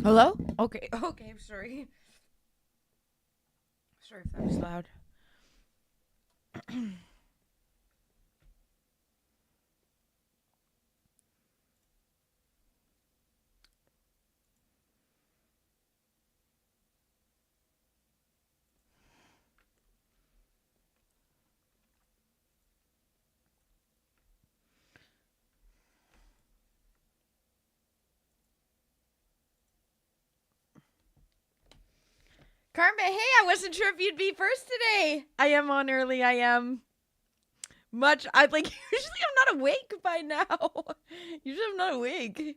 Hello? Okay, okay, I'm sorry. Sorry if that was loud. Carmen, hey, I wasn't sure if you'd be first today. I am on early, I am. Much, I like, usually I'm not awake by now. Usually I'm not awake.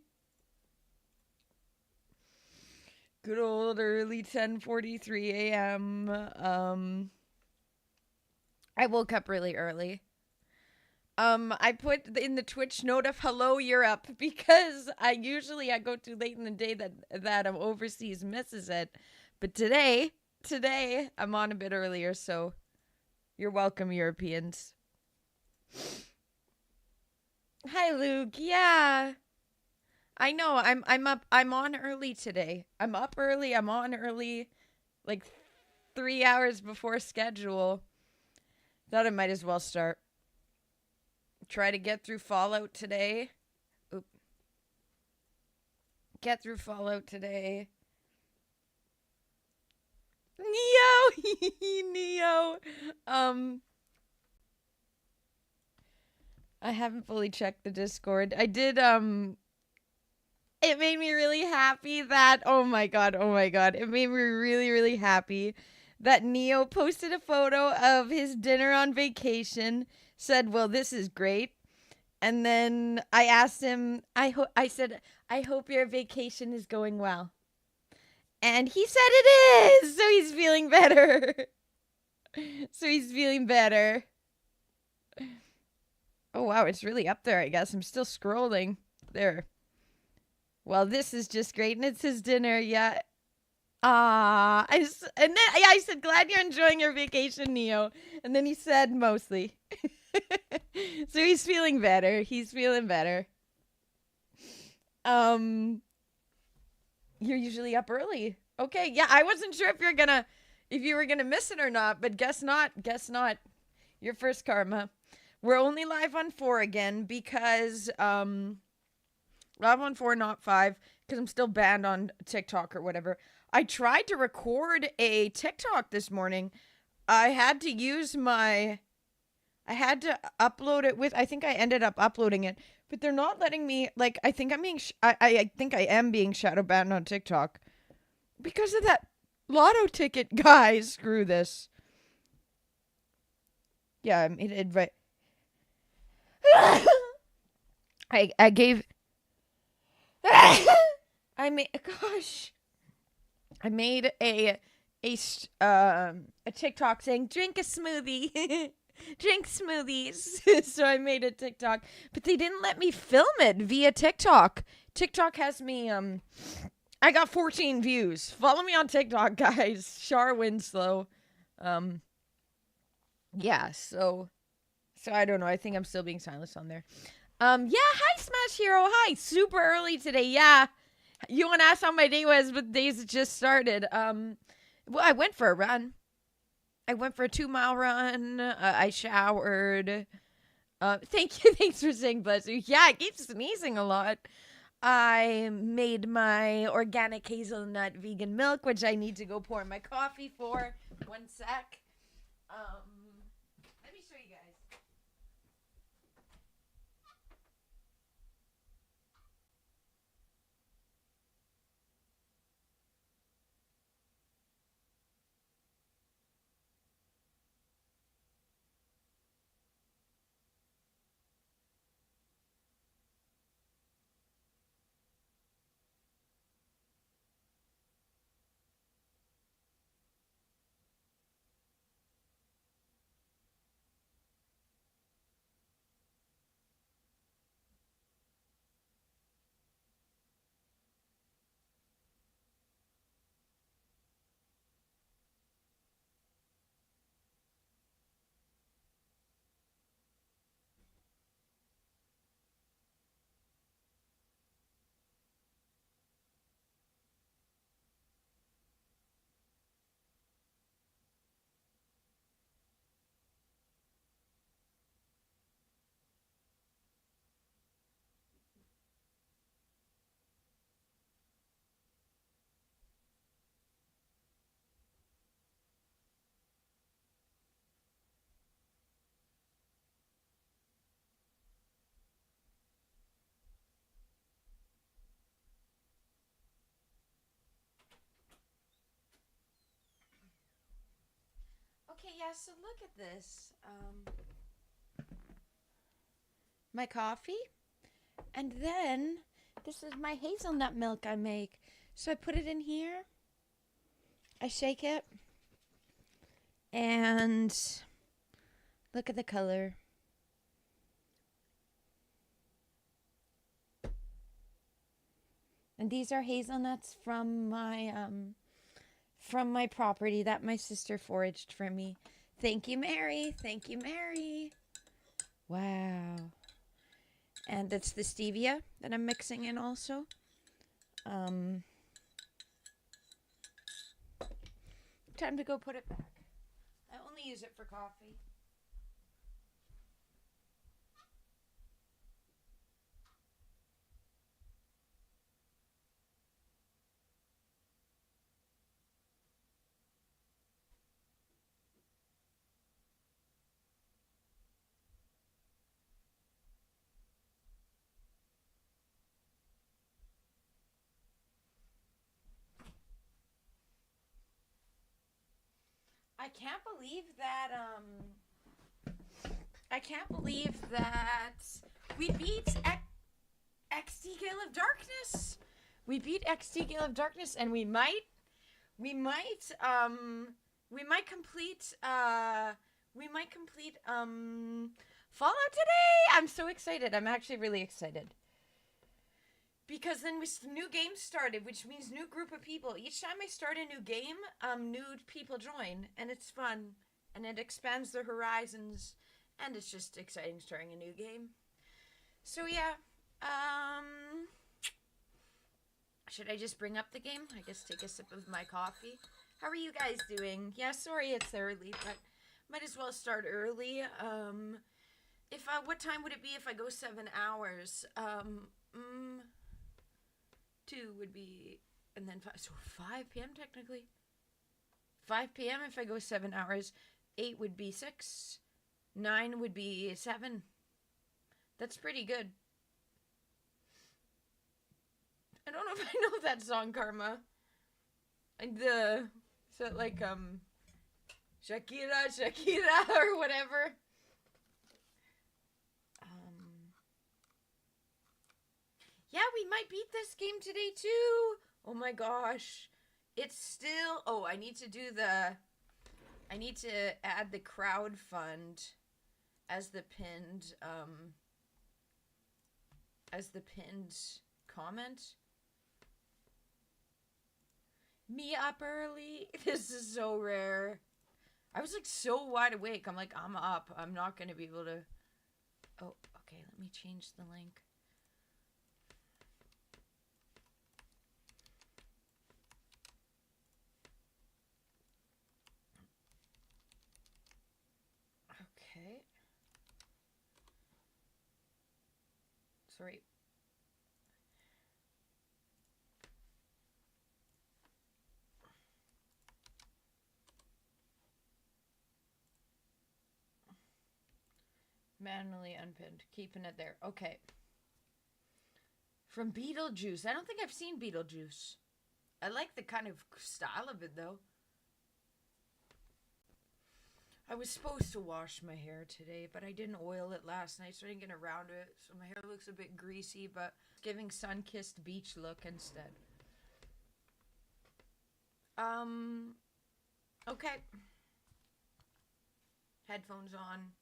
Good old early 10:43 a.m. I woke up really early. I put in the Twitch note of hello, you're up because I go too late in the day that overseas misses it. But today I'm on a bit earlier, so you're welcome, Europeans. Hi, Luke. Yeah, I know. I'm up. I'm on early today. I'm up early. I'm on early, like 3 hours before schedule. Thought I might as well start. Try to get through Fallout today. Oop. Get through Fallout today. Neo, Neo. Um, I haven't fully checked the Discord. I did. It made me really happy that. Oh my god! It made me really, really happy that Neo posted a photo of his dinner on vacation. Said, "Well, this is great." And then I asked him. I said, "I hope your vacation is going well." And he said it is. So he's feeling better. So he's feeling better. Oh wow, it's really up there, I guess. I'm still scrolling. There. Well, this is just great, and it's his dinner. Yeah. And then yeah, I said, glad you're enjoying your vacation, Neo. And then he said, mostly. So he's feeling better. He's feeling better. Um, you're usually up early. Okay, yeah, I wasn't sure if you were gonna miss it or not, but guess not. Guess not. Your first karma. We're only live on 4 again because live on 4, not 5, because I'm still banned on TikTok or whatever. I tried to record a TikTok this morning. I had to use my I had to upload it with I think I ended up uploading it, but they're not letting me like I think I'm being I think I am being shadow banned on TikTok because of that lotto ticket, guys. Screw this. Yeah, I made it right. I gave I made gosh. I made a TikTok saying drink a smoothie. Drink smoothies. So I made a TikTok, but they didn't let me film it via TikTok. TikTok has me I got 14 views. Follow me on TikTok, guys. Char Winslow. Um yeah, so I don't know. I think I'm still being silenced on there. Yeah, hi Smash Hero. Hi. Super early today. Yeah. You want to ask how my day was, but days just started. Well, I went for a run. I went for a 2 mile run. I showered. Thank you. Thanks for saying bless you. Yeah, I keep sneezing a lot. I made my organic hazelnut vegan milk, which I need to go pour in my coffee for. One sec. Let me show you guys. yeah, so look at this. My coffee. And then this is my hazelnut milk I make. So I put it in here. I shake it. And look at the color. And these are hazelnuts from my property that my sister foraged for me. Thank you, Mary. Thank you, Mary. Wow. And it's the stevia that I'm mixing in also. Time to go put it back. I only use it for coffee. I can't believe that we beat XD Gale of Darkness. We beat XD Gale of Darkness, and we might complete Fallout today. I'm so excited. I'm actually really excited. Because then new games started, which means new group of people. Each time I start a new game, new people join, and it's fun, and it expands their horizons, and it's just exciting starting a new game. So yeah, should I just bring up the game? I guess take a sip of my coffee. How are you guys doing? Yeah, sorry it's early, but might as well start early. What time would it be if I go 7 hours? 2 would be, and then 5, so 5 p.m. technically. 5 p.m. if I go 7 hours. 8 would be 6. 9 would be 7. That's pretty good. I don't know if I know that song, Karma. And so like, Shakira, or whatever. Yeah, we might beat this game today too. Oh my gosh. It's still, I need to add the crowd fund as the pinned comment. Me up early. This is so rare. I was like so wide awake. I'm like, I'm up. I'm not going to be able to. Oh, okay. Let me change the link. Okay. Sorry. Manually unpinned. Keeping it there. Okay. From Beetlejuice. I don't think I've seen Beetlejuice. I like the kind of style of it, though. I was supposed to wash my hair today, but I didn't oil it last night, so I didn't get around to it. So my hair looks a bit greasy, but giving sun-kissed beach look instead. Okay. Headphones on.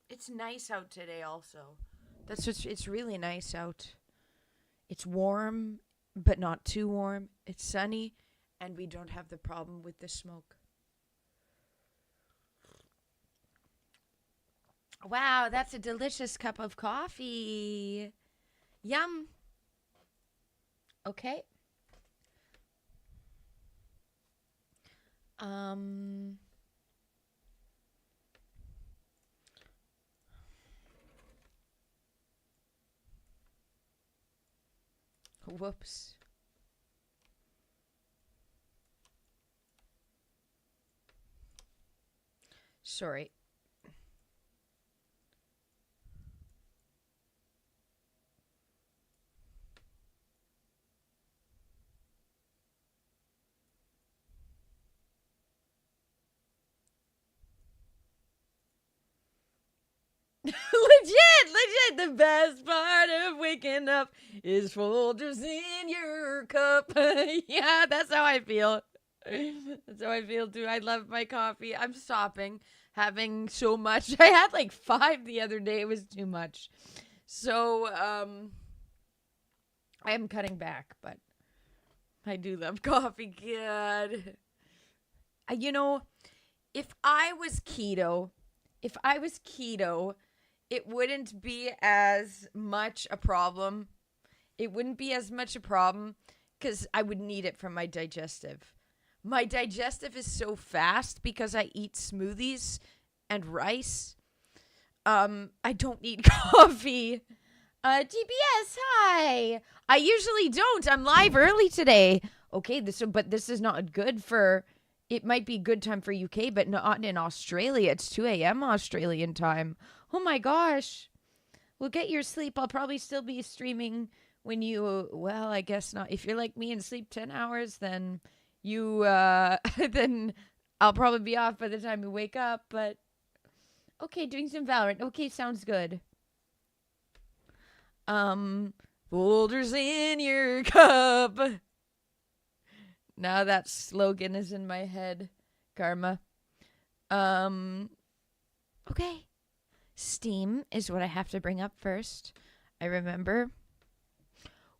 It's nice out today also. It's really nice out. It's warm, but not too warm. It's sunny, and we don't have the problem with the smoke. Wow, that's a delicious cup of coffee. Yum. Okay. Whoops. Sorry. The best part of waking up is Folgers in your cup. Yeah, that's how I feel. That's how I feel too. I love my coffee. I'm stopping having so much. I had like 5 the other day. It was too much. So, I am cutting back, but I do love coffee. God. You know, if I was keto, it wouldn't be as much a problem. It wouldn't be as much a problem because I would need it from my digestive. My digestive is so fast because I eat smoothies and rice. I don't need coffee. TBS, hi. I usually don't. I'm live early today. Okay, but this is not good for. It might be good time for UK, but not in Australia. It's 2 a.m. Australian time. Oh my gosh. Well, get your sleep. I'll probably still be streaming when you. Well, I guess not. If you're like me and sleep 10 hours, then you. Then I'll probably be off by the time you wake up. But okay, doing some Valorant. Okay, sounds good. Boulders in your cup. Now that slogan is in my head. Karma. Okay. Steam is what I have to bring up first. I remember.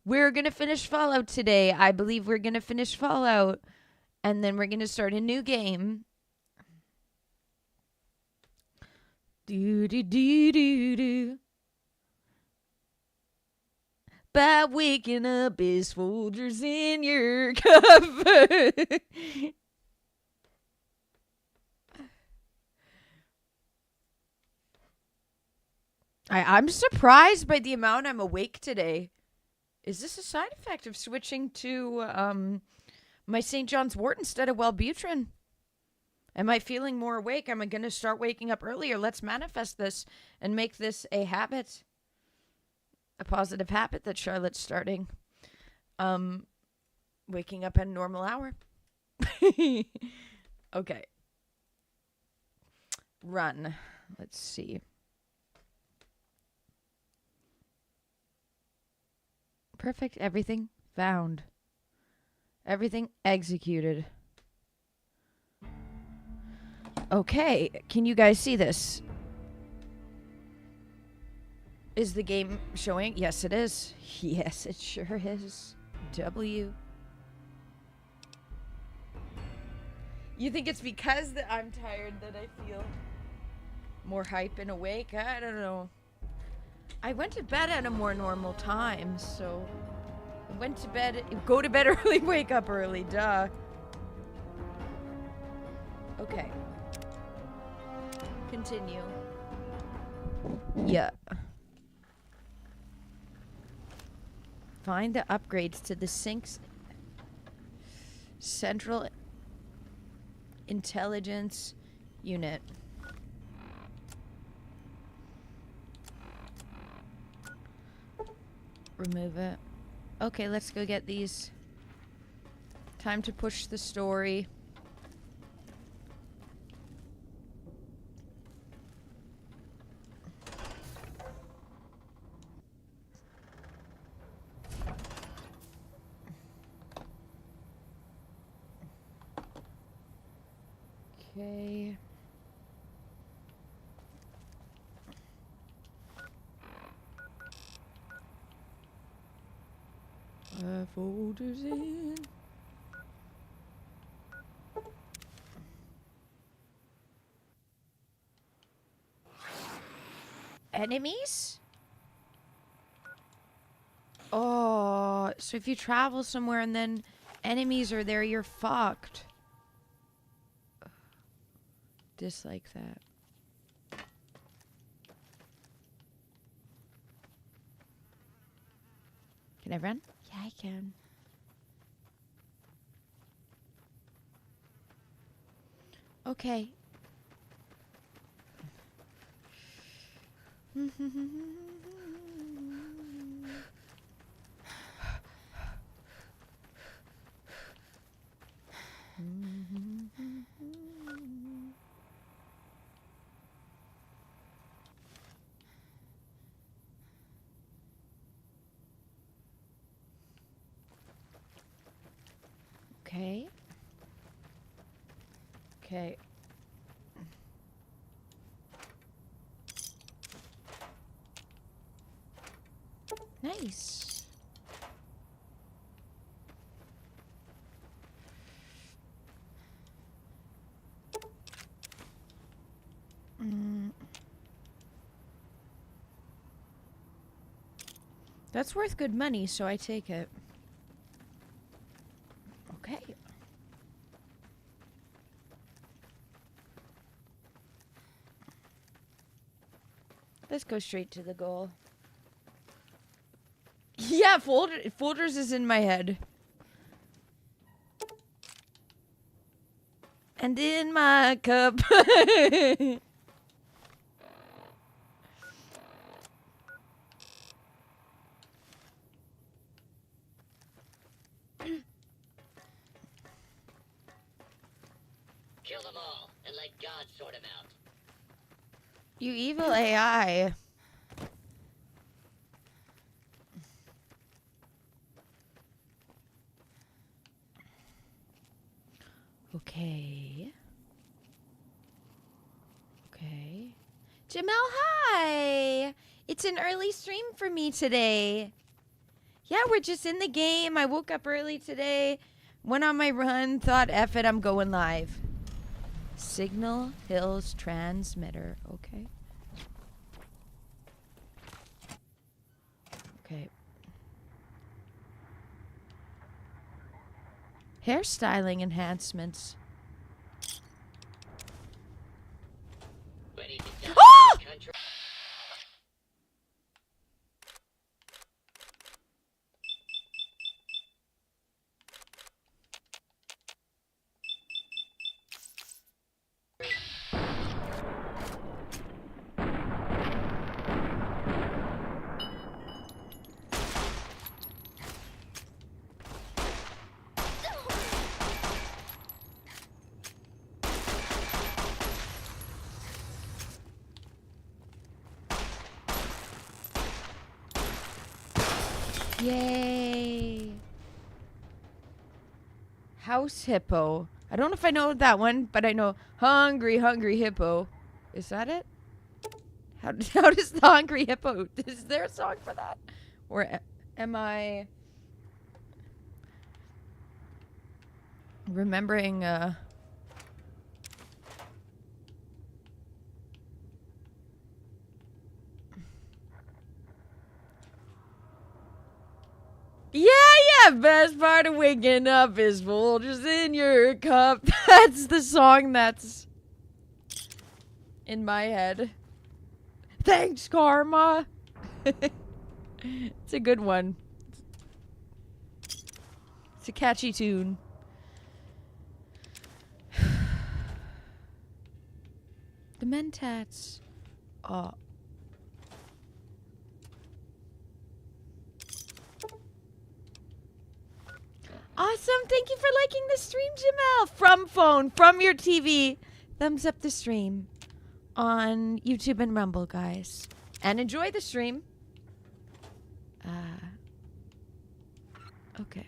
We're going to finish Fallout today. I believe we're going to finish Fallout. And then we're going to start a new game. Do do do do do. By waking up is Folgers in your cup. I'm surprised by the amount I'm awake today. Is this a side effect of switching to my St. John's wort instead of Wellbutrin? Am I feeling more awake? Am I going to start waking up earlier? Let's manifest this and make this a habit. A positive habit that Charlotte's starting. Waking up at a normal hour. Okay. Run. Let's see. Perfect. Everything found. Everything executed. Okay. Can you guys see this? Is the game showing? Yes, it is. Yes, it sure is. W. You think it's because that I'm tired that I feel more hype and awake? I don't know. I went to bed at a more normal time, so I went to bed, go to bed early, wake up early, duh. Okay. Continue. Yeah. Find the upgrades to the Sync's Central Intelligence Unit. Remove it. Okay, let's go get these. Time to push the story. Okay. Folders in. Enemies? Oh, so if you travel somewhere and then enemies are there, you're fucked. Dislike that. Can I run? Yeah, I can. Okay. Okay. Okay. Nice. That's worth good money, so I take it. Okay. Let's go straight to the goal. Yeah, folders is in my head. And in my cup. Kill them all and let God sort them out. You evil AI. Okay. Okay. Jamel, hi! It's an early stream for me today. Yeah, we're just in the game. I woke up early today, went on my run, thought, F it, I'm going live. Signal Hills transmitter. Okay. Okay. Hairstyling enhancements. Ready to die Ah! for the country. Yay. House hippo. I don't know if I know that one, but I know hungry, hungry hippo. Is that it? How does the hungry hippo? Is there a song for that? Or am I remembering Yeah, best part of waking up is Folgers in your cup. That's the song that's in my head. Thanks, Karma. It's a good one. It's a catchy tune. The Mentats. Oh. Awesome. Thank you for liking the stream, Jamel. From phone, from your TV. Thumbs up the stream on YouTube and Rumble, guys. And enjoy the stream. Okay.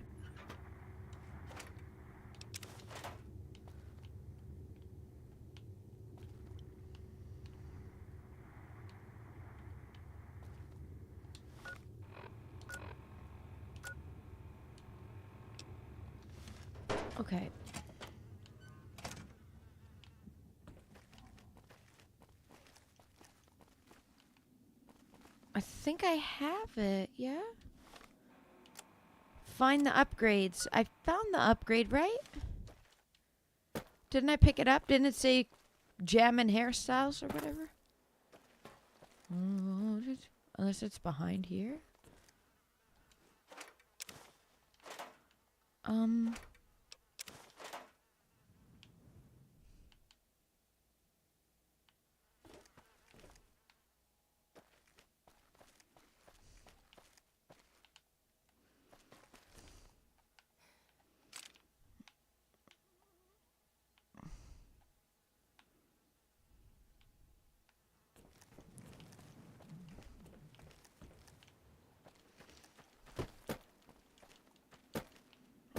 Okay. I think I have it, yeah? Find the upgrades. I found the upgrade, right? Didn't I pick it up? Didn't it say jam and hairstyles or whatever? Unless it's behind here.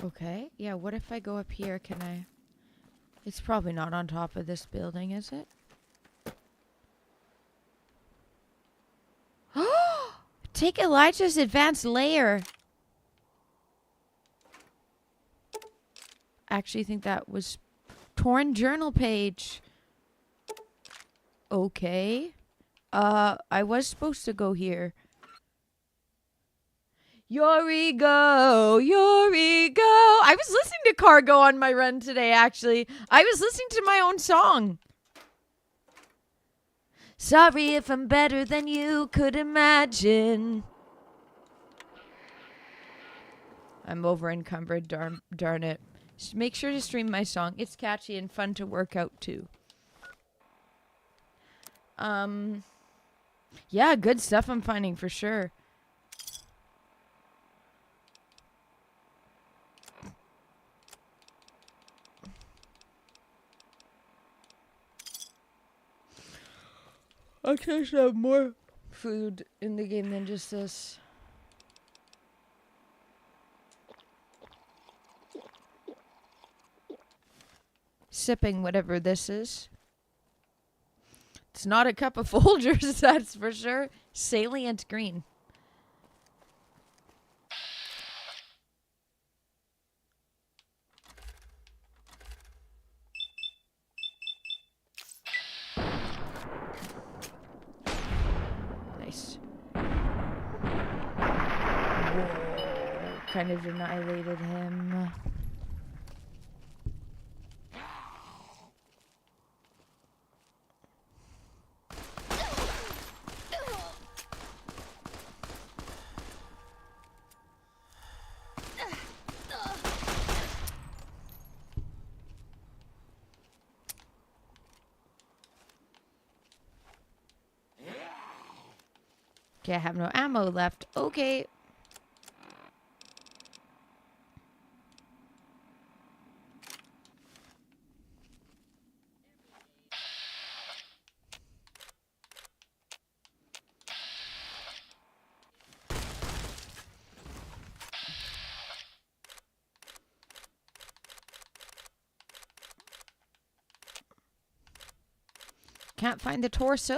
Okay. Yeah, what if I go up here? Can I... It's probably not on top of this building, is it? Take Elijah's advanced layer. I actually think that was torn journal page. Okay. I was supposed to go here. Your ego, your ego. I was listening to Cargo on my run today, actually. I was listening to my own song. Sorry if I'm better than you could imagine. I'm over encumbered, darn it. Just make sure to stream my song. It's catchy and fun to work out too. Yeah, good stuff I'm finding for sure. I should have more food in the game than just this. Sipping whatever this is. It's not a cup of Folgers, that's for sure. Salient green. Nice. Whoa, kind of annihilated him. Okay, I have no ammo left. Okay. Can't find the torso?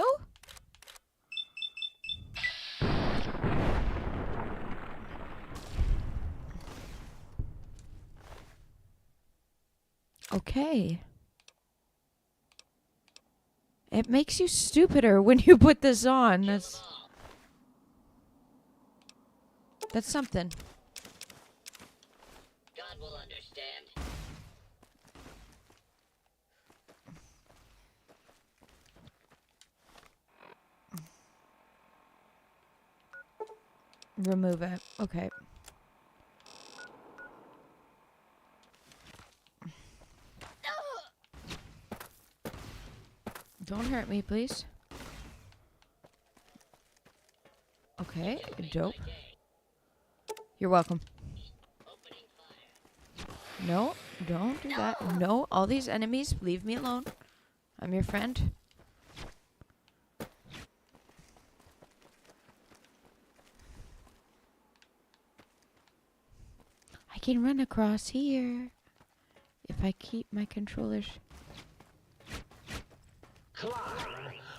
Okay. It makes you stupider when you put this on. That's something. God will understand. Remove it. Okay. Don't hurt me, please. Okay, dope. You're welcome. No, don't do that. No, all these enemies, leave me alone. I'm your friend. I can run across here if I keep my controllers. Climb.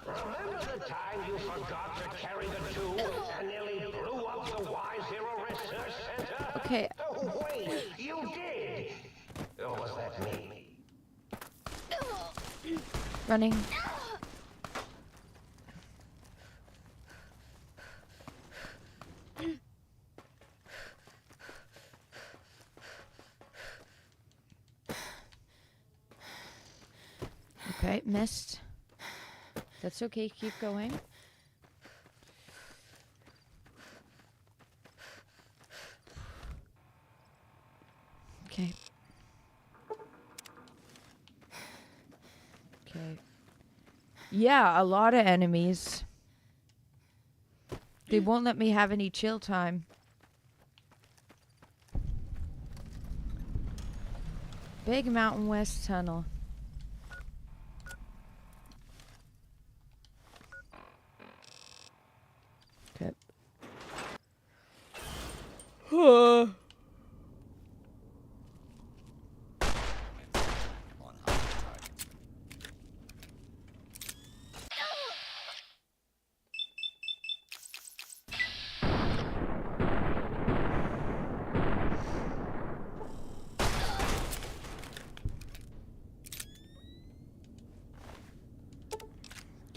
Remember the time you forgot to carry the tube and nearly blew up the Y-Zero Research Center? Okay. Oh, wait, you did! Or was that me? Running. Okay, missed. That's okay, keep going. Okay. Okay. Yeah, a lot of enemies. They won't let me have any chill time. Big Mountain West Tunnel. Okay.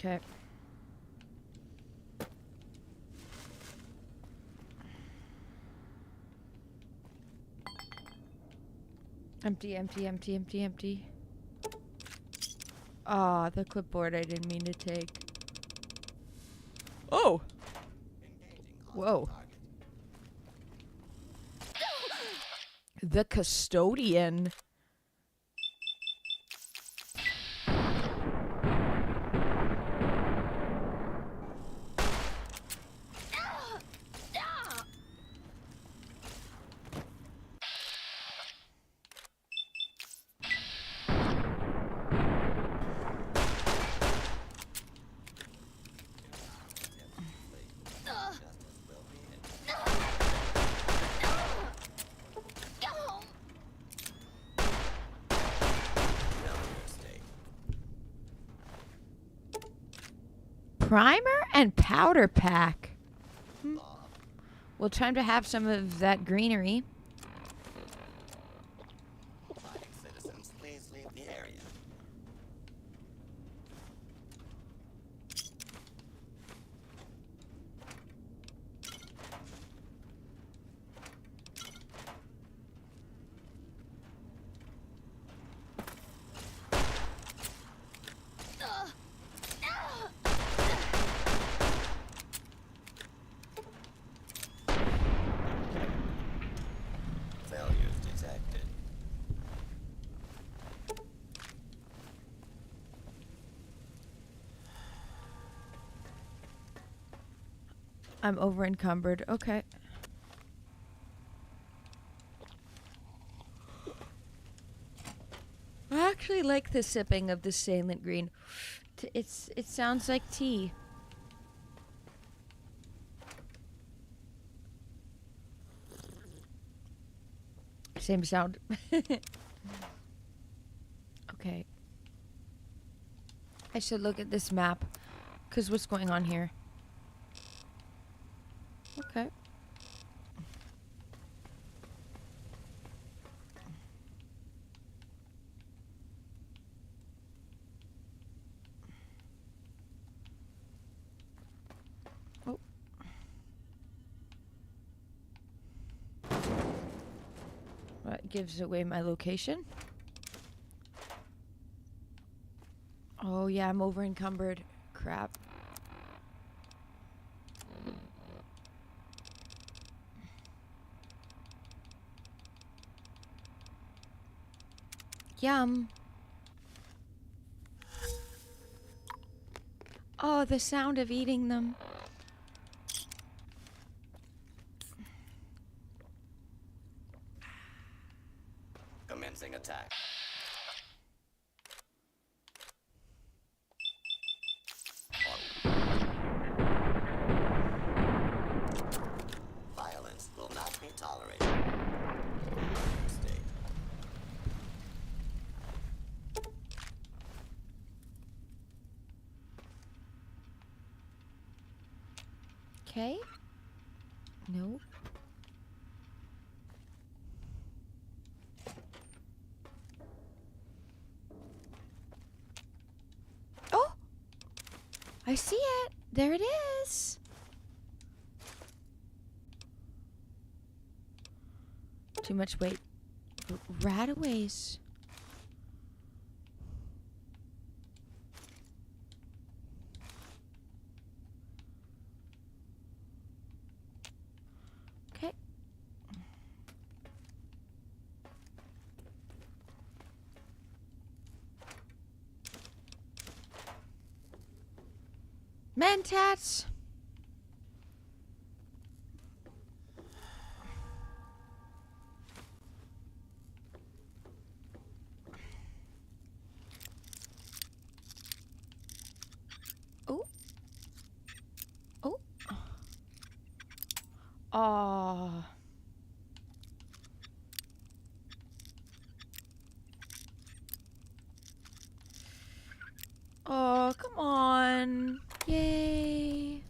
Okay. Empty, empty, empty, empty, empty. Ah, the clipboard I didn't mean to take. Oh! Whoa. The custodian. Primer and powder pack. Well, time to have some of that greenery. Citizens, please leave the area. Failures detected. I'm over encumbered. Okay. I actually like the sipping of the salient green. It sounds like tea. Same sound. Okay. I should look at this map. Because what's going on here? Okay. Oh. That gives away my location. Oh yeah, I'm over encumbered. Crap. Yum. Oh, the sound of eating them. Commencing attack. Violence will not be tolerated. State. Okay. No. Oh! I see it. There it is. Too much weight. Rataways. Okay. Mentats. Oh. Oh. Oh. Oh, come on. Yay.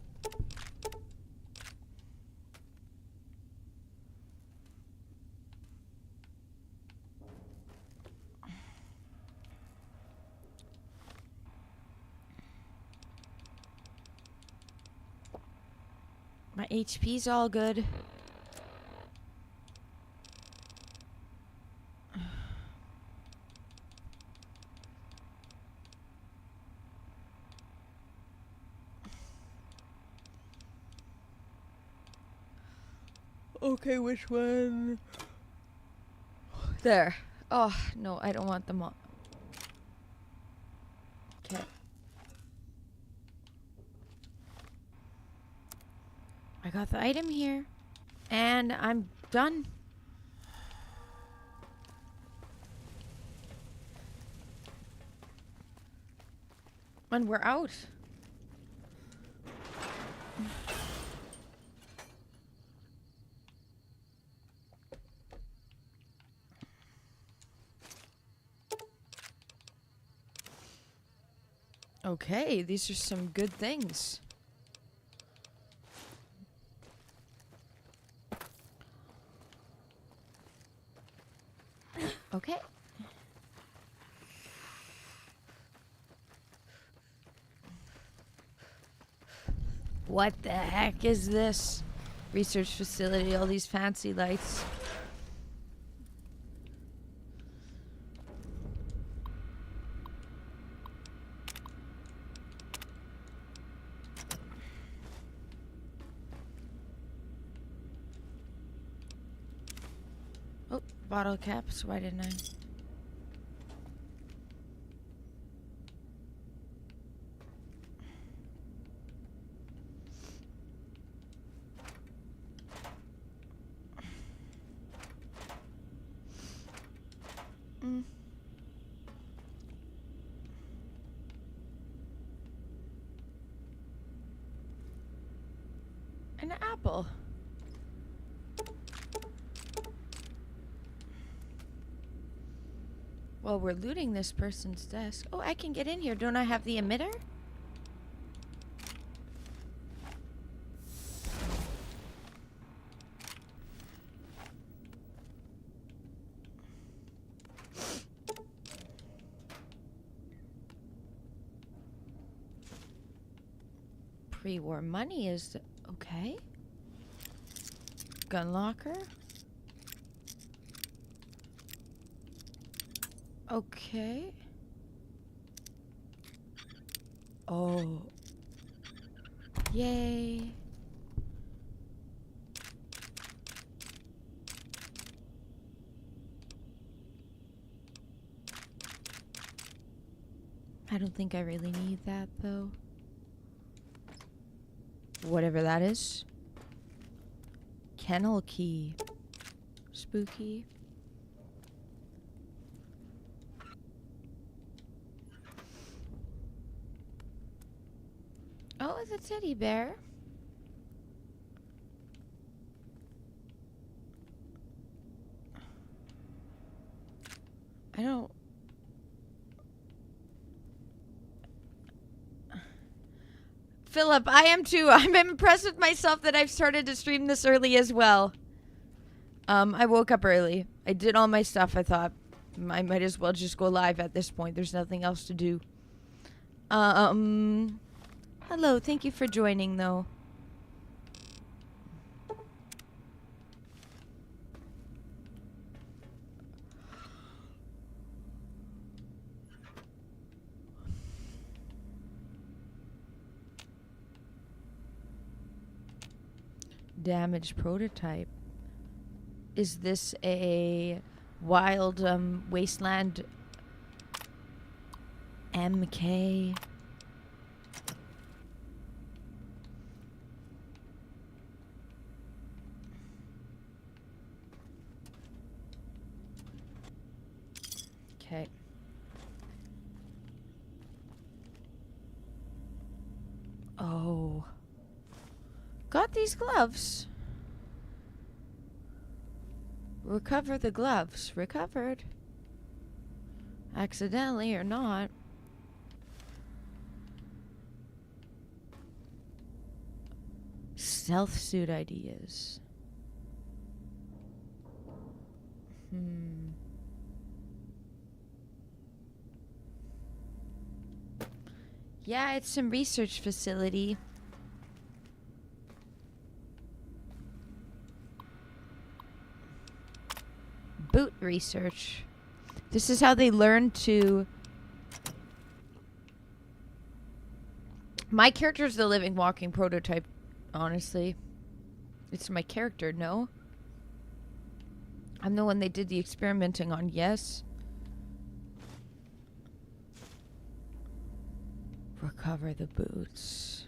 My HP's all good. Okay, which one? There. Oh, no, I don't want them all. Okay. I got the item here. And I'm done. And we're out. Okay, these are some good things. Okay. What the heck is this? Research facility, all these fancy lights. Oh, bottle caps. Why didn't I? An apple. Well, we're looting this person's desk. Oh, I can get in here. Don't I have the emitter? Pre-war money is okay. Gun locker. Okay. Oh. Yay. I don't think I really need that though. Whatever that is. Kennel key. Spooky. Oh, it's a teddy bear. I don't... Philip, I am too. I'm impressed with myself that I've started to stream this early as well. I woke up early. I did all my stuff. I thought I might as well just go live at this point. There's nothing else to do. Hello. Thank you for joining, though. Damaged prototype. Is this a wild wasteland MK? Okay. Oh. Got these gloves. Recover the gloves. Recovered. Accidentally or not. Stealth suit ideas. Yeah, it's some research facility. Boot research. This is how they learn to... My character's the living, walking prototype, honestly. It's my character, no? I'm the one they did the experimenting on, yes? Recover the boots.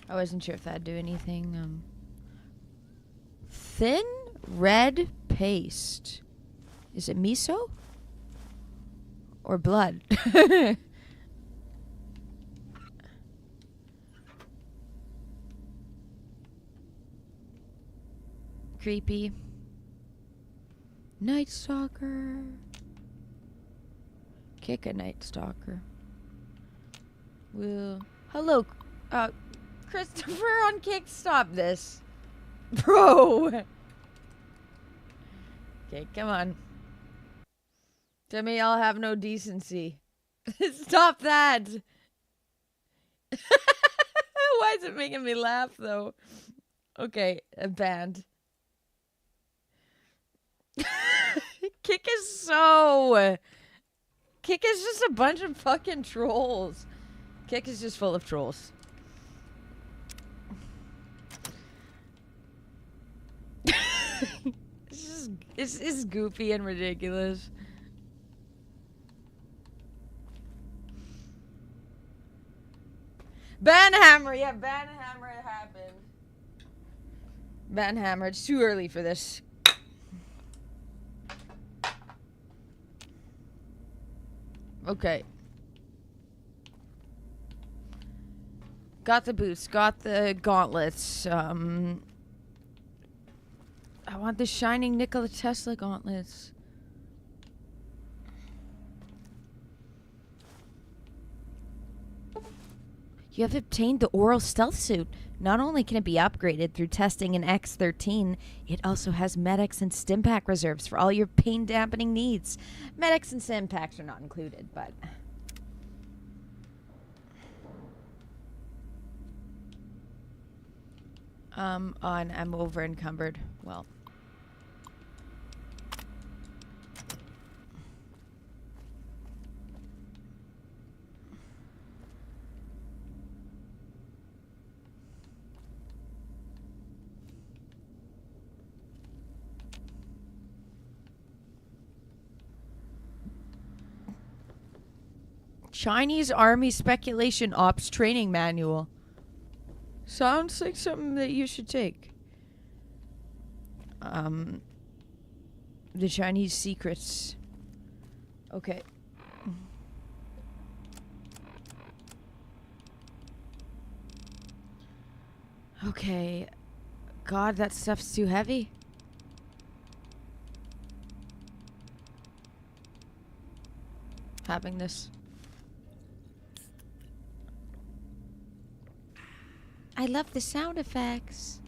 I wasn't sure if that'd do anything. Thin red paste. Is it miso? Or blood? Creepy. Night Stalker. Kick a Night Stalker. Will. Hello. Christopher on Kick, stop this. Bro. Okay, come on. Tell me I'll have no decency. Stop that. Why is it making me laugh, though? Okay, a band. Kick is so... Kick is just a bunch of fucking trolls. Kick is just full of trolls. It's just goofy and ridiculous. Banhammer, yeah, Banhammer happened. Banhammer, it's too early for this. Okay. Got the boots, got the gauntlets. I want the shining Nikola Tesla gauntlets. You have obtained the oral stealth suit. Not only can it be upgraded through testing in X13, it also has medics and stimpack reserves for all your pain dampening needs. Medics and stimpacks are not included, but... I'm over encumbered. Well... Chinese Army Speculation Ops Training Manual. Sounds like something that you should take. The Chinese secrets. Okay. Okay. God, that stuff's too heavy. Having this. I love the sound effects.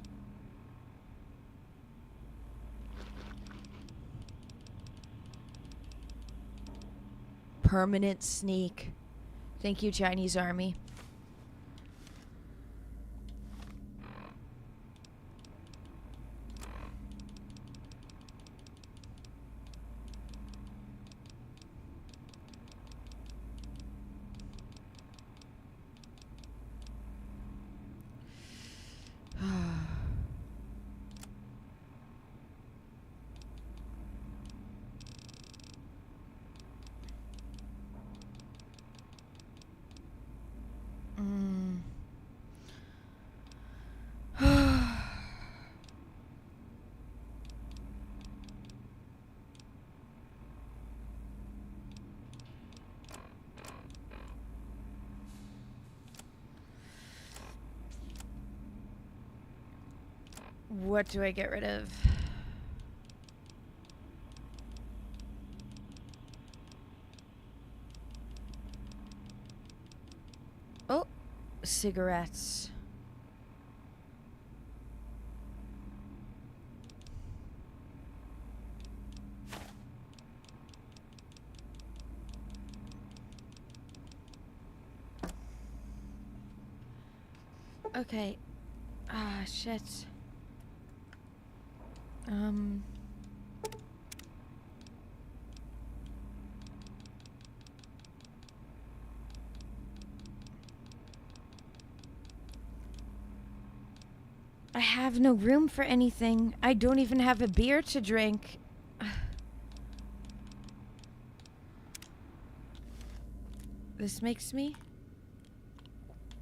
Permanent sneak. Thank you, Chinese Army. What do I get rid of? Oh, cigarettes. Okay. Ah, shit. I have no room for anything. I don't even have a beer to drink. This makes me...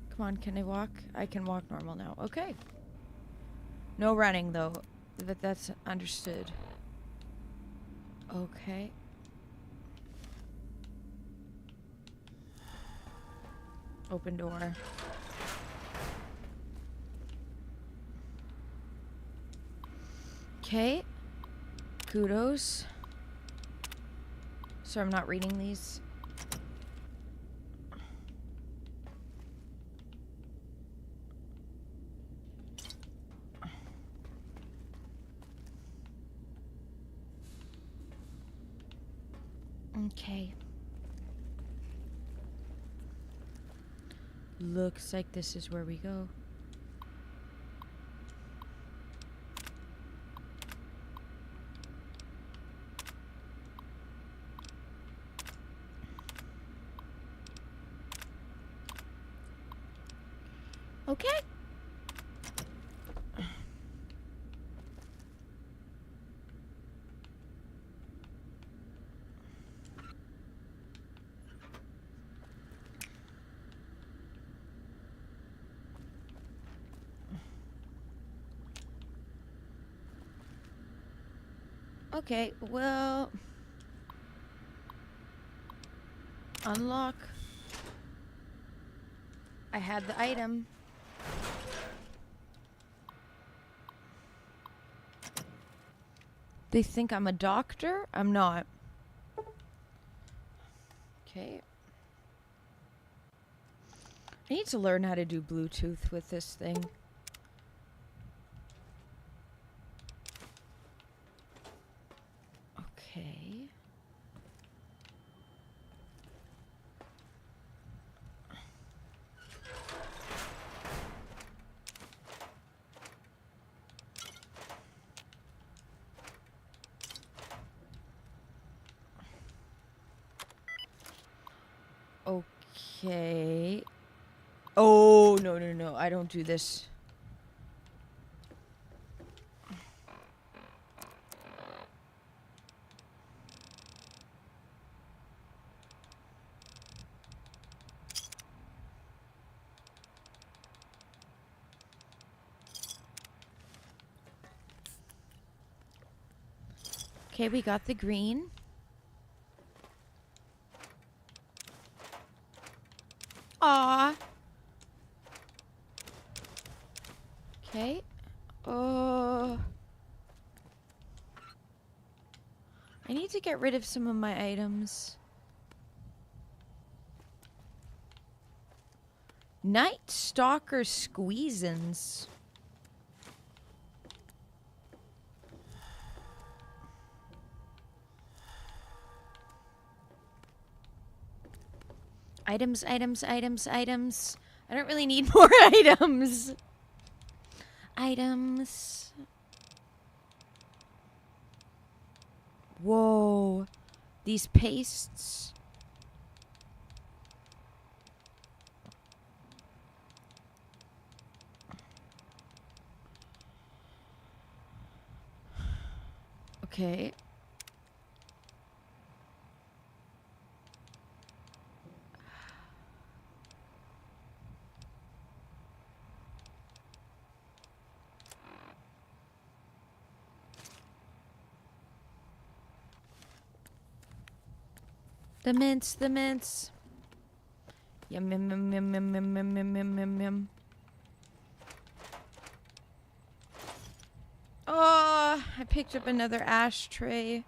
Come on, can I walk? I can walk normal now. Okay. No running, though. But that's understood. Okay. Open door. Okay. Kudos. So I'm not reading these. Okay. Looks like this is where we go. Okay. Okay, well... Unlock. I had the item. They think I'm a doctor? I'm not. Okay. I need to learn how to do Bluetooth with this thing. Okay. Okay. Oh, no, no, no. I don't do this. Okay, we got the green. Aw. Okay. Oh. I need to get rid of some of my items. Night Stalker Squeezins. Items, items, items, items. I don't really need more items. Items. Whoa. These pastes. Okay. The mints, the mints. Yum, yum, yum, yum, yum, yum, yum, yum, yum, yum, yum. Oh, I picked up another ashtray.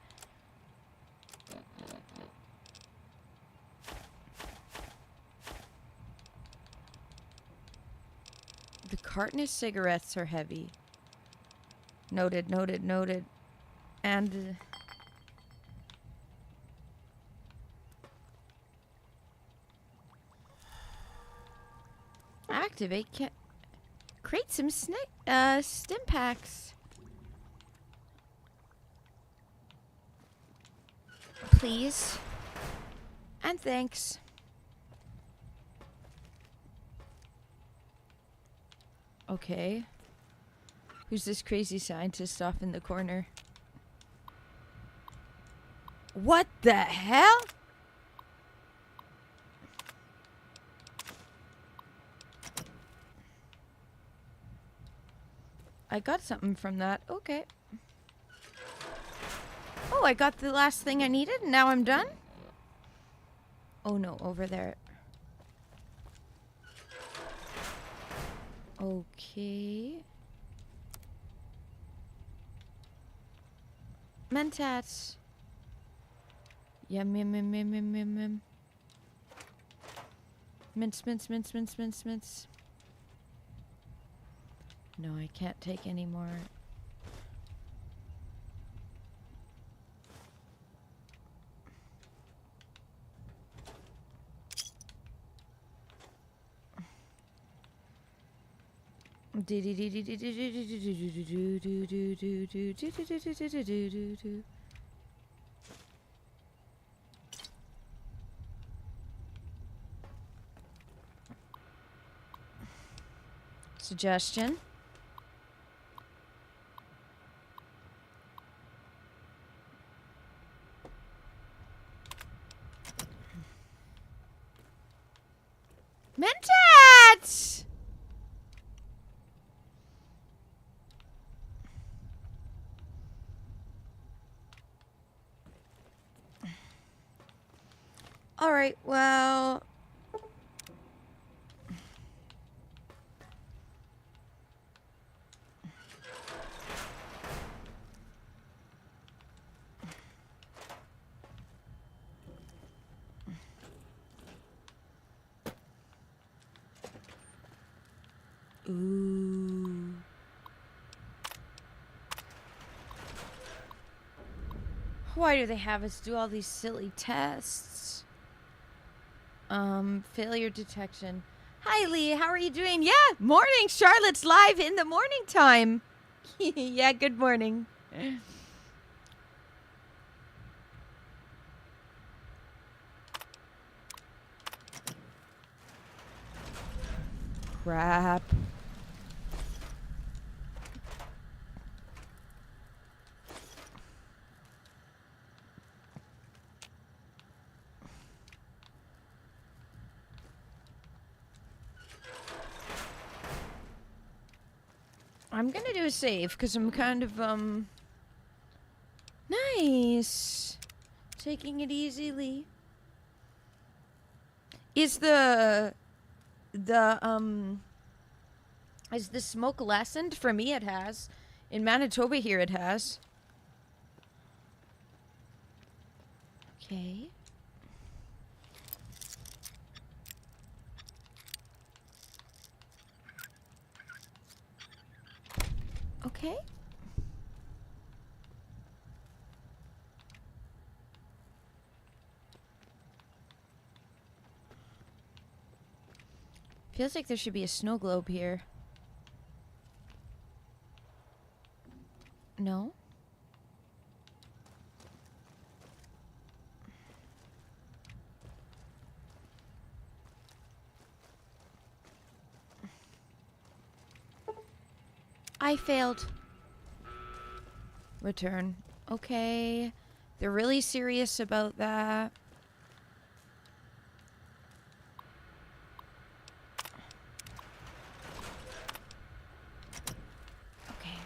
The carton of cigarettes are heavy. Noted, noted, noted. And... activate Create some stim packs. Please. And thanks. Okay. Who's this crazy scientist off in the corner? What the hell? I got something from that. Okay. Oh, I got the last thing I needed, and now I'm done? Oh no, over there. Okay. Mentats. Yum, yum, yum, yum, yum, yum, yum. Mince, mince, mince, mince, mince, mince. No, I can't take any more. Suggestion. Mentats! All right, well... Ooh. Why do they have us do all these silly tests? Failure detection. Hi, Lee. How are you doing? Yeah, morning. Charlotte's live in the morning time. Yeah, good morning. Crap. I'm gonna do a save because I'm kind of nice. Taking it easily. Is the smoke lessened? For me it has. In Manitoba here it has. Okay. Okay. Feels like there should be a snow globe here. No? I failed. Return. Okay. They're really serious about that. Okay.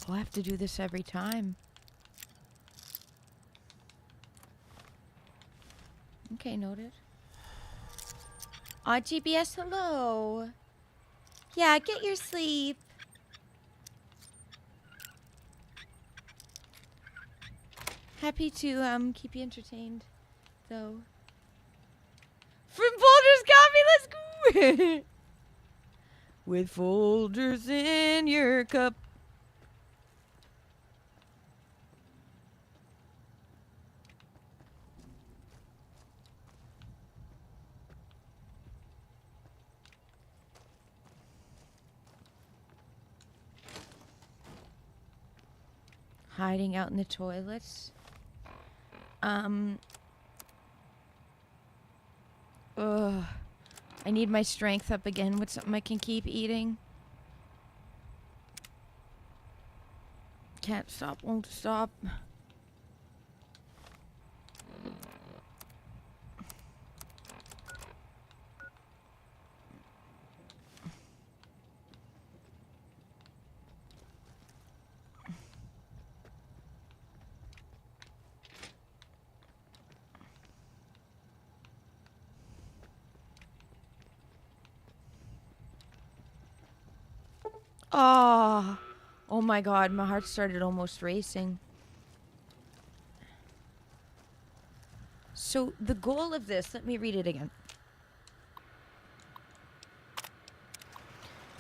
I'll have to do this every time. Okay, noted. GBS, hello. Yeah, get your sleep. Happy to keep you entertained, though. From Folgers Coffee, let's go. With Folgers in your cup. hiding out in the toilets. Ugh. I need my strength up again with something I can keep eating. Can't stop, won't stop. Oh, oh my God, my heart started almost racing. So the goal of this, let me read it again.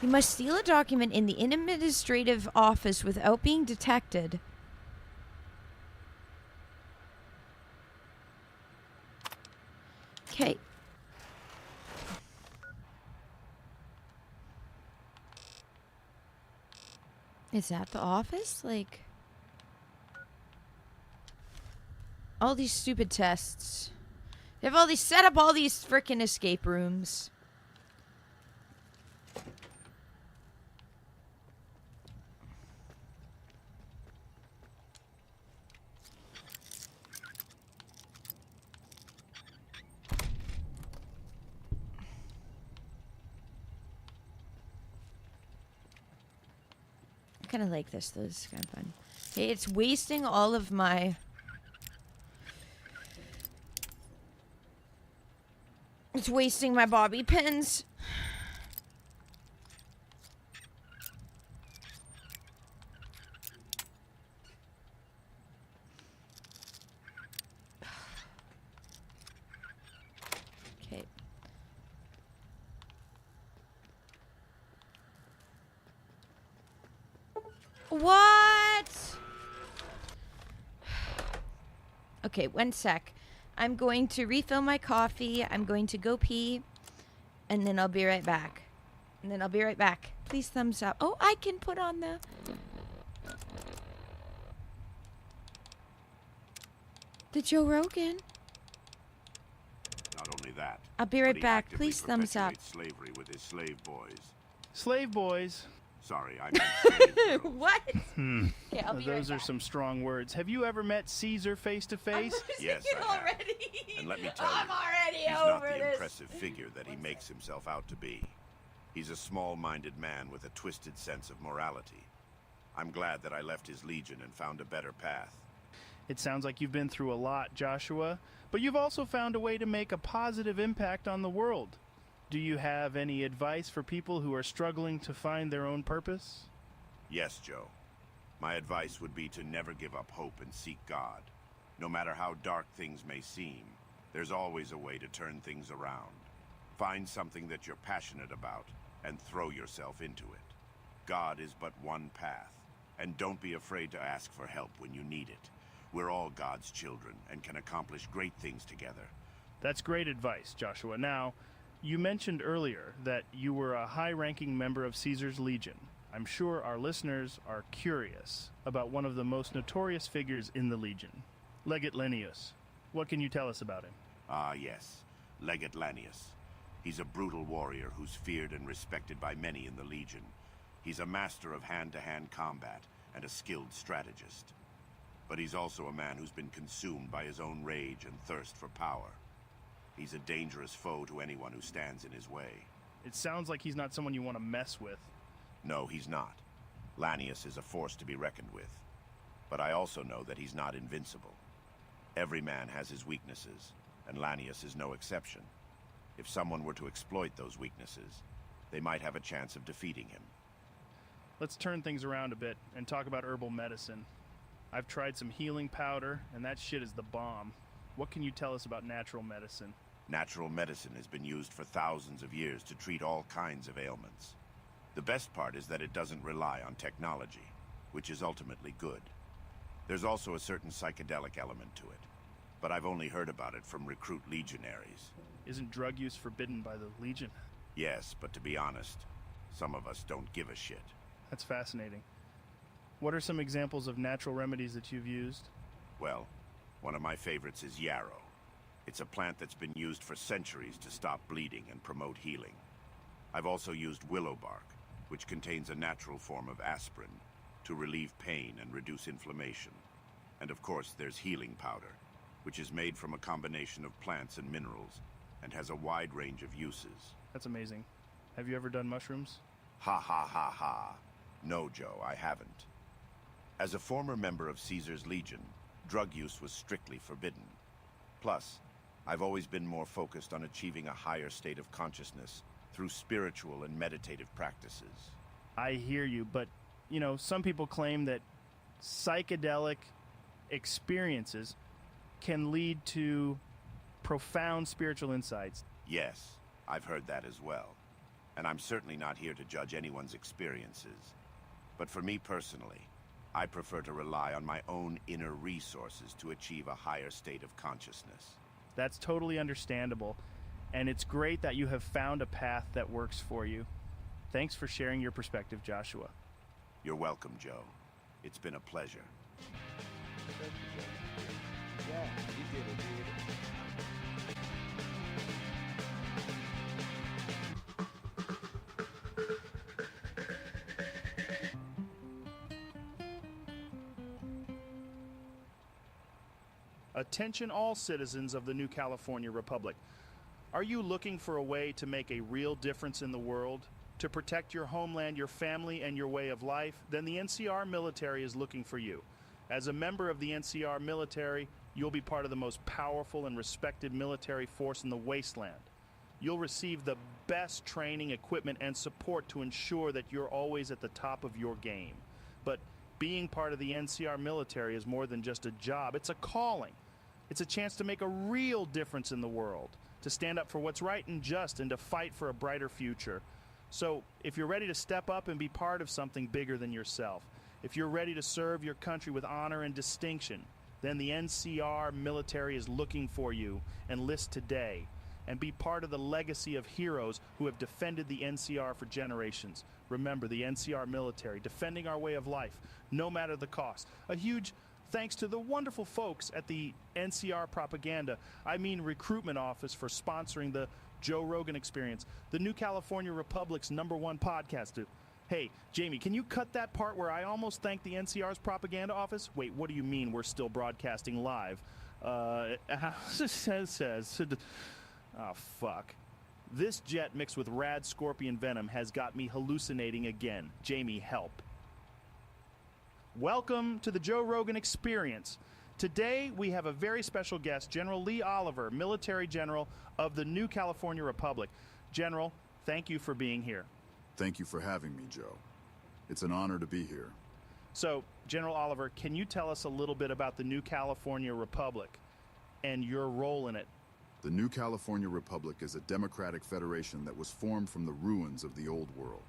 You must steal a document in the administrative office without being detected. Okay. Is that the office? Like, all these stupid tests. They have all these, set up all these frickin' escape rooms. I kind of like this, though. This is kind of fun. Hey, it's wasting all of my... It's wasting my bobby pins. Okay. What? Okay, one sec. I'm going to refill my coffee. I'm going to go pee. And then I'll be right back. Please thumbs up. Oh, I can put on the Joe Rogan. Not only that, I'll be but right he back. actively Please thumbs up. perpetuates slavery with his slave boys. Slave boys. Sorry, I meant slave girls. What? Okay, I'll be right Those are back. some strong words. Have you ever met Caesar face to face? Yes, It I have. already. And let me tell I'm you, already he's not over the this. impressive figure that he makes himself out to be. He's a small-minded man with a twisted sense of morality. I'm glad that I left his legion and found a better path. It sounds like you've been through a lot, Joshua, but you've also found a way to make a positive impact on the world. Do you have any advice for people who are struggling to find their own purpose? Yes, Joe. My advice would be to never give up hope and seek God. No matter how dark things may seem, there's always a way to turn things around. Find something that you're passionate about and throw yourself into it. God is but one path, and don't be afraid to ask for help when you need it. We're all God's children and can accomplish great things together. That's great advice, Joshua. Now, you mentioned earlier that you were a high-ranking member of Caesar's Legion. I'm sure our listeners are curious about one of the most notorious figures in the Legion, Legate Lenius. What can you tell us about him? Ah, yes. Legate Lanius. He's a brutal warrior who's feared and respected by many in the Legion. He's a master of hand-to-hand combat and a skilled strategist. But he's also a man who's been consumed by his own rage and thirst for power. He's a dangerous foe to anyone who stands in his way. It sounds like he's not someone you want to mess with. No, he's not. Lanius is a force to be reckoned with. But I also know that he's not invincible. Every man has his weaknesses, and Lanius is no exception. If someone were to exploit those weaknesses, they might have a chance of defeating him. Let's turn things around a bit and talk about herbal medicine. I've tried some healing powder, and that shit is the bomb. What can you tell us about natural medicine? Natural medicine has been used for thousands of years to treat all kinds of ailments. The best part is that it doesn't rely on technology, which is ultimately good. There's also a certain psychedelic element to it, but I've only heard about it from recruit legionaries. Isn't drug use forbidden by the Legion? Yes, but to be honest, some of us don't give a shit. That's fascinating. What are some examples of natural remedies that you've used? Well, one of my favorites is yarrow. It's a plant that's been used for centuries to stop bleeding and promote healing. I've also used willow bark, which contains a natural form of aspirin, to relieve pain and reduce inflammation. And of course, there's healing powder, which is made from a combination of plants and minerals, and has a wide range of uses. That's amazing. Have you ever done mushrooms? Ha ha ha ha. No, Joe, I haven't. As a former member of Caesar's Legion, drug use was strictly forbidden. Plus, I've always been more focused on achieving a higher state of consciousness through spiritual and meditative practices. I hear you, but, some people claim that psychedelic experiences can lead to profound spiritual insights. Yes, I've heard that as well. And I'm certainly not here to judge anyone's experiences. But for me personally, I prefer to rely on my own inner resources to achieve a higher state of consciousness. That's totally understandable, and it's great that you have found a path that works for you. Thanks for sharing your perspective, Joshua. You're welcome, Joe. It's been a pleasure. Yeah, you did it, dude. Attention all citizens of the New California Republic. Are you looking for a way to make a real difference in the world? To protect your homeland, your family, and your way of life? Then the NCR military is looking for you. As a member of the NCR military, you'll be part of the most powerful and respected military force in the wasteland. You'll receive the best training, equipment, and support to ensure that you're always at the top of your game. But being part of the NCR military is more than just a job. It's a calling. It's a chance to make a real difference in the world, to stand up for what's right and just, and to fight for a brighter future. So, if you're ready to step up and be part of something bigger than yourself, if you're ready to serve your country with honor and distinction, then the NCR military is looking for you. Enlist today and be part of the legacy of heroes who have defended the NCR for generations. Remember, the NCR military, defending our way of life, no matter the cost. A huge thanks to the wonderful folks at the NCR Propaganda, Recruitment Office, for sponsoring the Joe Rogan Experience, the New California Republic's #1 podcast. Hey, Jamie, can you cut that part where I almost thanked the NCR's Propaganda Office? Wait, what do you mean we're still broadcasting live? Oh, fuck. This jet mixed with rad scorpion venom has got me hallucinating again. Jamie, help. Welcome to the Joe Rogan Experience. Today, we have a very special guest, General Lee Oliver, Military General of the New California Republic. General, thank you for being here. Thank you for having me, Joe. It's an honor to be here. So, General Oliver, can you tell us a little bit about the New California Republic and your role in it? The New California Republic is a democratic federation that was formed from the ruins of the old world.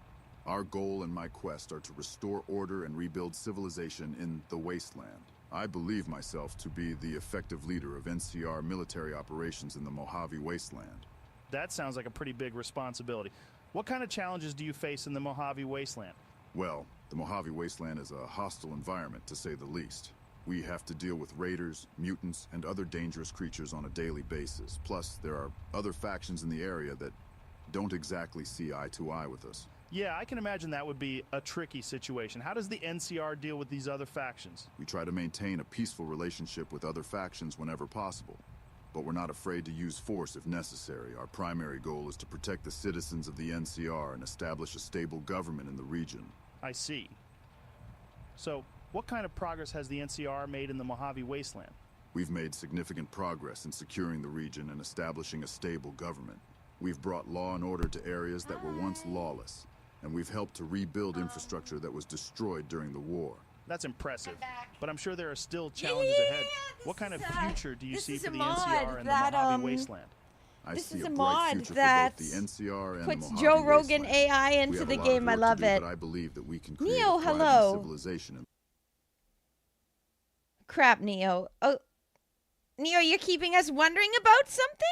Our goal and my quest are to restore order and rebuild civilization in the wasteland. I believe myself to be the effective leader of NCR military operations in the Mojave Wasteland. That sounds like a pretty big responsibility. What kind of challenges do you face in the Mojave Wasteland? Well, the Mojave Wasteland is a hostile environment, to say the least. We have to deal with raiders, mutants, and other dangerous creatures on a daily basis. Plus, there are other factions in the area that don't exactly see eye to eye with us. Yeah, I can imagine that would be a tricky situation. How does the NCR deal with these other factions? We try to maintain a peaceful relationship with other factions whenever possible. But we're not afraid to use force if necessary. Our primary goal is to protect the citizens of the NCR and establish a stable government in the region. I see. So, what kind of progress has the NCR made in the Mojave Wasteland? We've made significant progress in securing the region and establishing a stable government. We've brought law and order to areas that were once lawless, and we've helped to rebuild infrastructure that was destroyed during the war. That's impressive, but I'm sure there are still challenges ahead. What kind of future do you see for the NCR and the Mojave Wasteland? I This see is a a bright mod future that for both the NCR and puts the Mojave Joe Rogan Wasteland. AI We into have the a lot game. of I work to love do, it. But I believe that we can create Neo, a thriving hello. civilization in Crap, Neo. Oh, Neo, you're keeping us wondering about something?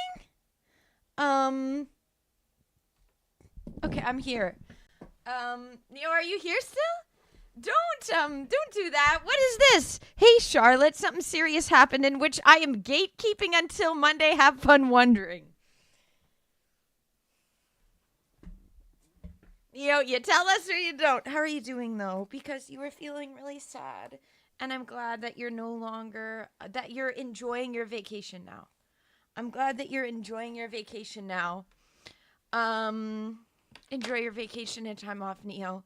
Okay, I'm here. Neo, are you here still? Don't do that. What is this? Hey, Charlotte, something serious happened in which I am gatekeeping until Monday. Have fun wondering. You tell us or you don't. How are you doing, though? Because you were feeling really sad. And I'm glad that you're no longer, that you're enjoying your vacation now. I'm glad that you're enjoying your vacation now. Enjoy your vacation and time off, Neo.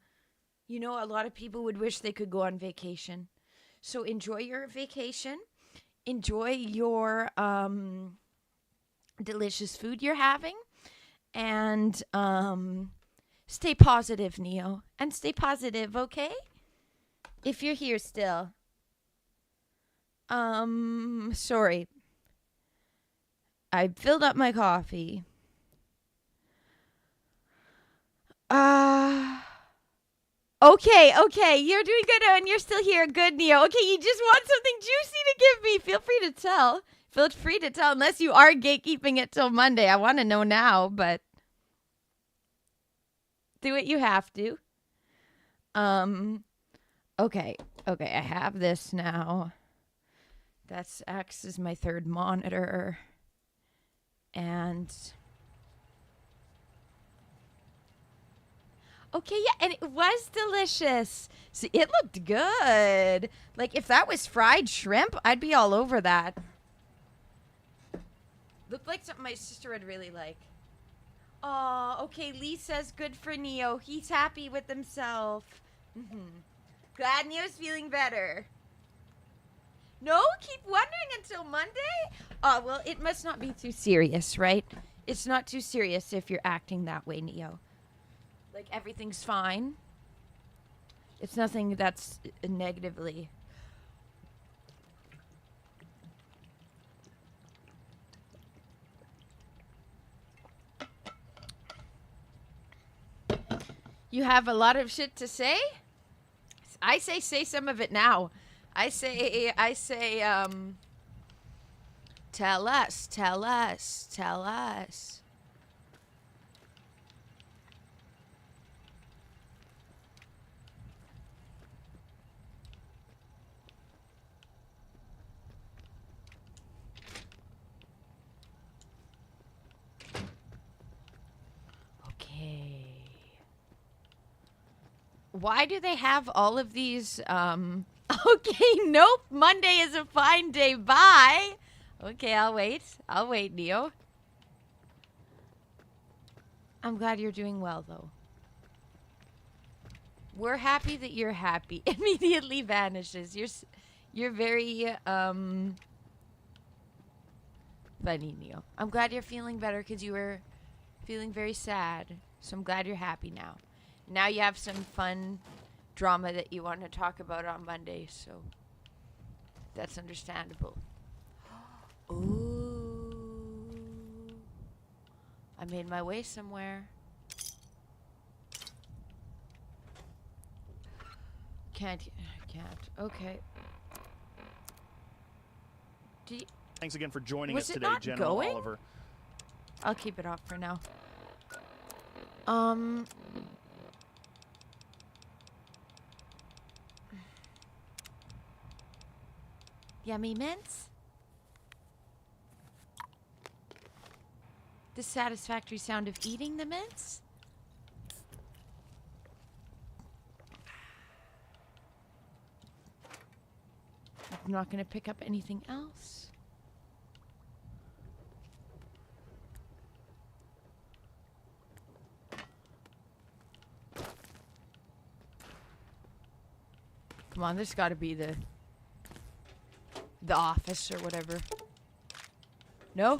You know, a lot of people would wish they could go on vacation. So enjoy your vacation. Enjoy your delicious food you're having. And stay positive, Neo. And stay positive, okay? If you're here still. Sorry. I filled up my coffee. Okay, you're doing good and you're still here. Good, Neo. Okay, you just want something juicy to give me. Feel free to tell. Feel free to tell, unless you are gatekeeping it till Monday. I want to know now, but do what you have to. Okay, I have this now. That's X is my third monitor. And okay, yeah, and it was delicious. See, it looked good. Like, if that was fried shrimp, I'd be all over that. Looked like something my sister would really like. Oh, okay, Lee says good for Neo. He's happy with himself. Glad Neo's feeling better. No, keep wondering until Monday? Oh, well, it must not be too serious, right? It's not too serious if you're acting that way, Neo. Like, everything's fine. It's nothing that's negatively. You have a lot of shit to say? I say some of it now. I say, tell us. Okay. Why do they have all of these, Okay, nope. Monday is a fine day. Bye. Okay, I'll wait. Neo. I'm glad you're doing well, though. We're happy that you're happy. Immediately vanishes. You're very, funny, Neo. I'm glad you're feeling better because you were feeling very sad. So I'm glad you're happy now. Now you have some fun drama that you want to talk about on Monday, so that's understandable. Ooh. I made my way somewhere. Can't. Okay. Thanks again for joining Was us it today, not General going? Oliver. I'll keep it off for now. Yummy mints? The satisfactory sound of eating the mints? I'm not going to pick up anything else. Come on, there's got to be the office or whatever. No?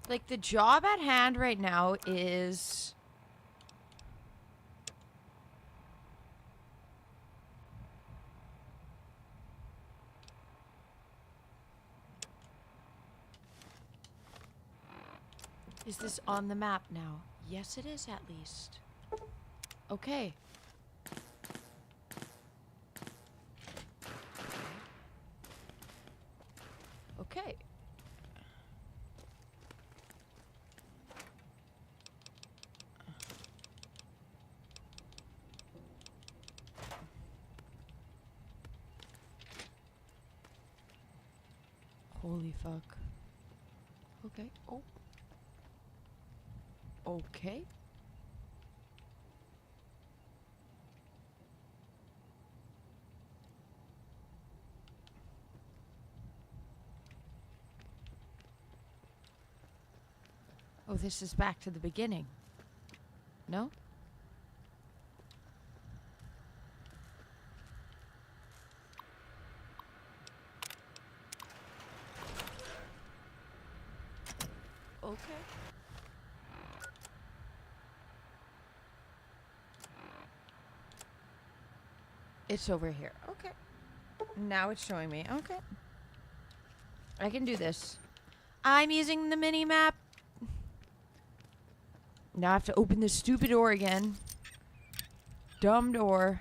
Like, the job at hand right now is... Is this on the map now? Yes, it is at least. Okay. Okay. Holy fuck. Okay. Oh. Okay. Oh, this is back to the beginning. No? Okay. It's over here. Okay. Now it's showing me. Okay. I can do this. I'm using the mini map. Now I have to open this stupid door again. Dumb door.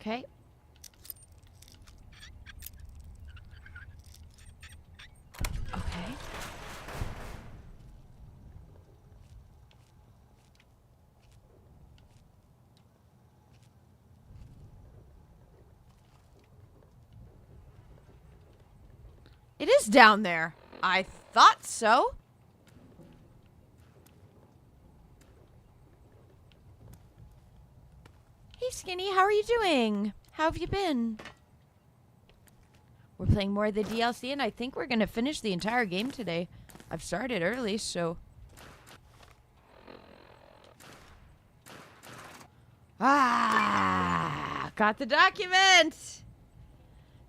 Okay. Okay. It is down there. I thought so. Hey, Skinny, how are you doing? How have you been? We're playing more of the DLC, and I think we're going to finish the entire game today. I've started early, so... Ah! Got the document!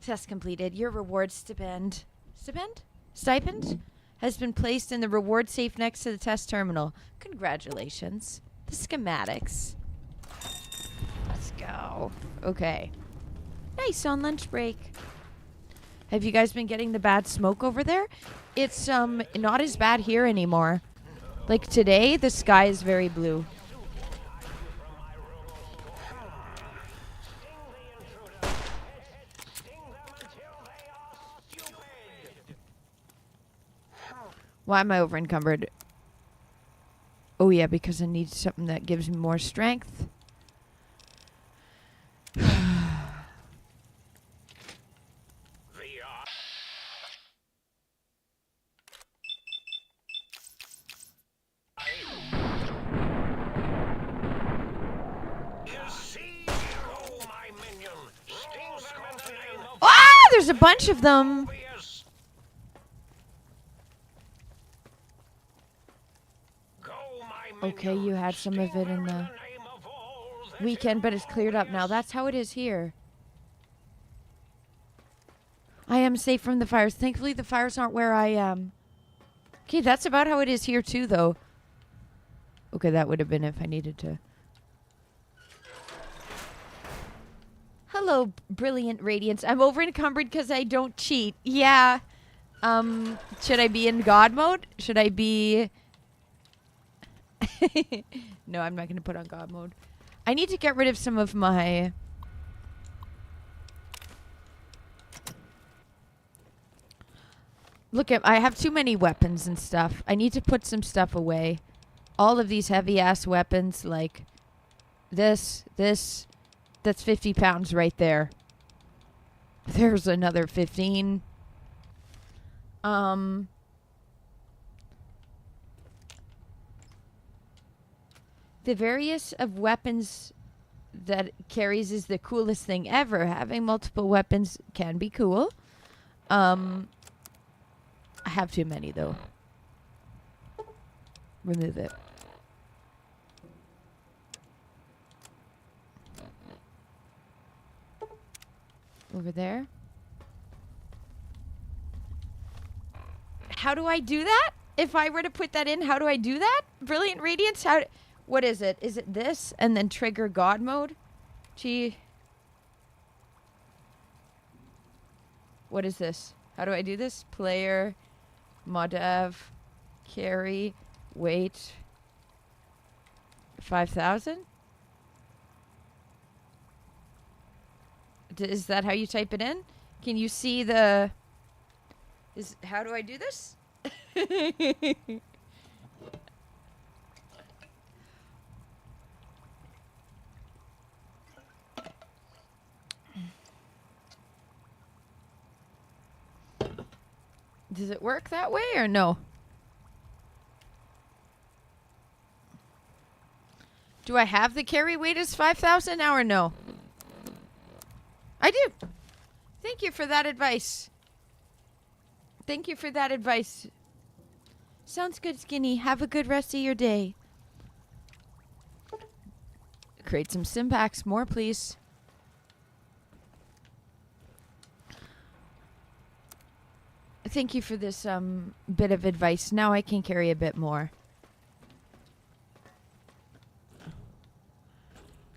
Test completed. Your reward stipend... Stipend? Has been placed in the reward safe next to the test terminal. Congratulations. The schematics. Let's go. Okay. Nice on lunch break. Have you guys been getting the bad smoke over there? It's not as bad here anymore. Like today, the sky is very blue. Why am I over encumbered? Oh yeah, because I need something that gives me more strength. Ah, there's a bunch of them. Okay, you had some of it in the weekend, but it's cleared up now. That's how it is here. I am safe from the fires. Thankfully, the fires aren't where I am. Okay, that's about how it is here, too, though. Okay, that would have been if I needed to. Hello, brilliant radiance. I'm over encumbered because I don't cheat. Yeah. Should I be in God mode? Should I be... No, I'm not going to put on God mode. I need to get rid of some of my... Look, I have too many weapons and stuff. I need to put some stuff away. All of these heavy-ass weapons, like this, that's 50 pounds right there. There's another 15. The various of weapons that it carries is the coolest thing ever. Having multiple weapons can be cool. I have too many though. Remove it. Over there. How do I do that? If I were to put that in, how do I do that? Brilliant Radiance? What is it? Is it this? And then trigger God mode? Gee. What is this? How do I do this? Player. Modav. Carry. Wait. 5,000? Is that how you type it in? Can you see the... How do I do this? Does it work that way or no? Do I have the carry weight as 5,000 now or no? I do. Thank you for that advice. Thank you for that advice. Sounds good, Skinny. Have a good rest of your day. Create some sim packs. More, please. Thank you for this bit of advice. Now I can carry a bit more.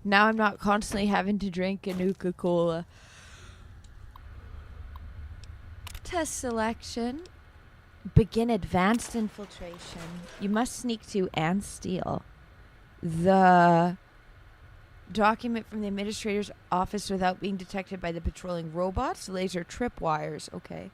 Now I'm not constantly having to drink a Nuka-Cola. Test selection. Begin advanced infiltration. You must sneak to and steal the document from the administrator's office without being detected by the patrolling robots. Laser tripwires. Okay.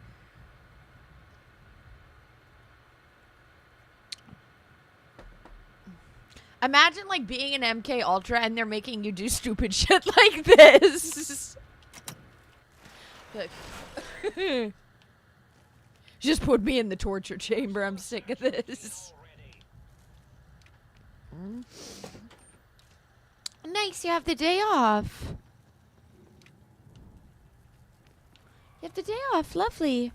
Imagine like being an MK Ultra and they're making you do stupid shit like this. Like, just put me in the torture chamber. I'm sick of this. Nice, you have the day off. You have the day off. Lovely.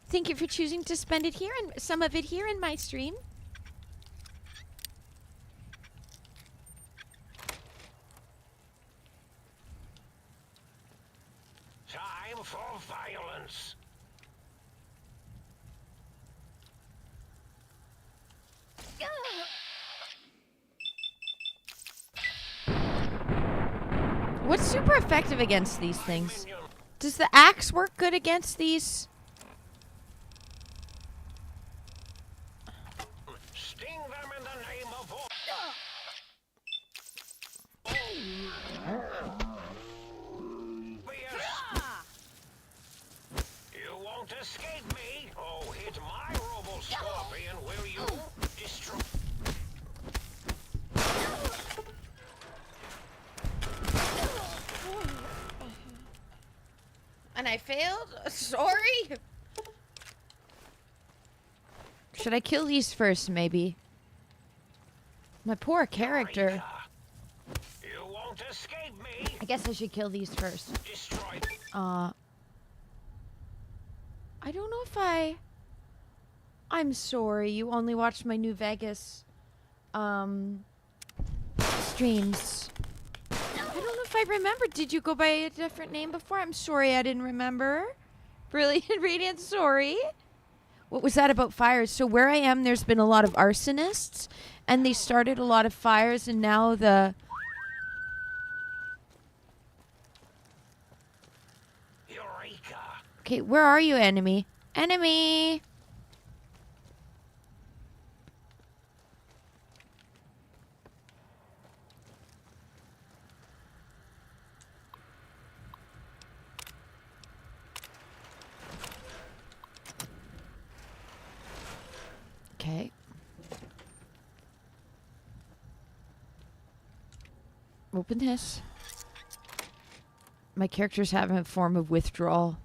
Thank you for choosing to spend it here and some of it here in my stream. Time for violence. What's super effective against these things? Does the axe work good against these? Sting them in the name of war. You won't escape me. Oh, hit my robo scorpion, will you? Destroy. And I failed? Sorry? Should I kill these first, maybe? My poor character. You won't escape me. I guess I should kill these first. Destroy. I don't know if I'm sorry. You only watched my New Vegas streams. I don't know if I remember. Did you go by a different name before? I'm sorry I didn't remember. Brilliant Radiant, sorry. What was that about fires? So where I am, there's been a lot of arsonists, and they started a lot of fires, and now the... Eureka. Okay, where are you, enemy? Enemy! Okay. Open this. My character's having a form of withdrawal.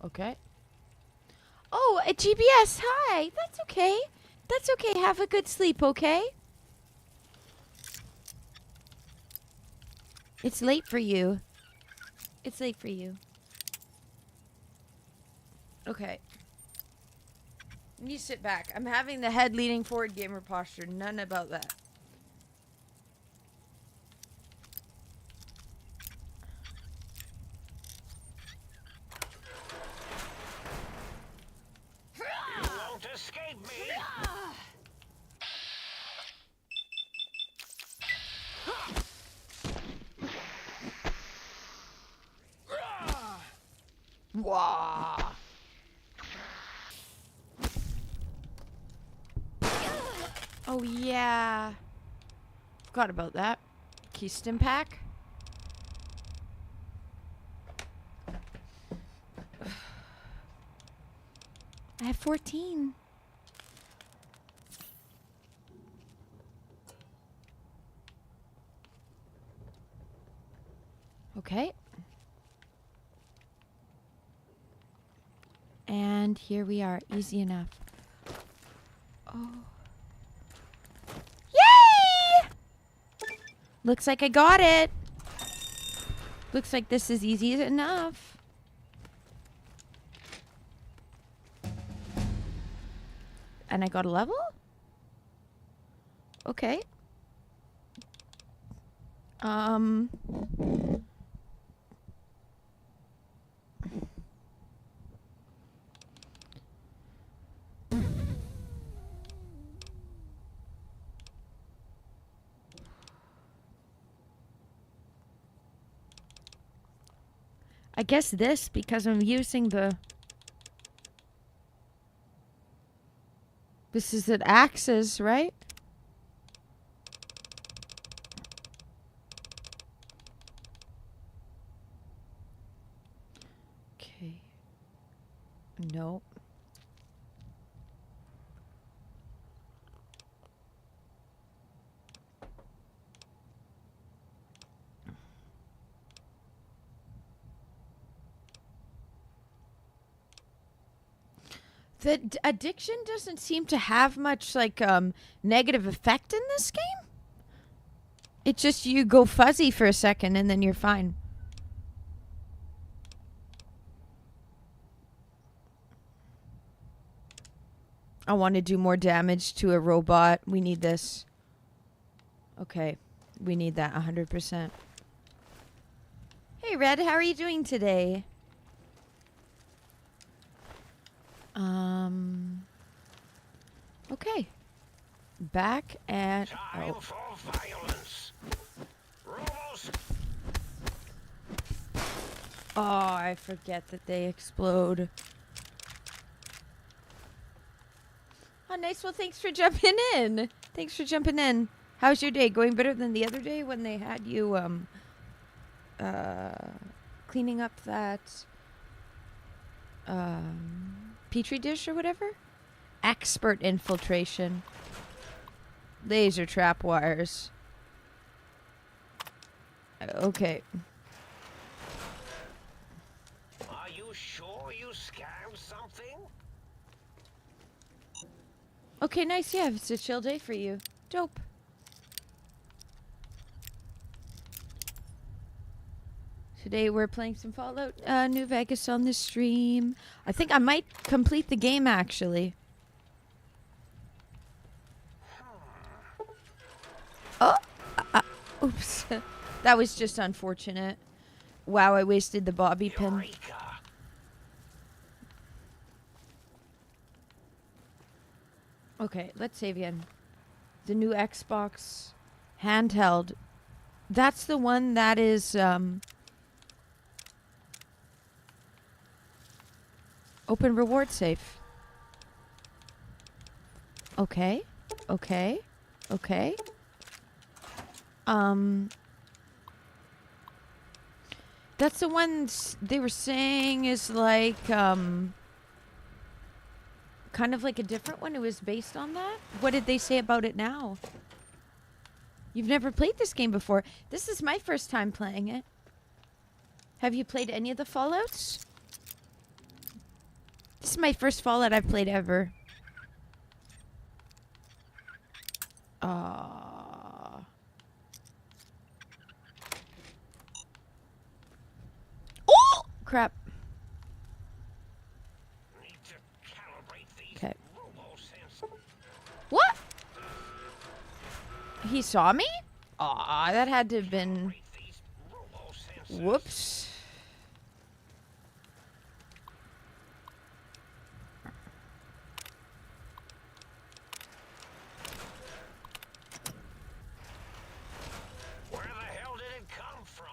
Okay. Oh, a GPS. Hi. That's okay. That's okay. Have a good sleep, okay? It's late for you. It's late for you. Okay. You sit back. I'm having the head leaning forward gamer posture. None about that. You won't escape me. Wah. Oh yeah. Forgot about that. Keystone pack. I have 14. Okay. And here we are. Easy enough. Oh. Yay! Looks like I got it. Looks like this is easy enough. And I got a level? Okay. I guess this, because I'm using the... This is an axis, right? Okay. Nope. The addiction doesn't seem to have much like negative effect in this game. It's just you go fuzzy for a second and then you're fine. I want to do more damage to a robot. We need this. Okay. We need that 100%. Hey Red, how are you doing today? Okay. Back at... Time for violence. Robos. Oh, I forget that they explode. Oh, nice. Well, thanks for jumping in. Thanks for jumping in. How's your day? Going better than the other day when they had you, cleaning up that, petri dish or whatever? Expert infiltration. Laser trap wires. Okay. Are you sure you scanned something? Okay, nice. Yeah, it's a chill day for you. Dope. Today we're playing some Fallout New Vegas on the stream. I think I might complete the game actually. Oh! Oops. That was just unfortunate. Wow, I wasted the bobby pin. Eureka. Okay, let's save again. The new Xbox handheld. That's the one that is open reward safe. Okay. Okay. Okay. That's the one they were saying is like kind of like a different one. It was based on that. What did they say about it now? You've never played this game before. This is my first time playing it. Have you played any of the Fallouts? This is my first Fallout I've played ever. Oh! Crap. Need to calibrate these Okay. robo-sensors. What? He saw me? Aw, that had to have been... These robo-sensors. Whoops. Where the hell did it come from?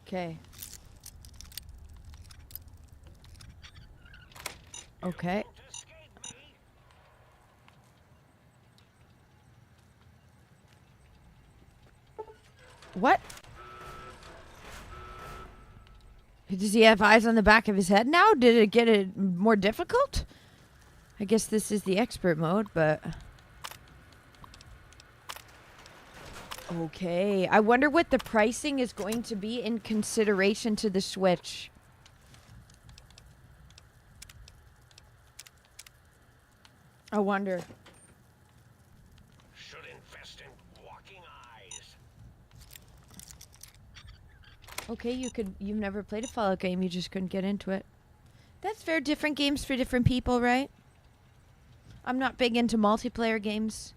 Okay. Okay. Won't escape me. What? Does he have eyes on the back of his head now? Did it get it more difficult? I guess this is the expert mode, but... Okay. I wonder what the pricing is going to be in consideration to the Switch. I wonder. Should invest in walking eyes. Okay, you've never played a Fallout game, you just couldn't get into it. That's fair, different games for different people, right? I'm not big into multiplayer games.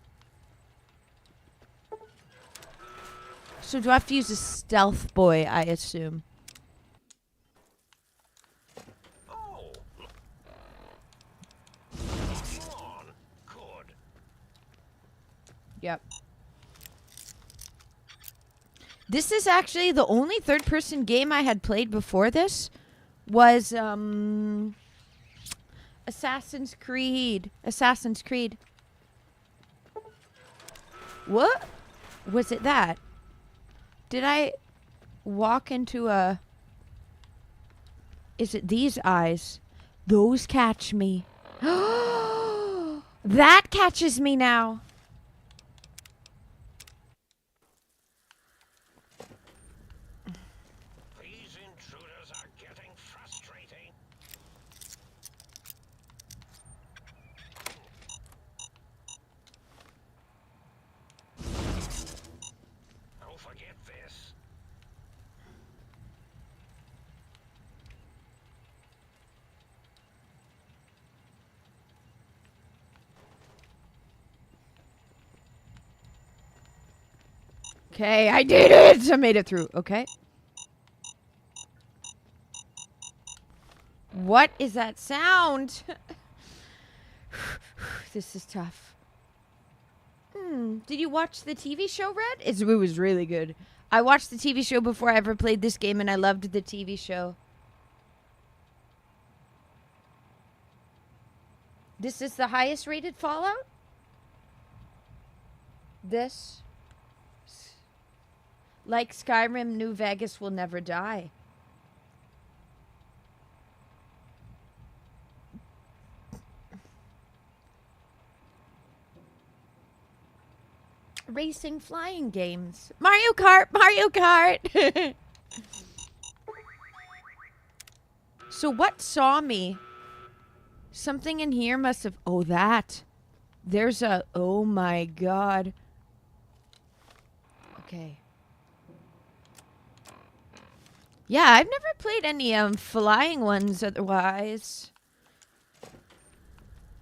So do I have to use a stealth boy, I assume? Oh. Come on. Good. Yep. This is actually the only third-person game I had played before this was Assassin's Creed. Assassin's Creed. What? Was it that? Did I walk into a... Is it these eyes? Those catch me. That catches me now. These intruders are getting frustrating. Don't forget this. Okay, I did it! I made it through. Okay. What is that sound? This is tough. Did you watch the TV show, Red? It was really good. I watched the TV show before I ever played this game, and I loved the TV show. This is the highest rated Fallout? This? Like Skyrim, New Vegas will never die. Racing flying games. Mario Kart! Mario Kart! So what saw me? Something in here must have... Oh, that. There's a... Oh my god. Okay. Yeah, I've never played any flying ones otherwise.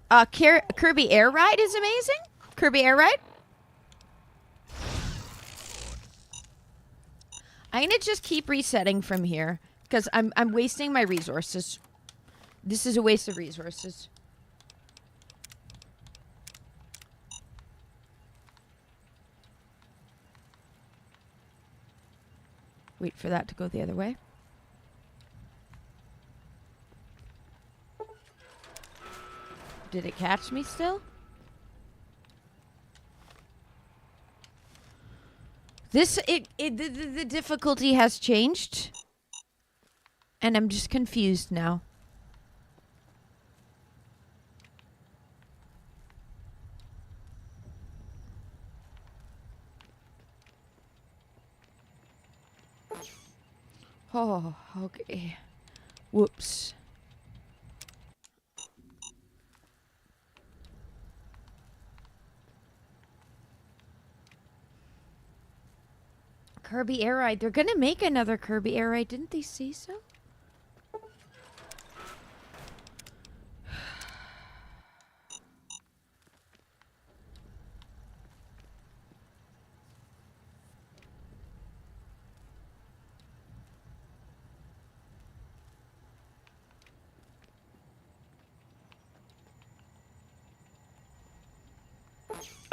Kirby Air Ride is amazing. Kirby Air Ride. I'm gonna just keep resetting from here because I'm wasting my resources. This is a waste of resources. Wait for that to go the other way. Did it catch me still? The difficulty has changed. And I'm just confused now. Oh, okay. Whoops. Kirby Air Ride. They're gonna make another Kirby Air Ride. Didn't they say so?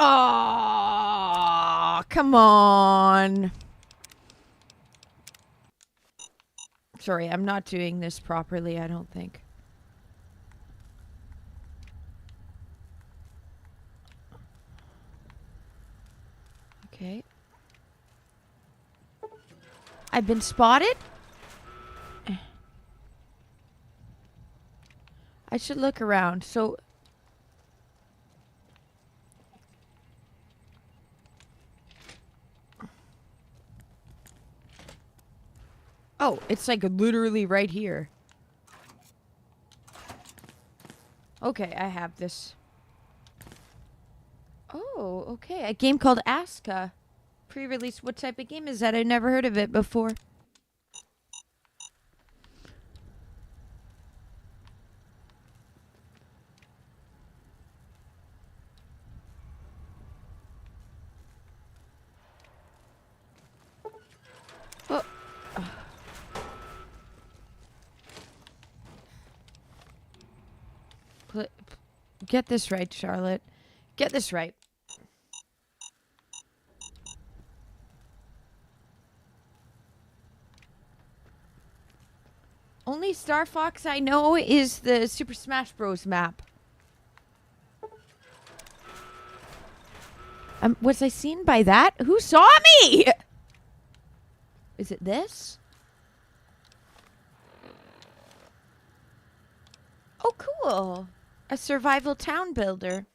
Oh, come on. Sorry, I'm not doing this properly, I don't think. Okay. I've been spotted? I should look around. So... Oh, it's like literally right here. Okay, I have this. Oh, okay. A game called Aska. Pre-release. What type of game is that? I never heard of it before. Oh. Get this right, Charlotte. Get this right. Only Star Fox I know is the Super Smash Bros. Map. Was I seen by that? Who saw me? Is it this? Oh, cool. A survival town builder.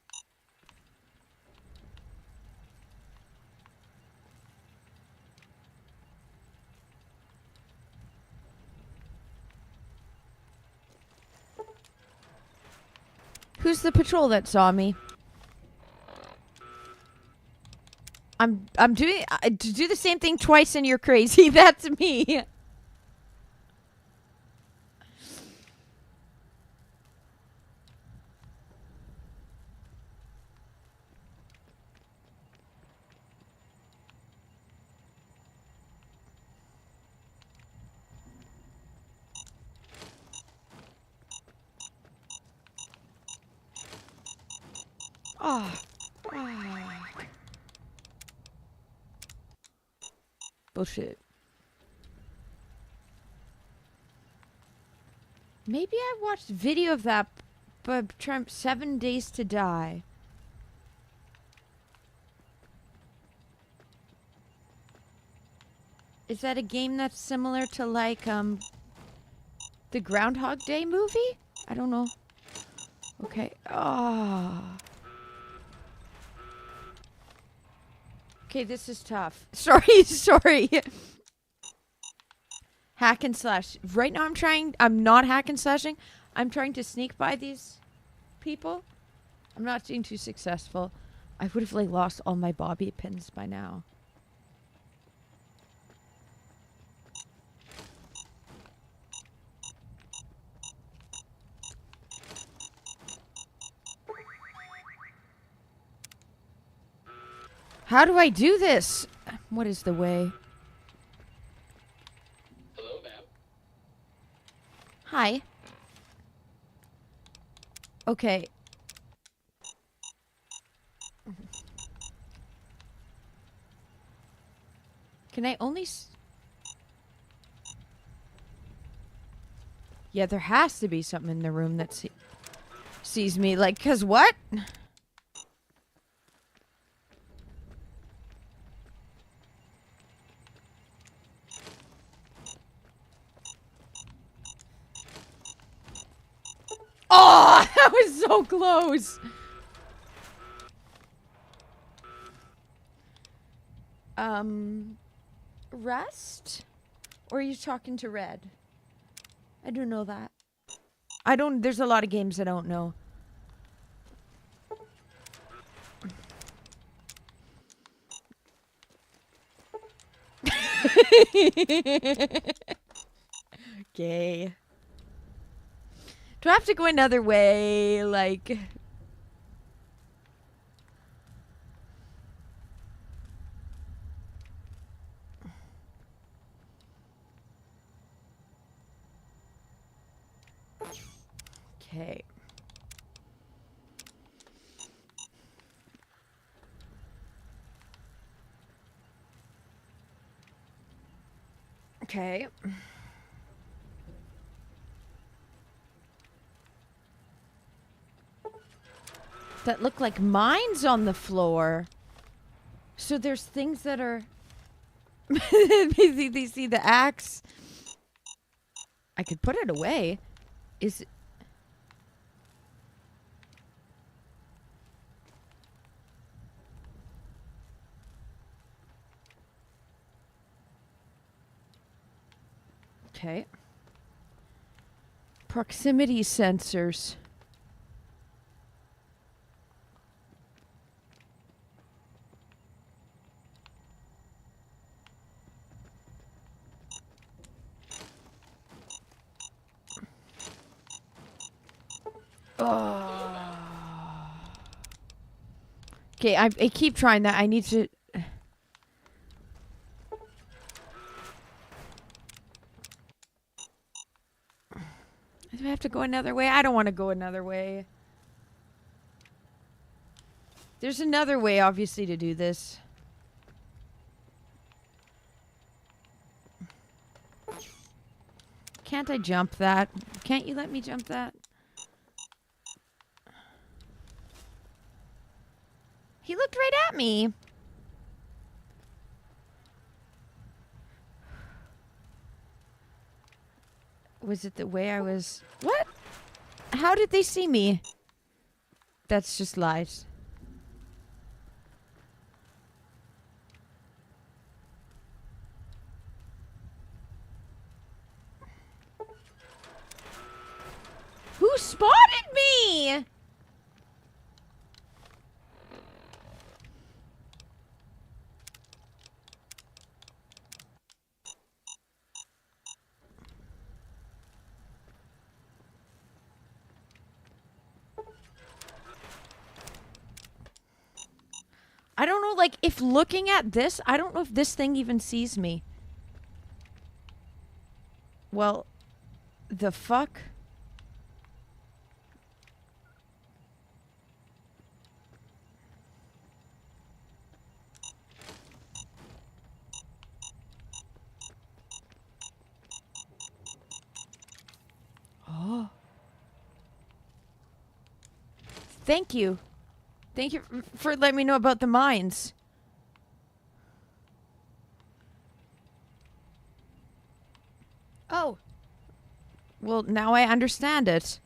Who's the patrol that saw me? I'm doing to do the same thing twice and you're crazy. That's me. Oh. Bullshit. Maybe I watched video of that, but Trump 7 Days to Die. Is that a game that's similar to like the Groundhog Day movie? I don't know. Okay. Oh. Okay, this is tough. Sorry. Hack and slash. Right now I'm not hack and slashing. I'm trying to sneak by these people. I'm not being too successful. I would have like lost all my bobby pins by now. How do I do this? What is the way? Hello, ma'am. Hi. Okay. Can I only Yeah, there has to be something in the room that sees me. Like, 'cause what? Oh, that was so close. Rest Or are you talking to Red? I do know that. There's a lot of games I don't know. Okay. Do I have to go another way? Like... Okay. Okay. That look like mines on the floor. So there's things that are... they see the axe. I could put it away. Is it... Okay. Proximity sensors. Oh. Okay, I keep trying that. I need to... Do I have to go another way? I don't want to go another way. There's another way, obviously, to do this. Can't I jump that? Can't you let me jump that? He looked right at me. Was it the way I was... What? How did they see me? That's just lies. Who spotted me? I don't know, like, if looking at this, I don't know if this thing even sees me. Well, the fuck? Oh. Thank you. Thank you for letting me know about the mines. Oh. Well, now I understand it.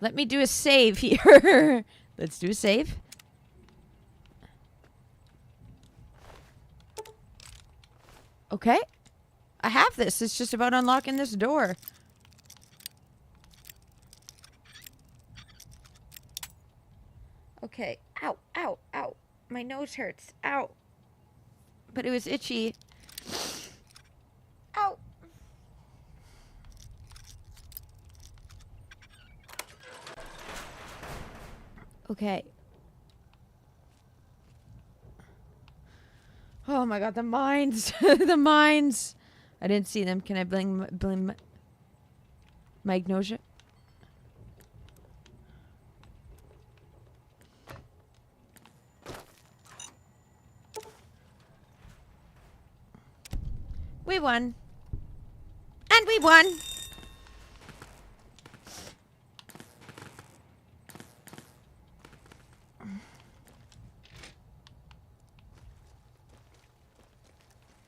Let me do a save here. Let's do a save. Okay. I have this. It's just about unlocking this door. Okay. Ow, ow, ow. My nose hurts. Ow. But it was itchy. Ow. Okay. Oh my god, the mines. The mines. I didn't see them. Can I blame Magnosia? We won. And we won.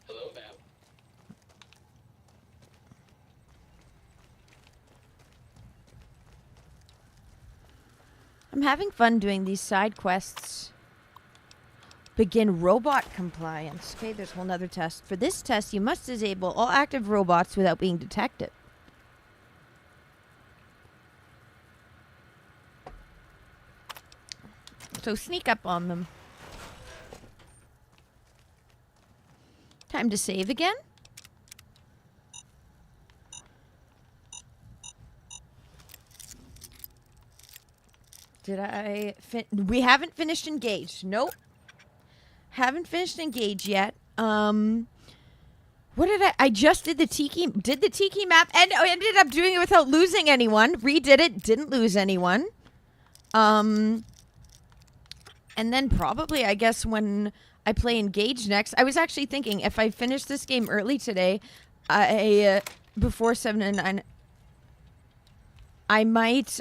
Hello, Val. I'm having fun doing these side quests. Begin robot compliance. Okay, there's a whole nother test. For this test, you must disable all active robots without being detected. So sneak up on them. Time to save again. Did I we haven't finished Engage. Nope. Haven't finished Engage yet. What did I just did the Tiki map and I ended up doing it without losing anyone. Redid it, didn't lose anyone. And then probably I guess when I play Engage next, I was actually thinking if I finish this game early today, before 7 and 9, I might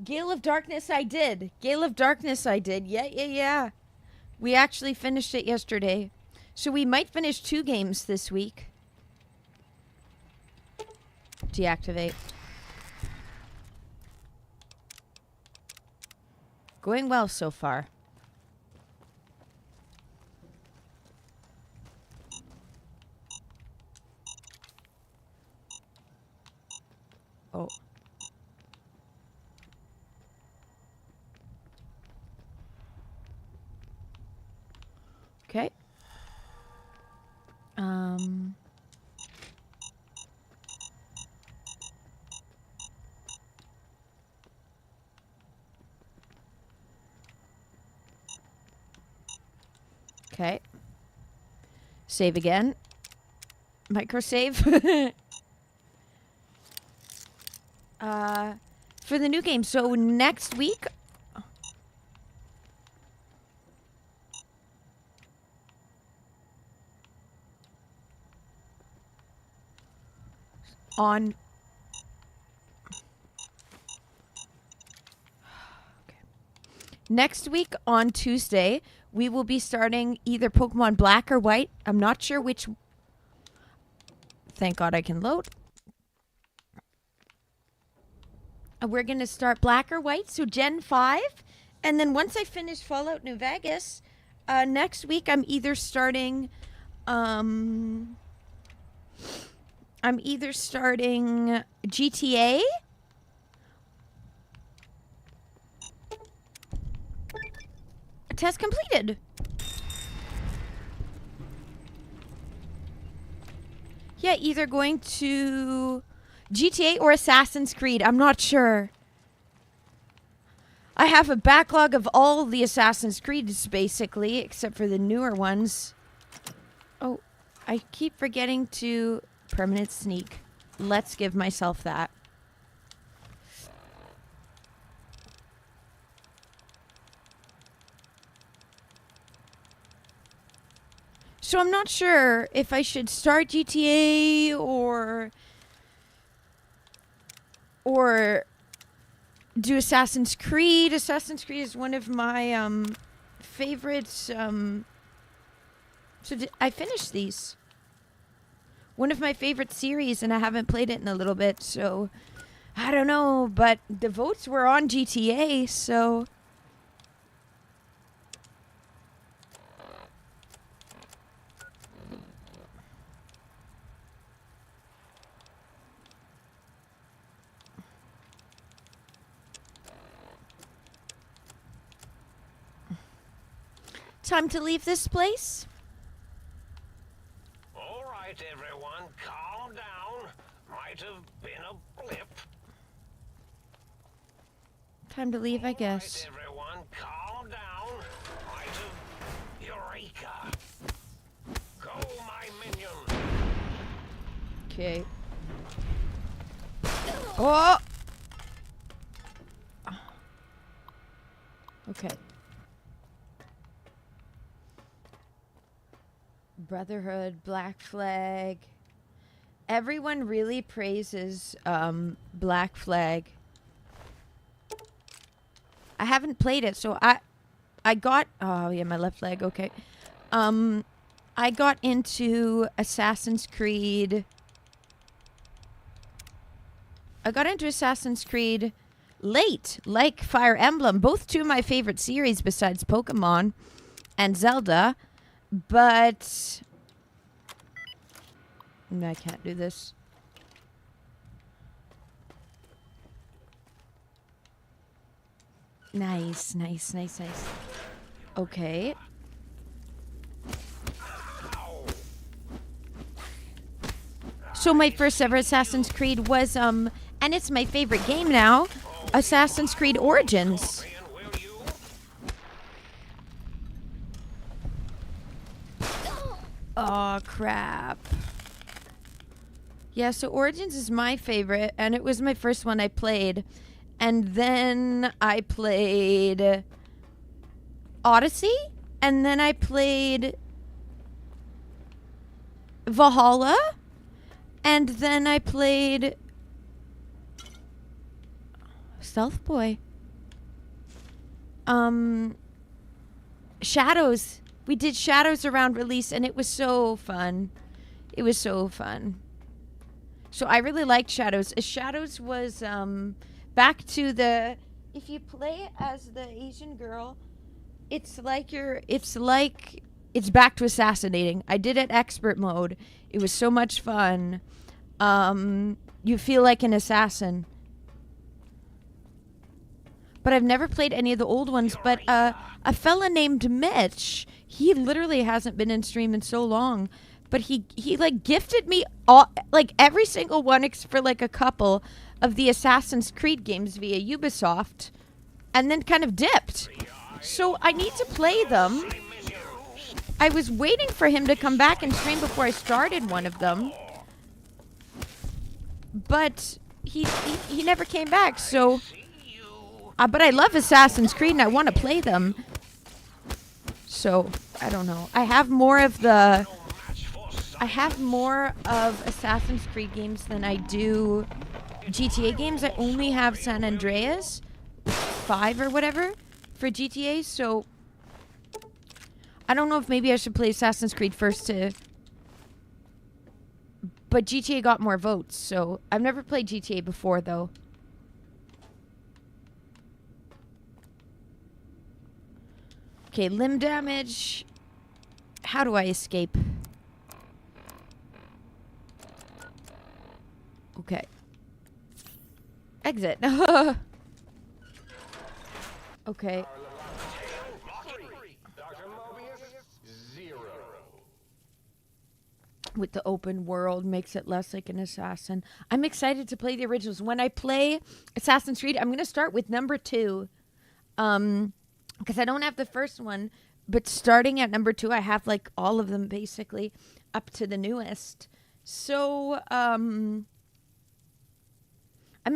Gale of Darkness I did. Gale of Darkness I did. Yeah. We actually finished it yesterday. So we might finish 2 games this week. Deactivate. Going well so far. Oh. Okay. Okay. Save again. Microsave. For the new game. So next week on next week on Tuesday, we will be starting either Pokemon Black or White. I'm not sure which. Thank God I can load. We're going to start Black or White, so Gen 5. And then once I finish Fallout New Vegas, next week I'm either starting GTA. Test completed. Yeah, either going to GTA or Assassin's Creed. I'm not sure. I have a backlog of all the Assassin's Creeds, basically, except for the newer ones. Oh, I keep forgetting to permanent sneak. Let's give myself that. So I'm not sure if I should start GTA or do Assassin's Creed. Assassin's Creed is one of my favorites. So I finished these. One of my favorite series, and I haven't played it in a little bit, so I don't know. But the votes were on GTA, so. Time to leave this place? All right, everyone, calm down. Might have been a blip. Time to leave, I guess. All right, everyone, calm down. Might have... Eureka! Go, my minion! Okay. Oh! Okay. Brotherhood, Black Flag, Everyone really praises Black Flag. I haven't played it, so I got my left leg, okay. I got into Assassin's Creed. Late, like Fire Emblem, both two of my favorite series besides Pokemon and Zelda, but no, I can't do this. Nice. Okay. So my first ever Assassin's Creed was, and it's my favorite game now, Assassin's Creed Origins. Oh, crap. Yeah, so Origins is my favorite, and it was my first one I played. And then I played Odyssey, and then I played Valhalla, and then I played Stealth Boy. Shadows. We did Shadows around release, and it was so fun. So I really liked Shadows. Shadows was back to the, if you play as the Asian girl, it's back to assassinating. I did it expert mode. It was so much fun. You feel like an assassin. But I've never played any of the old ones. But a fella named Mitch, he literally hasn't been in stream in so long. But he like gifted me all, like every single one for like a couple of the Assassin's Creed games via Ubisoft, and then kind of dipped. So I need to play them. I was waiting for him to come back and stream before I started one of them, but he never came back. So, but I love Assassin's Creed and I want to play them. So I don't know. I have more of Assassin's Creed games than I do GTA games. I only have San Andreas 5 or whatever for GTA, so I don't know if maybe I should play Assassin's Creed first but GTA got more votes, so I've never played GTA before though. Okay, limb damage. How do I escape? Okay. Exit. Okay. With the open world makes it less like an assassin. I'm excited to play the originals. When I play Assassin's Creed, I'm going to start with number 2. Because I don't have the first one, but starting at number 2, I have like all of them basically up to the newest. So, I'm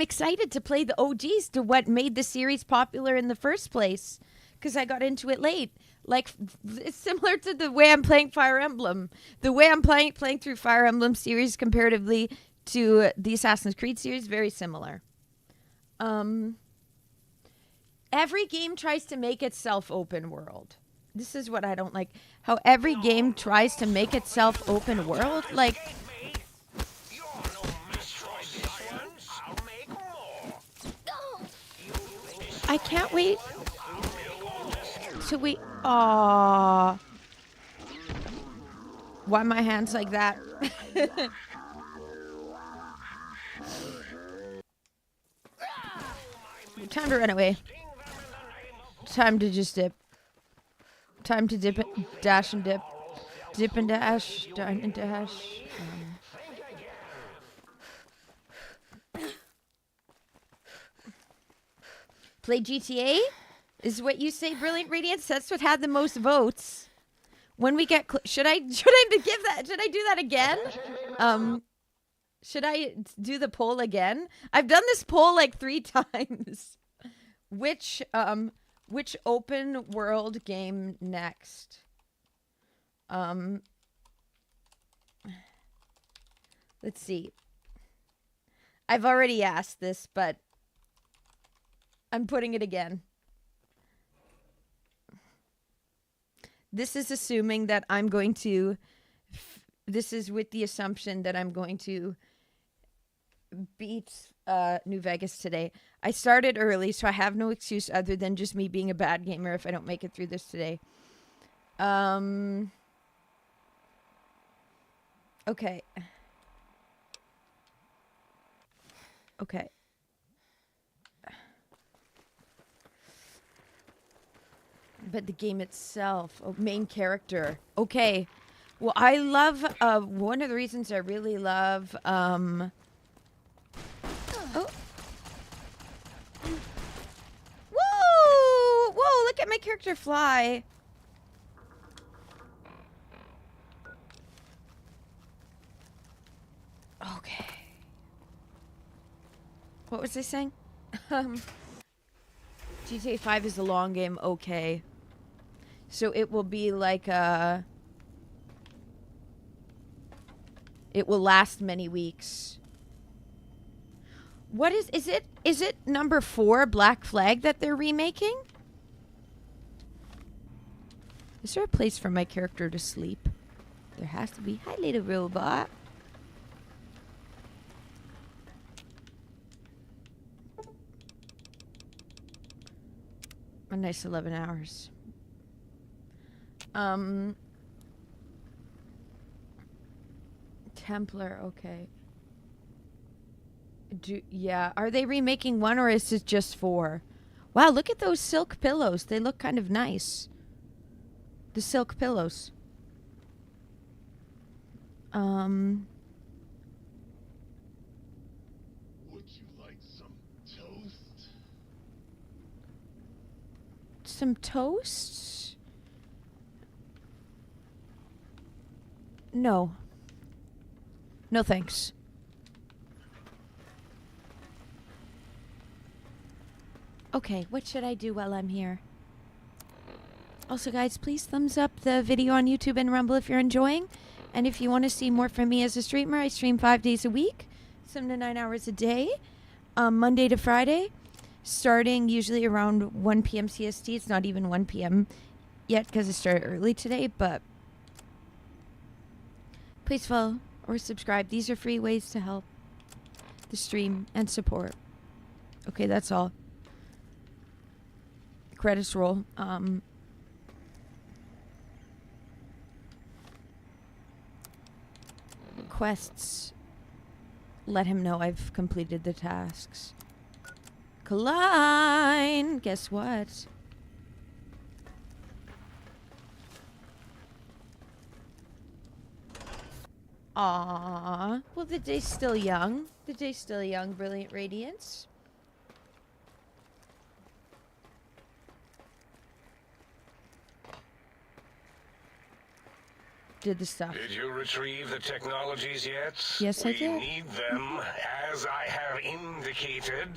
excited to play the OGs, to what made the series popular in the first place, because I got into it late. Like, it's similar to the way I'm playing Fire Emblem. The way I'm playing through Fire Emblem series comparatively to the Assassin's Creed series, very similar. Every game tries to make itself open world. This is what I don't like. How every game tries to make itself open world. Like, I can't wait till we... Aww. Why my hands like that? Time to run away. Time to just dip. Time to dip it. Dash and dip. Dip and dash. Dine and dash. Play GTA? Is what you say, Brilliant Radiance? That's what had the most votes. When we get... Should I do that again? Should I do the poll again? I've done this poll like 3 times. Which open world game next? Let's see. I've already asked this, but I'm putting it again. This is assuming that I'm going to... This is with the assumption that I'm going to beat New Vegas today. I started early, so I have no excuse other than just me being a bad gamer if I don't make it through this today. Okay. Okay. But the game itself, main character. Okay. Well, I love, one of the reasons I really love, oh. Whoa! Whoa, look at my character fly. Okay. What was I saying? GTA 5 is a long game, okay. So it will be like it will last many weeks. What is it number 4, Black Flag, that they're remaking? Is there a place for my character to sleep? There has to be. Hi, little robot. A nice 11 hours. Templar, okay. Yeah, are they remaking 1 or is it just 4? Wow, look at those silk pillows. They look kind of nice. The silk pillows. Would you like some toast? Some toast? No. No thanks. Okay, what should I do while I'm here? Also, guys, please thumbs up the video on YouTube and Rumble if you're enjoying. And if you want to see more from me as a streamer, I stream 5 days a week, 7 to 9 hours a day, Monday to Friday, starting usually around 1 p.m. CST. It's not even 1 p.m. yet because I started early today, but please follow or subscribe. These are free ways to help the stream and support. Okay, that's all. Credits roll. Quests. Let him know I've completed the tasks. Klein! Guess what? Aww. Well, the day's still young. The day's still young, Brilliant Radiance. Did the stuff. Did you retrieve the technologies yet? Yes, I did. We need them, as I have indicated.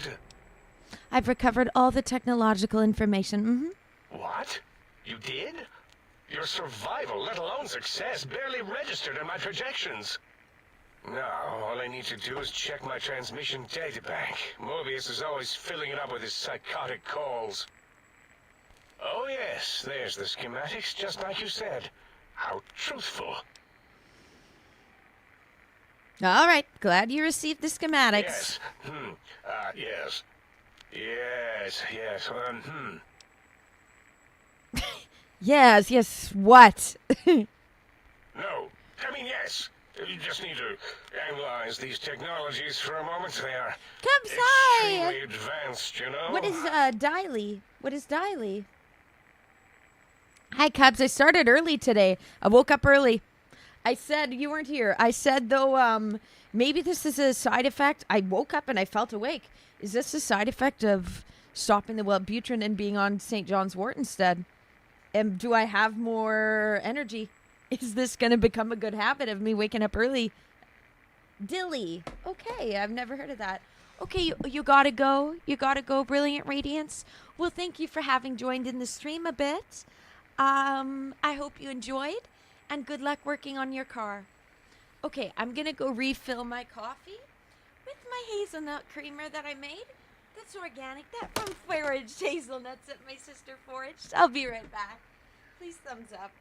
I've recovered all the technological information. What? You did? Your survival, let alone success, barely registered in my projections. Now, all I need to do is check my transmission databank. Mobius is always filling it up with his psychotic calls. Oh yes, there's the schematics, just like you said. How truthful. All right. Glad you received the schematics. Yes. Yes. Yes. Yes. What? No. I mean, yes. You just need to analyze these technologies for a moment. They are extremely advanced, you know? What is Diley? What is Diley? Hi, Cubs. I started early today. I woke up early. I said you weren't here. I said, though, maybe this is a side effect. I woke up and I felt awake. Is this a side effect of stopping the Wellbutrin and being on St. John's wort instead? And do I have more energy? Is this going to become a good habit of me waking up early? Dilly. Okay, I've never heard of that. Okay, you gotta go. You gotta go, Brilliant Radiance. Well, thank you for having joined in the stream a bit. I hope you enjoyed, and good luck working on your car. Okay, I'm gonna go refill my coffee with my hazelnut creamer that I made. That's organic. That from foraged hazelnuts that my sister foraged. I'll be right back. Please thumbs up.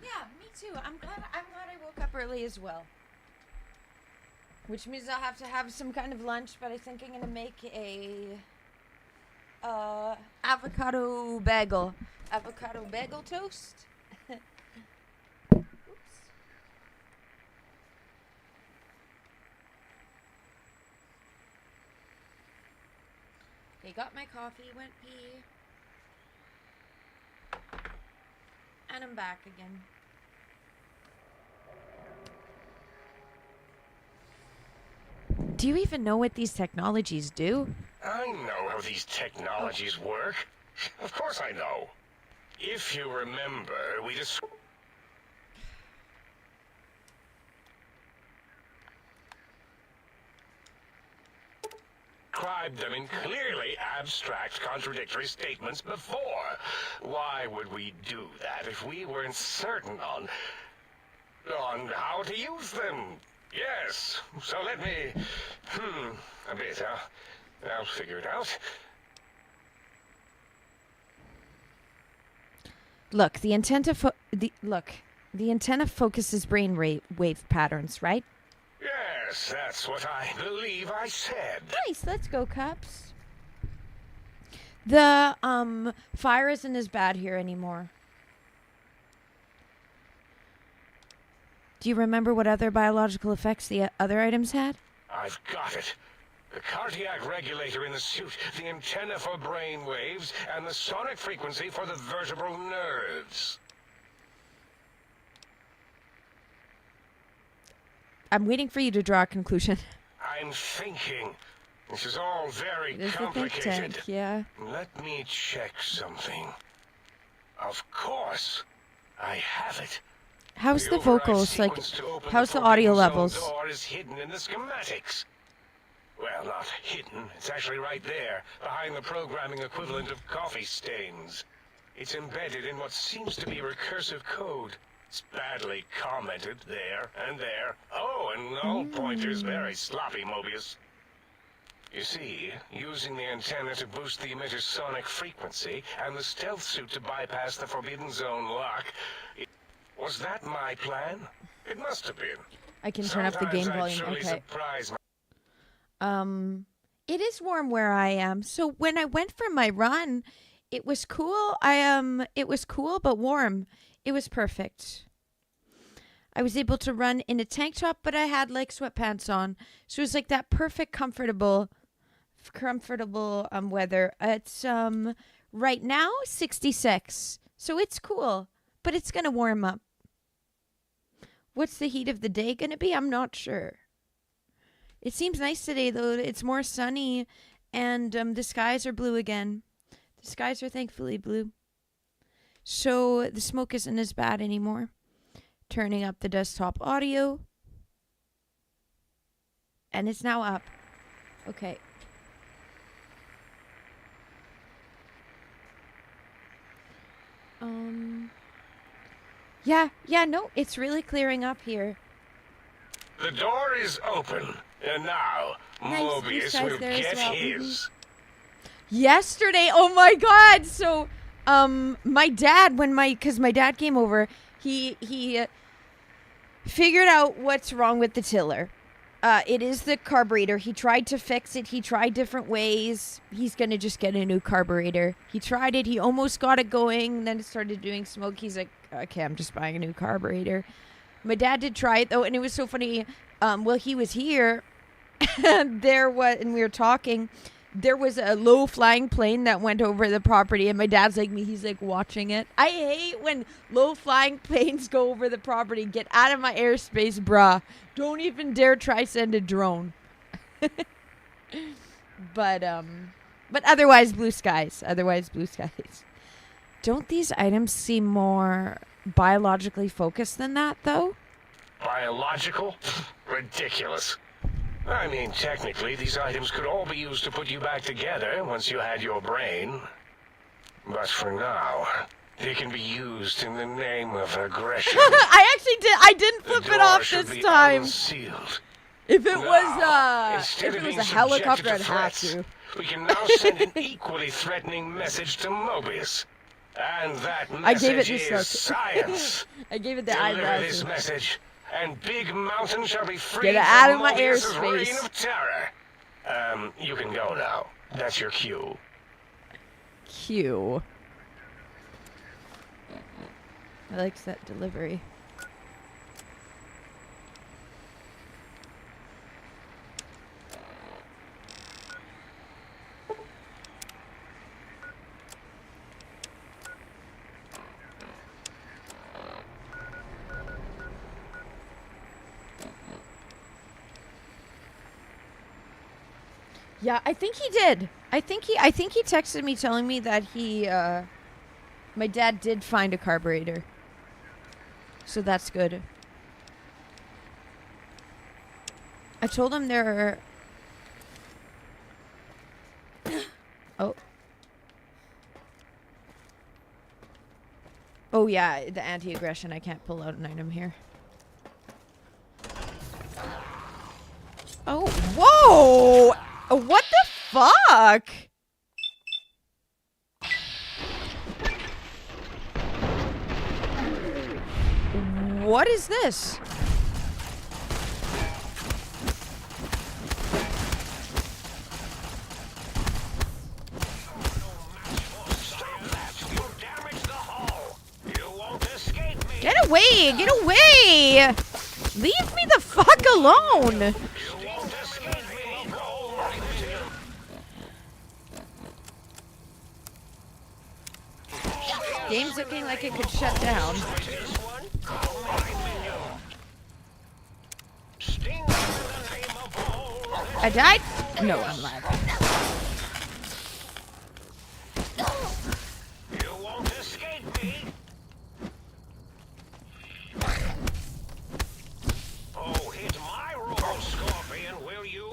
Yeah, me too. I'm glad I woke up early as well. Which means I'll have to have some kind of lunch, but I think I'm gonna make a avocado bagel. Avocado bagel toast. Oops. Okay, got my coffee, went pee. And I'm back again. Do you even know what these technologies do? I know how these technologies work. Of course I know. If you remember, we described them in clearly abstract, contradictory statements before. Why would we do that if we weren't certain on how to use them? Yes, so let me, a bit, I'll figure it out. Look, the antenna focuses brain wave patterns, right? Yes, that's what I believe I said. Nice, let's go, Cups. The fire isn't as bad here anymore. Do you remember what other biological effects the other items had? I've got it. The cardiac regulator in the suit, the antenna for brain waves, and the sonic frequency for the vertebral nerves. I'm waiting for you to draw a conclusion. I'm thinking. This is all very It is the think complicated. tank, yeah. Let me check something. Of course, I have it. How's the override vocals? Like, sequence to open how's the the audio Forbidden Zone levels? door is hidden in the schematics. Well, not hidden. It's actually right there, behind the programming equivalent of coffee stains. It's embedded in what seems to be recursive code. It's badly commented there and there. Oh, and no pointers. Very sloppy, Mobius. You see, using the antenna to boost the emitter's sonic frequency and the stealth suit to bypass the Forbidden Zone lock. Was that my plan? It must have been. I can turn up the game Sometimes I volume. truly Okay. surprise It is warm where I am. So when I went for my run, it was cool. It was cool but warm. It was perfect. I was able to run in a tank top, but I had like sweatpants on. So it was like that perfect comfortable weather. It's right now 66. So it's cool, but it's going to warm up. What's the heat of the day going to be? I'm not sure. It seems nice today, though. It's more sunny, and the skies are blue again. The skies are thankfully blue. So the smoke isn't as bad anymore. Turning up the desktop audio. And it's now up. Okay. Yeah, no, it's really clearing up here. The door is open, and now Nice, blue Mobius skies will there as get well. his. Yesterday, oh my god, so my dad, because my dad came over, he figured out what's wrong with the tiller. It is the carburetor. He tried to fix it. He tried different ways. He's gonna just get a new carburetor. He tried it. He almost got it going. Then it started doing smoke. He's like, okay, I'm just buying a new carburetor. My dad did try it though, and it was so funny. Well, he was here, and and we were talking. There was a low flying plane that went over the property, and my dad's like me. He's like watching it. I hate when low flying planes go over the property. Get out of my airspace, bruh. Don't even dare try send a drone. But otherwise blue skies. Don't these items seem more biologically focused than that, though? Biological? Ridiculous. I mean, technically, these items could all be used to put you back together once you had your brain. But for now, they can be used in the name of aggression. I didn't flip it off this time. Unsealed. If it Now, was instead of being a helicopter, subjected I'd to have threats, to. we can now send an equally threatening message to Mobius. And that I gave it message this is science. I gave it the Deliver eyebrows. this message, and Big Mountain shall be free Get it from out of my Mobius's airspace. reign of terror. You can go now. That's your cue. Q. I liked that delivery. Yeah, I think he did. I think he texted me telling me that my dad did find a carburetor. So that's good. I told him there are Oh yeah, the anti-aggression. I can't pull out an item here. Oh, whoa! What the fuck? What is this? Get away! Get away! Leave me the fuck alone! Game's looking like it could shut down. I died? No, I'm alive. You won't escape me. Oh, hit my roll, Scorpion, will you?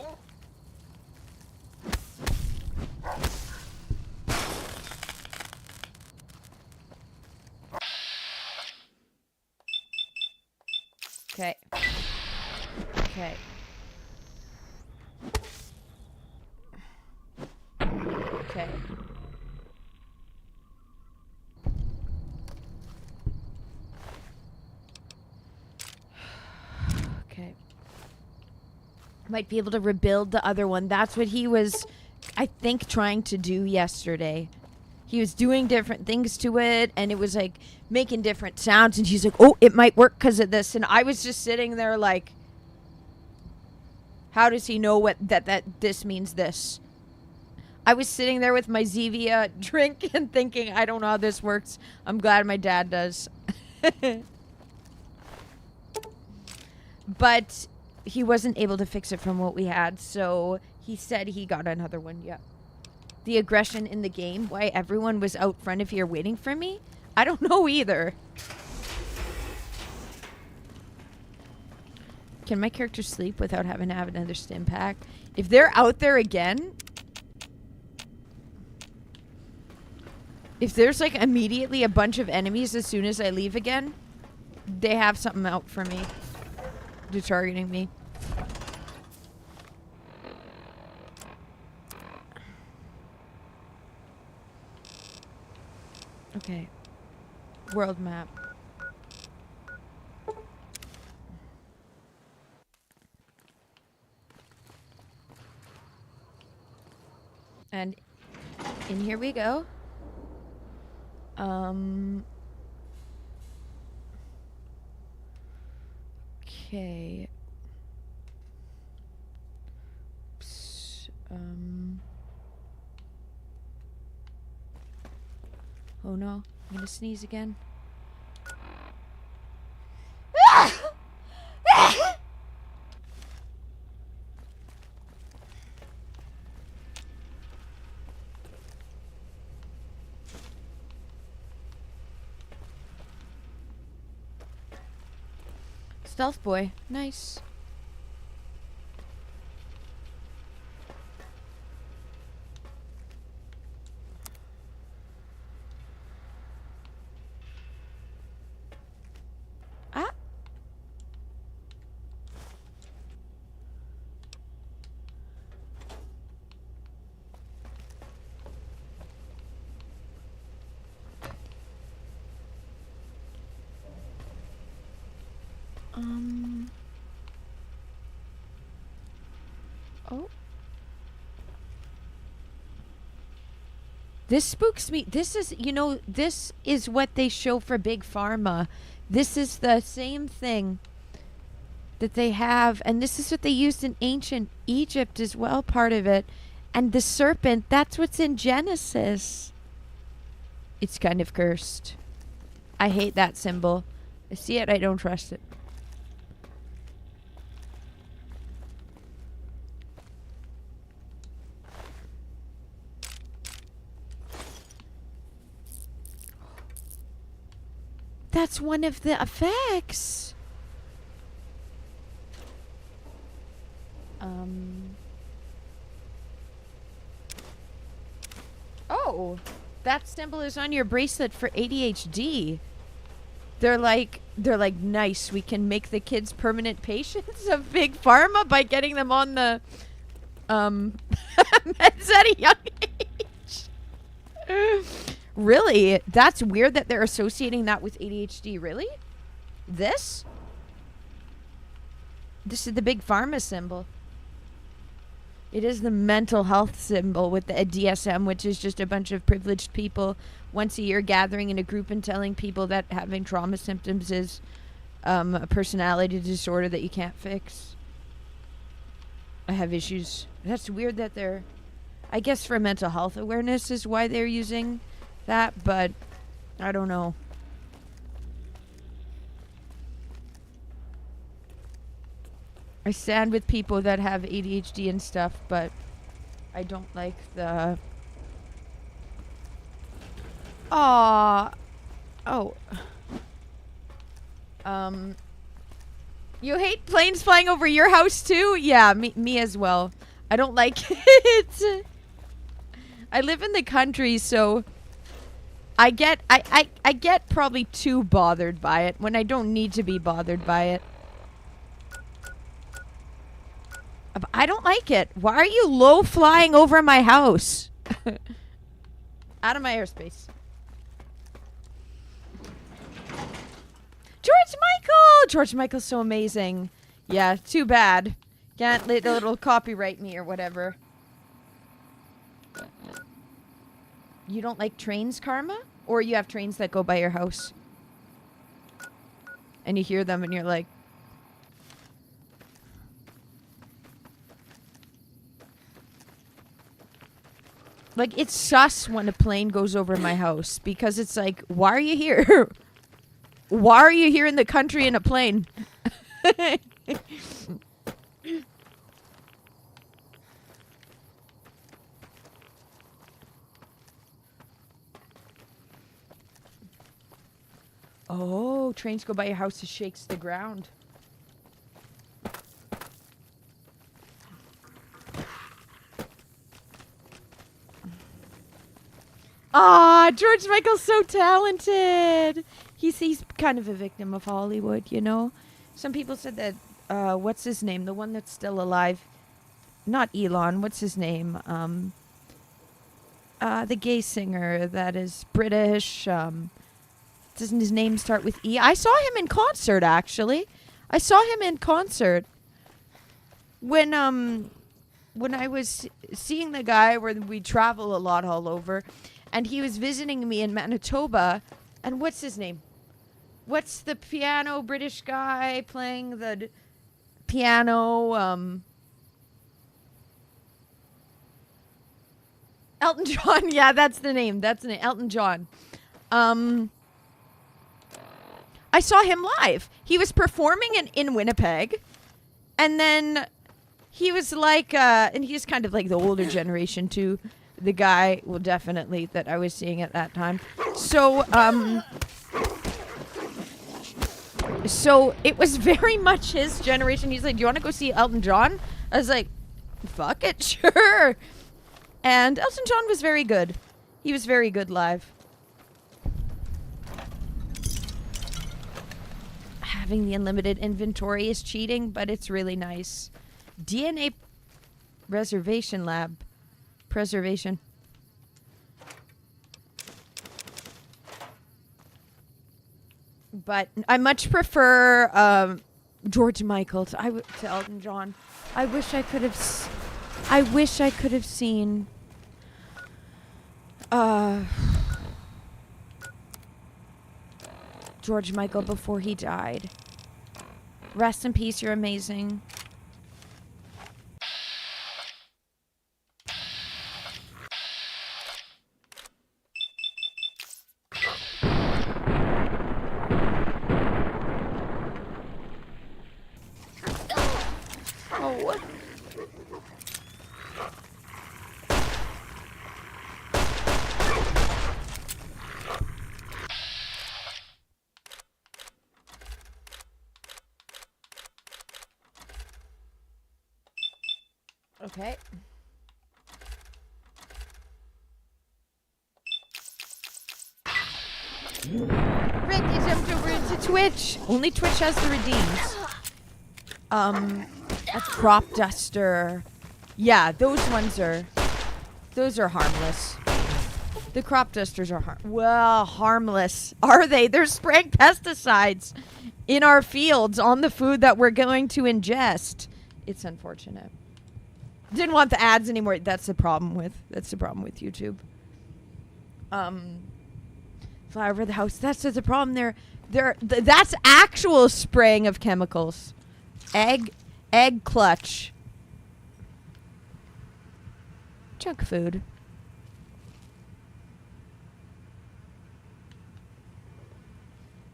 Okay. Okay. Okay. Okay. Might be able to rebuild the other one. That's what he was, I think, trying to do yesterday. He was doing different things to it, and it was like making different sounds, and he's like, oh, it might work because of this. And I was just sitting there like, how does he know what that this means this? I was sitting there with my Zevia drink and thinking, I don't know how this works. I'm glad my dad does. But he wasn't able to fix it from what we had, so he said he got another one, yeah. The aggression in the game, why everyone was out front if you're waiting for me? I don't know either. Can my character sleep without having to have another stim pack? If they're out there again, if there's like immediately a bunch of enemies as soon as I leave again, they have something out for me. They're targeting me. Okay. World map. And in here we go. Okay. Oh no, I'm gonna sneeze again. Stealth boy, nice. Ah. Oh. This spooks me. This is, you know, this is what they show for Big Pharma. This is the same thing that they have, and this is what they used in ancient Egypt as well, part of it. And the serpent, that's what's in Genesis. It's kind of cursed. I hate that symbol. I see it, I don't trust it. That's one of the effects. Oh, that symbol is on your bracelet for ADHD. They're like nice. We can make the kids permanent patients of Big Pharma by getting them on the meds at a young age. Really? That's weird that they're associating that with ADHD. Really? This? This is the Big Pharma symbol. It is the mental health symbol with the DSM, which is just a bunch of privileged people once a year gathering in a group and telling people that having trauma symptoms is a personality disorder that you can't fix. I have issues. That's weird that they're... I guess for mental health awareness is why they're using that, but I don't know. I stand with people that have ADHD and stuff, but I don't like the... Aww. Oh. You hate planes flying over your house too? Yeah, me as well. I don't like it. I live in the country, so I get probably too bothered by it when I don't need to be bothered by it. I don't like it. Why are you low flying over my house? Out of my airspace. George Michael! George Michael's so amazing. Yeah, too bad. Can't let it'll copyright me or whatever. You don't like trains, Karma? Or you have trains that go by your house? And you hear them and you're like... Like, it's sus when a plane goes over my house. Because it's like, why are you here? Why are you here in the country in a plane? Oh, trains go by your house, it shakes the ground. Ah, George Michael's so talented. He's kind of a victim of Hollywood, you know. Some people said that what's his name? The one that's still alive. Not Elon, what's his name? The gay singer that is British. Doesn't his name start with E? I saw him in concert, actually. I saw him in concert. When I was seeing the guy where we travel a lot all over, and he was visiting me in Manitoba, and what's his name? What's the piano British guy playing the piano? Elton John. Yeah, that's the name. That's the name. Elton John. I saw him live. He was performing in Winnipeg, and then he was like, and he's kind of like the older generation too. The guy, well, definitely that I was seeing at that time. So, so it was very much his generation. He's like, "Do you want to go see Elton John?" I was like, "Fuck it, sure." And Elton John was very good. He was very good live. Having the unlimited inventory is cheating, but it's really nice. DNA reservation lab. Preservation. But I much prefer George Michael to Elton John. I wish I could have seen George Michael before he died. Rest in peace, you're amazing. Oh. Okay. Rick, you jumped over into Twitch. Only Twitch has the redeems. A crop duster. Yeah, those are harmless. The crop dusters are harmless. Are they? They're spraying pesticides in our fields on the food that we're going to ingest. It's unfortunate. Didn't want the ads anymore. That's the problem with YouTube. Fly over the house. That's the problem. That's actual spraying of chemicals. Egg clutch. Junk food.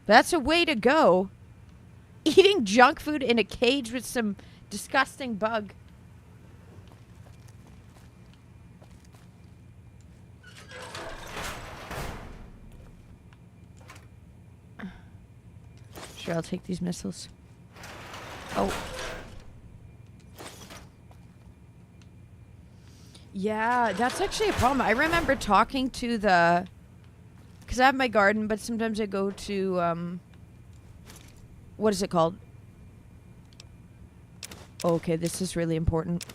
That's a way to go. Eating junk food in a cage with some disgusting bug. Sure, I'll take these missiles. Oh. Yeah, that's actually a problem. I remember talking to because I have my garden, but sometimes I go to, what is it called? Oh, okay, this is really important.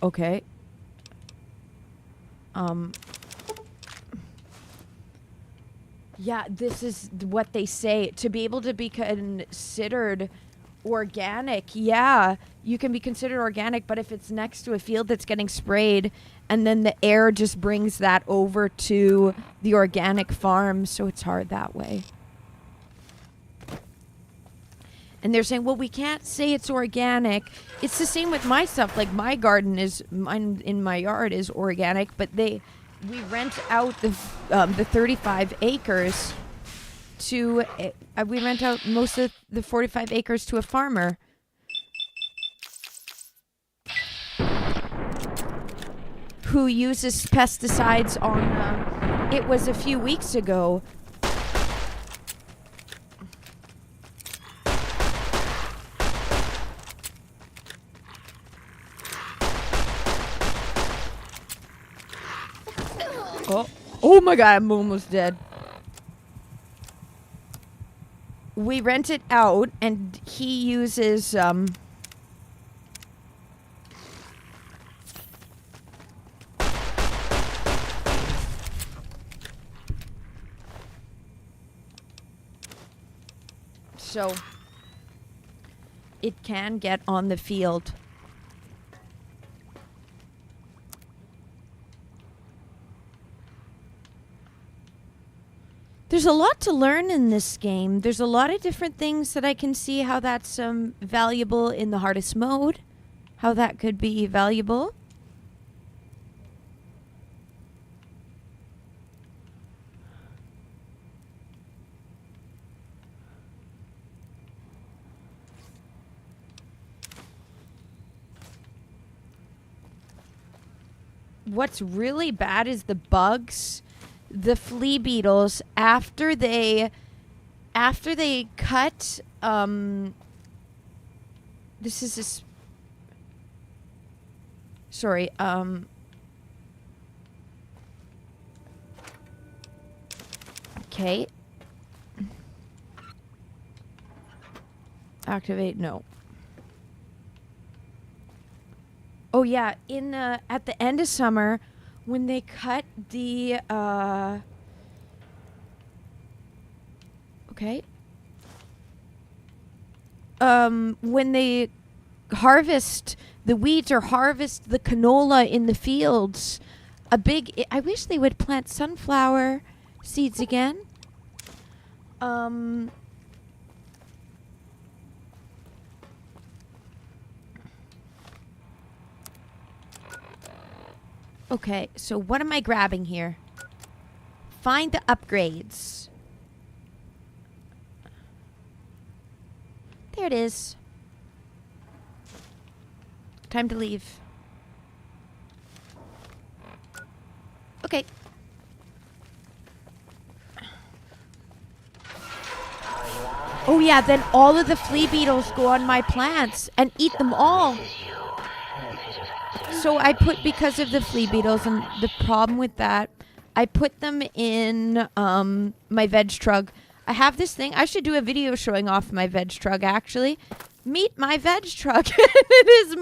Okay. Yeah, this is what they say. To be able to be considered Organic, yeah. You can be considered organic, but if it's next to a field that's getting sprayed, and then the air just brings that over to the organic farm, so it's hard that way. And they're saying, well, we can't say it's organic. It's the same with my stuff. Like my garden mine in my yard is organic, but we rent out the 35 acres to we rent out most of the 45 acres to a farmer. Who uses pesticides on it was a few weeks ago. Oh my god, I'm almost dead. We rent it out, and he uses so it can get on the field. There's a lot to learn in this game. There's a lot of different things that I can see how that's valuable in the hardest mode. How that could be valuable. What's really bad is the bugs. The flea beetles after they cut this is this sorry okay, activate, no. Oh yeah, in at the end of summer when they cut the okay. When they harvest the wheat or harvest the canola in the fields, I wish they would plant sunflower seeds again. Okay, so what am I grabbing here? Find the upgrades. There it is. Time to leave. Okay. Oh yeah, then all of the flea beetles go on my plants and eat them all. So I put, because of the flea beetles and the problem with that, I put them in my veg truck. I have this thing. I should do a video showing off my veg truck, actually. Meet my veg truck. It is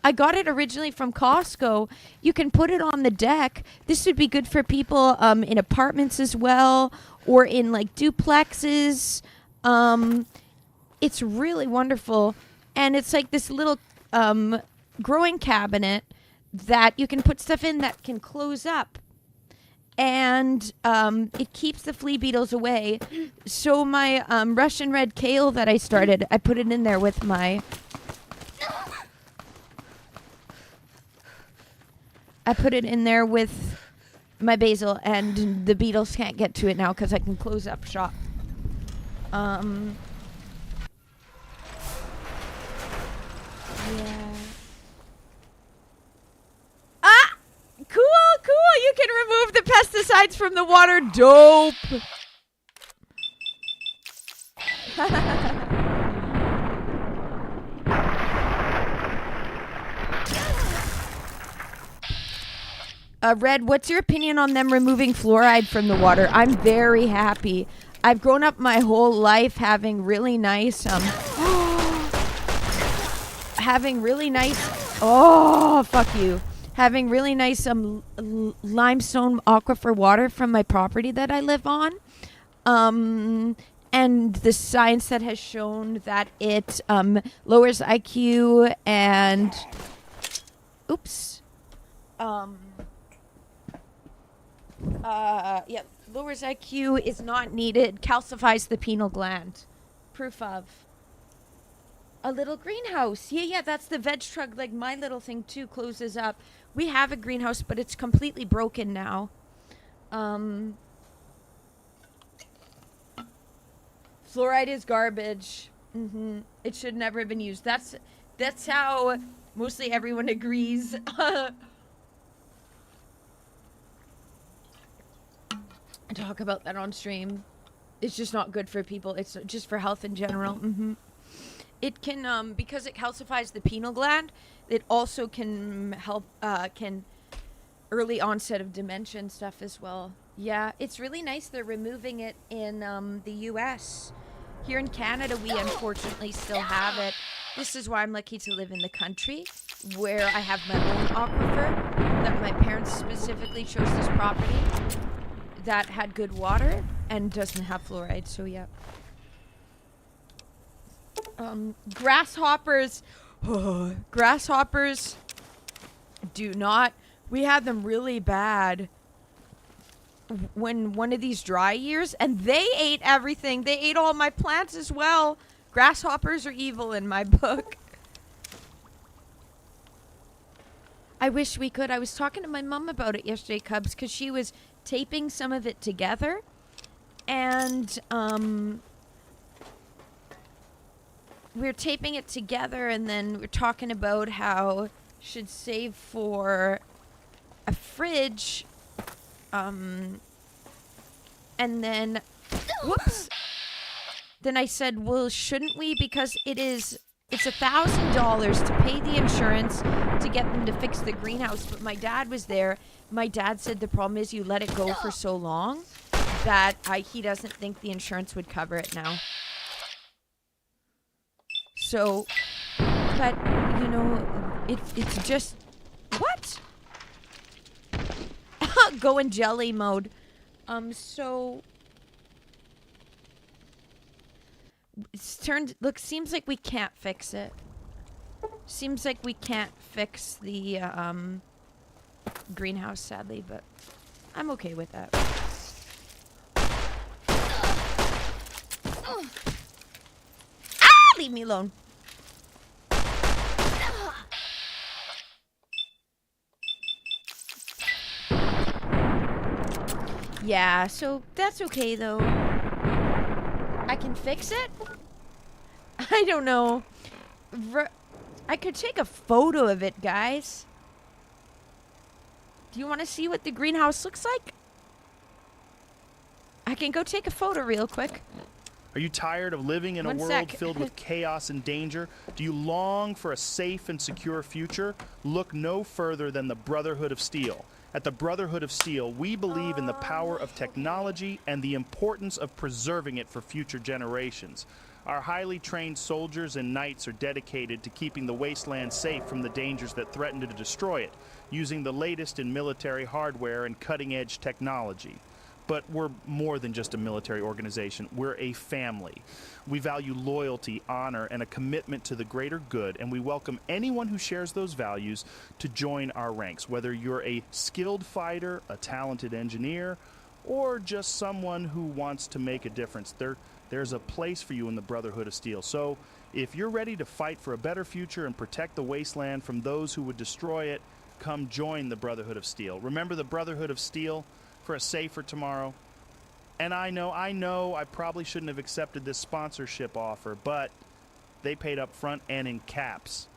I got it originally from Costco. You can put it on the deck. This would be good for people in apartments as well, or in like duplexes. It's really wonderful. And it's like this little growing cabinet that you can put stuff in that can close up. And it keeps the flea beetles away. So my Russian red kale that I started, I put it in there with my... I put it in there with my basil, and the beetles can't get to it now because I can close up shop. Yeah. Ah! Cool. You can remove the pesticides from the water. Dope. Red, what's your opinion on them removing fluoride from the water? I'm very happy. I've grown up my whole life having really nice having really nice limestone aquifer water from my property that I live on. and the science that has shown that it lowers IQ and lowers IQ, is not needed, calcifies the pineal gland. Proof of. A little greenhouse. Yeah, that's the veg truck. Like my little thing too closes up. We have a greenhouse, but it's completely broken now. Fluoride is garbage. It should never have been used. That's how mostly everyone agrees. I talk about that on stream. It's just not good for people. It's just for health in general. It can, because it calcifies the pineal gland, it also can help, can early onset of dementia and stuff as well. Yeah, it's really nice they're removing it in the US. Here in Canada, we unfortunately still have it. This is why I'm lucky to live in the country, where I have my own aquifer, that my parents specifically chose this property that had good water and doesn't have fluoride, so yeah. Grasshoppers. Grasshoppers do not. We had them really bad when one of these dry years, and they ate everything. They ate all my plants as well. Grasshoppers are evil in my book. I wish we could. I was talking to my mom about it yesterday, Cubs, because she was taping some of it together, and we're taping it together, and then we're talking about how should save for a fridge, and then whoops, then I said, well, shouldn't we, because it's $1,000 to pay the insurance to get them to fix the greenhouse. But my dad was there. My dad said the problem is you let it go for so long that he doesn't think the insurance would cover it now. So, but, you know, it's just... What? Go in jelly mode. So... Seems like we can't fix it. Seems like we can't fix the, greenhouse, sadly, but I'm okay with that. Leave me alone. Yeah, so that's okay though. I can fix it? I don't know. I could take a photo of it, guys. Do you want to see what the greenhouse looks like? I can go take a photo real quick. Are you tired of living in a world filled with chaos and danger? Do you long for a safe and secure future? Look no further than the Brotherhood of Steel. At the Brotherhood of Steel, we believe in the power of technology and the importance of preserving it for future generations. Our highly trained soldiers and knights are dedicated to keeping the wasteland safe from the dangers that threaten to destroy it, using the latest in military hardware and cutting-edge technology. But we're more than just a military organization. We're a family. We value loyalty, honor, and a commitment to the greater good, and we welcome anyone who shares those values to join our ranks, whether you're a skilled fighter, a talented engineer, or just someone who wants to make a difference. There's a place for you in the Brotherhood of Steel. So if you're ready to fight for a better future and protect the wasteland from those who would destroy it, come join the Brotherhood of Steel. Remember the Brotherhood of Steel? For a safer tomorrow. And I know I probably shouldn't have accepted this sponsorship offer, but they paid up front and in caps.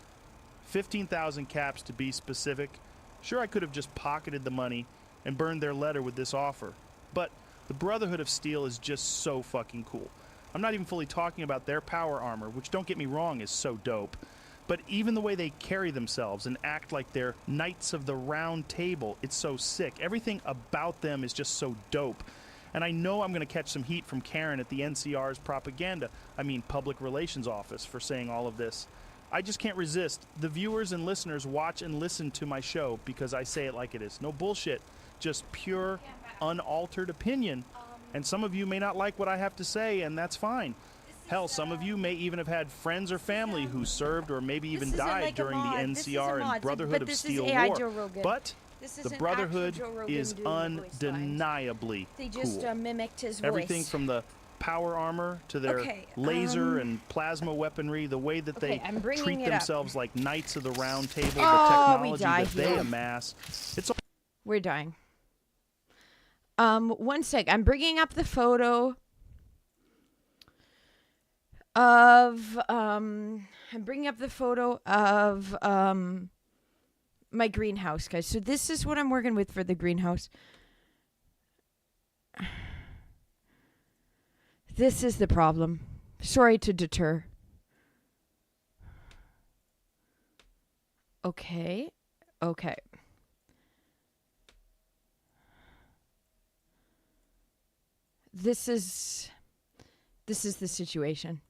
15,000 caps to be specific. Sure, I could have just pocketed the money and burned their letter with this offer, but the Brotherhood of Steel is just so fucking cool. I'm not even fully talking about their power armor, which, don't get me wrong, is so dope. But even the way they carry themselves and act like they're Knights of the Round Table, it's so sick. Everything about them is just so dope. And I know I'm going to catch some heat from Karen at the NCR's Public Relations Office, for saying all of this. I just can't resist. The viewers and listeners watch and listen to my show because I say it like it is. No bullshit. Just pure, unaltered opinion. And some of you may not like what I have to say, and that's fine. Hell, some of you may even have had friends or family who served or maybe even died during the NCR and Brotherhood of Steel War. But the Brotherhood is undeniably cool. Mimicked his voice. Everything from the power armor to their laser and plasma weaponry, the way that they treat themselves like knights of the round table, the technology that they amass. We're dying. One sec. I'm bringing up the photo of my greenhouse, guys. So this is what I'm working with for the greenhouse. This is the problem. Sorry to deter. Okay. This is the situation.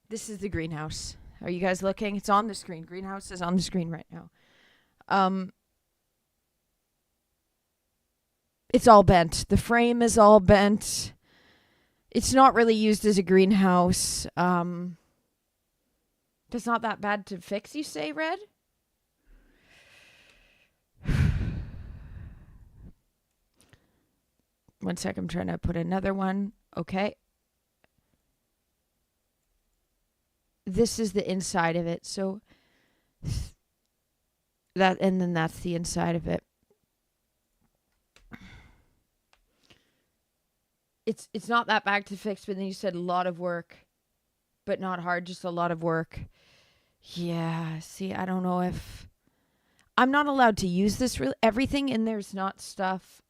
This is the greenhouse. Are you guys looking? It's on the screen. Greenhouse is on the screen right now. It's all bent. The frame is all bent. It's not really used as a greenhouse. It's not that bad to fix, you say, Red? One sec, I'm trying to put another one. Okay. This is the inside of it. So that, and then that's the inside of it. It's not that bad to fix, but then you said a lot of work, but not hard, just a lot of work. Yeah, see, I don't know if I'm not allowed to use this. Really, everything in there's not stuff.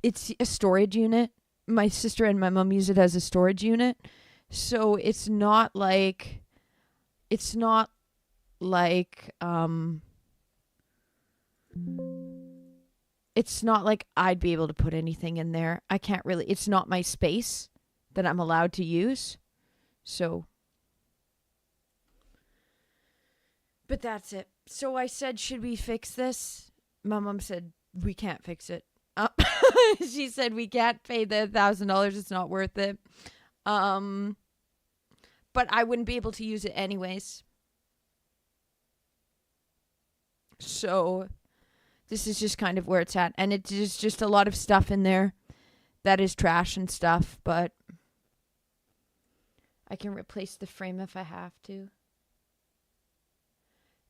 It's a storage unit. My sister and my mom use it as a storage unit, so it's not like I'd be able to put anything in there. I can't really. It's not my space that I'm allowed to use. So, but that's it. So I said, should we fix this? My mom said, we can't fix it. She said, we can't pay the $1,000. It's not worth it. But I wouldn't be able to use it anyways. So this is just kind of where it's at. And it is just a lot of stuff in there that is trash and stuff. But I can replace the frame if I have to.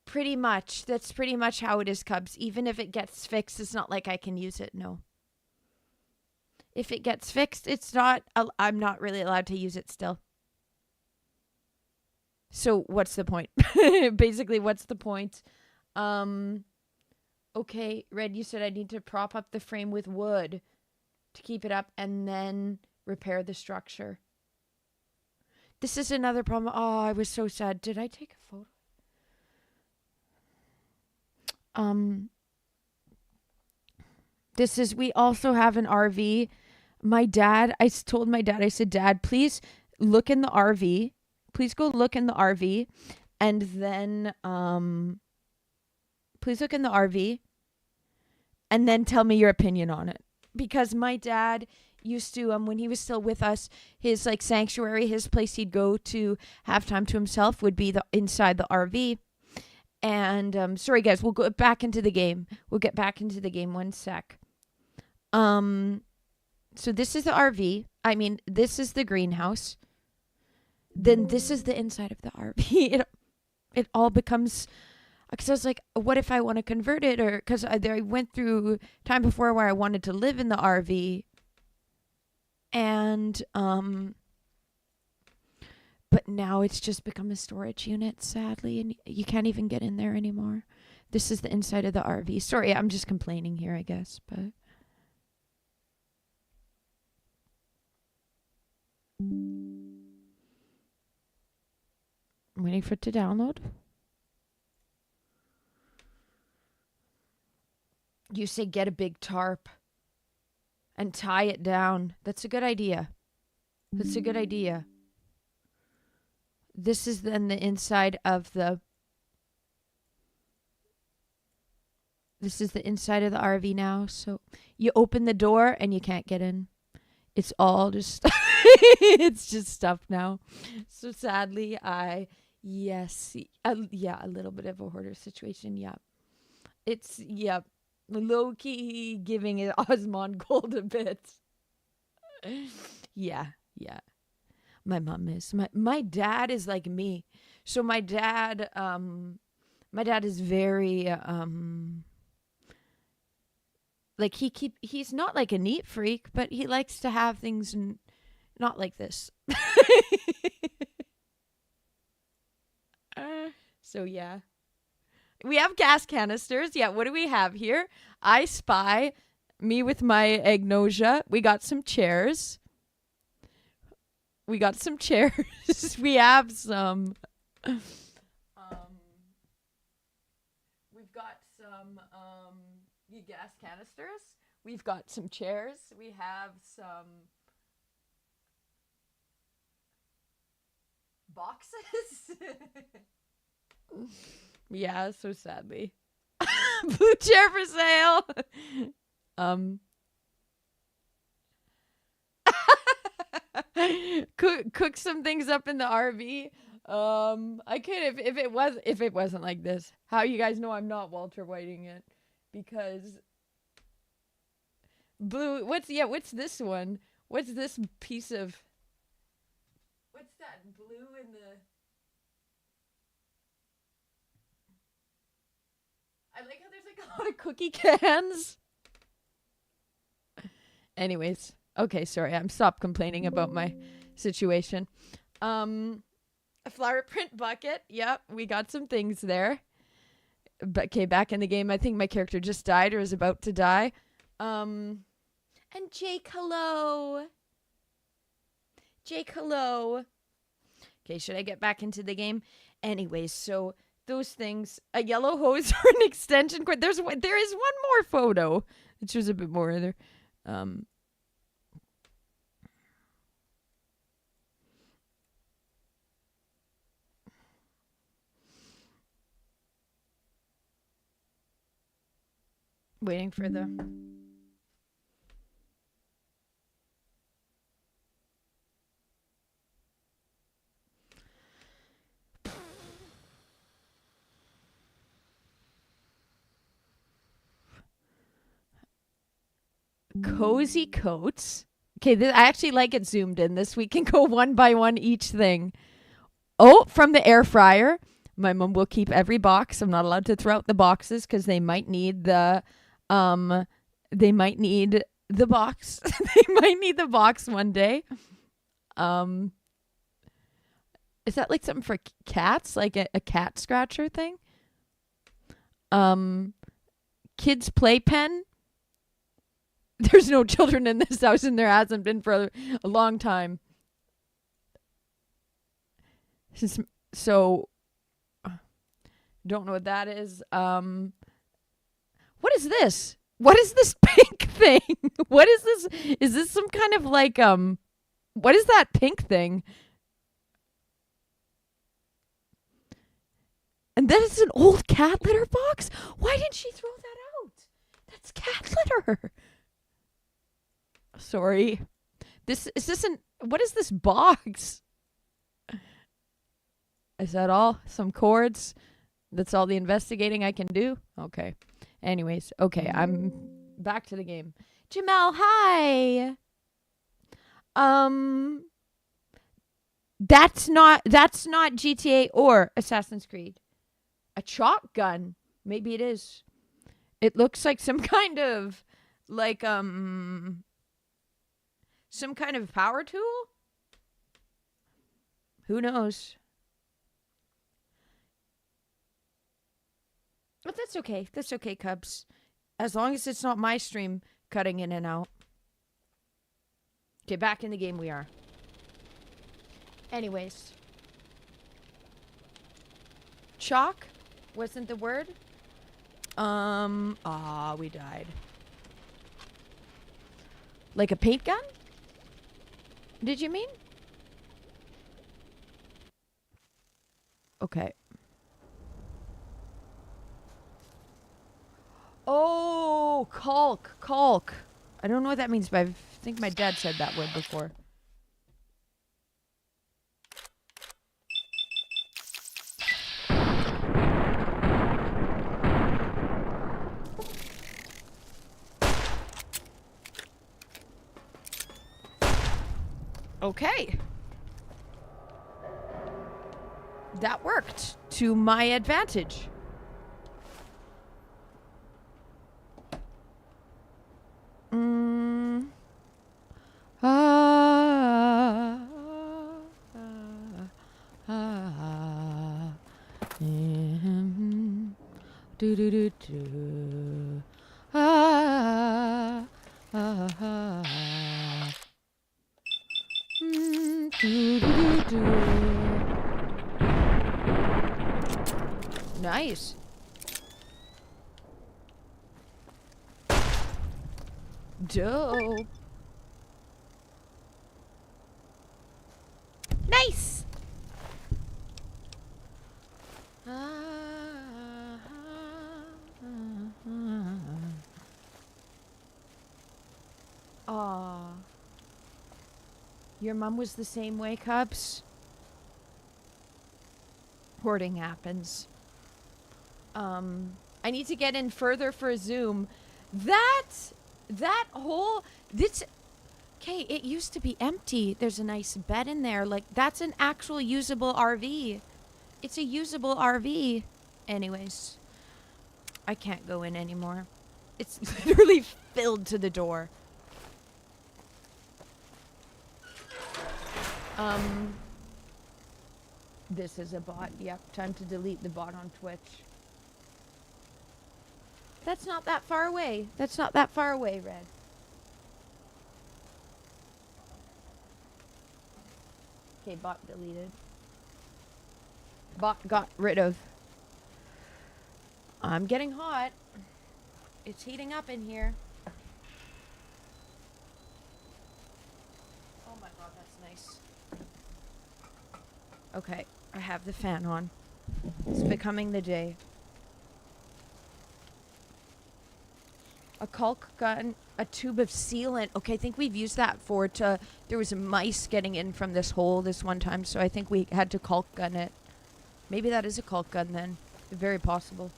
Pretty much. That's pretty much how it is, Cubs. Even if it gets fixed, it's not like I can use it. No. If it gets fixed, it's not. I'm not really allowed to use it still. So what's the point? Basically, what's the point? Okay, Red, you said I need to prop up the frame with wood to keep it up and then repair the structure. This is another problem. Oh, I was so sad. Did I take a photo? We also have an RV. I told my dad, I said, Dad, please look in the RV. Please go look in the RV. And then, please look in the RV. And then tell me your opinion on it. Because my dad used to, when he was still with us, his like sanctuary, his place he'd go to have time to himself would be inside the RV. And sorry guys, we'll go back into the game. We'll get back into the game one sec. So this is the RV. I mean, this is the greenhouse. Then this is the inside of the RV. It all becomes, because I was like, what if I want to convert it? Or because I went through time before where I wanted to live in the RV. And but now it's just become a storage unit, sadly, and you can't even get in there anymore. This is the inside of the RV. Sorry, I'm just complaining here, I guess, but I'm waiting for it to download. You say get a big tarp and tie it down. That's a good idea. That's a good idea. This is then the inside of the This is the inside of the RV now. So you open the door and you can't get in. It's all just, it's just stuff now. So sadly, yes, yeah, a little bit of a hoarder situation. Yeah. It's, yeah, low key giving it Osmongold a bit. Yeah. My mom is. My dad is like me. So my dad is very like he's not like a neat freak, but he likes to have things not like this. So yeah. We have gas canisters. Yeah, what do we have here? I spy me with my agnosia. We got some chairs. We have some we've got some gas canisters. We've got some chairs. We have some boxes. Yeah, so sadly. Blue chair for sale. Cook some things up in the RV. I could if it wasn't like this. How you guys know I'm not Walter Whiting it? Because blue. What's this one? What's this piece of? What's that blue in the? I like how there's like a lot of cookie cans. Anyways, okay, sorry, I'm stop complaining about my situation. A flower print bucket. Yep, we got some things there. But okay, back in the game, I think my character just died or is about to die. And Jake, hello. Jake, hello. Okay, should I get back into the game? Anyways, so those things, a yellow hose or an extension cord. There is one more photo, which was a bit more there. Waiting for the cozy coats. Okay, I actually like it zoomed in. This we can go one by one each thing. Oh, from the air fryer. My mom will keep every box. I'm not allowed to throw out the boxes because they might need the box. They might need the box one day. Is that like something for cats? Like a cat scratcher thing? Kids playpen. There's no children in this house and there hasn't been for a long time. So don't know what that is. What is this? What is this pink thing? What is this? Is this some kind of like what is that pink thing? And then it's an old cat litter box? Why didn't she throw that out? That's cat litter. Sorry. What is this box? Is that all? Some cords? That's all the investigating I can do? Okay. Anyways, okay, I'm back to the game. Jamel, hi. That's not GTA or Assassin's Creed. A chalk gun. Maybe it is. It looks like some kind of like some kind of power tool? Who knows? But that's okay. That's okay, Cubs. As long as it's not my stream cutting in and out. Okay, back in the game we are. Anyways. Chalk wasn't the word. We died. Like a paint gun? Did you mean? Okay. Oh, caulk, caulk. I don't know what that means, but I think my dad said that word before. Okay. That worked to my advantage. Mm. Ah, ah, ah, do do do do. Ah, ah, ah. Do do do do. Nice. Dope. Nice. Aw. Your mom was the same way, Cubs? Hoarding happens. I need to get in further for a zoom. That whole this okay, it used to be empty. There's a nice bed in there. Like that's an actual usable RV. It's a usable RV. Anyways, I can't go in anymore. It's literally filled to the door. This is a bot. Yep, time to delete the bot on Twitch. That's not that far away. That's not that far away, Red. Okay, bot deleted. Bot got rid of. I'm getting hot. It's heating up in here. Oh my god, that's nice. Okay, I have the fan on. It's becoming the day. A caulk gun, a tube of sealant. Okay, I think we've used that for there was mice getting in from this hole this one time, so I think we had to caulk gun it. Maybe that is a caulk gun then. Very possible.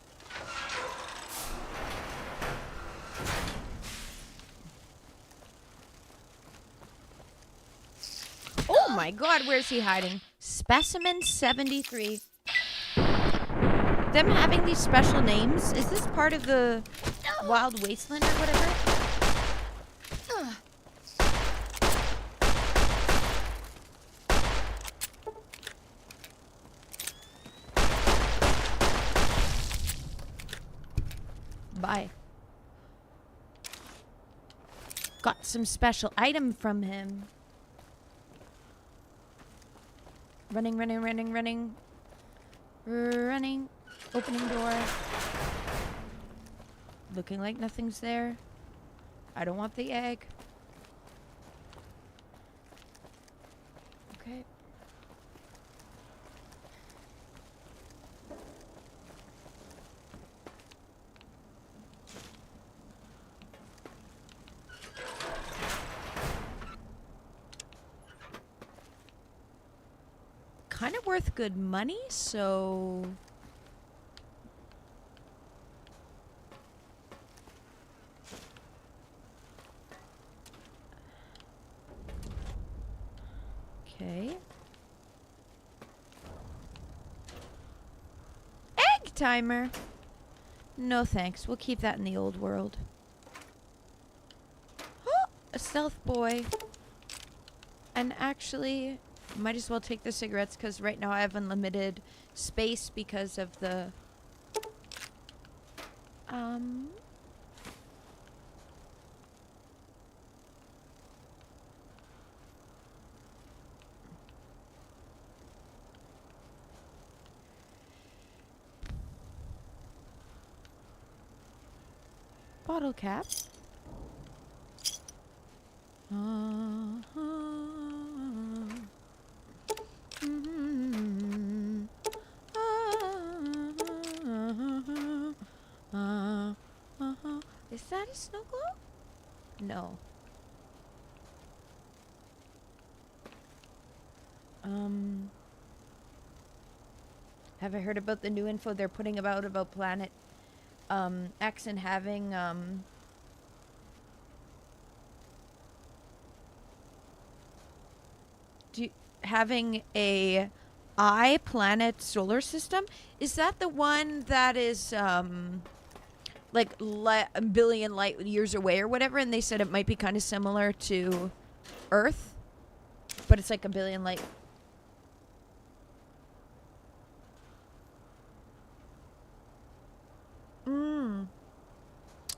Oh my god, where's he hiding? Specimen 73. Them having these special names, is this part of the Wild Wasteland or whatever? Bye. Got some special item from him. Running, running, running, running. Running. Opening door. Looking like nothing's there. I don't want the egg. Okay. Kind of worth good money, so... Okay. Egg timer! No thanks, we'll keep that in the old world. Oh, a stealth boy. And actually... might as well take the cigarettes because right now I have unlimited space because of the bottle cap. No. Have I heard about the new info they're putting about Planet X and having having a planet solar system? Is that the one that is like a billion light years away or whatever? And they said it might be kind of similar to Earth, but it's like a billion light.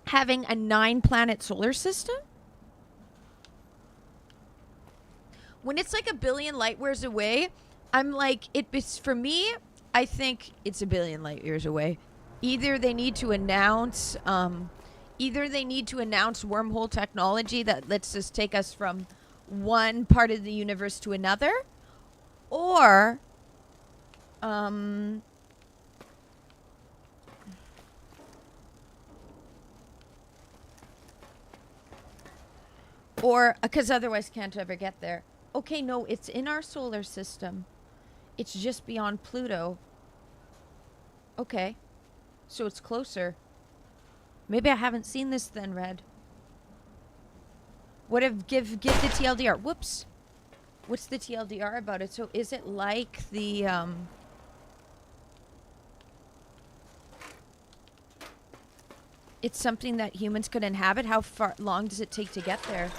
Having a 9-planet solar system? When it's like a billion light years away, I'm like, it's for me, I think it's a billion light years away. Either they need to announce wormhole technology that lets us take us from one part of the universe to another, or because otherwise can't ever get there. Okay, no, it's in our solar system. It's just beyond Pluto. Okay. So it's closer. Maybe I haven't seen this then, Red. What if give the TLDR? Whoops. What's the TLDR about it? So is it like the it's something that humans could inhabit? How long does it take to get there?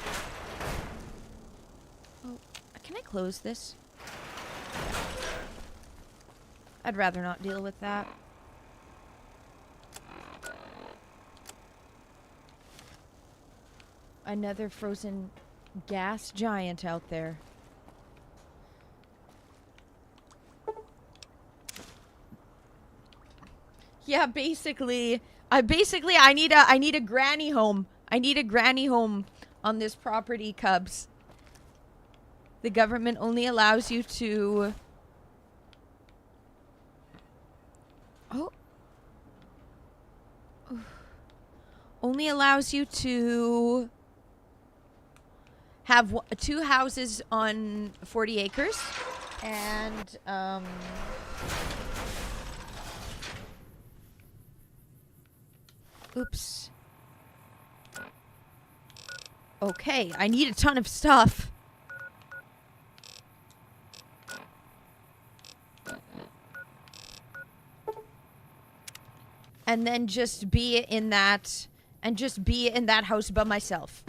Oh, can I close this? I'd rather not deal with that. Another frozen gas giant out there. Yeah, basically, I need a granny home. I need a granny home on this property, Cubs. The government only allows you to only allows you to have 2 houses on 40 acres and oops. Okay, I need a ton of stuff. And then just be in that house by myself.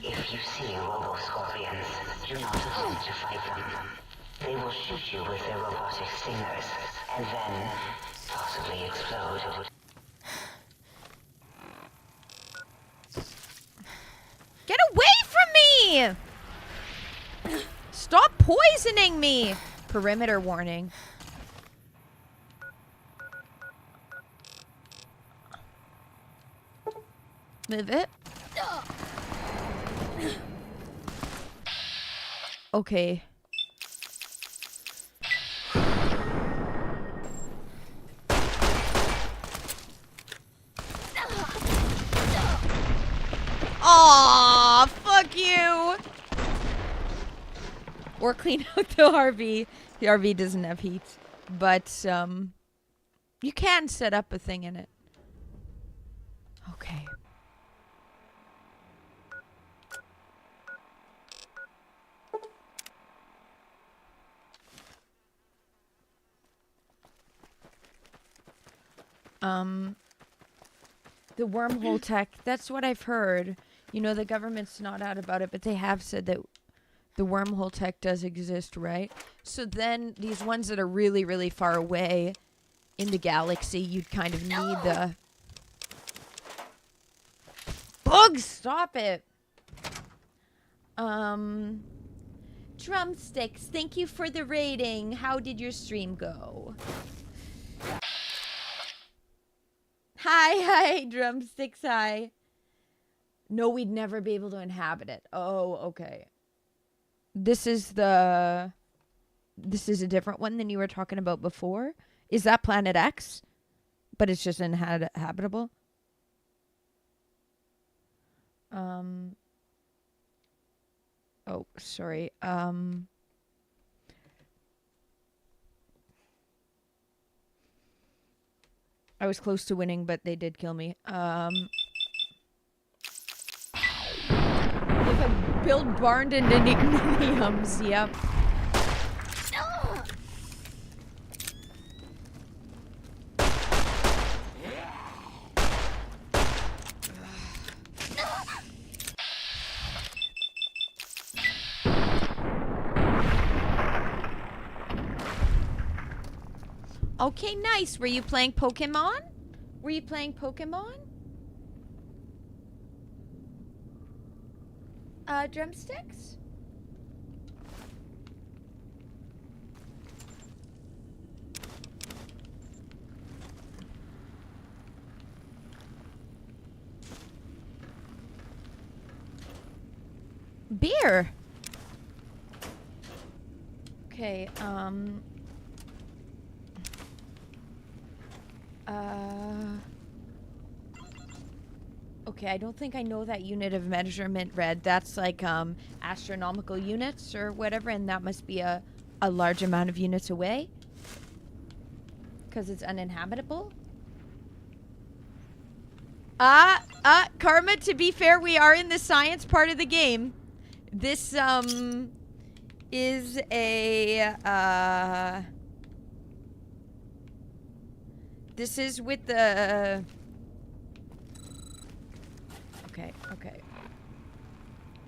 If you see robo-scorpions, do not attempt to fight them. They will shoot you with their robotic stingers, and then possibly explode. Get away from me! Stop poisoning me! Perimeter warning. Move it. Okay. Aw, fuck you. Or clean out the RV. The RV doesn't have heat, but you can set up a thing in it. Okay. The wormhole tech, that's what I've heard. You know, the government's not out about it, but they have said that the wormhole tech does exist, right? So then these ones that are really, really far away in the galaxy, you'd kind of need the... Bugs! Stop it! Drumsticks, thank you for the rating. How did your stream go? Hi, Drumsticks, hi. No, we'd never be able to inhabit it. Oh, okay. This is a different one than you were talking about before? Is that Planet X? But it's just inhabitable? Oh, sorry. I was close to winning, but they did kill me. If I build barned into nicknames, yep. Okay, nice. Were you playing Pokemon? Were you playing Pokemon? Drumsticks? Beer. Okay, okay, I don't think I know that unit of measurement, Red. That's like, astronomical units or whatever, and that must be a large amount of units away. Because it's uninhabitable. Karma, to be fair, we are in the science part of the game. This, is a, this is with the...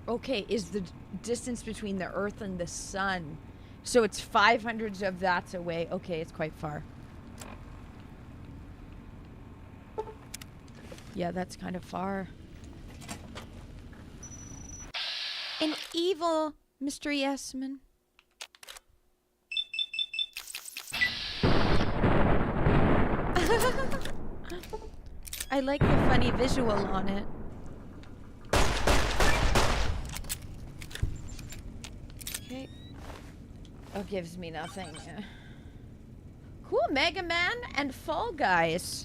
Okay, is the distance between the Earth and the Sun. So it's 500 of that away. Okay, it's quite far. Yeah, that's kind of far. An evil Mr. Yesman. I like the funny visual on it. Okay. Oh, gives me nothing. Cool, Mega Man and Fall Guys.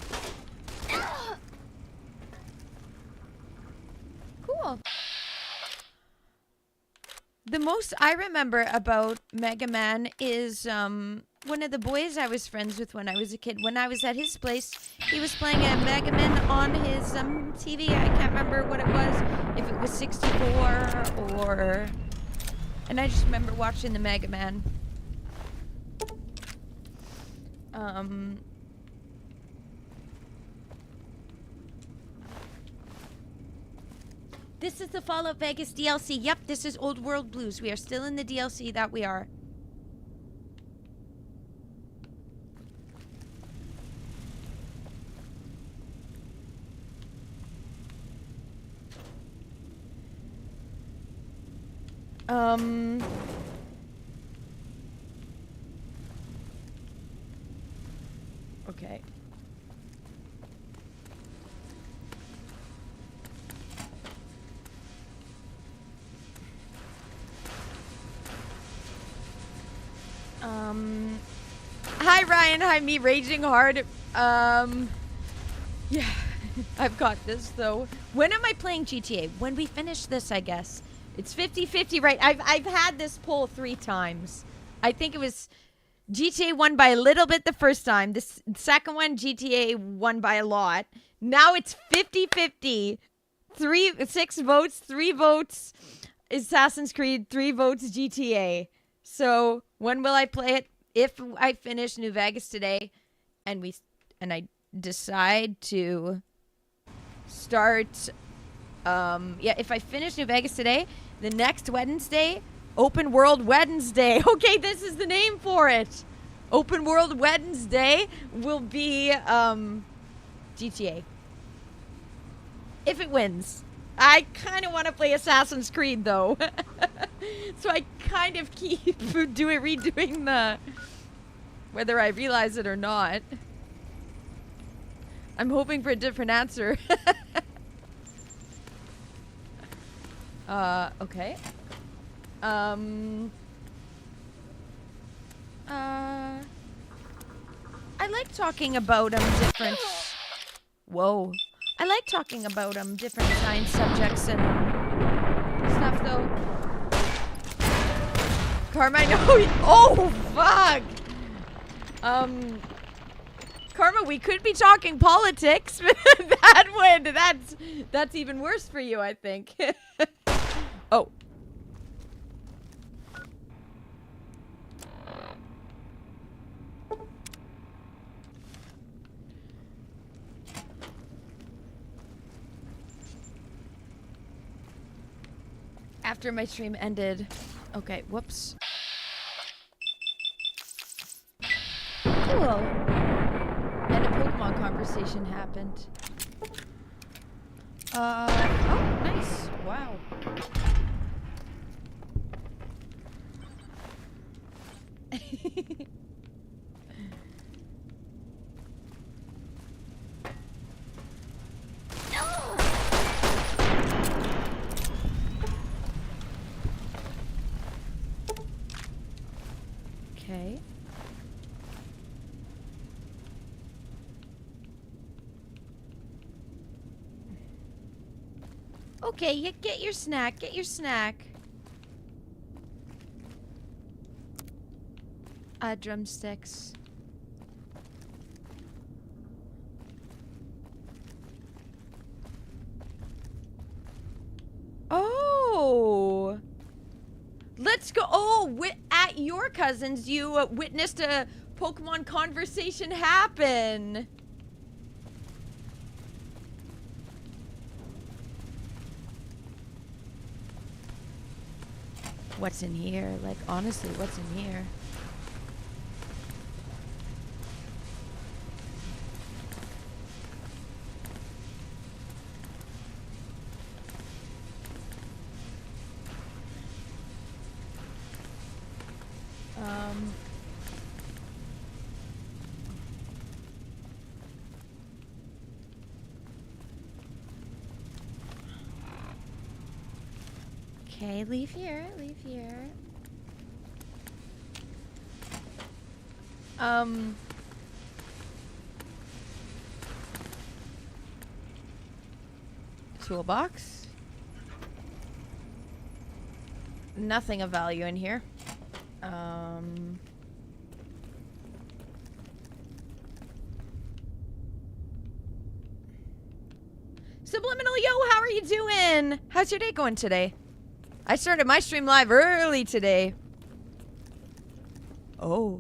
Cool. The most I remember about Mega Man is one of the boys I was friends with when I was a kid. When I was at his place, he was playing a Mega Man on his TV. I can't remember what it was, if it was 64 or... And I just remember watching the Mega Man. This is the Fallout Vegas DLC. Yep, this is Old World Blues. We are still in the DLC, that we are. Okay. Hi Ryan, hi me raging hard. Yeah, I've got this though. When am I playing GTA? When we finish this, I guess. It's 50-50, right? I've had this poll 3 times. I think it was GTA won by a little bit the first time. The second one, GTA won by a lot. Now it's 50-50. 6 votes, 3 votes Assassin's Creed, 3 votes GTA. So when will I play it? If I finish New Vegas today and I decide to start if I finish New Vegas today, the next Wednesday, Open World Wednesday. Okay, this is the name for it. Open World Wednesday will be GTA. If it wins. I kind of want to play Assassin's Creed though. So I kind of keep redoing the whether I realize it or not. I'm hoping for a different answer. Okay. I like talking about different... Whoa. I like talking about different science subjects and stuff though. Karma, I know. Oh fuck. Karma, we could be talking politics, but that's even worse for you, I think. Oh. After my stream ended. Okay, whoops. Cool. And a Pokemon conversation happened. Oh, nice. Wow. Okay. Okay, you get your snack. Get your snack. Drumsticks. Oh. Let's go. Oh, at your cousin's, you witnessed a Pokemon conversation happen. What's in here? Like, honestly, what's in here? Okay, leave here, leave here. Toolbox. Nothing of value in here. Subliminal, yo, how are you doing? How's your day going today? I started my stream live early today. Oh.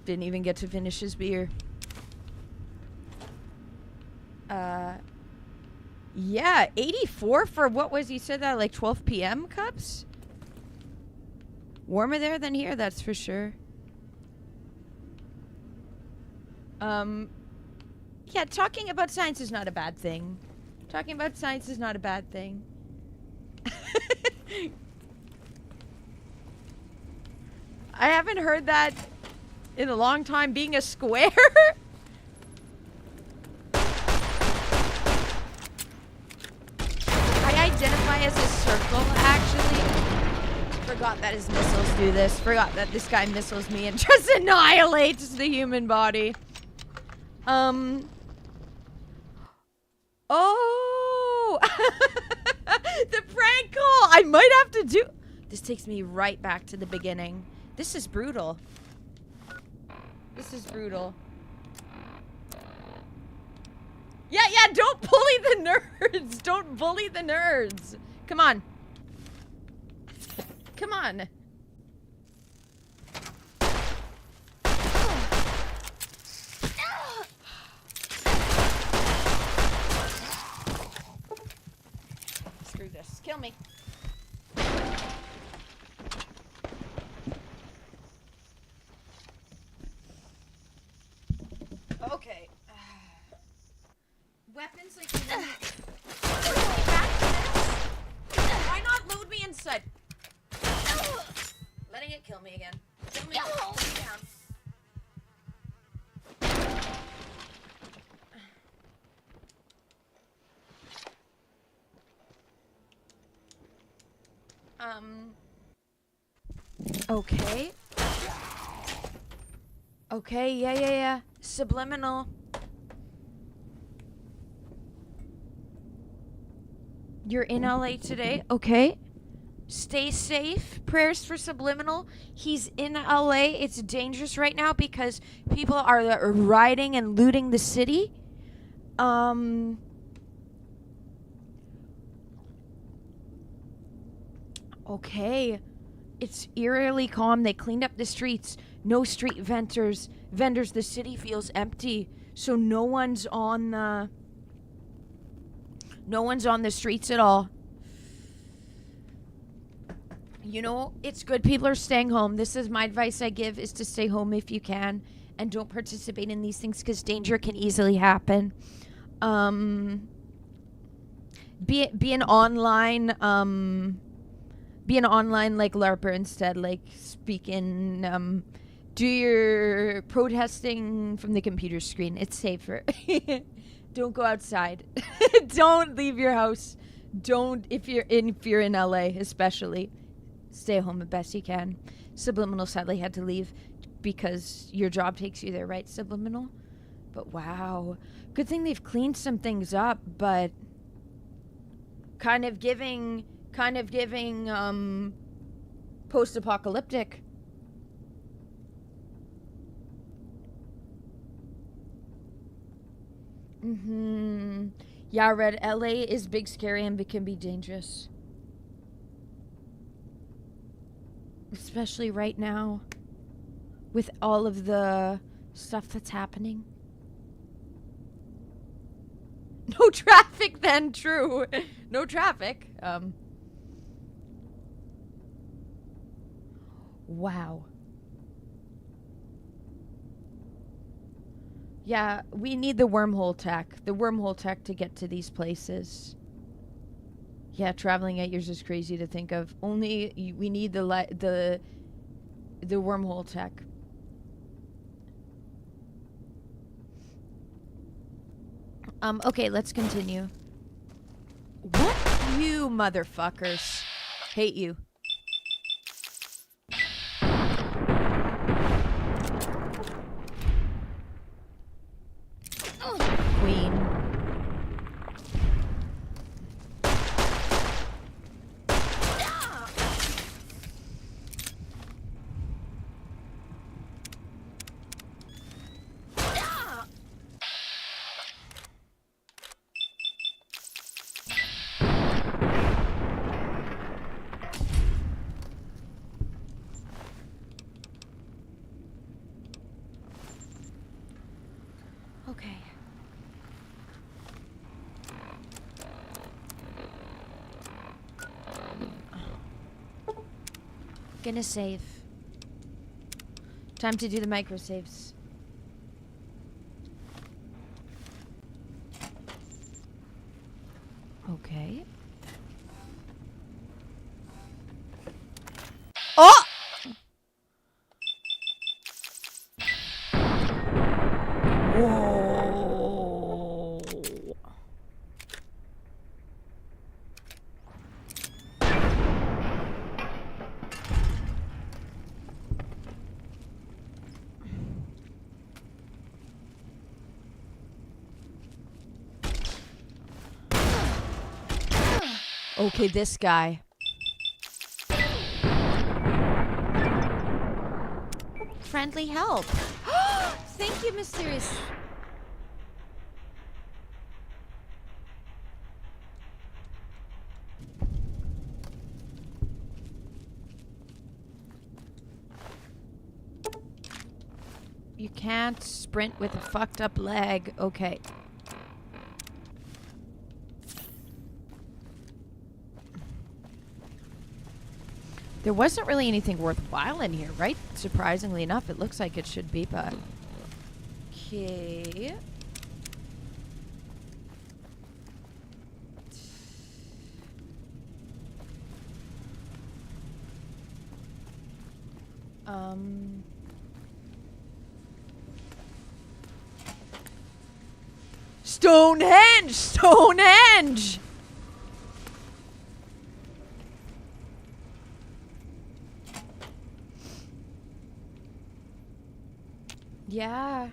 Didn't even get to finish his beer. Yeah, 84 for what was, you said that, like 12 p.m. cups? Warmer there than here, that's for sure. Yeah, talking about science is not a bad thing. Talking about science is not a bad thing. I haven't heard that in a long time, being a square. I identify as a circle, actually. Forgot that his missiles do this. Forgot that this guy missiles me and just annihilates the human body. Oh! The prank call! I might have to do... This takes me right back to the beginning. This is brutal. This is brutal. Yeah, don't bully the nerds! Don't bully the nerds! Come on. Come on. Screw this. Kill me. Okay. Weapons like why not load me inside? Letting it kill me again. Kill me. Hold me down. Okay. Okay, yeah. Subliminal. You're in LA today? Okay. Stay safe. Prayers for Subliminal. He's in LA. It's dangerous right now because people are rioting and looting the city. Okay. It's eerily calm. They cleaned up the streets. No street vendors. The city feels empty. So no one's on the streets at all. You know, it's good people are staying home. This is my advice I give, is to stay home if you can and don't participate in these things because danger can easily happen. Be an online like LARPer instead, like speaking do your protesting from the computer screen. It's safer. Don't go outside. Don't leave your house. Don't if you're in LA especially. Stay home the best you can. Subliminal sadly had to leave because your job takes you there, right, Subliminal? But wow. Good thing they've cleaned some things up, but kind of giving post-apocalyptic. Yeah, Red, LA is big, scary, and it can be dangerous. Especially right now with all of the stuff that's happening. No traffic then, true. No traffic. Wow. Yeah, we need the wormhole tech. The wormhole tech to get to these places. Yeah, traveling 8 years is crazy to think of. We need the wormhole tech. Okay, let's continue. What? You motherfuckers. Hate you. Queen. Okay. Gonna save. Time to do the micro saves. Okay. Oh! Whoa. Okay, this guy. Friendly help. Thank you, Mysterious. You can't sprint with a fucked up leg. Okay. There wasn't really anything worthwhile in here, right? Surprisingly enough, it looks like it should be, but... Okay. Stonehenge! Stonehenge! Yeah.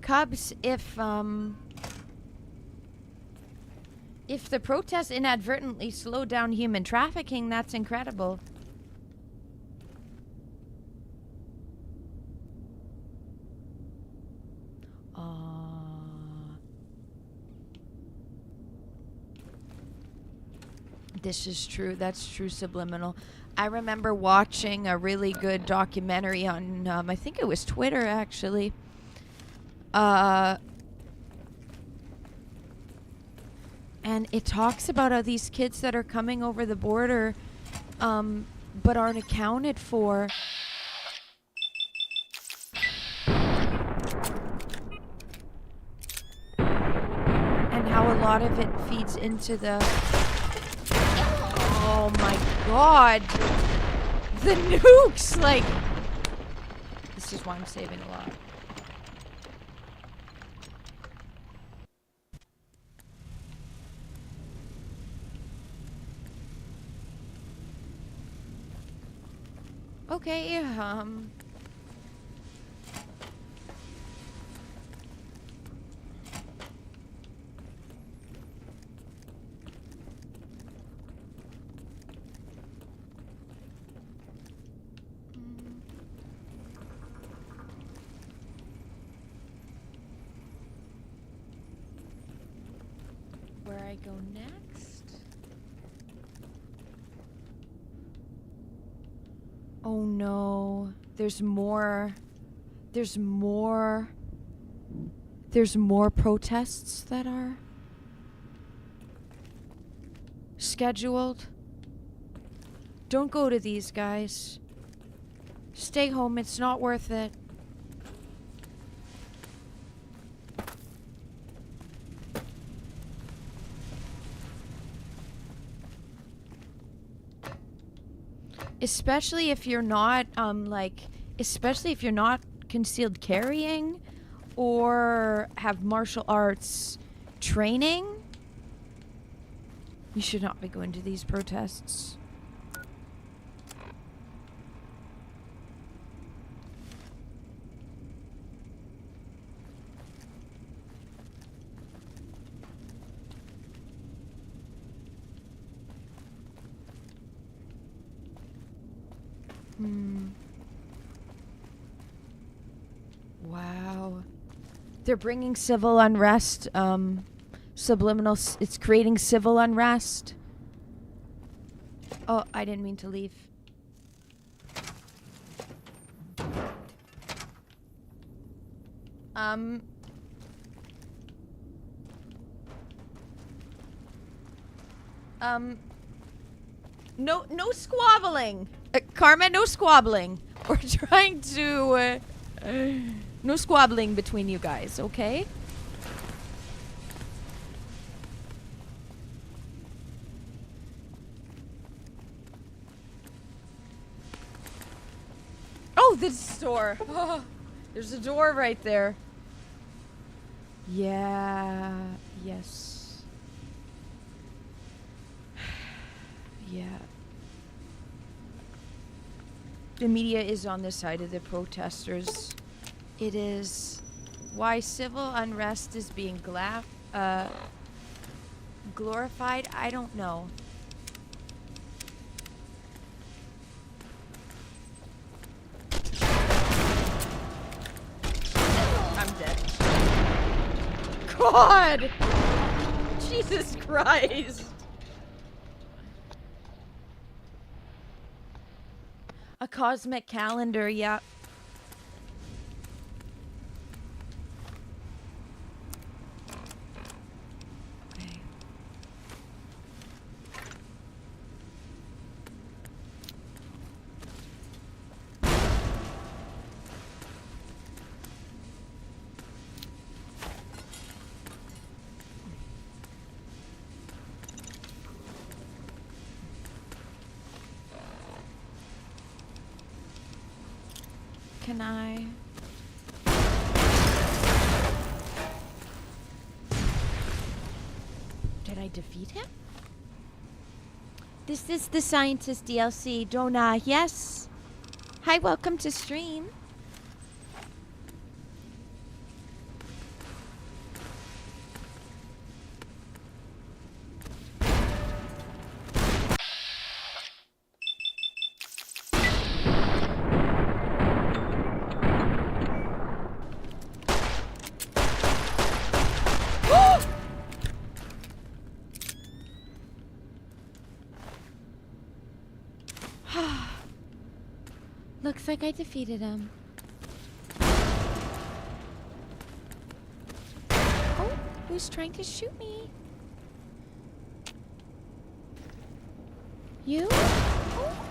Cubs, if the protests inadvertently slow down human trafficking, that's incredible. This is true. That's true, Subliminal. I remember watching a really good documentary on, I think it was Twitter, actually. And it talks about how these kids that are coming over the border, but aren't accounted for. And how a lot of it feeds into the... Oh my god! The nukes! Like... This is why I'm saving a lot. Okay, where I go next? Oh no, there's more protests that are scheduled. Don't go to these, guys. Stay home, it's not worth it. Especially if you're not, especially if you're not concealed carrying or have martial arts training. You should not be going to these protests. Wow. They're bringing civil unrest, Subliminal, it's creating civil unrest. Oh, I didn't mean to leave. No squabbling. Karma, no squabbling. We're trying to, no squabbling between you guys, okay? Oh, this door. Oh, there's a door right there. Yeah. Yes. Yeah. The media is on the side of the protesters. It is. Why civil unrest is being glorified, I don't know. I'm dead. God! Jesus Christ! A cosmic calendar, yeah. Okay. Can I? Did I defeat him? This is the Scientist DLC, Donna. Yes. Hi, welcome to stream. Looks like I defeated him. Oh, who's trying to shoot me? You? Oh.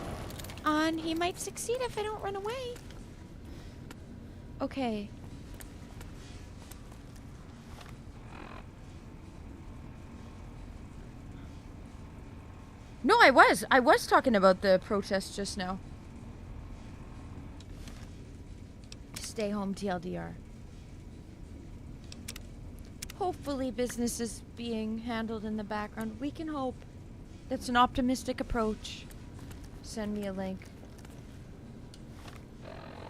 And he might succeed if I don't run away. Okay. No, I was talking about the protest just now. Stay home, TLDR. Hopefully business is being handled in the background. We can hope. That's an optimistic approach. Send me a link.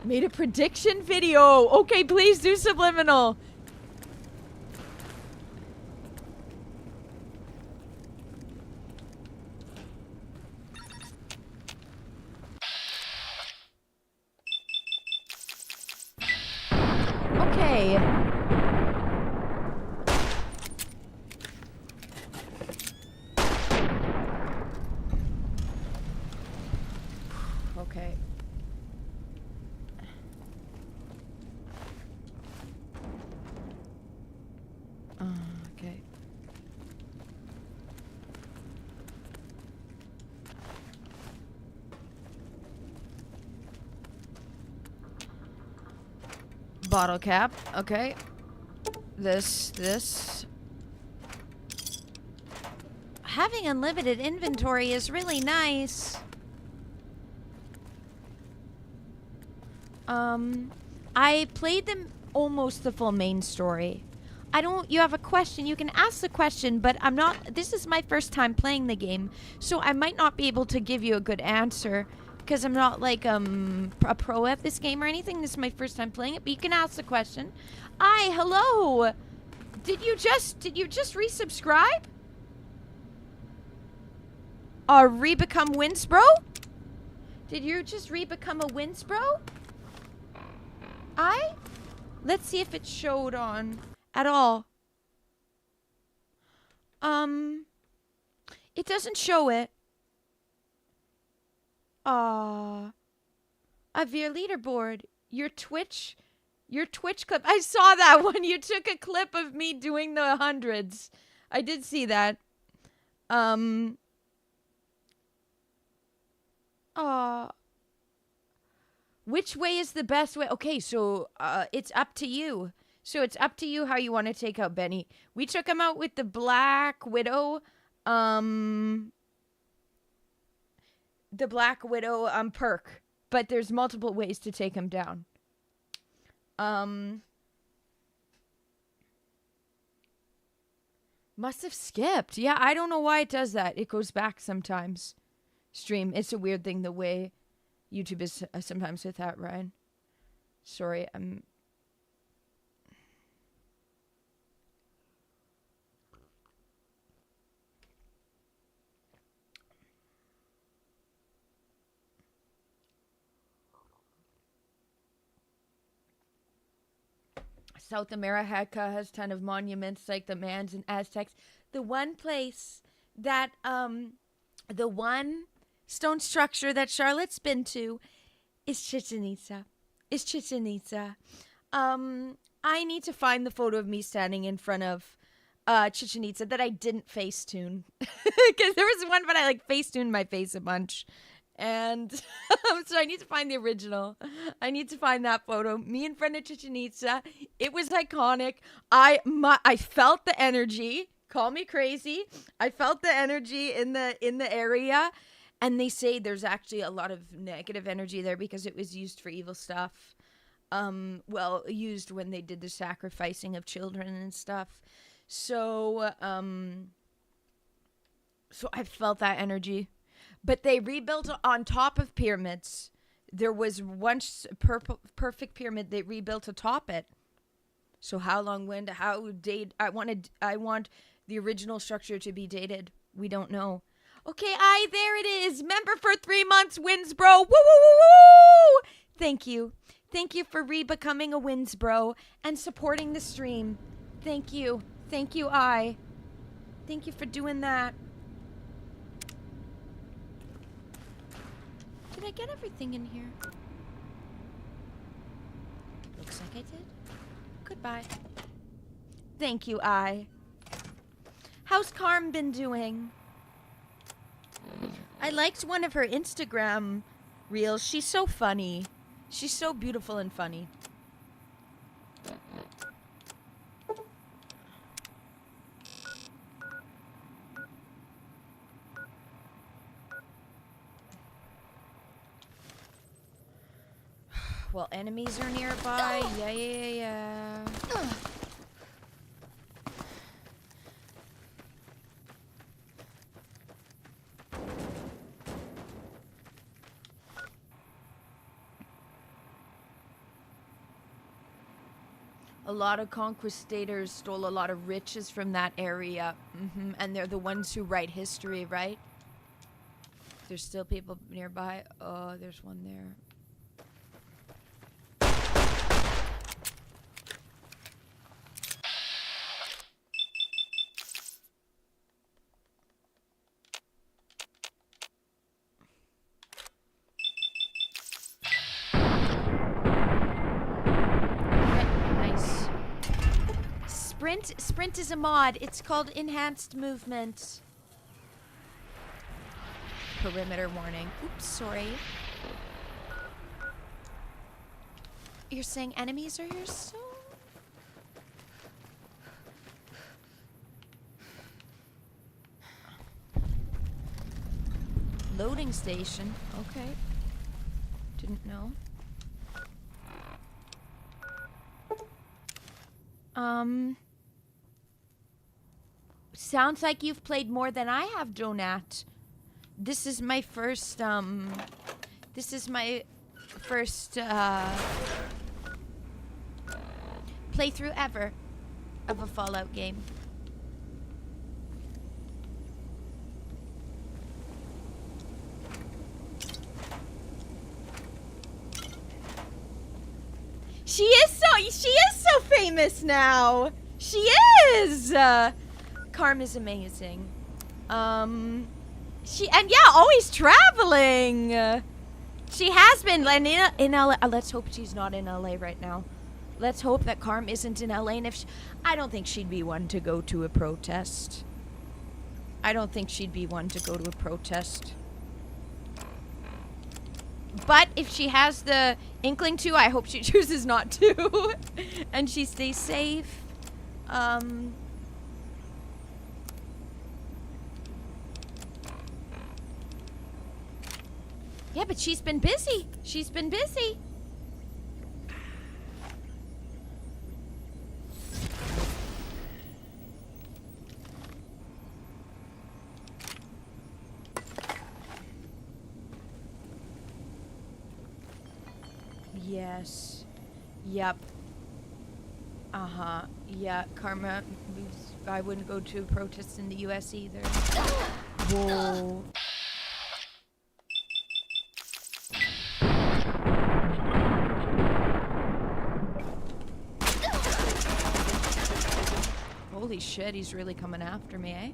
Made a prediction video. Okay, please do subliminal. Okay. Okay. Okay. Bottle cap. Okay. This. Having unlimited inventory is really nice. I played them almost the full main story. You have a question, you can ask the question, but this is my first time playing the game, so I might not be able to give you a good answer, because I'm not like, a pro at this game or anything. This is my first time playing it, but you can ask the question. Hello! Did you just resubscribe? Re-become Winsbro? Did you just re-become a Winsbro? Let's see if it showed on at all. It doesn't show it. Of your leaderboard. Your Twitch clip. I saw that one. You took a clip of me doing the hundreds. I did see that. Which way is the best way? Okay, so it's up to you. So it's up to you how you want to take out Benny. We took him out with the Black Widow. The Black Widow perk. But there's multiple ways to take him down. Must have skipped. Yeah, I don't know why it does that. It goes back sometimes. Stream. It's a weird thing the way YouTube is sometimes with that, Ryan. Sorry, I'm... South America has a ton of monuments like the Mayans and Aztecs. The one place that, the one stone structure that Charlotte's been to is Chichen Itza. I need to find the photo of me standing in front of Chichen Itza that I didn't Facetune. Because there was one, but I like Facetuned my face a bunch. And so I need to find the original. I need to find that photo. Me in front of Chichen Itza. It was iconic. I felt the energy. Call me crazy. I felt the energy in the area. And they say there's actually a lot of negative energy there because it was used for evil stuff. Used when they did the sacrificing of children and stuff. So I felt that energy. But they rebuilt on top of pyramids. There was once a perfect pyramid. They rebuilt atop it. So how long, when, how date? I want the original structure to be dated. We don't know. Okay, there it is. Member for 3 months, Winsbro. Woo, woo, woo, woo! Thank you. Thank you for re-becoming a Winsbro and supporting the stream. Thank you. Thank you, Thank you for doing that. Did I get everything in here? like I did. Goodbye. Thank you, I. How's Carm been doing? I liked one of her Instagram reels. She's so funny. She's so beautiful and funny. Well, enemies are nearby. Yeah. A lot of conquistadors stole a lot of riches from that area. And they're the ones who write history, right? There's still people nearby. Oh, there's one there. Sprint is a mod. It's called enhanced movement. Perimeter warning. Oops, sorry. You're saying enemies are here soon? Loading station. Okay. Didn't know. Sounds like you've played more than I have, Donat. This is my first playthrough ever of a Fallout game. She is so famous now. She is. Carm is amazing. Always traveling. She has been in LA. Let's hope she's not in LA right now. Let's hope that Carm isn't in LA. And I don't think she'd be one to go to a protest. But if she has the inkling to, I hope she chooses not to. And she stays safe. Yeah, but she's been busy. Yes. Yep. Uh-huh. Yeah, Karma. I wouldn't go to protests in the US either. Whoa. Holy shit, he's really coming after me, eh?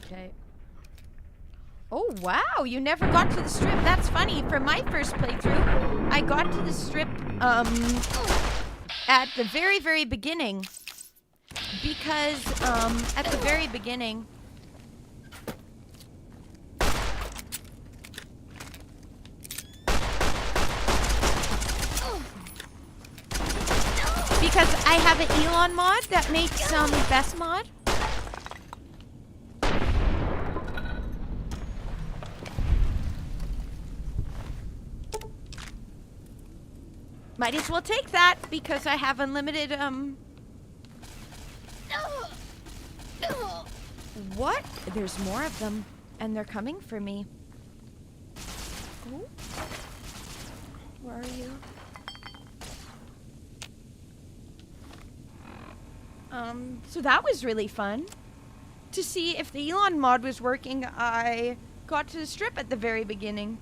Okay. Oh, wow, you never got to the strip. That's funny. For my first playthrough, I got to the strip, at the very, very beginning. Because, at the very beginning... Because I have an Elon mod that makes, best mod. Might as well take that because I have unlimited, What? There's more of them, and they're coming for me. Oh. Where are you? So that was really fun. To see if the Elon mod was working, I got to the strip at the very beginning.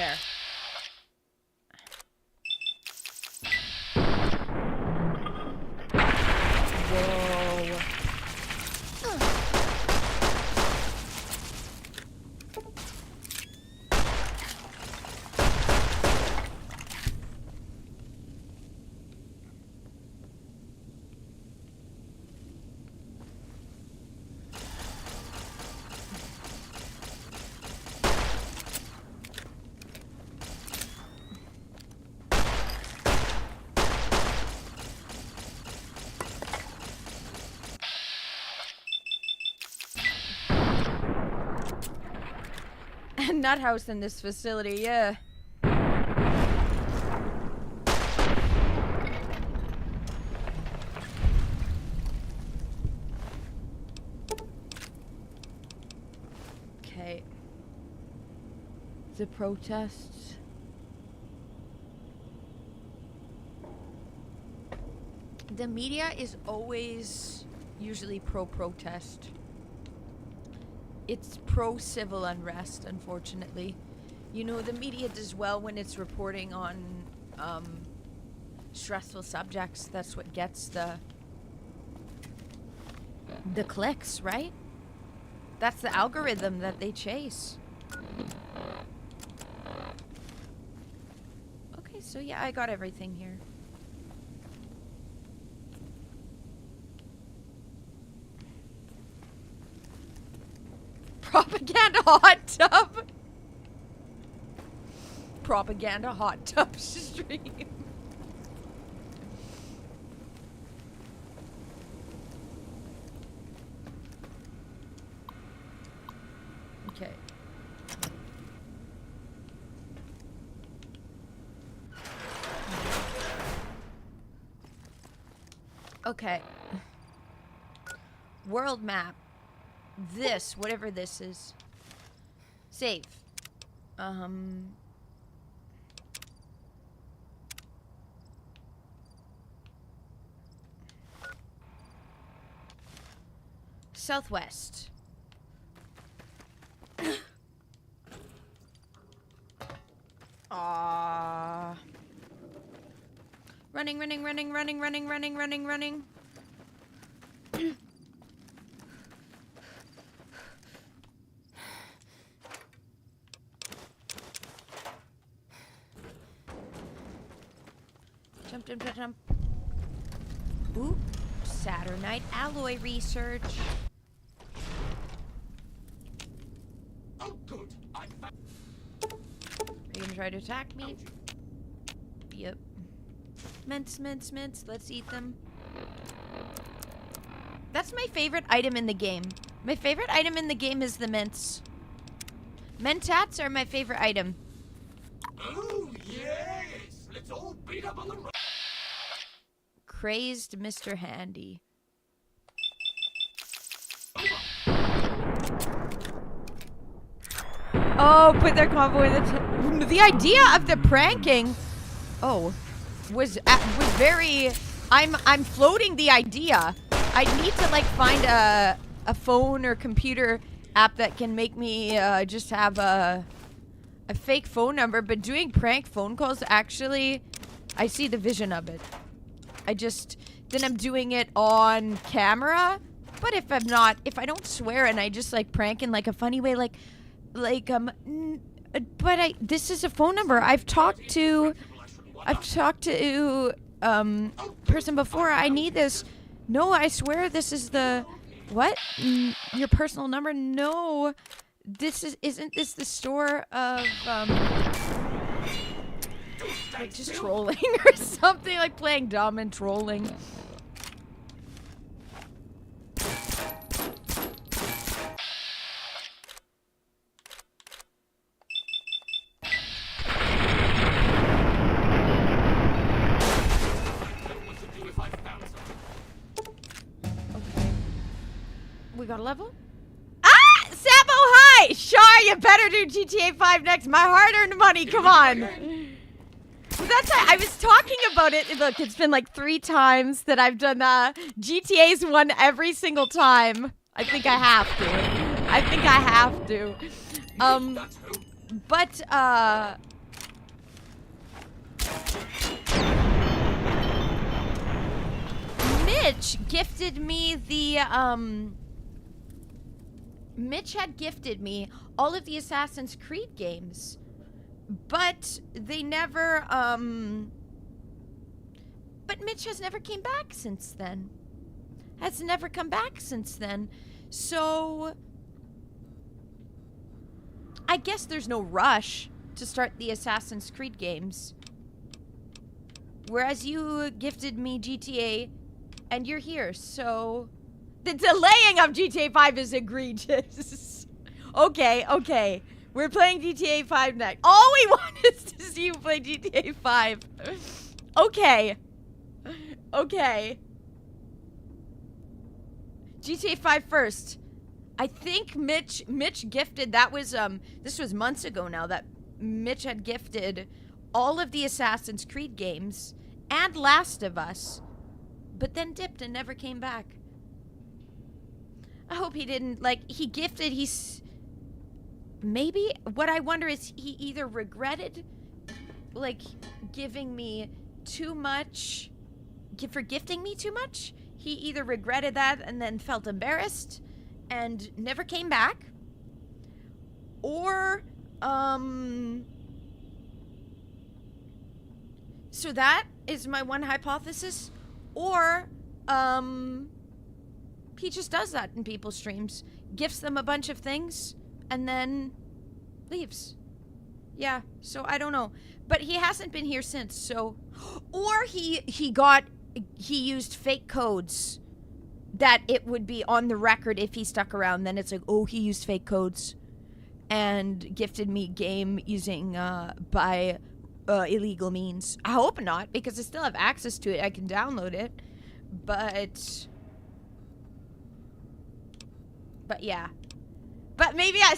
Fair. Whoa. Nut house in this facility, yeah. Okay. The protests. The media is always usually pro-protest. It's pro-civil unrest, unfortunately. You know, the media does well when it's reporting on stressful subjects. That's what gets the clicks, right? That's the algorithm that they chase. Okay, so yeah, I got everything here. Propaganda hot tub. Propaganda hot tub stream. Okay. Okay. World map. This, whatever this is. Save. Southwest. Ah. Running. Jump. Ooh, Saturnite alloy research. Oh, good. Are you gonna try to attack me? Yep. Mints. Let's eat them. That's my favorite item in the game. My favorite item in the game is the mints. Mentats are my favorite item. Oh, yes. Let's all beat up on the road. Crazed Mr. Handy. Oh, put their convoy in the idea of the pranking. Oh, was very. I'm floating the idea. I need to like find a phone or computer app that can make me just have a fake phone number. But doing prank phone calls, actually, I see the vision of it. Then I'm doing it on camera. But if I don't swear and I just like prank in like a funny way, this is a phone number. I've talked to person before. I need this. No, I swear this is the what? Your personal number? No. Isn't this the store of like just trolling or something, like playing dumb and trolling. We got a level? Ah! Sabo, hi! Shar, you better do GTA 5 next. My hard-earned money, come on. That's why I was talking about it. Look, it's been like 3 times that I've done GTA's won every single time. I think I have to. Mitch gifted me the, Mitch had gifted me all of the Assassin's Creed games, but they never, but Mitch has never came back since then. Has never come back since then. So, I guess there's no rush to start the Assassin's Creed games. Whereas you gifted me GTA, and you're here, so... The delaying of GTA 5 is egregious. Okay. We're playing GTA 5 next. All we want is to see you play GTA 5. Okay. GTA 5 first. I think Mitch gifted, that was, this was months ago now, that Mitch had gifted all of the Assassin's Creed games and Last of Us, but then dipped and never came back. I hope he didn't, like, he gifted, maybe, what I wonder is he either regretted, like, giving me too much, for gifting me too much. He either regretted that and then felt embarrassed and never came back, or, so that is my one hypothesis, or, he just does that in people's streams, gifts them a bunch of things, and then leaves. Yeah, so I don't know. But he hasn't been here since, so... Or he used fake codes that it would be on the record if he stuck around. Then it's like, oh, he used fake codes and gifted me game using, by illegal means. I hope not, because I still have access to it. I can download it. But yeah. But maybe I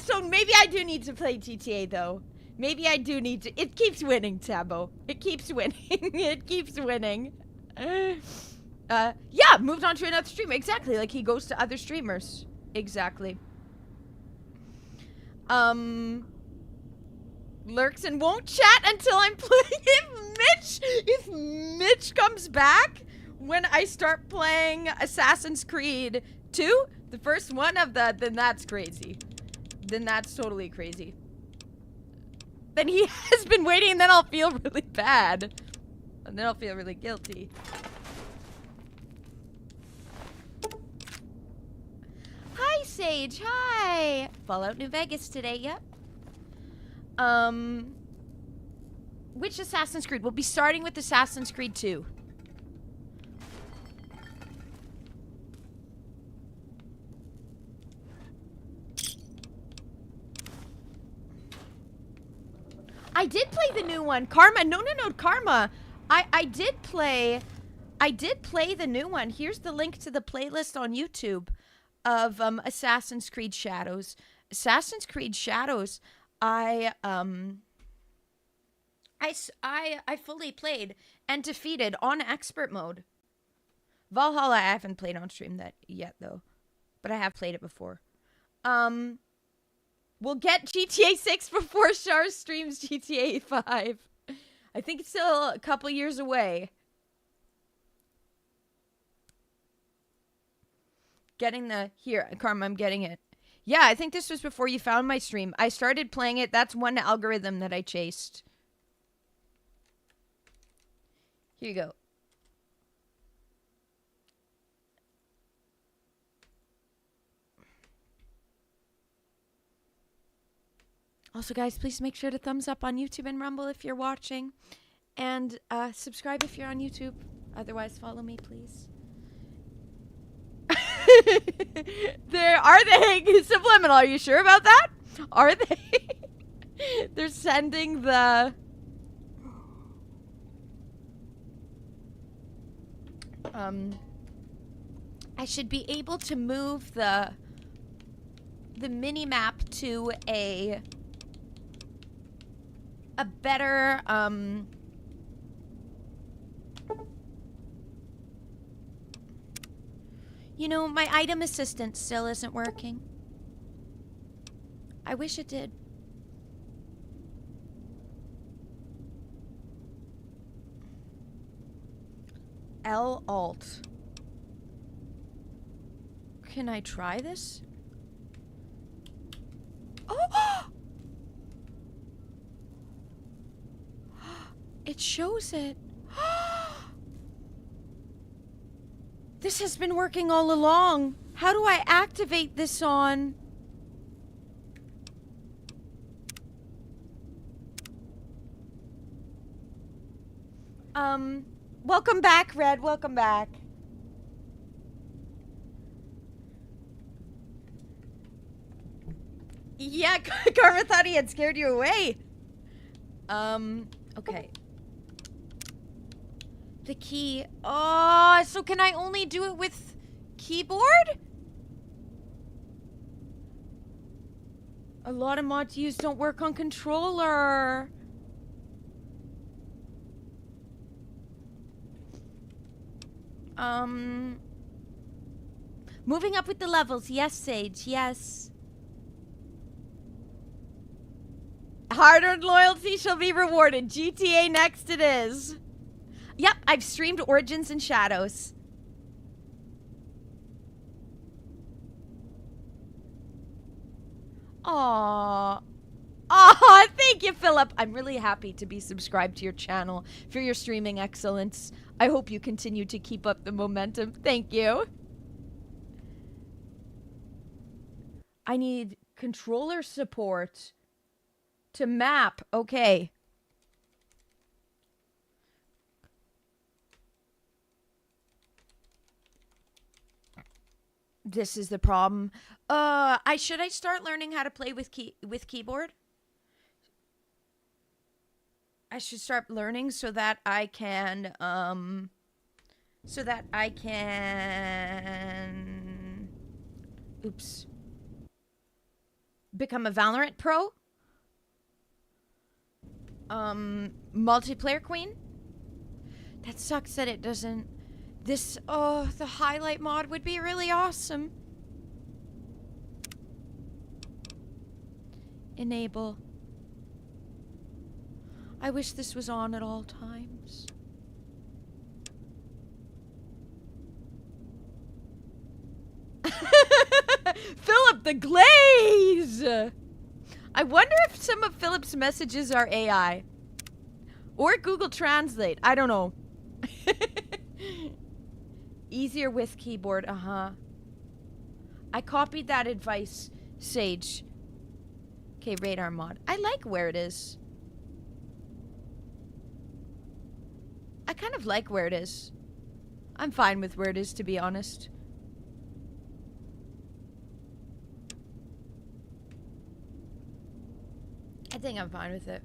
do need to play GTA, though. Maybe I do need to. It keeps winning, Tabo. It keeps winning. It keeps winning. Yeah, moved on to another stream. Exactly, like he goes to other streamers. Exactly. Lurks and won't chat until I'm playing. If Mitch comes back when I start playing Assassin's Creed 2, the first one of then that's crazy. Then that's totally crazy. Then he has been waiting, and then I'll feel really bad. And then I'll feel really guilty. Hi, Sage. Hi. Fallout New Vegas today, yep. Which Assassin's Creed? We'll be starting with Assassin's Creed 2. I did play the new one. Karma. No, Karma. I did play the new one. Here's the link to the playlist on YouTube of Assassin's Creed Shadows. Assassin's Creed Shadows, I fully played and defeated on expert mode. Valhalla I haven't played on stream that yet though, but I have played it before. We'll get GTA 6 before Shar streams GTA 5. I think it's still a couple years away. Getting the... Here, Karma, I'm getting it. Yeah, I think this was before you found my stream. I started playing it. That's one algorithm that I chased. Here you go. Also, guys, please make sure to thumbs up on YouTube and Rumble if you're watching. And subscribe if you're on YouTube. Otherwise, follow me, please. Are they subliminal? Are you sure about that? Are they? They're sending the... I should be able to move the mini-map to a better, you know, my item assistant still isn't working. I wish it did. L-Alt. Can I try this? Oh! It shows it. This has been working all along. How do I activate this on? Welcome back, Red. Welcome back. Yeah, Karma thought he had scared you away. Okay. The key. Oh, so can I only do it with keyboard? A lot of mods used don't work on controller. Moving up with the levels. Yes, Sage. Yes. Hard-earned loyalty shall be rewarded. GTA next it is. Yep, I've streamed Origins and Shadows. Aww. Aw, thank you, Philip. I'm really happy to be subscribed to your channel for your streaming excellence. I hope you continue to keep up the momentum. Thank you. I need controller support to map. Okay. This is the problem. Should I start learning how to play with keyboard? I should start learning so that I can oops. Become a Valorant pro? Multiplayer queen? That sucks that it doesn't. This, the highlight mod would be really awesome. Enable. I wish this was on at all times. Philip the Glaze! I wonder if some of Philip's messages are AI. Or Google Translate. I don't know. Easier with keyboard. Uh-huh. I copied that advice, Sage. Okay, radar mod. I like where it is. I kind of like where it is. I'm fine with where it is, to be honest. I think I'm fine with it.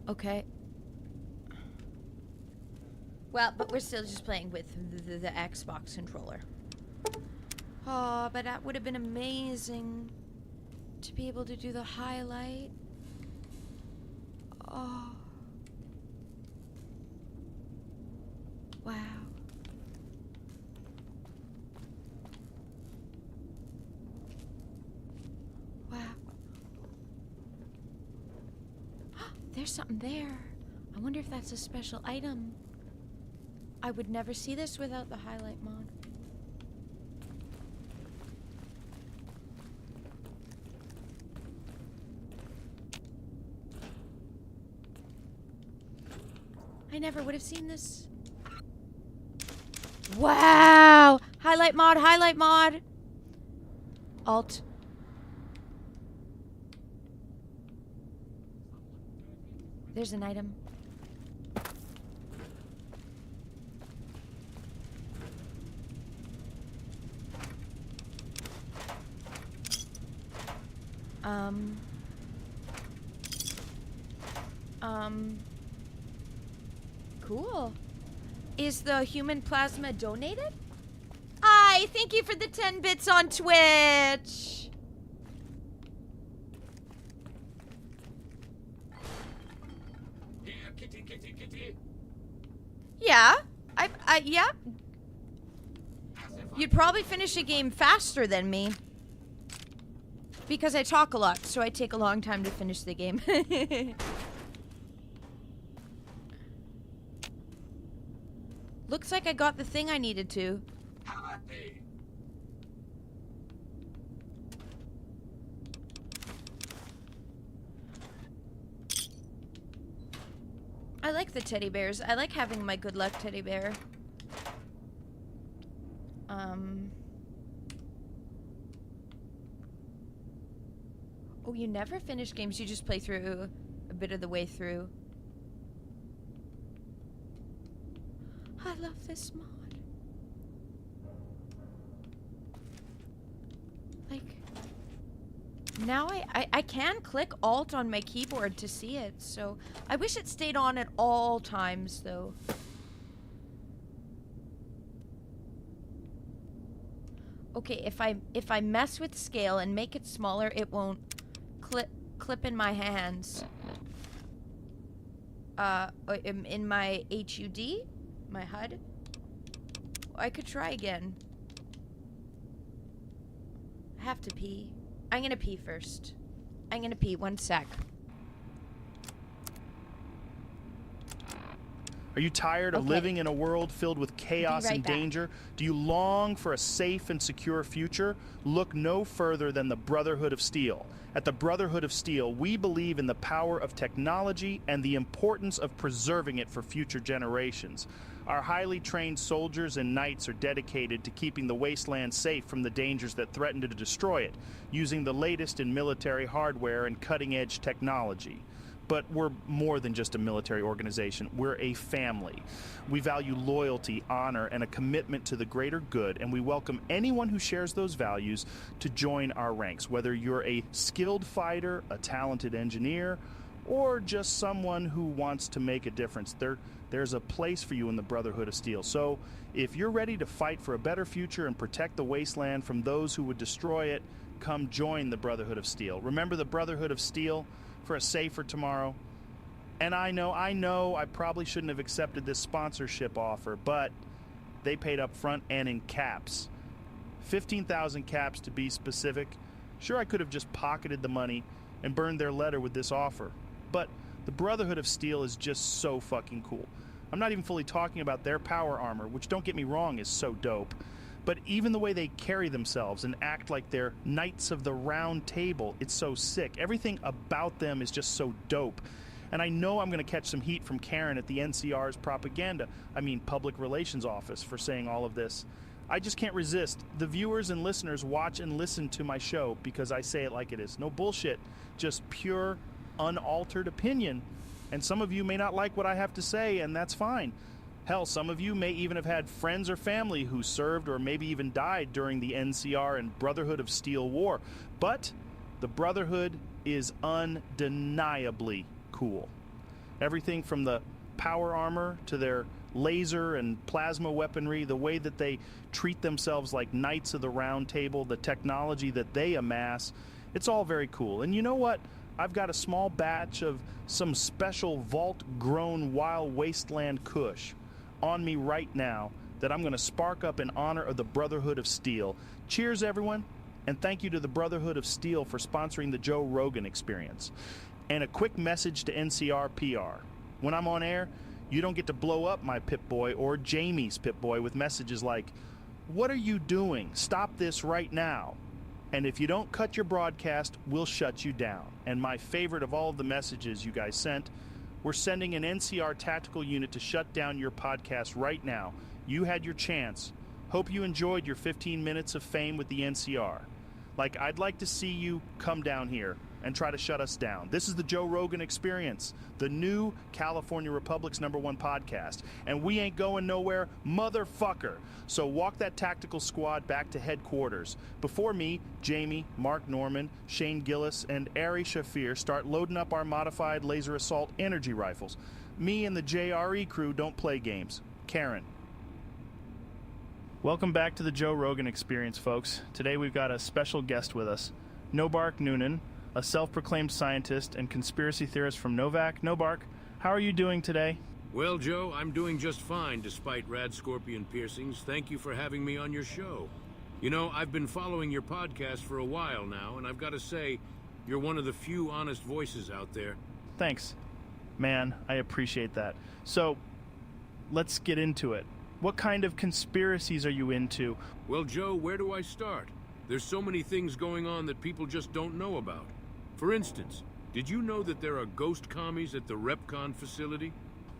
Okay. Well, but we're still just playing with the Xbox controller. Oh, but that would have been amazing to be able to do the highlight. Oh. Wow. Wow. There's something there. I wonder if that's a special item. I would never see this without the highlight mod. I never would have seen this. Wow! Highlight mod, highlight mod. Alt. There's an item. Cool. Is the human plasma donated? Hi, thank you for the 10 bits on Twitch. Here, kitty, kitty, kitty. Yeah. Yeah. You'd probably finish a game faster than me. Because I talk a lot, so I take a long time to finish the game. Looks like I got the thing I needed to. I like the teddy bears. I like having my good luck teddy bear. Oh, you never finish games, you just play through a bit of the way through. I love this mod. Like, now I can click Alt on my keyboard to see it, so I wish it stayed on at all times, though. Okay, if I mess with scale and make it smaller, it won't clip in my hands. In my HUD, my HUD. I could try again. I have to pee. I'm gonna pee first. I'm gonna pee. 1 sec. Are you tired of living in a world filled with chaos and danger? Do you long for a safe and secure future? Look no further than the Brotherhood of Steel. At the Brotherhood of Steel, we believe in the power of technology and the importance of preserving it for future generations. Our highly trained soldiers and knights are dedicated to keeping the wasteland safe from the dangers that threaten to destroy it, using the latest in military hardware and cutting-edge technology. But we're more than just a military organization. We're a family. We value loyalty, honor, and a commitment to the greater good, and we welcome anyone who shares those values to join our ranks, whether you're a skilled fighter, a talented engineer, or just someone who wants to make a difference. There's a place for you in the Brotherhood of Steel. So if you're ready to fight for a better future and protect the wasteland from those who would destroy it, come join the Brotherhood of Steel. Remember the Brotherhood of Steel? For a safer tomorrow. And I know I probably shouldn't have accepted this sponsorship offer, but they paid up front and in caps. 15,000 caps to be specific. Sure, I could have just pocketed the money and burned their letter with this offer, but the Brotherhood of Steel is just so fucking cool. I'm not even fully talking about their power armor, which, don't get me wrong, is so dope. But even the way they carry themselves and act like they're Knights of the Round Table, it's so sick. Everything about them is just so dope. And I know I'm going to catch some heat from Karen at the NCR's public relations office, for saying all of this. I just can't resist. The viewers and listeners watch and listen to my show because I say it like it is. No bullshit, just pure, unaltered opinion. And some of you may not like what I have to say, and that's fine. Hell, some of you may even have had friends or family who served or maybe even died during the NCR and Brotherhood of Steel war. But the Brotherhood is undeniably cool. Everything from the power armor to their laser and plasma weaponry, the way that they treat themselves like Knights of the Round Table, the technology that they amass, it's all very cool. And you know what? I've got a small batch of some special vault-grown wild wasteland kush on me right now that I'm going to spark up in honor of the Brotherhood of Steel. Cheers, everyone, and thank you to the Brotherhood of Steel for sponsoring the Joe Rogan Experience. And a quick message to NCR PR. When I'm on air, you don't get to blow up my Pip-Boy or Jamie's Pip-Boy with messages like, "What are you doing? Stop this right now." And if you don't cut your broadcast, we'll shut you down. And my favorite of all of the messages you guys sent, we're sending an NCR tactical unit to shut down your podcast right now. You had your chance. Hope you enjoyed your 15 minutes of fame with the NCR. I'd like to see you come down here and try to shut us down. This is the Joe Rogan Experience, the new California Republic's #1 podcast. And we ain't going nowhere, motherfucker. So walk that tactical squad back to headquarters. Before me, Jamie, Mark Norman, Shane Gillis, and Ari Shafir start loading up our modified laser assault energy rifles. Me and the JRE crew don't play games. Karen. Welcome back to the Joe Rogan Experience, folks. Today we've got a special guest with us, Nobark Noonan, a self-proclaimed scientist and conspiracy theorist from Novak. Nobark, how are you doing today? Well, Joe, I'm doing just fine despite rad scorpion piercings. Thank you for having me on your show. You know, I've been following your podcast for a while now, and I've got to say, you're one of the few honest voices out there. Thanks. Man, I appreciate that. So, let's get into it. What kind of conspiracies are you into? Well, Joe, where do I start? There's so many things going on that people just don't know about. For instance, did you know that there are ghost commies at the RepCon facility?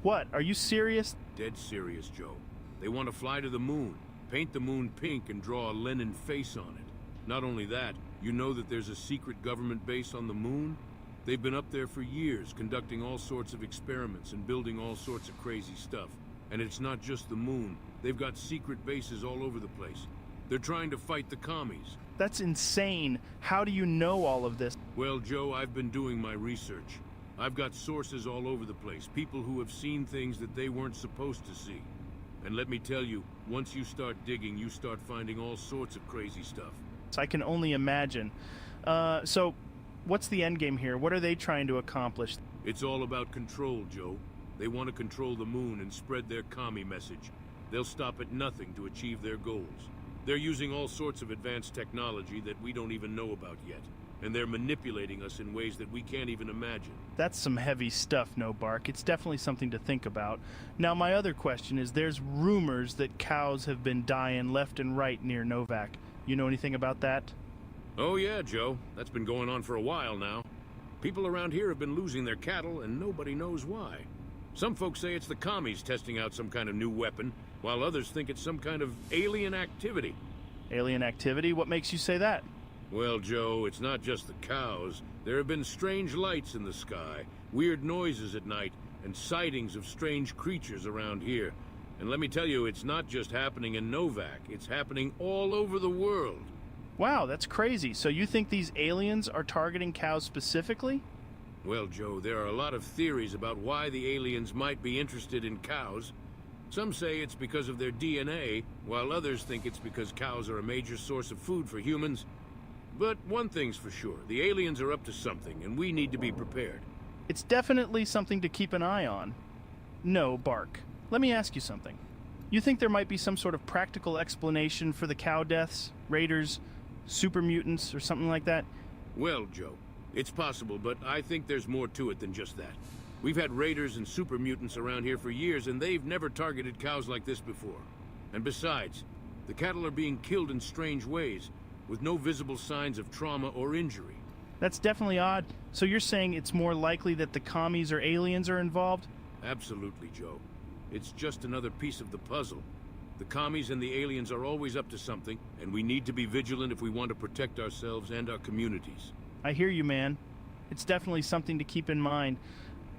What? Are you serious? Dead serious, Joe. They want to fly to the moon, paint the moon pink, and draw a Lenin face on it. Not only that, you know that there's a secret government base on the moon? They've been up there for years, conducting all sorts of experiments and building all sorts of crazy stuff. And it's not just the moon. They've got secret bases all over the place. They're trying to fight the commies. That's insane. How do you know all of this? Well, Joe, I've been doing my research. I've got sources all over the place, people who have seen things that they weren't supposed to see. And let me tell you, once you start digging, you start finding all sorts of crazy stuff. I can only imagine. So, what's the end game here? What are they trying to accomplish? It's all about control, Joe. They want to control the moon and spread their commie message. They'll stop at nothing to achieve their goals. They're using all sorts of advanced technology that we don't even know about yet. And they're manipulating us in ways that we can't even imagine. That's some heavy stuff, No Bark. It's definitely something to think about. Now, my other question is, there's rumors that cows have been dying left and right near Novak. You know anything about that? Oh yeah, Joe. That's been going on for a while now. People around here have been losing their cattle, and nobody knows why. Some folks say it's the commies testing out some kind of new weapon, while others think it's some kind of alien activity. Alien activity? What makes you say that? Well, Joe, it's not just the cows. There have been strange lights in the sky, weird noises at night, and sightings of strange creatures around here. And let me tell you, it's not just happening in Novak. It's happening all over the world. Wow, that's crazy. So you think these aliens are targeting cows specifically? Well, Joe, there are a lot of theories about why the aliens might be interested in cows. Some say it's because of their DNA, while others think it's because cows are a major source of food for humans. But one thing's for sure, the aliens are up to something, and we need to be prepared. It's definitely something to keep an eye on. No, Bark. Let me ask you something. You think there might be some sort of practical explanation for the cow deaths, raiders, super mutants, or something like that? Well, Joe, it's possible, but I think there's more to it than just that. We've had raiders and super mutants around here for years, and they've never targeted cows like this before. And besides, the cattle are being killed in strange ways, with no visible signs of trauma or injury. That's definitely odd. So you're saying it's more likely that the commies or aliens are involved? Absolutely, Joe. It's just another piece of the puzzle. The commies and the aliens are always up to something, and we need to be vigilant if we want to protect ourselves and our communities. I hear you, man. It's definitely something to keep in mind.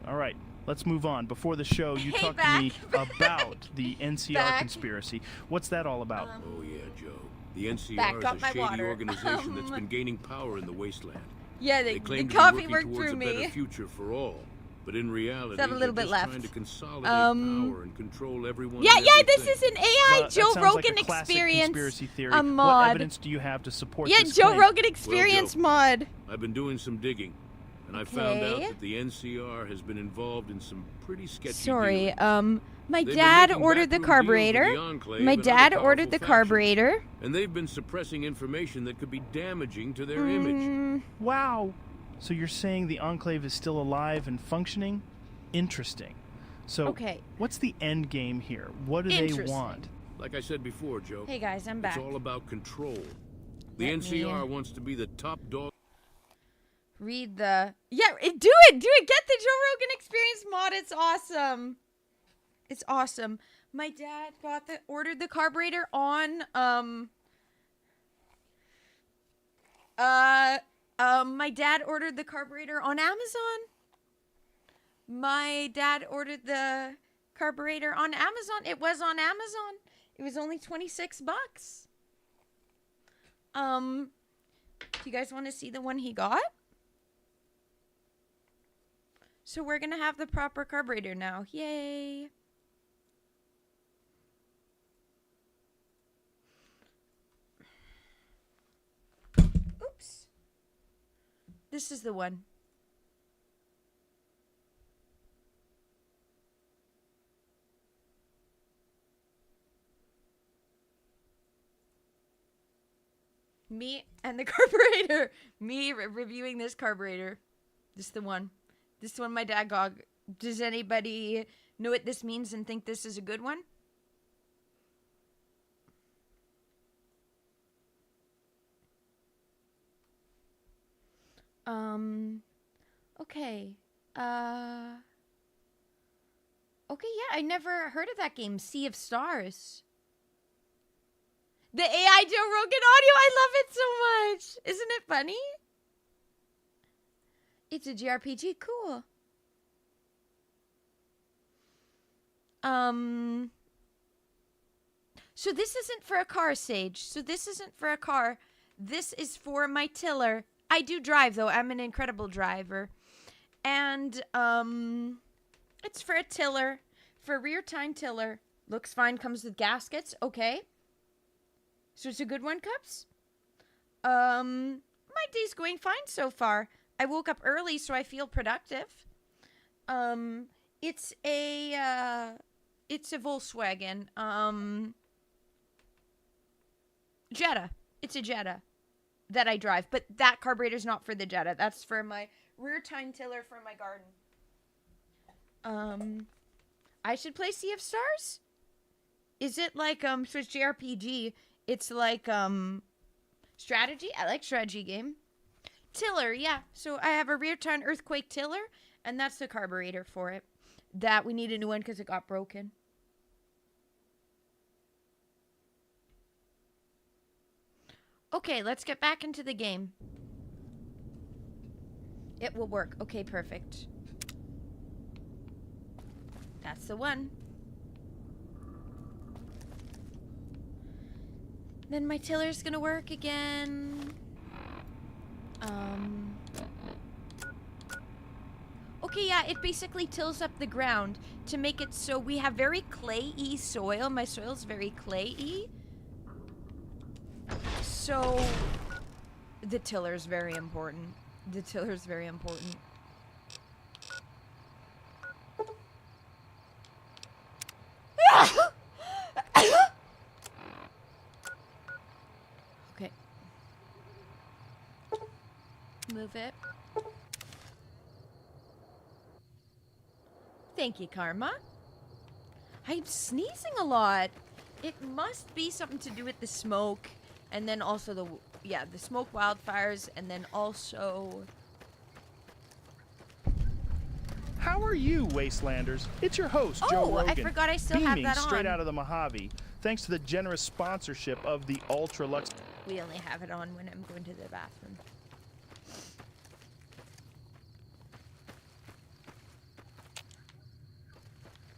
All right, let's move on. Before the show, you talked to me about the NCR conspiracy. What's that all about? Oh yeah, Joe. The NCR is a shady organization that's been gaining power in the wasteland. Yeah, They the claim to coffee be working worked towards through a better me. future for all. But in reality, Still have a little they're bit just left. trying to consolidate power and control everyone. Yeah, and yeah, this everything. is an AI That Joe sounds like Rogan a classic experience conspiracy theory. a What mod. evidence do you have to support Yeah, this Joe claim? Rogan experience Joe, mod. I've been doing some digging, and I found out Okay. that the NCR has been involved in some pretty sketchy Sorry, dealings. my They've been dad making ordered the backroom deals with carburetor. the Enclave My and other dad powerful ordered the factions, carburetor. and they've been suppressing information that could be damaging to their image. Wow. So you're saying the Enclave is still alive and functioning? Interesting. So, Okay. what's the end game here? What do they Interesting. want? Like I said before, Joe, Hey guys, I'm back. it's all about control. The Let NCR me- wants to be the top dog. Read the do it. Get the Joe Rogan experience mod. It's awesome. It's awesome. My dad ordered the carburetor on my dad ordered the carburetor on Amazon. My dad ordered the carburetor on Amazon. It was on Amazon. It was only $26. Do you guys want to see the one he got? So we're going to have the proper carburetor now. Yay. Oops. This is the one. Me and the carburetor. Me reviewing this carburetor. This is the one. This one my dad got. Does anybody know what this means and think this is a good one? Okay. Okay, yeah, I never heard of that game, Sea of Stars. The AI Joe Rogan audio, I love it so much. Isn't it funny? It's a JRPG, cool. So this isn't for a car, Sage. So this isn't for a car. This is for my tiller. I do drive, though. I'm an incredible driver. And, it's for a tiller. For a rear tine tiller. Looks fine. Comes with gaskets. Okay. So it's a good one, Cups? My day's going fine so far. I woke up early, so I feel productive. It's a Volkswagen. Jetta. It's a Jetta that I drive, but that carburetor's not for the Jetta. That's for my rear tine tiller for my garden. I should play Sea of Stars? Is it like, so it's JRPG. It's like, strategy. I like strategy game. Tiller, yeah. So I have a rear tine earthquake tiller, and that's the carburetor for it. That we need a new one because it got broken. Okay, let's get back into the game. It will work. Okay, perfect. That's the one. Then my tiller's gonna work again. Okay, yeah, it basically tills up the ground to make it so we have very clay-y soil. My soil's very clay-y. So, the tiller's very important. The tiller's very important. Okay. Move it. Thank you, Karma. I'm sneezing a lot. It must be something to do with the smoke. And then also the smoke wildfires. And then also... How are you, Wastelanders? It's your host, Joe Rogan. I forgot I still have that on. Straight out of the Mojave, thanks to the generous sponsorship of the Ultra Lux. We only have it on when I'm going to the bathroom.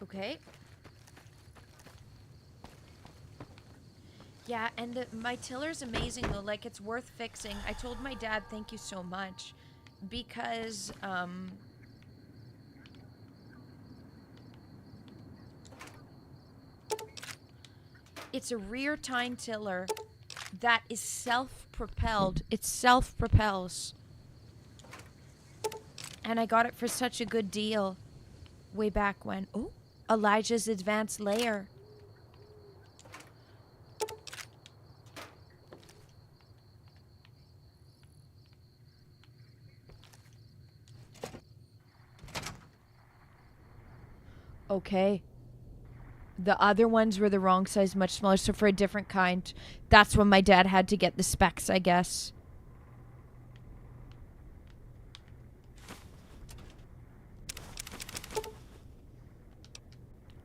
Okay. Yeah, and my tiller's amazing though. Like, it's worth fixing. I told my dad thank you so much because it's a rear tine tiller that is self-propelled. It self-propels. And I got it for such a good deal way back when. Oh, Elijah's advanced layer. Okay. The other ones were the wrong size, much smaller, so for a different kind. That's when my dad had to get the specs, I guess.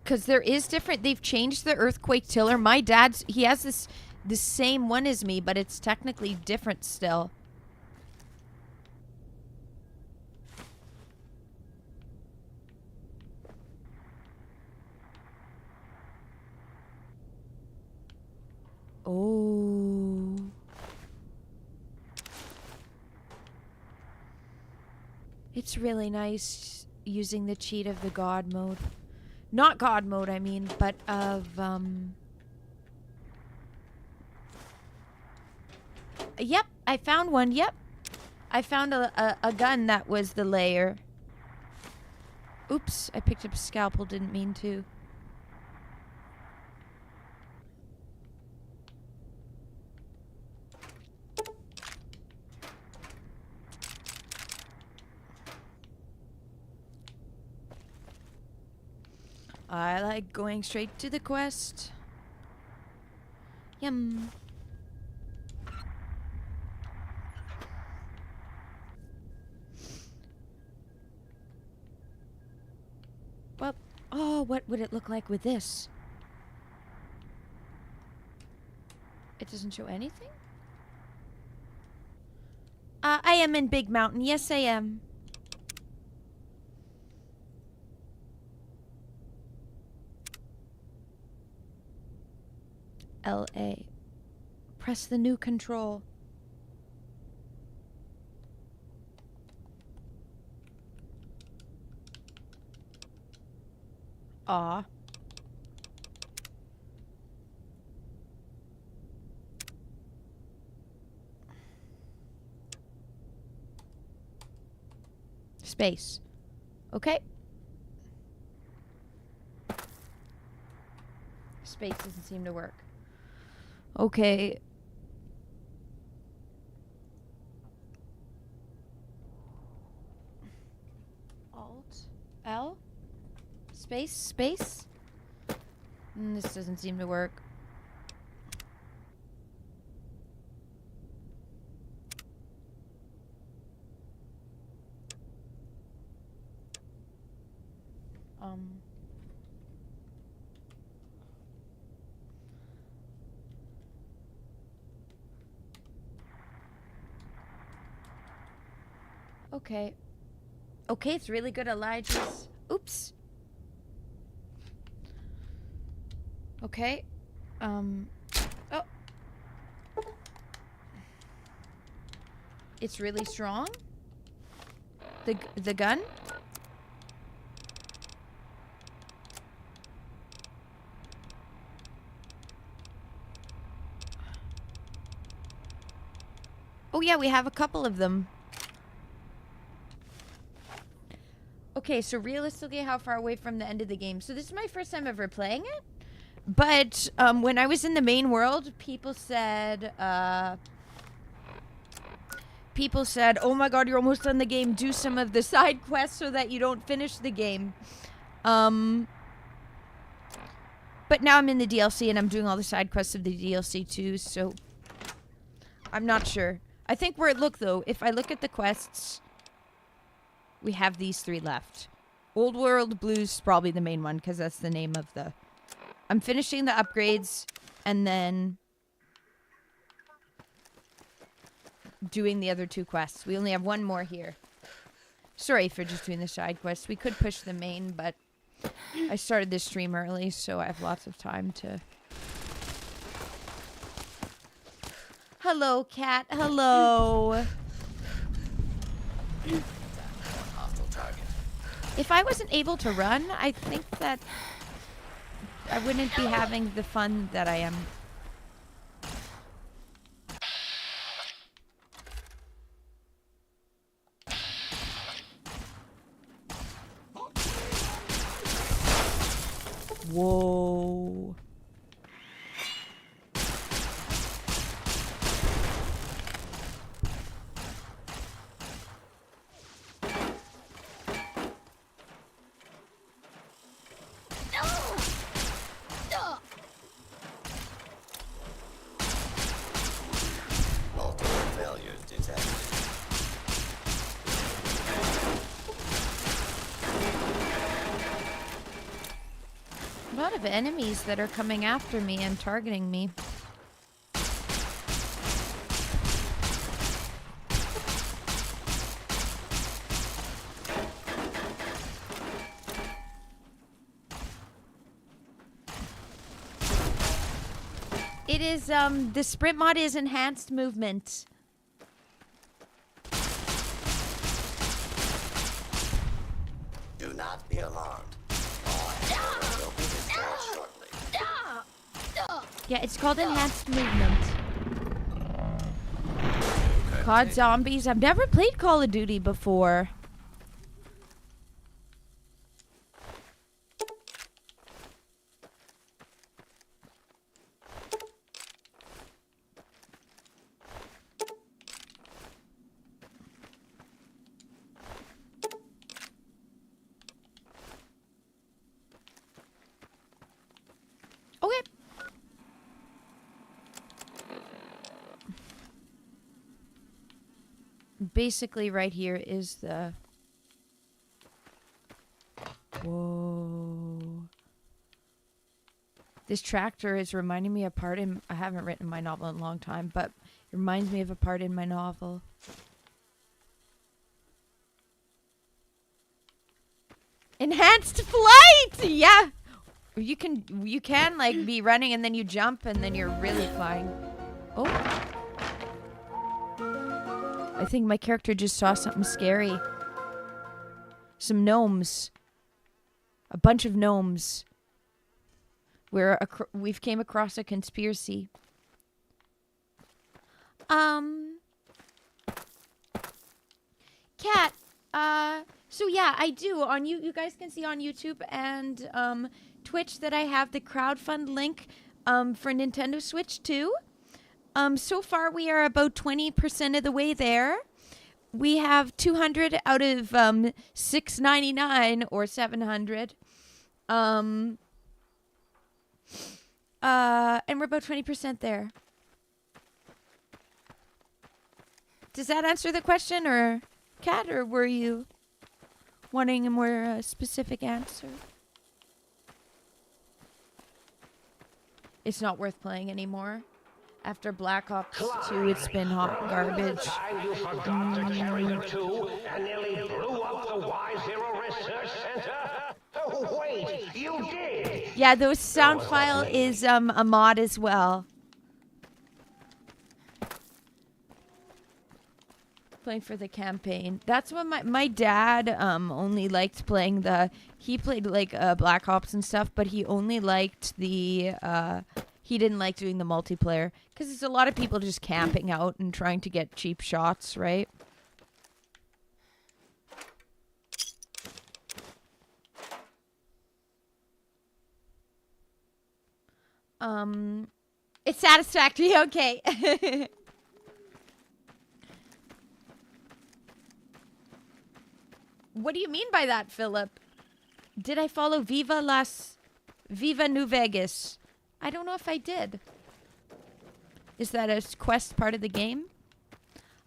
Because there is different. They've changed the earthquake tiller. My dad's, he has the same one as me, but it's technically different still. Oh. It's really nice using the cheat of the God mode. Not God mode, I mean, but of, Yep, I found one, yep. I found a gun that was the layer. Oops, I picked up a scalpel, didn't mean to. I like going straight to the quest. Yum. Oh, what would it look like with this? It doesn't show anything? I am in Big Mountain. Yes, I am. LA. Press the new control. Aw. Space. Okay. Space doesn't seem to work. Okay. Alt. L? Space? Space? This doesn't seem to work. Okay. Okay, it's really good, Elijah's. Oops. Okay. Oh. It's really strong. The gun? Oh yeah, we have a couple of them. Okay, so realistically, how far away from the end of the game? So this is my first time ever playing it. But when I was in the main world, people said, oh my god, you're almost done the game. Do some of the side quests so that you don't finish the game. But now I'm in the DLC and I'm doing all the side quests of the DLC too, so I'm not sure. I think look though, if I look at the quests, we have these 3 left. Old World Blues probably the main one because that's the name of the... I'm finishing the upgrades and then doing the other 2 quests. We only have 1 more here. Sorry for just doing the side quests. We could push the main, but I started this stream early, so I have lots of time to... Hello, cat. Hello. If I wasn't able to run, I think that I wouldn't be having the fun that I am. Whoa. A lot of enemies that are coming after me and targeting me. It is, the sprint mod is enhanced movement. Do not be alarmed. Yeah, it's called enhanced movement. COD Zombies. I've never played Call of Duty before. Okay. Basically, right here is the... Whoa. This tractor is reminding me of a part in... I haven't written my novel in a long time, but it reminds me of a part in my novel. Enhanced flight! Yeah! You can like be running and then you jump and then you're really flying. Oh. I think my character just saw something scary. Some gnomes. A bunch of gnomes. We've came across a conspiracy. Cat, so yeah, I do on you guys can see on YouTube and Twitch that I have the crowdfund link for Nintendo Switch 2. So far we are about 20% of the way there. We have 200 out of 699 or 700. And we're about 20% there. Does that answer the question, or Kat, or were you wanting a more specific answer? It's not worth playing anymore. After Black Ops 2, it's been hot garbage. You forgot to carry the two and nearly blew up the Y0 Research Center. Oh, wait, you did. Yeah, those sound file is a mod as well. Playing for the campaign. That's what my dad only liked playing the. He played like Black Ops and stuff, but he only liked the. He didn't like doing the multiplayer because there's a lot of people just camping out and trying to get cheap shots, right? It's satisfactory. Okay. What do you mean by that, Philip? Did I follow Viva New Vegas? I don't know if I did. Is that a quest part of the game?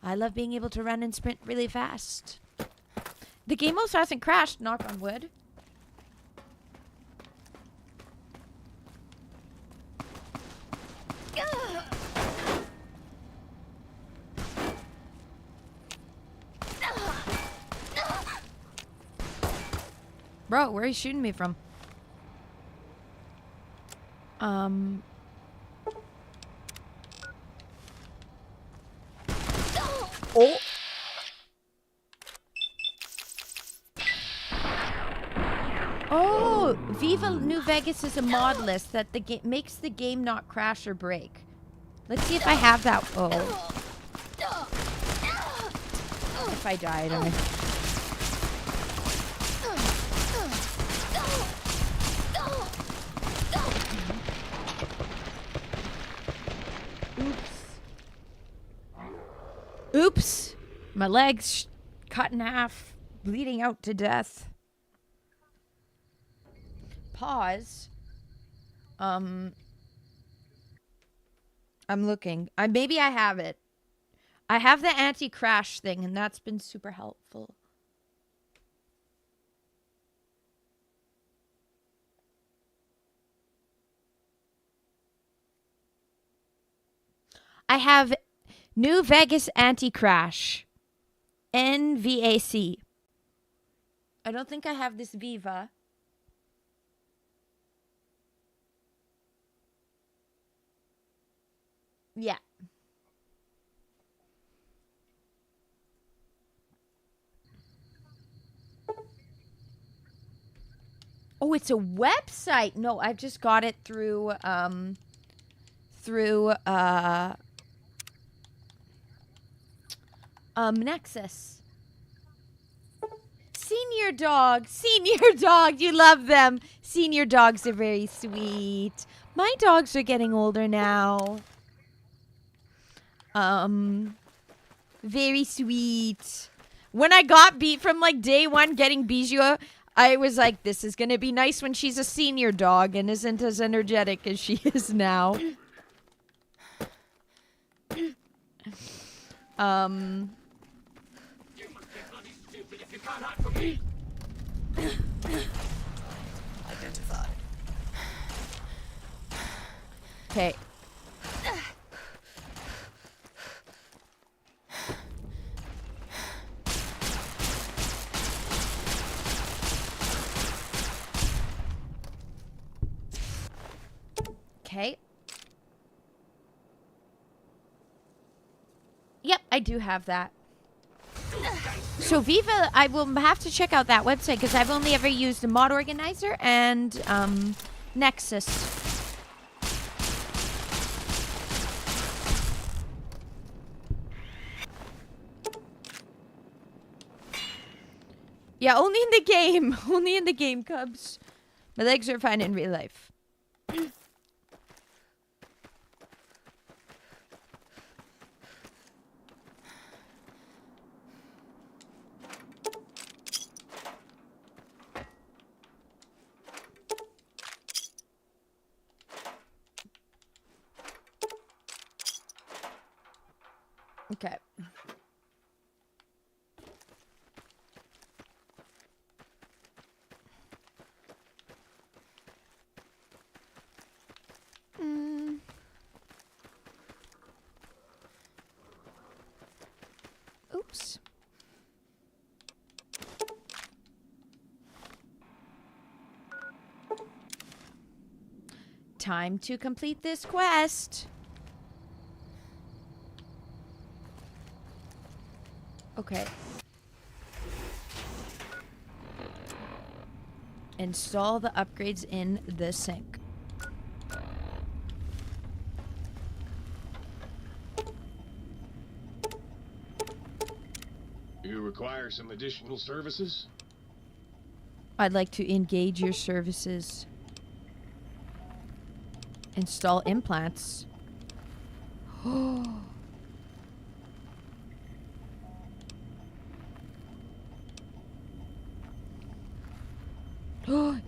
I love being able to run and sprint really fast. The game also hasn't crashed, knock on wood. Bro, where are you shooting me from? Oh. Oh, Viva New Vegas is a mod list that the makes the game not crash or break. Let's see if I have that. Oh. If I die, I don't know. Oops. My leg's cut in half, bleeding out to death. Pause. I'm looking. Maybe I have it. I have the anti-crash thing, and that's been super helpful. I have New Vegas Anti-Crash. NVAC. I don't think I have this Viva. Yeah. Oh, it's a website. No, I've just got it through Nexus. Senior dog, you love them. Senior dogs are very sweet. My dogs are getting older now. Very sweet. When I got beat from like day one getting Bijou, I was like, this is gonna be nice when she's a senior dog and isn't as energetic as she is now. Identified. Okay. Okay. Yep, I do have that. So Viva, I will have to check out that website because I've only ever used a mod organizer and Nexus. Yeah, only in the game. Only in the game, Cubs. My legs are fine in real life. Okay. Oops. Time to complete this quest. Okay. Install the upgrades in the sink. You require some additional services? I'd like to engage your services. Install implants.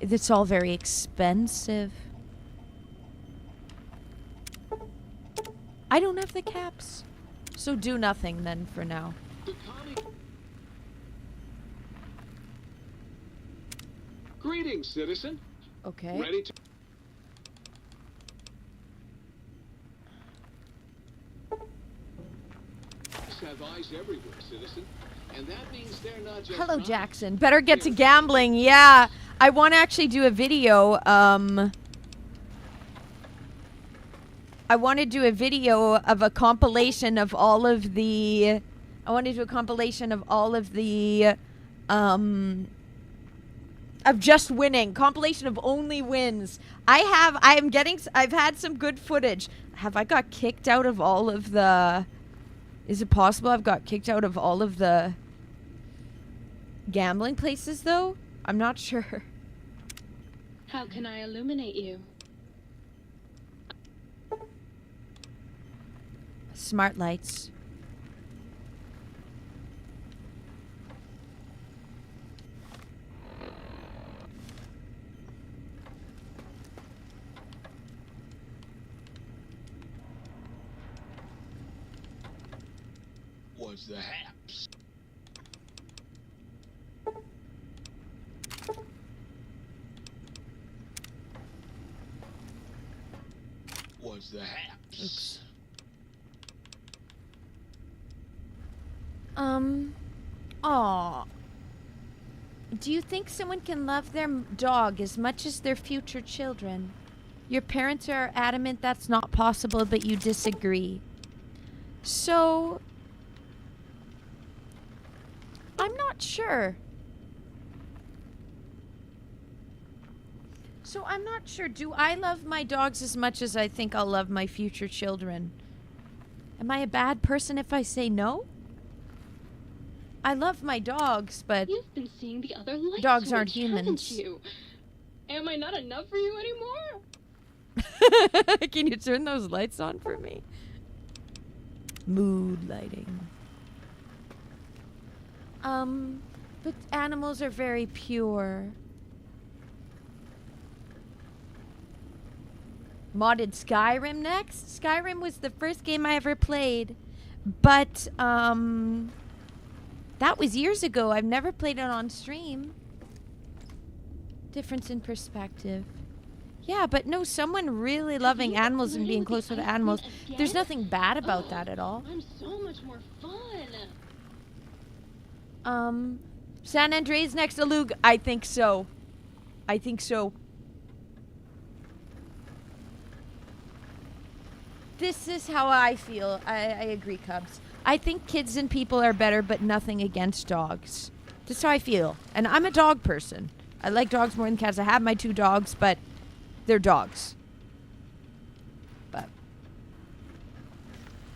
It's all very expensive. I don't have the caps. So do nothing then for now. Greetings, citizen. Okay. Ready to... have eyes everywhere, citizen. And that means they're not just... Hello, Jackson. Better get to gambling. Yeah. I want to actually do a video. I want to do a video of a compilation of all of the... I want to do a compilation of all of the... of just winning. Compilation of only wins. I've had some good footage. Have I got kicked out of all of the... Is it possible I've got kicked out of all of the gambling places, though? I'm not sure. How can I illuminate you? Smart lights. What's the haps? What's the haps? Oops. Aw. Do you think someone can love their dog as much as their future children? Your parents are adamant that's not possible, but you disagree. So... I'm not sure. So I'm not sure. Do I love my dogs as much as I think I'll love my future children? Am I a bad person if I say no? I love my dogs, but You've been seeing the other light dogs aren't switch, haven't humans. you? Am I not enough for you anymore? Can you turn those lights on for me? Mood lighting. But animals are very pure. Modded Skyrim next? Skyrim was the first game I ever played. But, that was years ago. I've never played it on stream. Difference in perspective. Yeah, but no, someone really loving animals and being close with animals. There's nothing bad about that at all. I'm so much more fun. San Andreas next to Luke? I think so. I think so. This is how I feel. I agree, Cubs. I think kids and people are better, but nothing against dogs. That's how I feel. And I'm a dog person. I like dogs more than cats. I have my 2 dogs, but they're dogs. But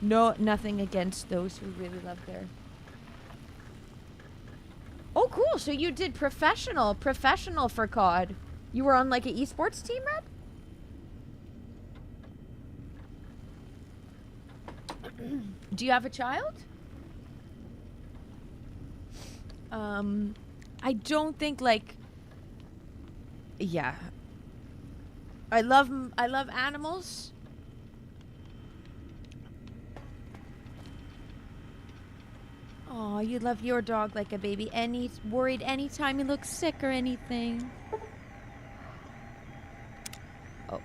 no, nothing against those who really love their... Oh, cool. So you did professional for COD. You were on like an esports team, Red? Do you have a child? I don't think like... Yeah. I love animals. Oh, you love your dog like a baby. Worried anytime he looks sick or anything. Oh,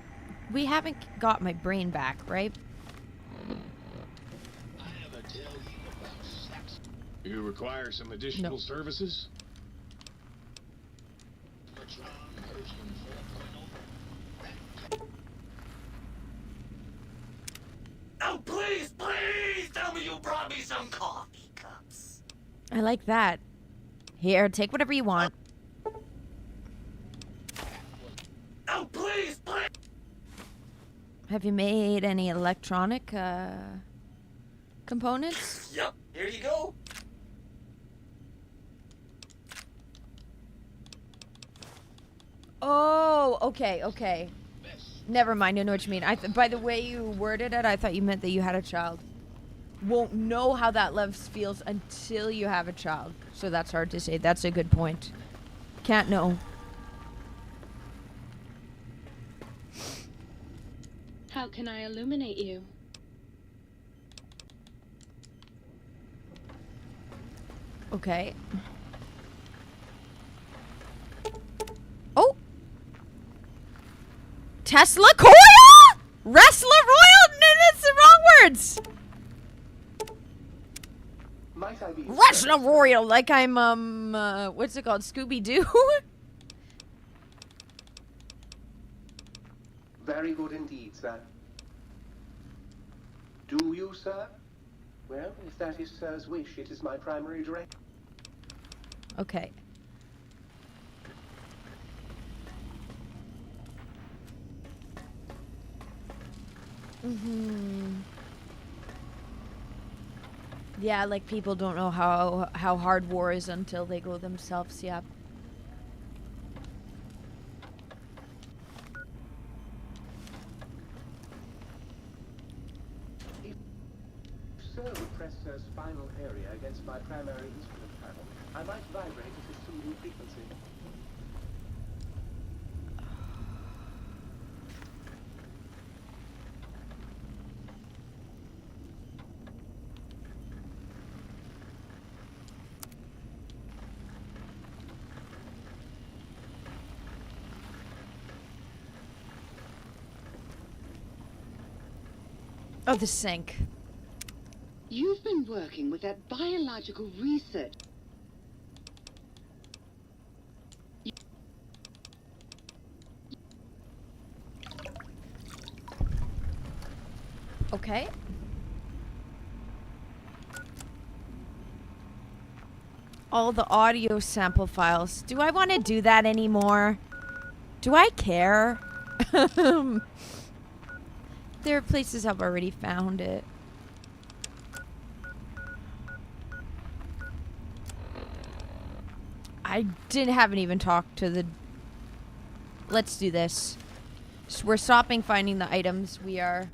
we haven't got my brain back, right? You require some additional services? Oh, please tell me you brought me some coffee cups. I like that. Here, take whatever you want. Oh, please. Have you made any electronic components? Yep, here you go. Oh, okay. Never mind, I know what you mean. By the way you worded it, I thought you meant that you had a child. Won't know how that love feels until you have a child. So that's hard to say. That's a good point. Can't know. How can I illuminate you? Okay. Oh! Tesla coil? Wrestler royal? No, that's the wrong words. Wrestler royal, like I'm, what's it called? Scooby-Doo? Very good indeed, sir. Do you, sir? Well, if that is sir's wish, it is my primary directive. Okay. Yeah, like people don't know how hard war is until they go themselves, yeah. If sir would press sir's final area against my primary instrument panel, I might vibrate at a soothing frequency. Oh, the sink. You've been working with that biological research. Okay. All the audio sample files. Do I want to do that anymore? Do I care? There are places I've already found it. I haven't even talked to the... Let's do this. So we're stopping finding the items. We are...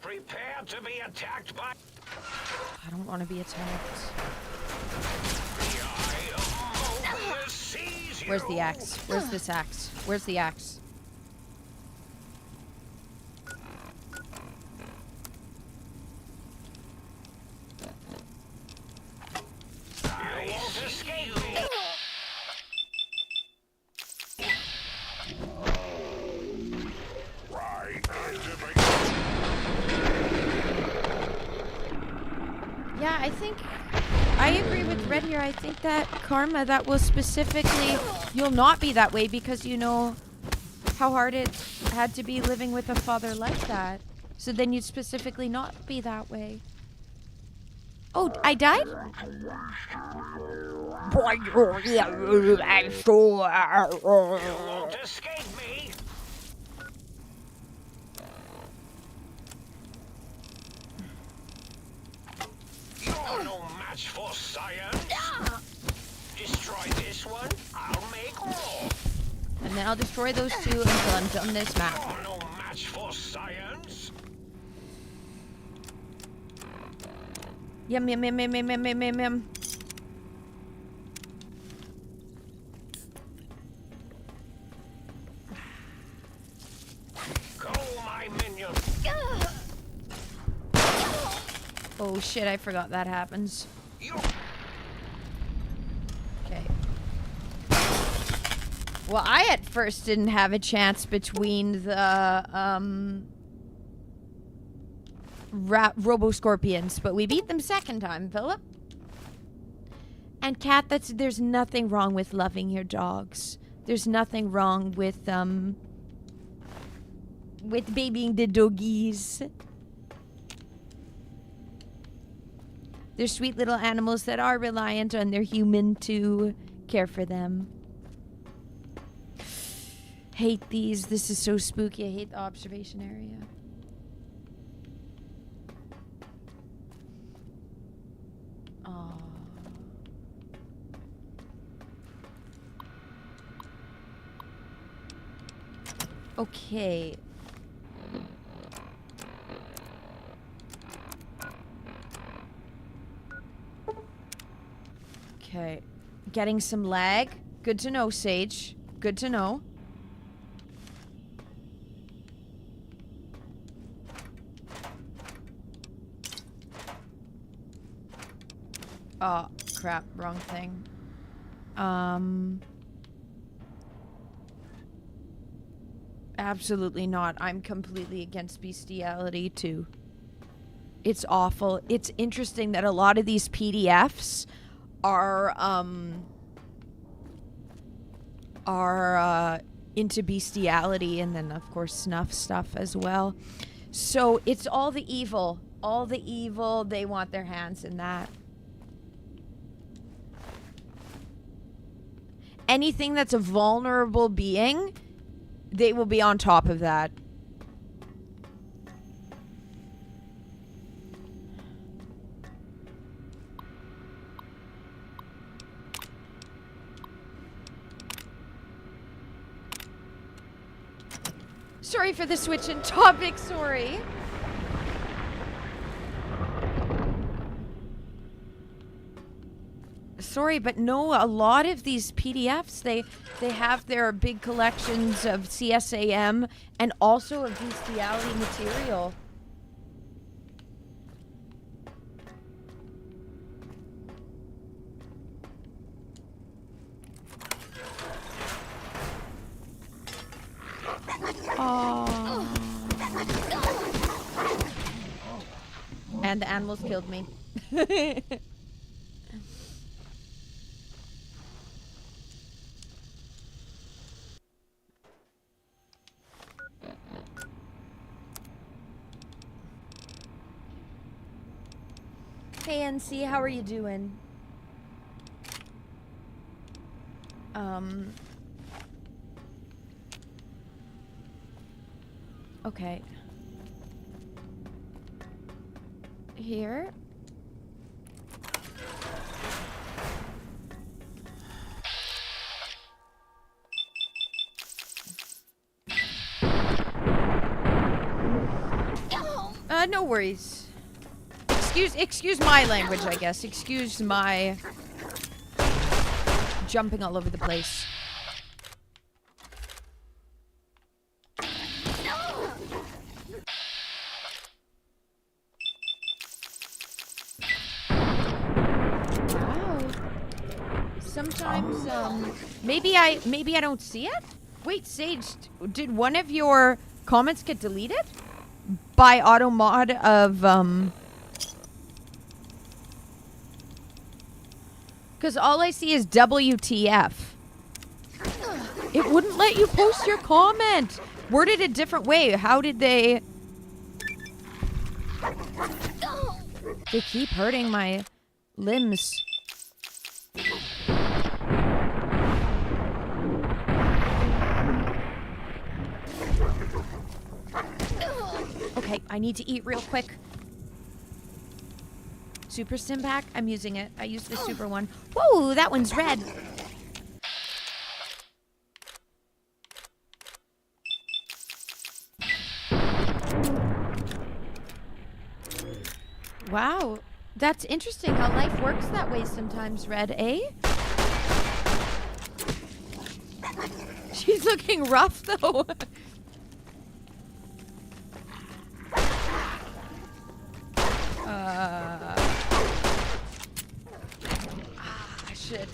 Prepare to be attacked by... I don't want to be attacked. Where's the axe? Where's this axe? Where's the axe? I think I agree with Red here. I think that karma that will specifically, you'll not be that way because you know how hard it had to be living with a father like that. So then you'd specifically not be that way. Oh, I died? You won't escape me! You're no match for science! Destroy this one, I'll make more! And then I'll destroy those two until I'm done this map. You're no match for science! Yum, yum, yum, yum, yum, yum, yum, yum, yum. Go, my minion! Oh shit, I forgot that happens. Okay. Well, I at first didn't have a chance between the, Robo-Scorpions, but we beat them second time, Philip. And Kat, there's nothing wrong with loving your dogs. There's nothing wrong with babying the doggies. They're sweet little animals that are reliant on their human to care for them. Hate these. This is so spooky. I hate the observation area. Aww. Okay. Okay. Getting some lag. Good to know, Sage. Good to know. Oh, crap. Wrong thing. Absolutely not. I'm completely against bestiality, too. It's awful. It's interesting that a lot of these PDFs are into bestiality and then, of course, snuff stuff as well. So it's all the evil. All the evil. They want their hands in that. Anything that's a vulnerable being, they will be on top of that. Sorry for the switch in topic, sorry. Sorry, but no, a lot of these PDFs, they have their big collections of CSAM and also of bestiality material. Oh. And the animals killed me. Hey NC, how are you doing? Okay. Here. No worries. Excuse my language, I guess. Excuse my jumping all over the place. Wow. Sometimes, maybe I don't see it? Wait, Sage, did one of your comments get deleted? By auto mod of, Because all I see is WTF. It wouldn't let you post your comment. Worded a different way. How did they... They keep hurting my limbs. Okay, I need to eat real quick. Super Stim Pack? I'm using it. I used the super one. Whoa, that one's red. Wow, that's interesting how life works that way sometimes, Red, eh? She's looking rough, though. Shit.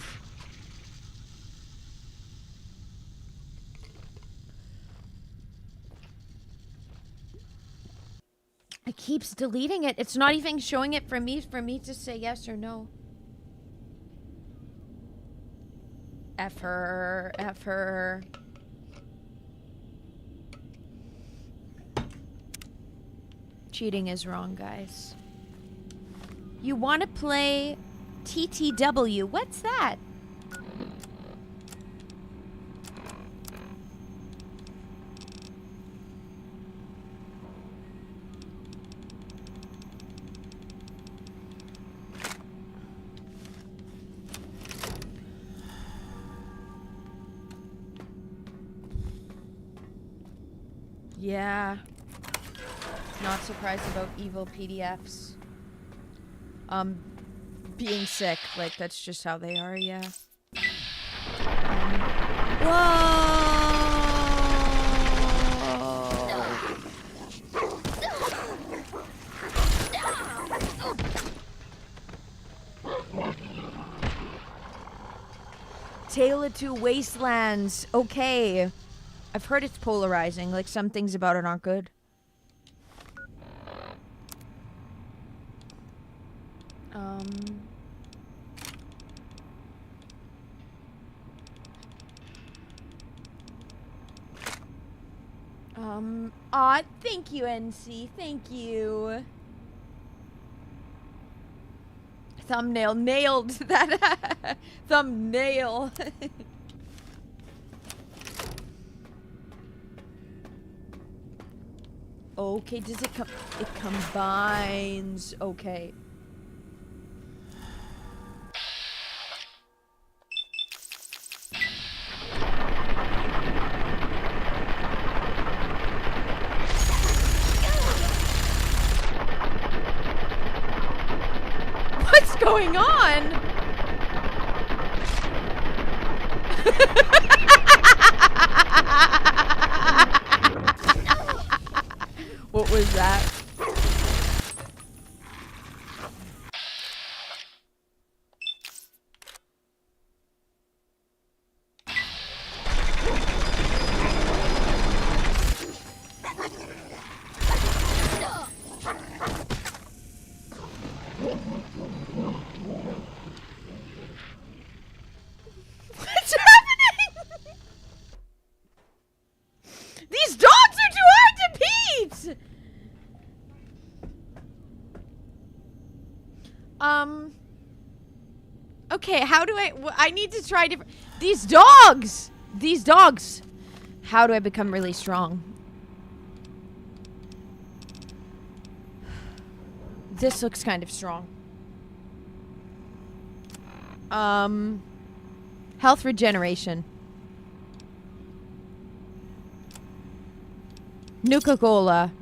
It keeps deleting it. It's not even showing it for me to say yes or no. F her. F her. Cheating is wrong, guys. You want to play TTW? What's that? Yeah. Not surprised about evil PDFs. Being sick, like, that's just how they are, yeah. Tale of Two Wastelands. Okay. I've heard it's polarizing. Like, some things about it aren't good. Aw, thank you, NC. Thank you. Thumbnail. Nailed that. Thumbnail. Okay, does it it combines. Okay. What's going on? What was that? What's happening? These dogs are too hard to beat! Okay, how do I need to try different... These dogs! These dogs! How do I become really strong? This looks kind of strong. Health regeneration. Nuka-Cola.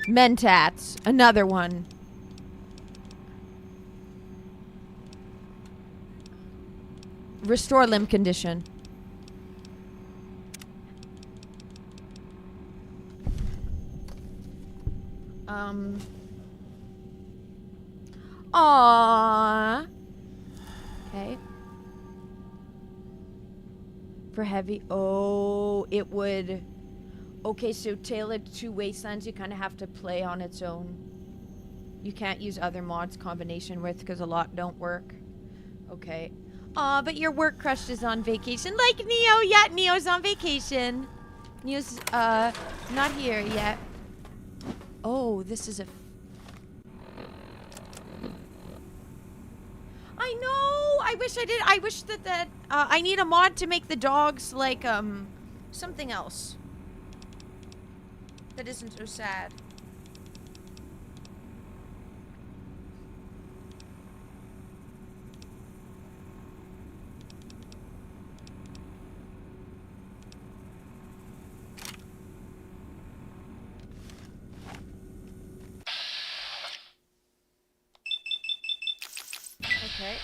Mentats. Another one. Restore limb condition. Aww. Okay. For heavy. Oh, it would. Okay, so Tailored to Wastelands, you kind of have to play on its own. You can't use other mods combination with because a lot don't work. Okay. Aw, but your work crush is on vacation. Like Neo. Yeah, Neo's on vacation. Neo's, not here yet. Oh, this is a... I know! I wish I did. I wish that I need a mod to make the dogs, like, something else. That isn't so sad. Okay.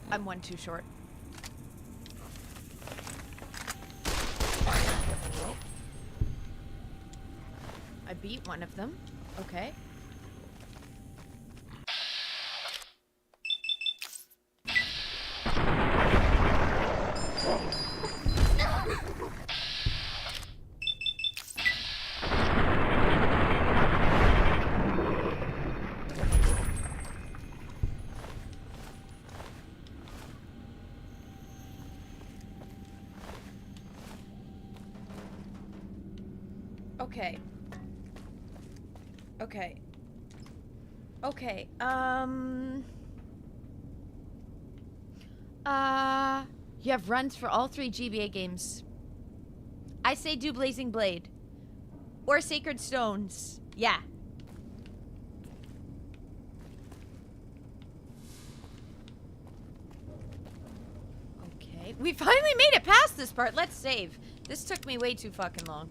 I'm one too short. I beat one of them. Okay. Okay. Okay. Okay. You have runs for all 3 GBA games. I say do Blazing Blade. Or Sacred Stones. Yeah. Okay. We finally made it past this part. Let's save. This took me way too fucking long.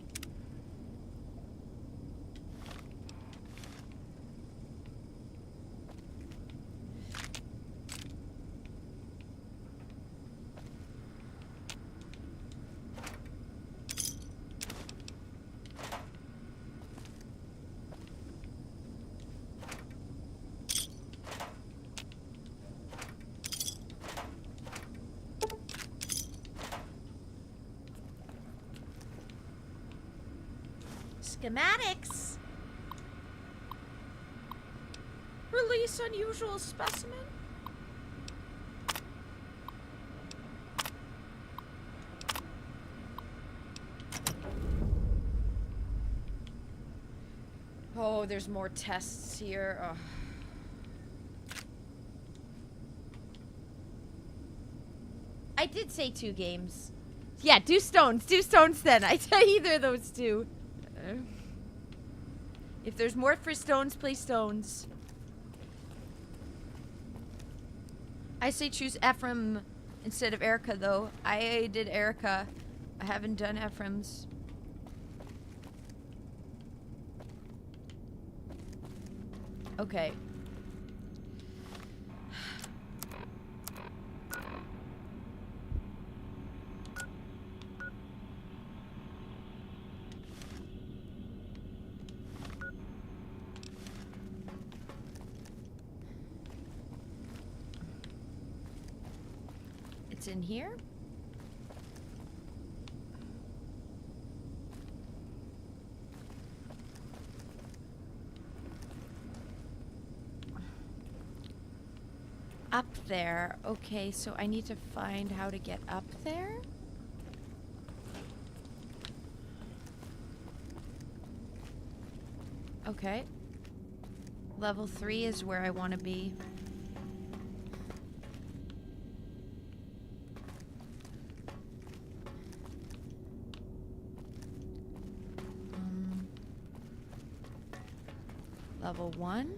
Schematics. Release unusual specimen. Oh, there's more tests here. Ugh. I did say 2 games. Yeah, do stones. Do stones then. I say either of those 2. If there's more for stones, play stones. I say choose Ephraim instead of Erica, though. I did Erica. I haven't done Ephraim's. Okay. It's in here? Up there. Okay, so I need to find how to get up there? Okay. Level 3 is where I want to be. Level 1.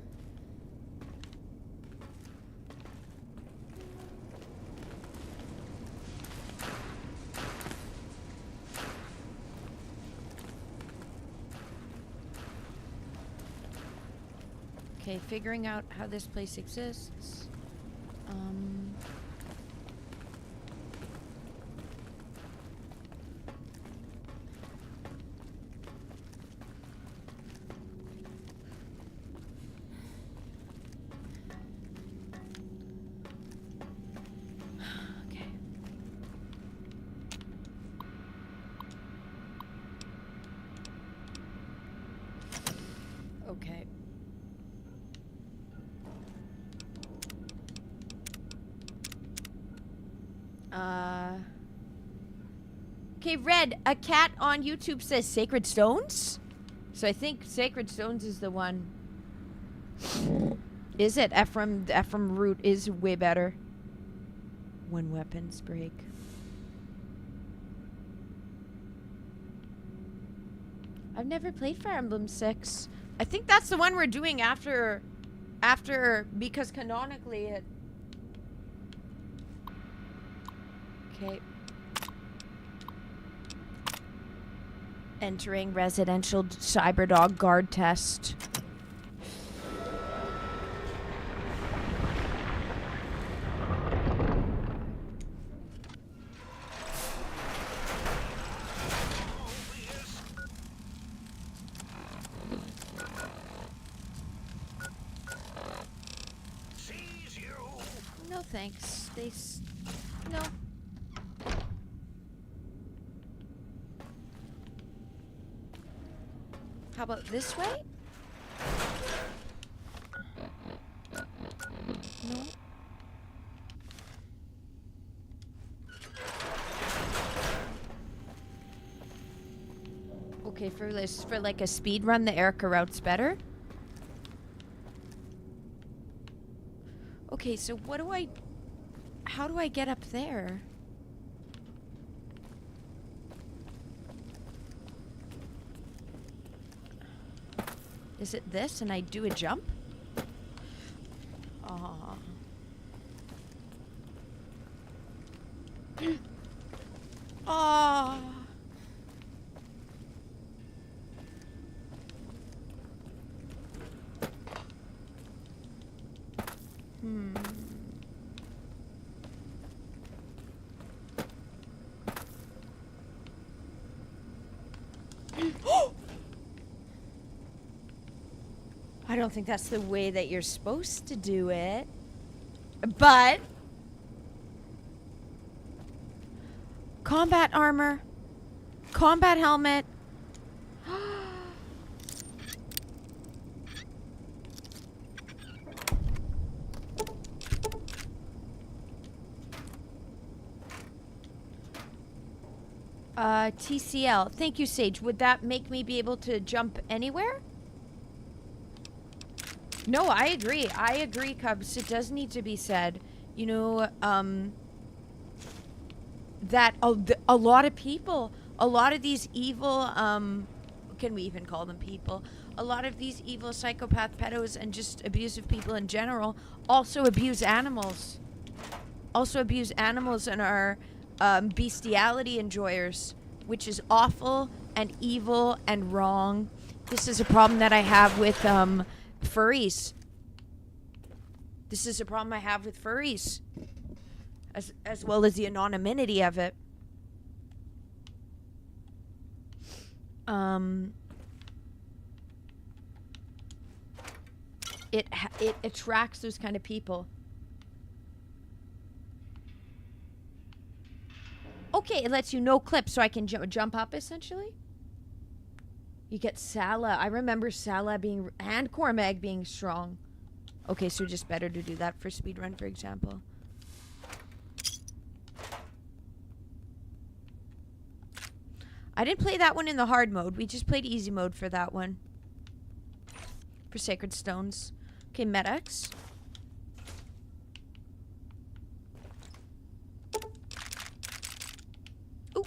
Okay, figuring out how this place exists. Okay, Red, a cat on YouTube says Sacred Stones? So I think Sacred Stones is the one. Is it? Ephraim Root is way better. When weapons break. I've never played Fire Emblem 6. I think that's the one we're doing after because canonically it... Okay. Entering residential Cyberdog guard test. No thanks. No. How about this way? No. Okay, for like a speed run, the Erica route's better. Okay, so how do I get up there? Is it this and I do a jump? Aw. Aw. I don't think that's the way that you're supposed to do it. But combat armor, combat helmet. TCL. Thank you, Sage. Would that make me be able to jump anywhere? No, I agree. I agree, Cubs. It does need to be said. You know, that a lot of people, a lot of these evil, can we even call them people? A lot of these evil psychopath pedos and just abusive people in general also abuse animals. Also abuse animals and are bestiality enjoyers, which is awful and evil and wrong. This is a problem that I have with furries. This is a problem I have with furries, as well as the anonymity of it. It attracts those kind of people. Okay, it lets you no clip, so I can jump up essentially. You get Sala. I remember Sala being and Cormag being strong. Okay, so just better to do that for speedrun, for example. I didn't play that one in the hard mode. We just played easy mode for that one. For Sacred Stones. Okay, Med-X. Ooh.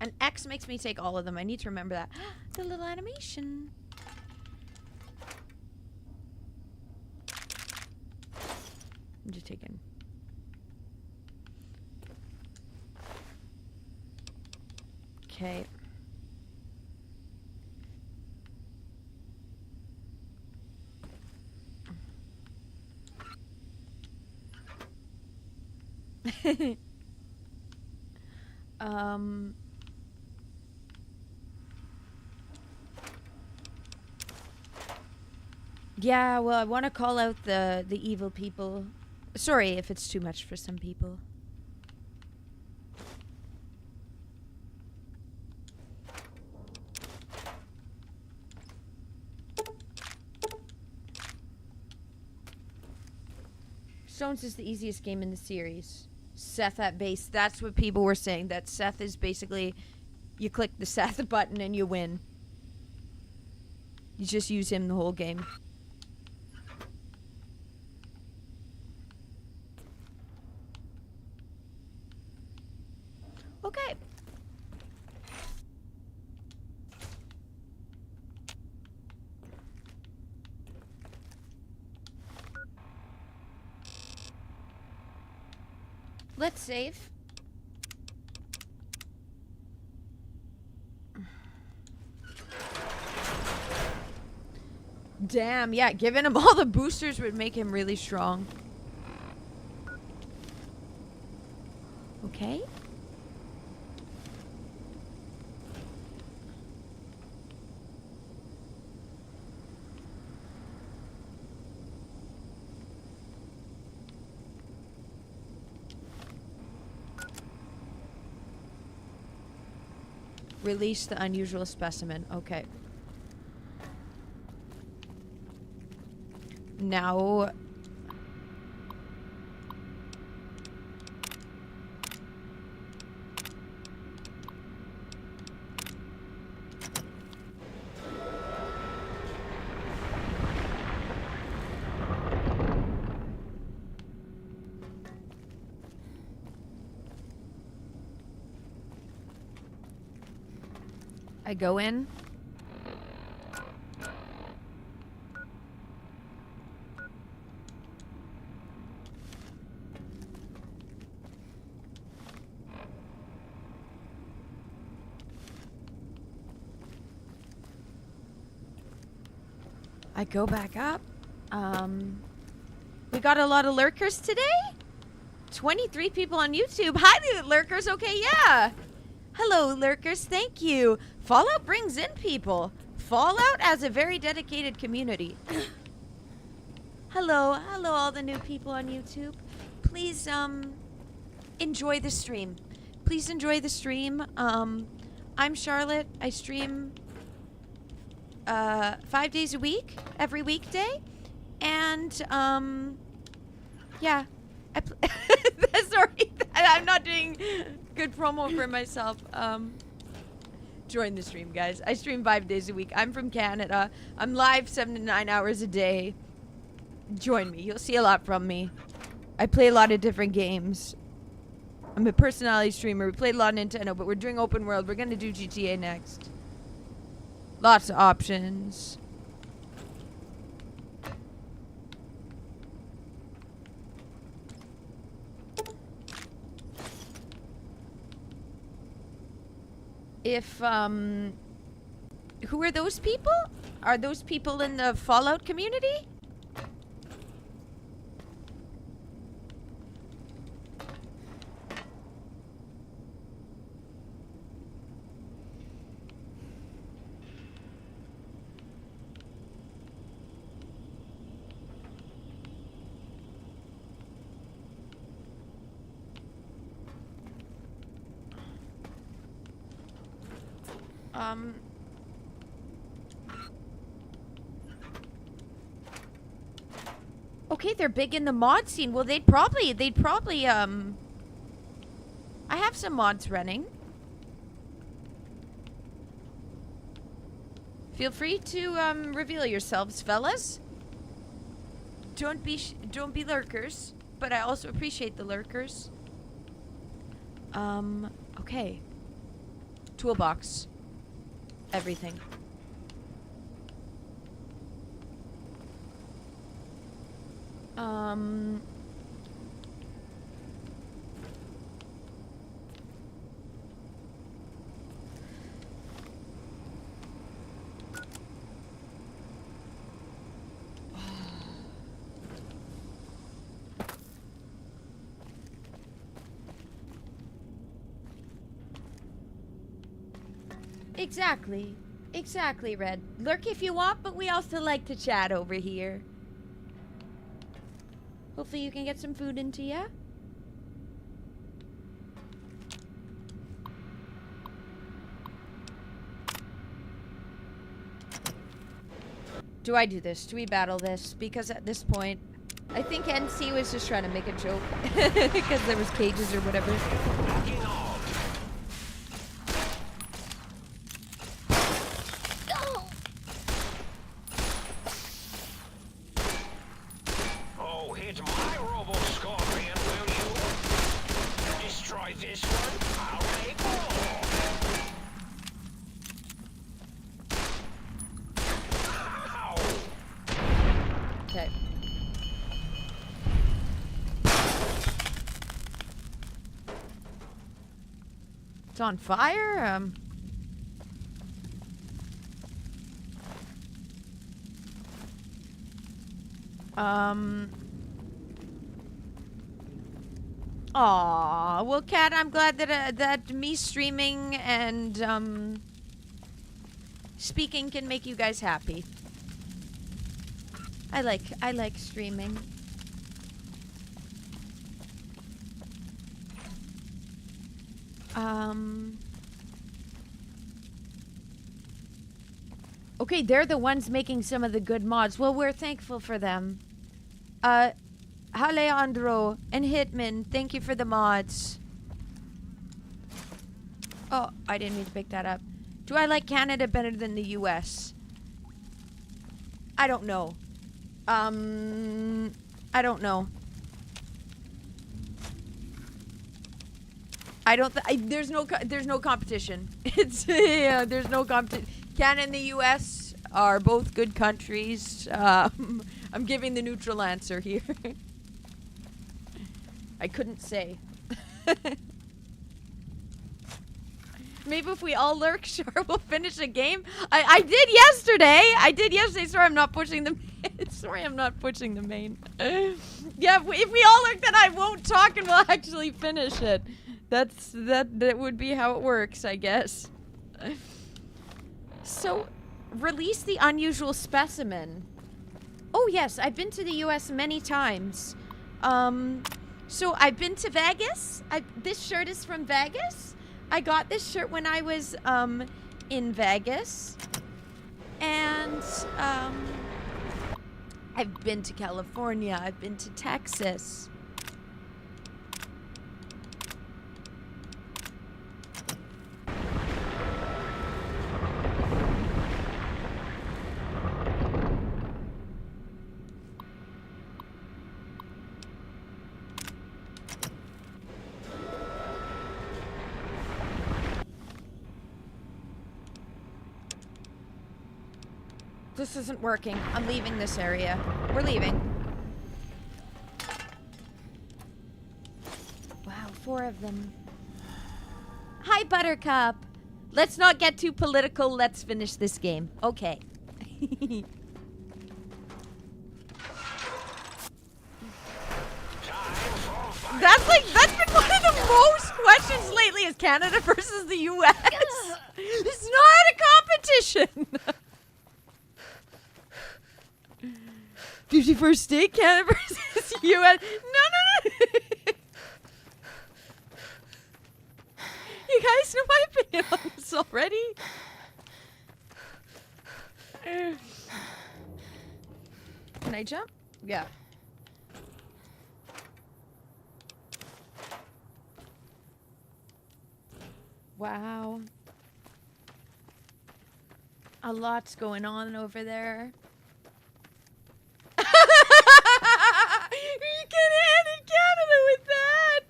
An X makes me take all of them. I need to remember that. The little animation. I'm just taking... Okay. Yeah, well, I want to call out the evil people. Sorry if it's too much for some people. Stones is the easiest game in the series. Seth at base. That's what people were saying. That Seth is basically, you click the Seth button and you win. You just use him the whole game. Okay. Let's save. Damn, yeah, giving him all the boosters would make him really strong. Okay. Release the unusual specimen. Okay. Now... I go in. I go back up. We got a lot of lurkers today? 23 people on YouTube. Hi, lurkers. Okay, yeah. Hello, lurkers. Thank you. Fallout brings in people. Fallout as a very dedicated community. Hello. Hello, all the new people on YouTube. Please, enjoy the stream. Please enjoy the stream. I'm Charlotte. I stream 5 days a week, every weekday. And, yeah. Sorry, I'm not doing good promo for myself. Join the stream, guys. I stream 5 days a week. I'm from Canada. I'm live 7 to 9 hours a day. Join me. You'll see a lot from me. I play a lot of different games. I'm a personality streamer. We played a lot of Nintendo, but we're doing open world. We're gonna do GTA next. Lots of options. If, who are those people? Are those people in the Fallout community? Okay, they're big in the mod scene. Well, they'd probably, I have some mods running. Feel free to, reveal yourselves, fellas. Don't be lurkers, but I also appreciate the lurkers. Okay. Toolbox. Everything. Exactly. Exactly, Red. Lurk if you want, but we also like to chat over here. Hopefully you can get some food into ya. Do I do this? Do we battle this? Because at this point, I think NC was just trying to make a joke because there was cages or whatever. Oh, hit my robo-scorpion, will you? Destroy this one, I'll make more. Ow. Okay. It's on fire? Aw, well, Kat, I'm glad that that me streaming and speaking can make you guys happy. I like streaming. Okay, they're the ones making some of the good mods. Well, we're thankful for them. Alejandro and Hitman, thank you for the mods. Oh, I didn't mean to pick that up. Do I like Canada better than the US? I don't know. I don't know. There's no competition. It's yeah, there's no competition. Canada and the US are both good countries. I'm giving the neutral answer here. I couldn't say. Maybe if we all lurk, sure, we'll finish a game. I did yesterday. Sorry, I'm not pushing the main. Sorry, I'm not pushing the main. Yeah, if we all lurk, then I won't talk and we'll actually finish it. That would be how it works, I guess. So, release the unusual specimen. Oh yes, I've been to the US many times. So I've been to Vegas. This shirt is from Vegas. I got this shirt when I was in Vegas. And I've been to California. I've been to Texas. This isn't working. I'm leaving this area. We're leaving. Wow, 4 of them. Hi, Buttercup. Let's not get too political. Let's finish this game. Okay. That's been one of the most questions lately is Canada versus the US. It's not a competition. 51st state, Canada versus US. No. You guys know my opinion on this already. Can I jump? Yeah. Wow. A lot's going on over there. You can end Canada with that.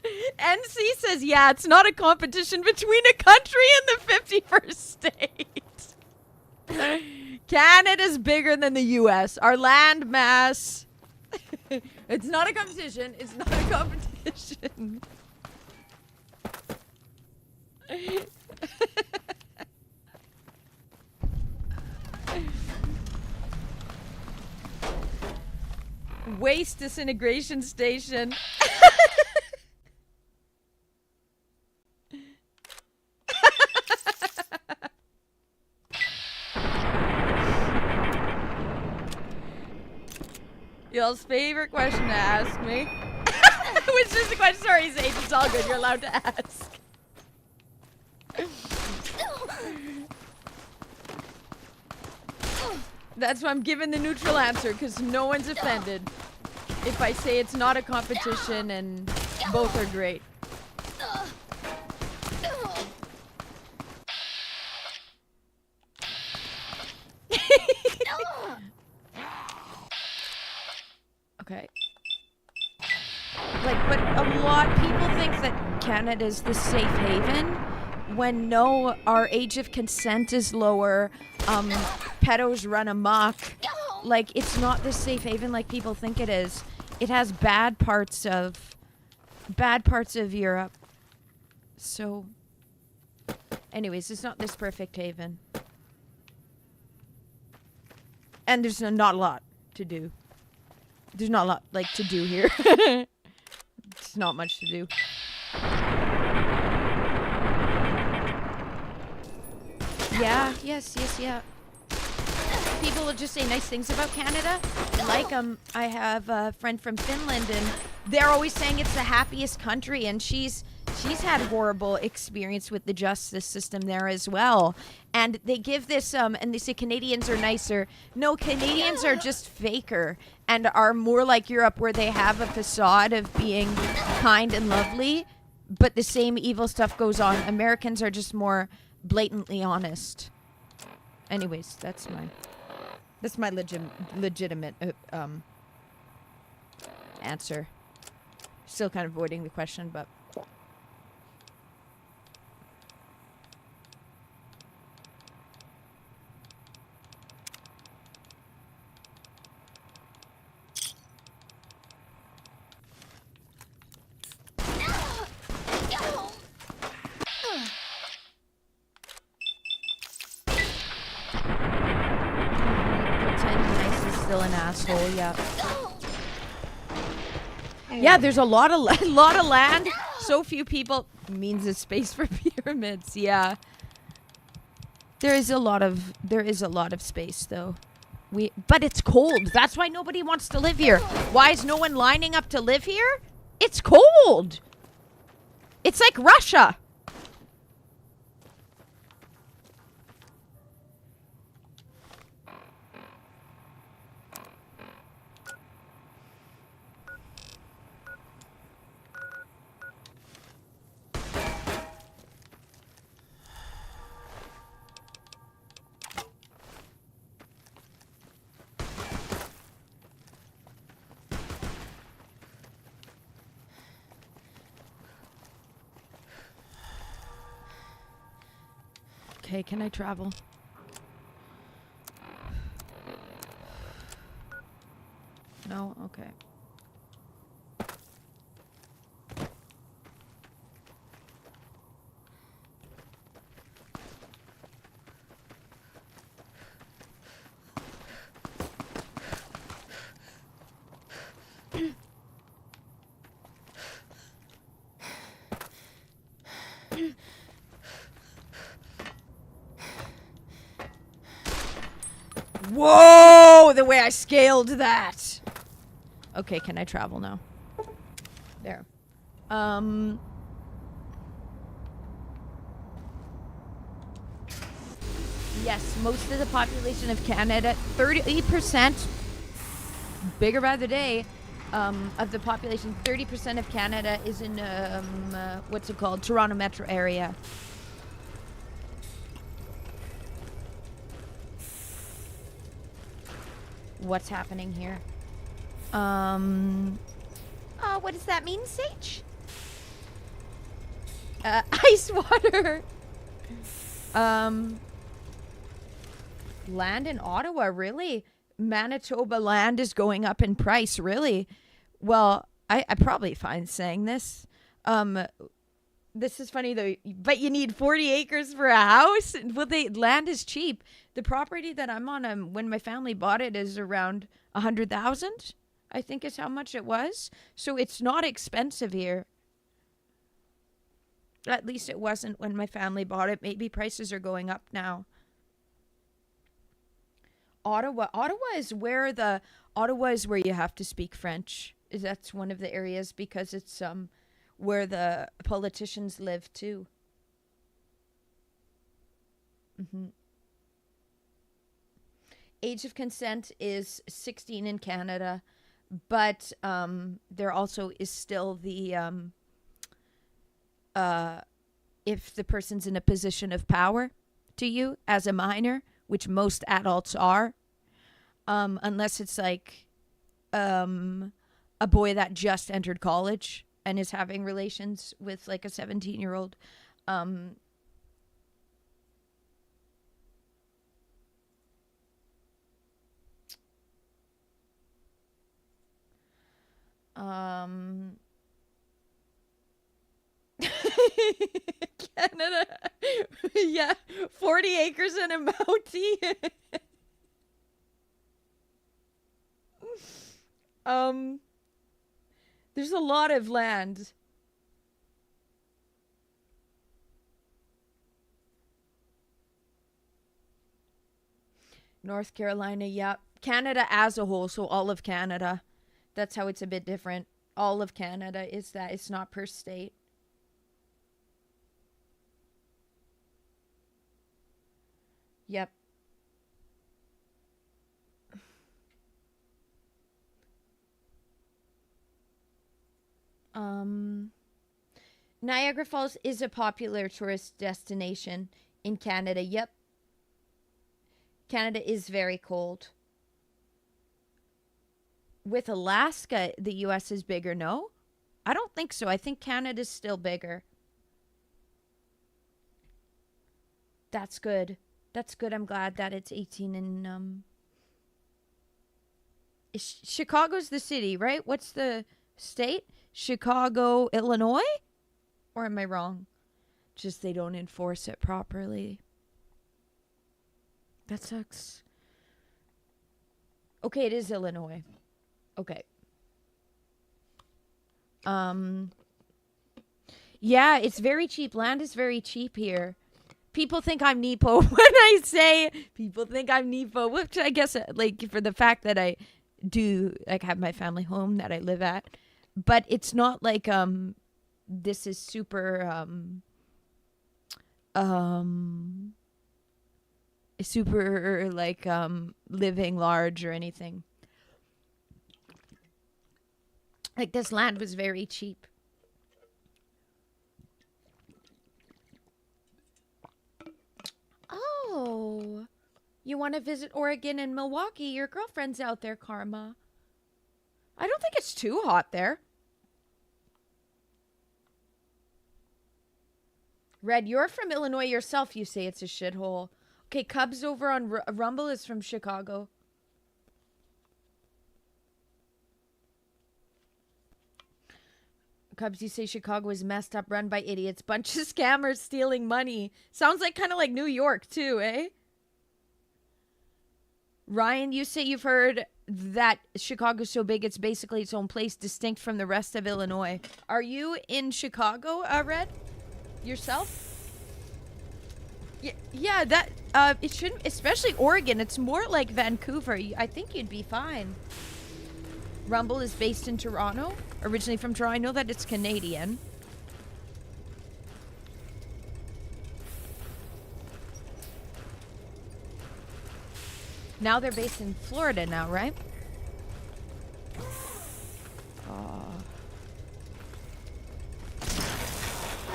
NC says, yeah, it's not a competition between a country and the 51st state. Canada's bigger than the US. Our land mass. It's not a competition. It's not a competition. Waste disintegration station. Y'all's favorite question to ask me. Which is the question? Sorry, Sage, it's all good. You're allowed to ask. That's why I'm giving the neutral answer, because no one's offended. if I say it's not a competition and both are great. Okay. Like, but a lot of people think that Canada's the safe haven when no, our age of consent is lower, pedos run amok. Like, it's not the safe haven like people think it is. It has bad parts of Europe. So, anyways, it's not this perfect haven. And there's not a lot to do. There's not a lot, like, to do here. It's not much to do. Yeah, yes, yeah. People will just say nice things about Canada. Like, I have a friend from Finland, and they're always saying it's the happiest country, and she's had horrible experience with the justice system there as well. And they give this, and they say Canadians are nicer. No, Canadians are just faker and are more like Europe, where they have a facade of being kind and lovely, but the same evil stuff goes on. Americans are just more blatantly honest. Anyways, that's my legitimate answer. Still kind of avoiding the question, but an asshole, yeah. Yeah, there's a lot of land. So few people means a space for pyramids. Yeah, there is a lot of space though. But it's cold. That's why nobody wants to live here. Why is no one lining up to live here? It's cold. It's like Russia. Okay, can I travel? No? Okay. Whoa! The way I scaled that. Okay, can I travel now? There. Yes, most of the population of Canada, 30%, bigger by the day, of the population, 30% of Canada is in, what's it called? Toronto metro area. What's happening here? What does that mean, Sage? Ice water. Land in Ottawa, really? Manitoba land is going up in price, really? Well, I probably fine saying this. This is funny though, but you need 40 acres for a house? Well, land is cheap. The property that I'm on, when my family bought it, is around 100,000, I think is how much it was. So it's not expensive here. At least it wasn't when my family bought it. Maybe prices are going up now. Ottawa is where you have to speak French. That's one of the areas, because it's where the politicians live too. Age of consent is 16 in Canada, but there also is still the if the person's in a position of power to you as a minor, which most adults are, unless it's like a boy that just entered college and is having relations with like a 17-year-old. Canada. Yeah, 40 acres and a mountie. There's a lot of land. North Carolina, yeah. Canada as a whole, so all of Canada. That's how it's a bit different. All of Canada is that. It's not per state. Yep. Niagara Falls is a popular tourist destination in Canada. Yep. Canada is very cold. With Alaska, the US is bigger, no? I don't think so. I think Canada's still bigger. That's good. That's good. I'm glad that it's 18 and Chicago's the city, right? What's the state? Chicago, Illinois? Or am I wrong? Just they don't enforce it properly. That sucks. Okay, it is Illinois. Okay. Yeah, it's very cheap. Land is very cheap here. People think I'm Nepo when I say people think I'm Nepo, which I guess like for the fact that I do like have my family home that I live at, but it's not like this is super super like living large or anything. Like this land was very cheap. Oh, you want to visit Oregon and Milwaukee? Your girlfriend's out there, Karma. I don't think it's too hot there. Red, you're from Illinois yourself. You say it's a shithole. Okay, Cubs over on Rumble is from Chicago. Cubs, you say Chicago is messed up, run by idiots. Bunch of scammers stealing money. Sounds like kind of like New York too, eh? Ryan, you say you've heard that Chicago's so big it's basically its own place, distinct from the rest of Illinois. Are you in Chicago, Red? Yourself? Yeah, that it shouldn't, especially Oregon. It's more like Vancouver. I think you'd be fine. Rumble is based in Toronto, originally from Toronto. I know that it's Canadian. Now they're based in Florida now, right?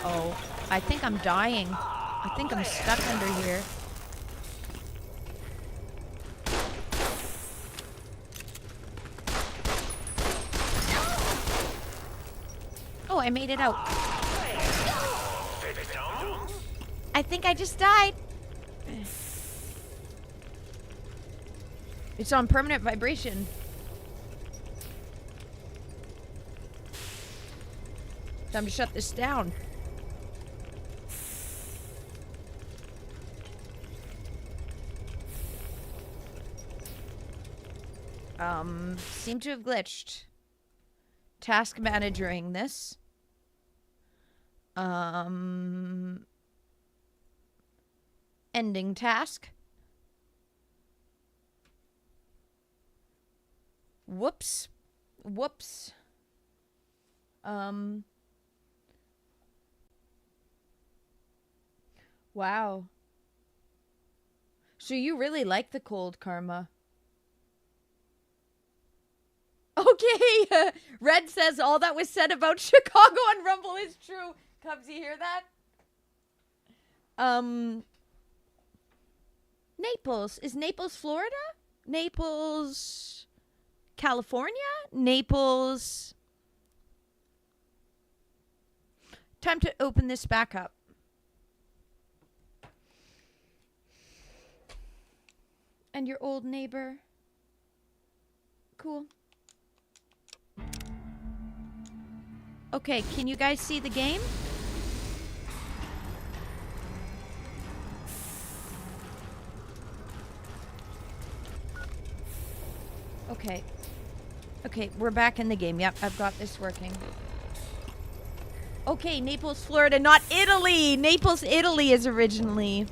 Oh, I think I'm dying. I think I'm stuck under here. Oh, I made it out. I think I just died. It's on permanent vibration. Time to shut this down. Seem to have glitched. Task managering this. Ending task. Whoops. Whoops. Wow. So you really like the cold, Karma. Okay, Red says all that was said about Chicago on Rumble is true. Cubs, you hear that? Naples. Is Naples, Florida? Naples, California? Naples. Time to open this back up. And your old neighbor. Cool. Okay, can you guys see the game? Okay. Okay, we're back in the game. Yep, I've got this working. Okay, Naples, Florida, not Italy. Naples, Italy is originally.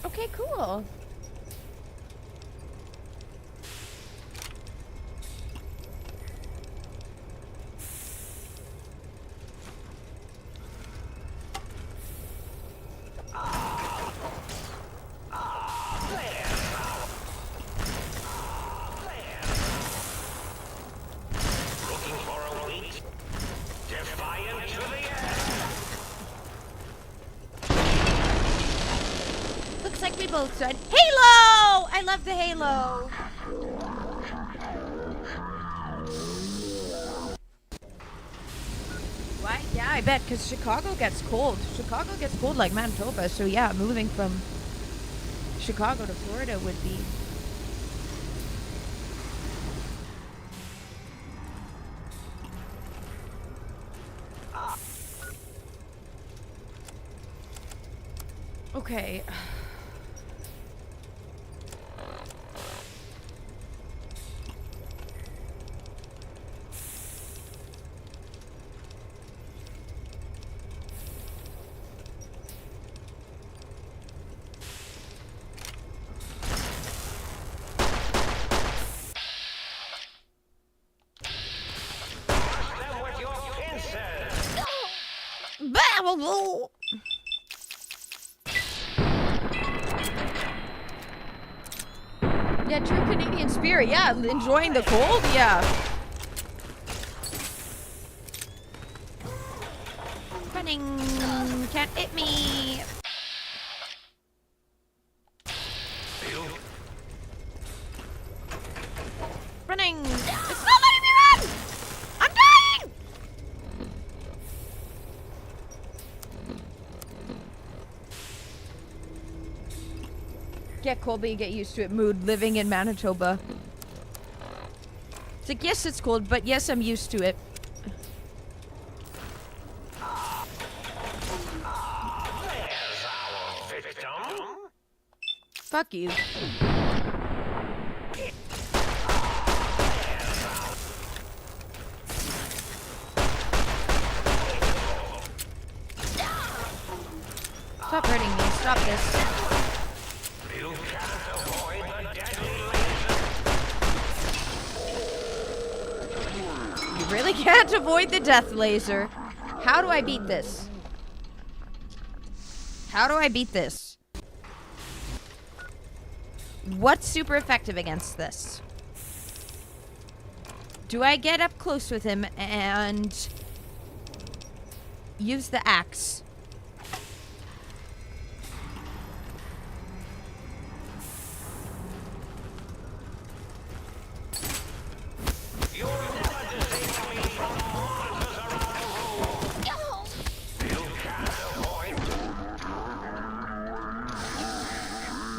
Okay, cool. Looks like we both said Halo! I love the Halo. What? Yeah, I bet, because Chicago gets cold. Chicago gets cold like Manitoba, so yeah, moving from Chicago to Florida would be... Okay. Yeah, true Canadian spirit. Yeah, enjoying the cold. Yeah. Running. Can't hit me. Running. It's not letting me run. I'm dying. Get Colby, get used to it. Mood living in Manitoba. It's like, yes, it's cold, but yes, I'm used to it. Fuck you. Stop hurting me. Stop this. You really can't avoid the death laser. How do I beat this? How do I beat this? What's super effective against this? Do I get up close with him and use the axe?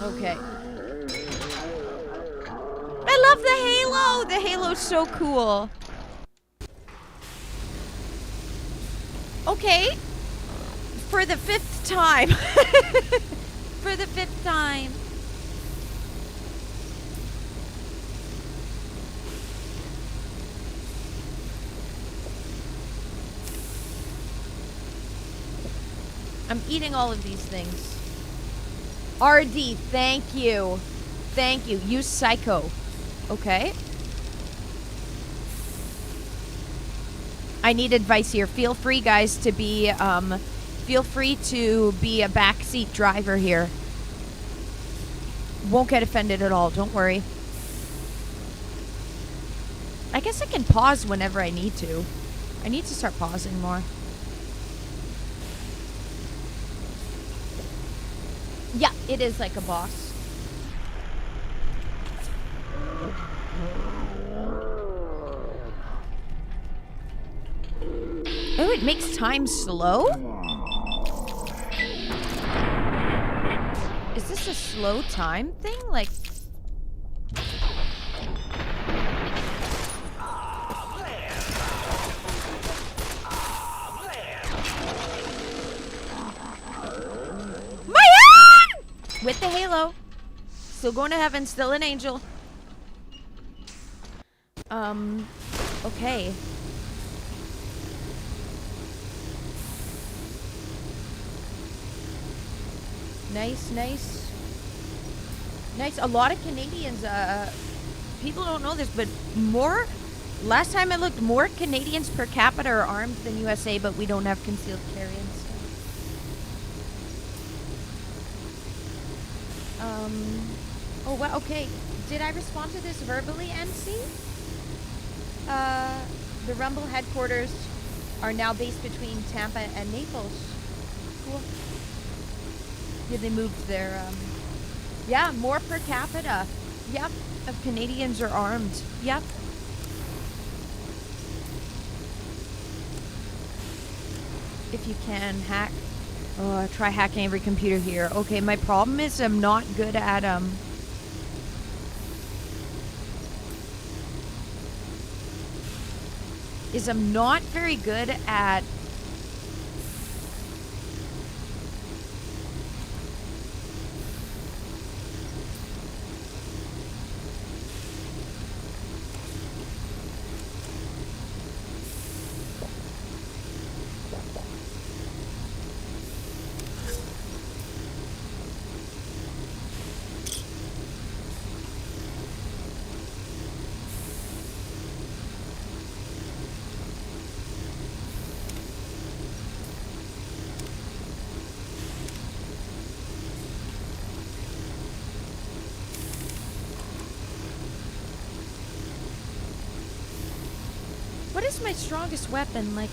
Okay. I love the halo! The halo's so cool. Okay. For the 5th time. For the 5th time. I'm eating all of these things. RD, thank you. Thank you. Use Psycho. Okay. I need advice here. Feel free, guys, to be, feel free to be a backseat driver here. Won't get offended at all. Don't worry. I guess I can pause whenever I need to. I need to start pausing more. Yeah, it is like a boss. Oh, it makes time slow? Is this a slow time thing? Like... My hand! With the halo. Still going to heaven, still an angel. Okay. Nice, nice. Nice. A lot of Canadians, people don't know this, but last time I looked, more Canadians per capita are armed than USA, but we don't have concealed carry and stuff. Oh, well, okay. Did I respond to this verbally, NC? The Rumble headquarters are now based between Tampa and Naples. Cool. Yeah, they moved their, yeah, more per capita. Yep, of Canadians are armed. Yep. If you can, hack. Oh, try hacking every computer here. Okay, my problem is I'm not good at, I'm not very good at what is my strongest weapon? Like,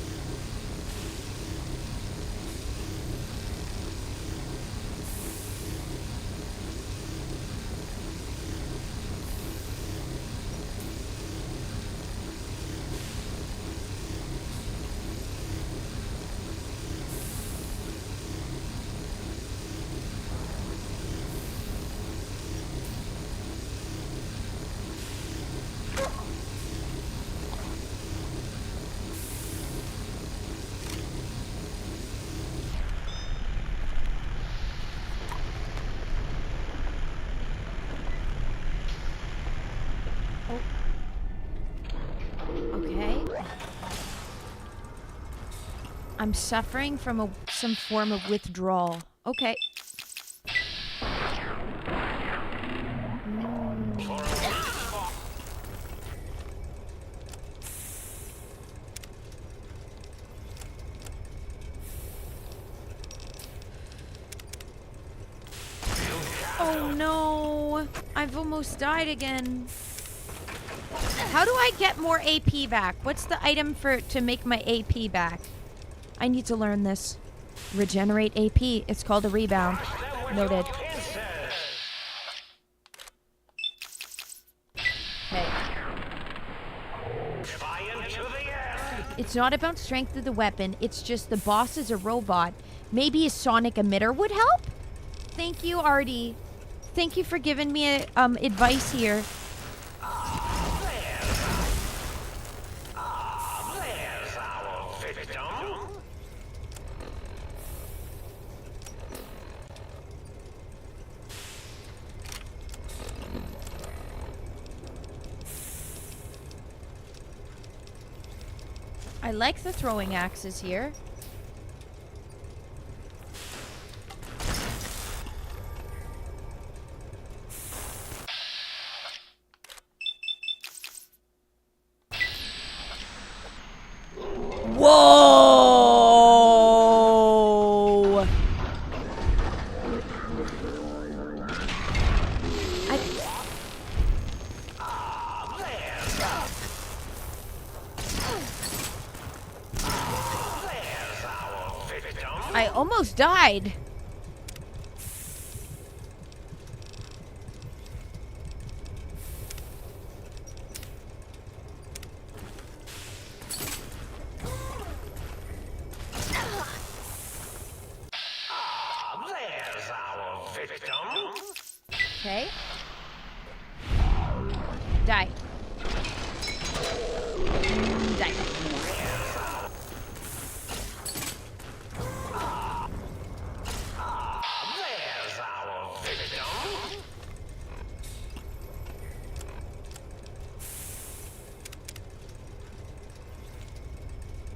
okay. I'm suffering from some form of withdrawal. Okay. Oh no, I've almost died again. How do I get more AP back? What's the item to make my AP back? I need to learn this. Regenerate AP. It's called a rebound. Noted. Okay. It's not about strength of the weapon. It's just the boss is a robot. Maybe a sonic emitter would help? Thank you, Artie. Thank you for giving me advice here. I like the throwing axes here. Whoa! I almost died. There's our victim. Okay. Die. Die. There's our victim.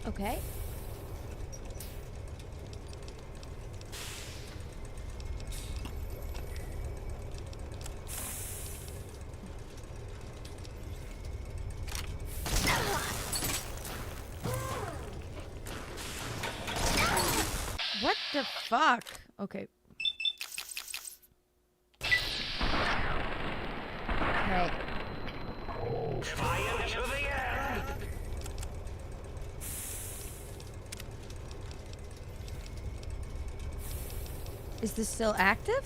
Okay. What the fuck? Okay. Okay. Fire to the end. Is this still active?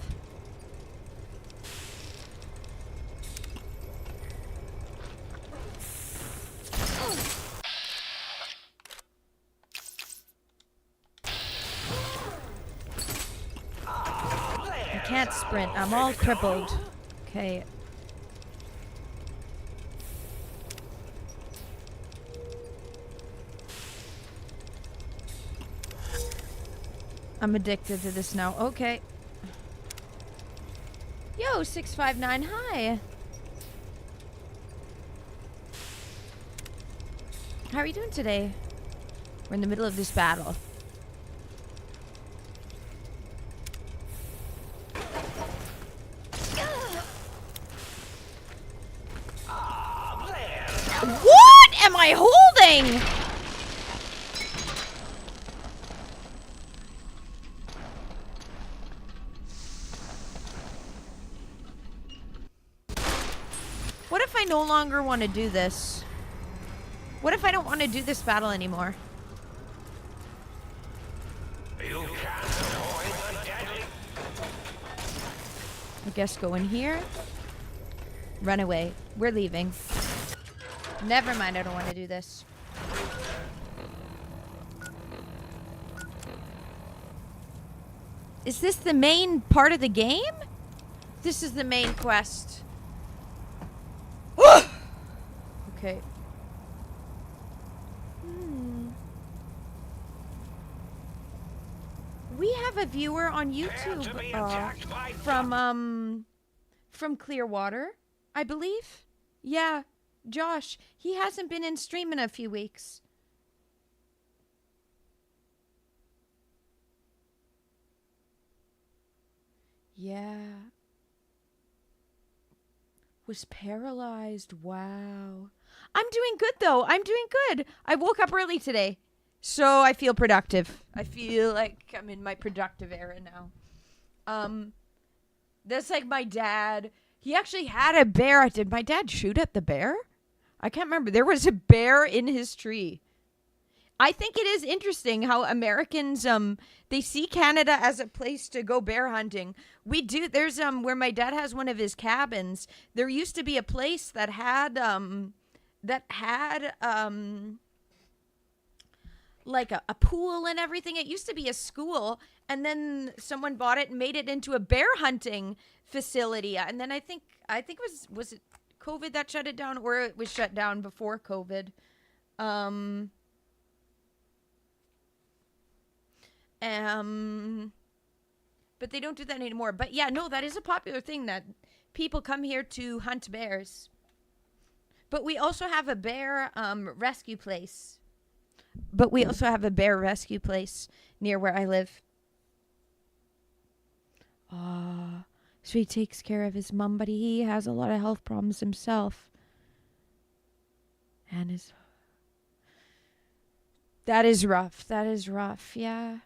I can't sprint. I'm all crippled. Okay. I'm addicted to this now. Okay. Yo, 659, hi. How are you doing today? We're in the middle of this battle. What am I holding? What if I no longer want to do this? What if I don't want to do this battle anymore? You can't avoid the deadly. I guess go in here. Run away. We're leaving. Never mind, I don't want to do this. Is this the main part of the game? This is the main quest. Okay. We have a viewer on YouTube from Clearwater, I believe. Yeah, Josh. He hasn't been in stream in a few weeks. Yeah. Was paralyzed. Wow. I'm doing good, though. I'm doing good. I woke up early today, so I feel productive. I feel like I'm in my productive era now. That's like my dad. He actually had a bear. Did my dad shoot at the bear? I can't remember. There was a bear in his tree. I think it is interesting how Americans, they see Canada as a place to go bear hunting. We do. There's, where my dad has one of his cabins, there used to be a place that had, like a pool and everything. It used to be a school, and then someone bought it and made it into a bear hunting facility. And then I think it was it COVID that shut it down, or it was shut down before COVID. But they don't do that anymore. But yeah, no, that is a popular thing that people come here to hunt bears. But we also have a bear rescue place. Near where I live. So he takes care of his mom, but he has a lot of health problems himself. And that is rough. Yeah.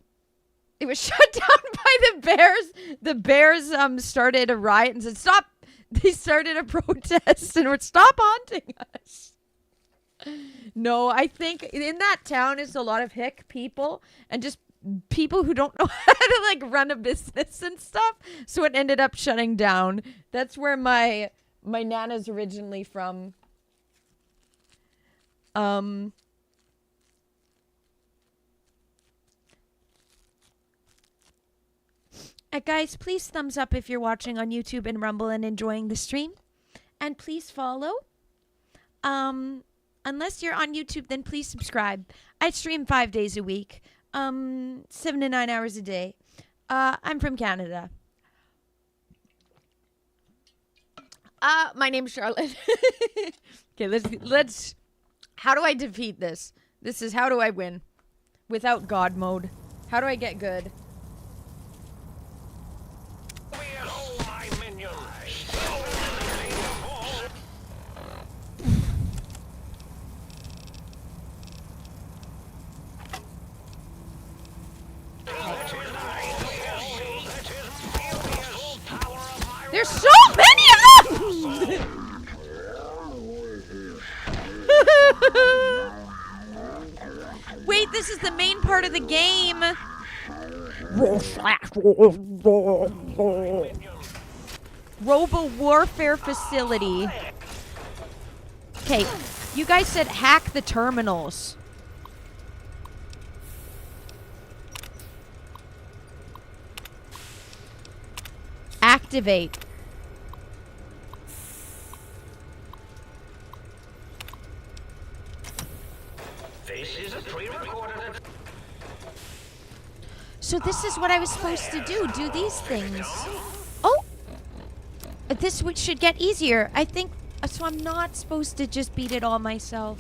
It was shut down by the bears. The bears started a riot and said, stop. They started a protest and would stop haunting us. No, I think in that town is a lot of hick people and just people who don't know how to like run a business and stuff. So it ended up shutting down. That's where my nana's originally from. Guys, please thumbs up if you're watching on YouTube and Rumble and enjoying the stream. And please follow. Unless you're on YouTube, then please subscribe. I stream 5 days a week. 7 to 9 hours a day. I'm from Canada. My name's Charlotte. Okay, let's how do I defeat this? This is how do I win? Without God mode. How do I get good? There's so many of them! Wait, this is the main part of the game. Robo Warfare Facility. Okay, you guys said hack the terminals. Activate. This is a pre-recorded. So this is what I was supposed to do these things. Oh! This should get easier. I think, so I'm not supposed to just beat it all myself.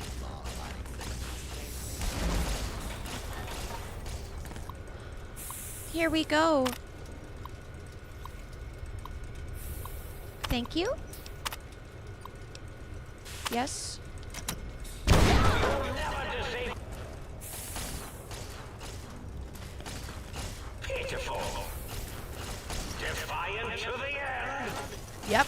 Here we go. Thank you. Yes. Pitiful. Defiant to the end. Yep.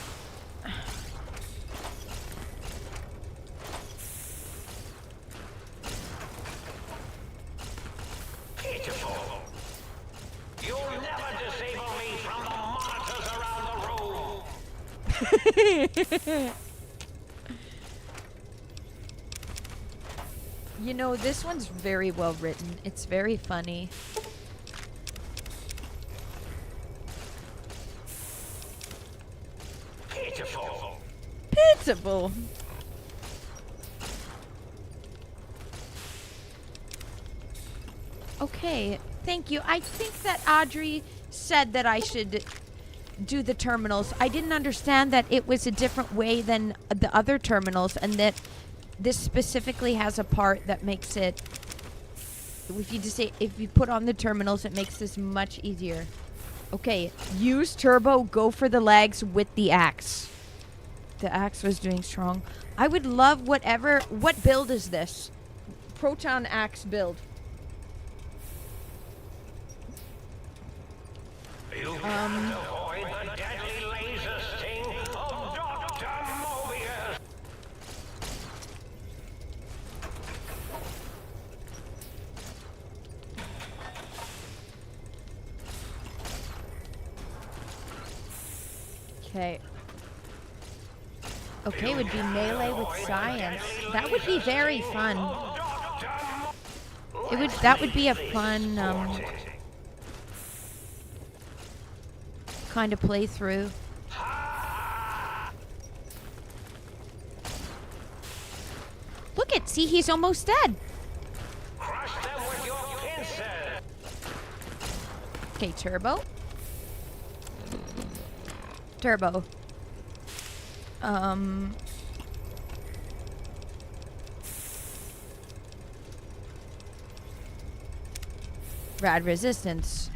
Pitiful. You'll never disable me from the monitors around the room. You know, this one's very well written. It's very funny. Pitiful. Pitiful. Okay, thank you. I think that Audrey said that I should do the terminals. I didn't understand that it was a different way than the other terminals, and that this specifically has a part that makes it, if you put on the terminals, it makes this much easier. Okay, use turbo, go for the legs with the axe. The axe was doing strong. I would love what build is this? Proton axe build. You can't avoid the deadly laser sting of Dr. Mobius. Okay. Okay, would be melee with science. That would be very fun. That would be a fun kind of playthrough. Look at, see, he's almost dead. Crush them with your pincers. Okay, turbo. Turbo. Rad resistance.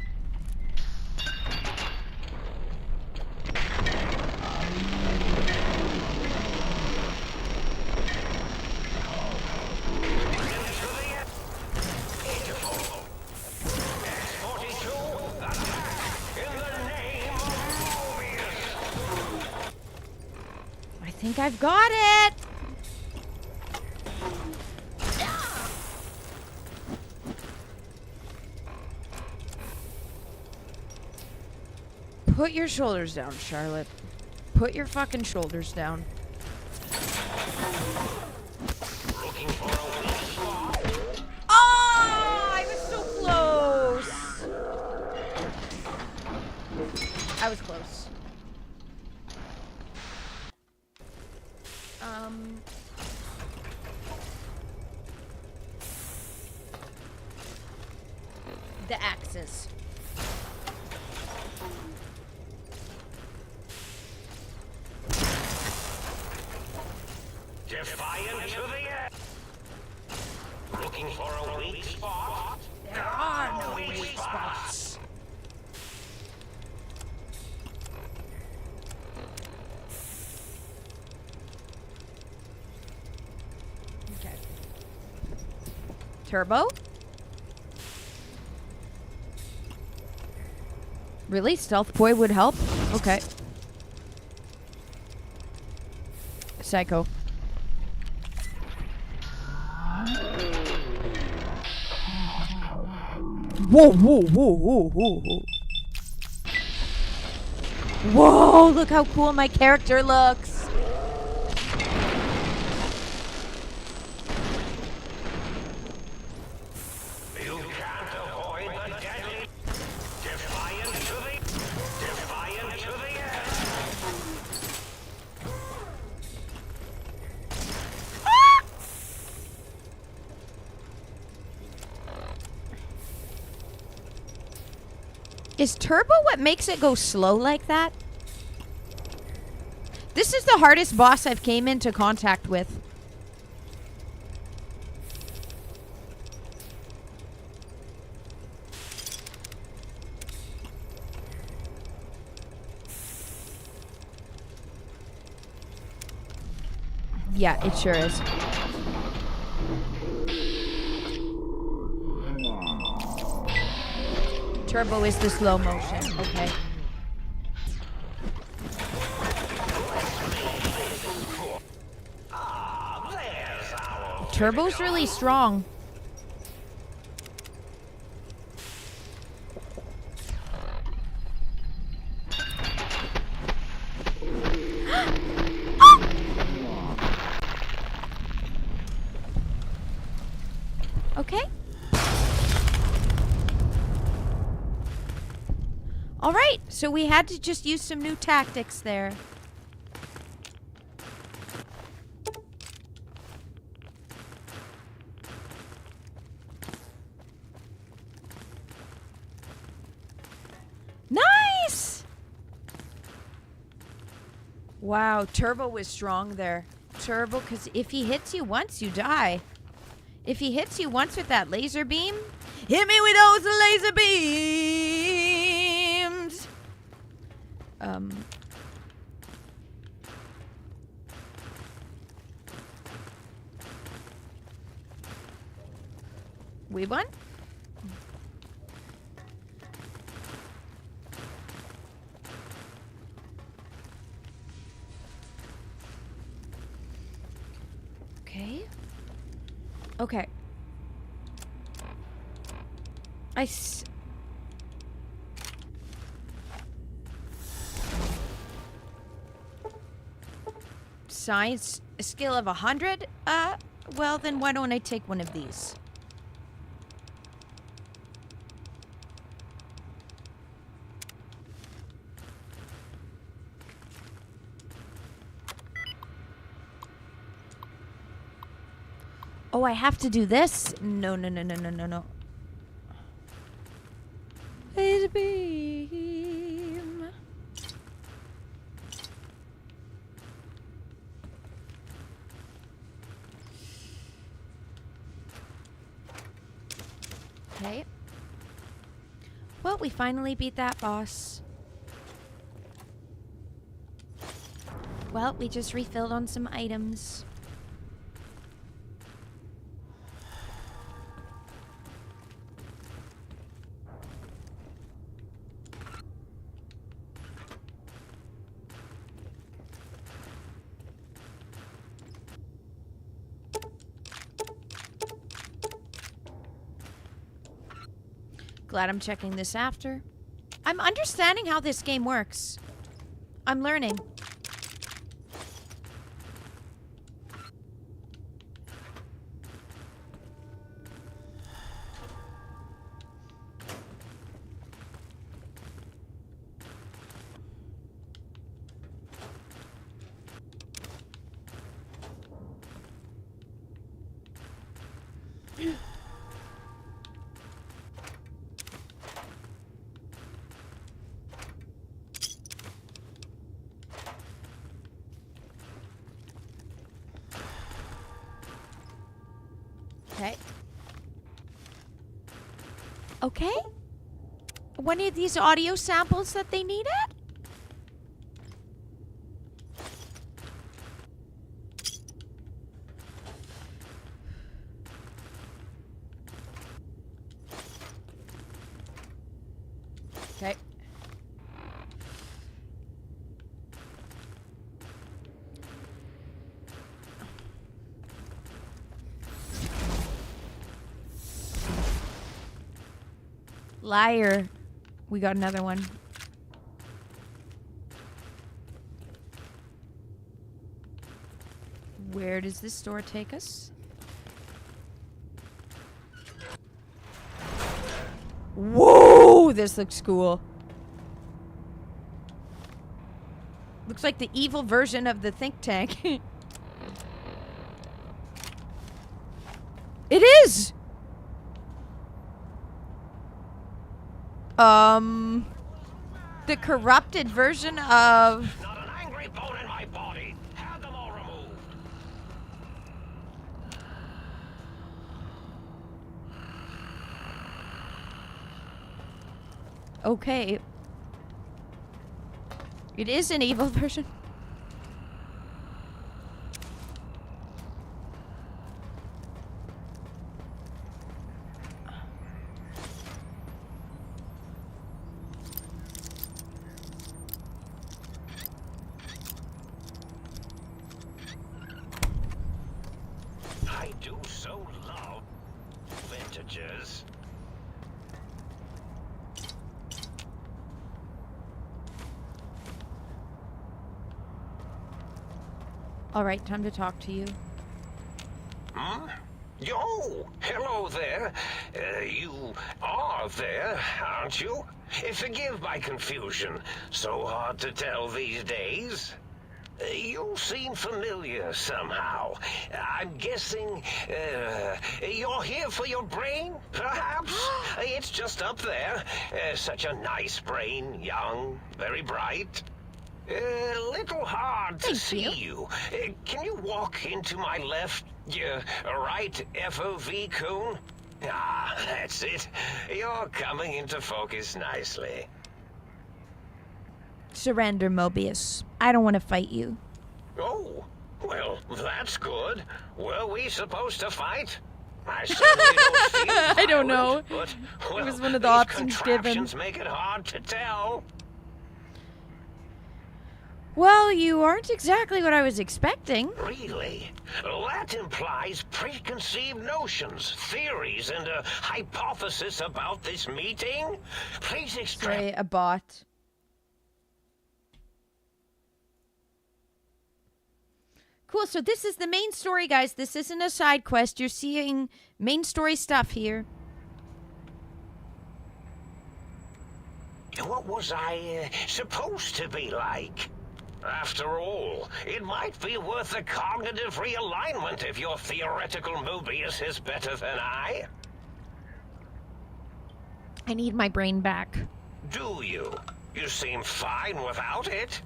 I think I've got it. Put your shoulders down, Charlotte. Put your fucking shoulders down. Oh, I was so close. I was close. The axes. Defiant to the end. Looking for a weak spot? There are no weak spots. Okay. Turbo? Really? Stealth Boy would help? Okay. Psycho. Whoa, whoa, whoa, whoa, whoa, whoa. Whoa, look how cool my character looks. You can't avoid the deadly. Defiant to the end. Is turbo what makes it go slow like that? This is the hardest boss I've came into contact with. Yeah, it sure is. Turbo is the slow motion. Okay. Turbo's really strong. Okay. All right, so we had to just use some new tactics there. Nice! Wow, Turbo was strong there. Turbo, because if he hits you once, you die. If he hits you once with that laser beam, hit me with those laser beams! We won? Okay. Okay. Science skill of 100? Well, then why don't I take one of these? Oh, I have to do this? No. Laser beam. Okay. Well, we finally beat that boss. Well, we just refilled on some items. Glad I'm checking this after. I'm understanding how this game works. I'm learning. Okay. Okay. One of these audio samples that they needed? Okay. Liar. We got another one. Where does this door take us? Whoa! This looks cool. Looks like the evil version of the think tank. It is! The corrupted version of... Not an angry bone in my body. Have them all removed. Okay. It is an evil version. I do so love vintages. All right, time to talk to you. Hmm? Yo, hello there. You are there, aren't you? Forgive my confusion. So hard to tell these days. You seem familiar somehow. I'm guessing you're here for your brain, perhaps? It's just up there. Such a nice brain, young, very bright. Little hard to see you. Can you walk into my left, right FOV, Coon? Ah, that's it. You're coming into focus nicely. Surrender, Mobius. I don't want to fight you. Oh, well, that's good. Were we supposed to fight? I certainly don't feel I don't know. violent, but, well, It was one of the these options given. contraptions make it hard to tell. Well, you aren't exactly what I was expecting. Really? That implies preconceived notions, theories, and a hypothesis about this meeting? Please explain. Sorry, a bot. Cool, so this is the main story, guys. This isn't a side quest. You're seeing main story stuff here. What was I supposed to be like? After all, it might be worth a cognitive realignment if your theoretical Mobius is better than I. I need my brain back. Do you? You seem fine without it.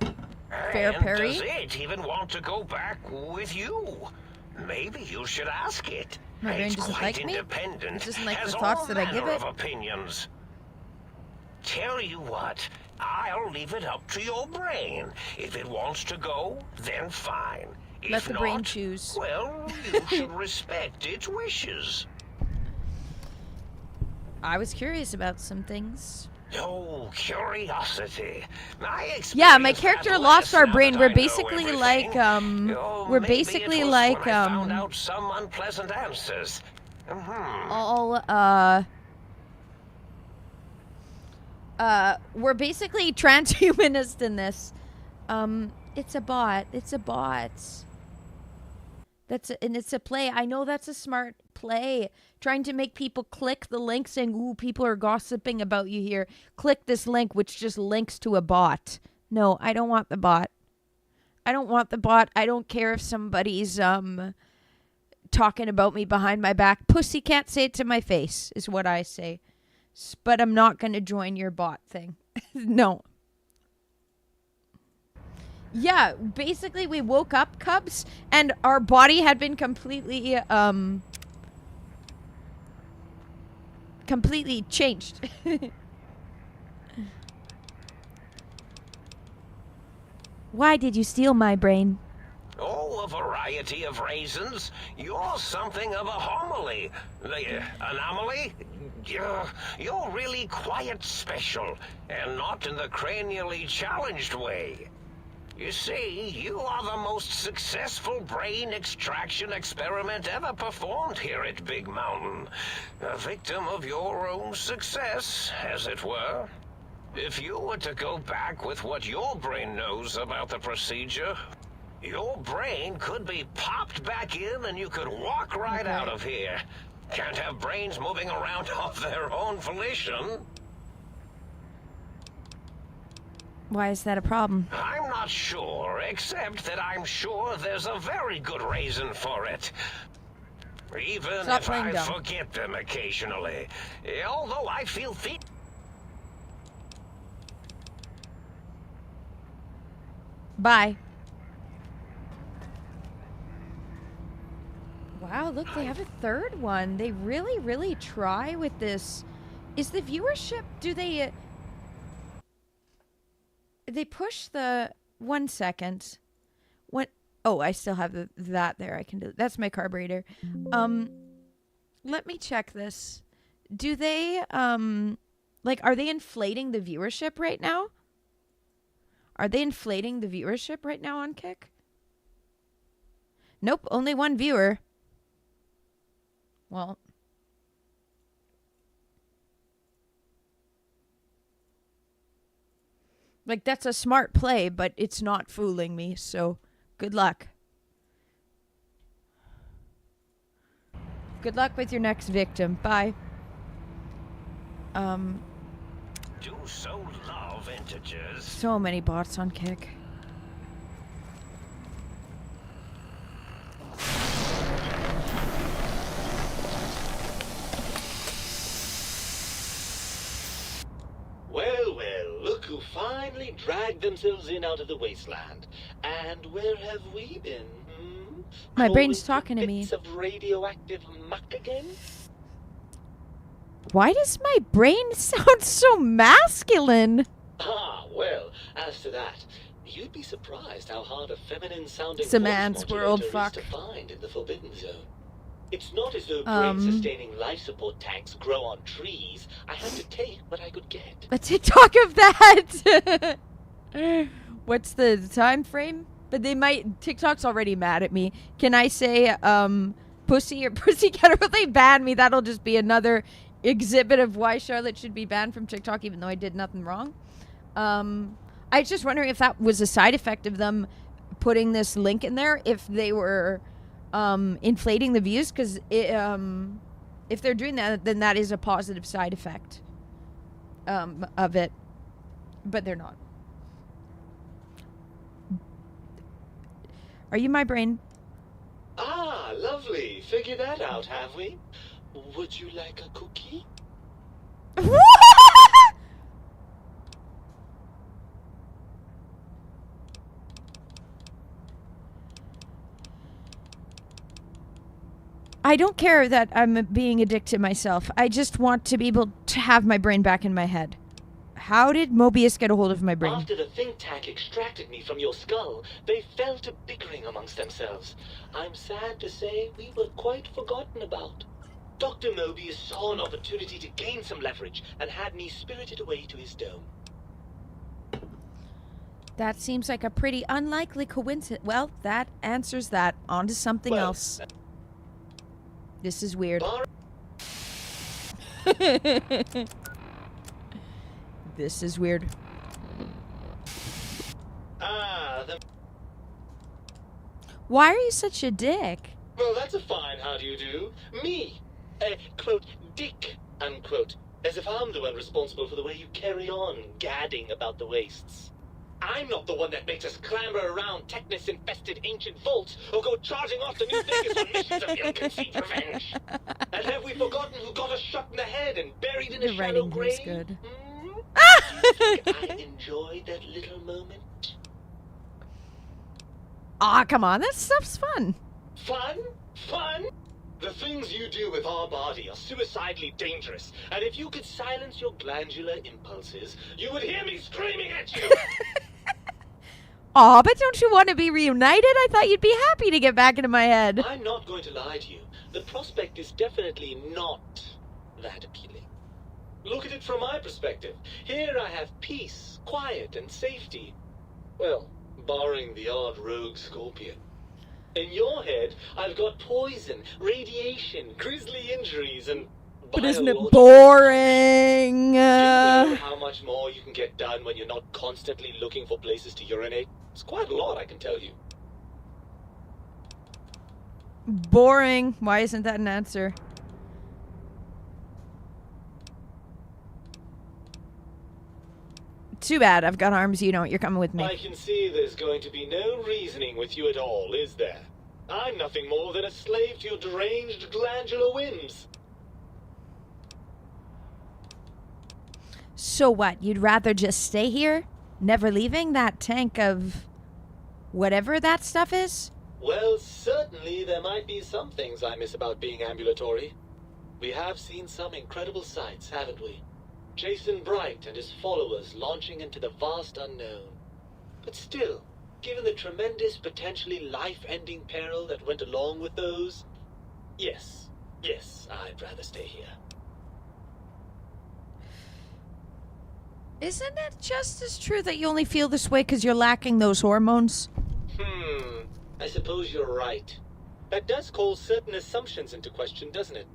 Fair And parry. does it even want to go back with you? Maybe you should ask it. My brain It's doesn't quite like me? independent. It doesn't like has the thoughts all that I give manner it? of opinions. Tell you what, I'll leave it up to your brain. If it wants to go, then fine. Let If the not, brain choose. well, you should respect its wishes. I was curious about some things. Oh, curiosity. Yeah, my character lost our brain. We're We're basically like, we're basically like, found out some unpleasant answers. all, we're basically transhumanist in this. It's a bot. It's a bot. And it's a play. I know that's a smart play. Trying to make people click the link saying, ooh, people are gossiping about you here. Click this link, which just links to a bot. No, I don't want the bot. I don't want the bot. I don't care if somebody's talking about me behind my back. Pussy can't say it to my face, is what I say. But I'm not going to join your bot thing. No. Yeah, basically we woke up, Cubs, and our body had been completely changed. Why did you steal my brain? Oh, a variety of reasons. You're something of a homily. Anomaly? You're really quite special, and not in the cranially challenged way. You see, you are the most successful brain extraction experiment ever performed here at Big Mountain. A victim of your own success, as it were. If you were to go back with what your brain knows about the procedure, your brain could be popped back in and you could walk right out of here. Can't have brains moving around of their own volition. Why is that a problem? I'm not sure, except that I'm sure there's a very good reason for it. Even if I forget them occasionally. Although I feel Bye. Wow, look, they have a third one. They really, really try with this. Is the viewership, do they push the 1 second? What? Oh, I still have that there. I can do. That's my carburetor. Let me check this. Do they, like, are they inflating the viewership right now? Are they inflating the viewership right now on Kick? Nope, only one viewer. Well, like, that's a smart play, but it's not fooling me, so good luck. Good luck with your next victim. Bye. do so love integers. So many bots on Kick. Well, well, look who finally dragged themselves in out of the wasteland. And where have we been? My brain's talking to me. Bits of radioactive muck again? Why does my brain sound so masculine? Ah, well, as to that, you'd be surprised how hard a feminine-sounding It's a voice man's world, modulator fuck. is to find in the Forbidden Zone. It's not as though brain-sustaining life support tanks grow on trees. I had to take what I could get. A TikTok of that. What's the time frame? But they might. TikTok's already mad at me. Can I say pussy or pussycat? Or will they ban me? That'll just be another exhibit of why Charlotte should be banned from TikTok, even though I did nothing wrong. I was just wondering if that was a side effect of them putting this link in there. If they were inflating the views, because if they're doing that, then that is a positive side effect of it. But they're not. Are you my brain? Ah, lovely. Figured that out, have we? Would you like a cookie? I don't care that I'm being addicted myself. I just want to be able to have my brain back in my head. How did Mobius get a hold of my brain? After the think tank extracted me from your skull, they fell to bickering amongst themselves. I'm sad to say we were quite forgotten about. Dr. Mobius saw an opportunity to gain some leverage and had me spirited away to his dome. That seems like a pretty unlikely coincidence. Well, that answers that. On to something else. This is weird. This is weird. Why are you such a dick? Well, that's a fine how do you do. Me, a, quote, dick, unquote. As if I'm the one responsible for the way you carry on gadding about the wastes. I'm not the one that makes us clamber around Technus-infested ancient vaults or go charging off to New Vegas on missions of ill-conceived revenge. And have we forgotten who got us shot in the head and buried in a shallow grave? Good. Do you think I enjoyed that little moment? Aw, come on. That stuff's fun. Fun? Fun? The things you do with our body are suicidally dangerous, and if you could silence your glandular impulses, you would hear me screaming at you! Aw, but don't you want to be reunited? I thought you'd be happy to get back into my head. I'm not going to lie to you. The prospect is definitely not that appealing. Look at it from my perspective. Here I have peace, quiet, and safety. Well, barring the odd rogue scorpion. In your head, I've got poison, radiation, grisly injuries, and... But isn't it boring? Do you know how much more you can get done when you're not constantly looking for places to urinate? It's quite a lot, I can tell you. Boring. Why isn't that an answer? Too bad. I've got arms. You don't. You're coming with me. I can see there's going to be no reasoning with you at all, is there? I'm nothing more than a slave to your deranged glandular whims. So what? You'd rather just stay here? Never leaving that tank of whatever that stuff is? Well, certainly there might be some things I miss about being ambulatory. We have seen some incredible sights, haven't we? Jason Bright and his followers launching into the vast unknown. But still, given the tremendous, potentially life-ending peril that went along with those, yes, I'd rather stay here. Isn't it just as true that you only feel this way because you're lacking those hormones? I suppose you're right. That does call certain assumptions into question, doesn't it?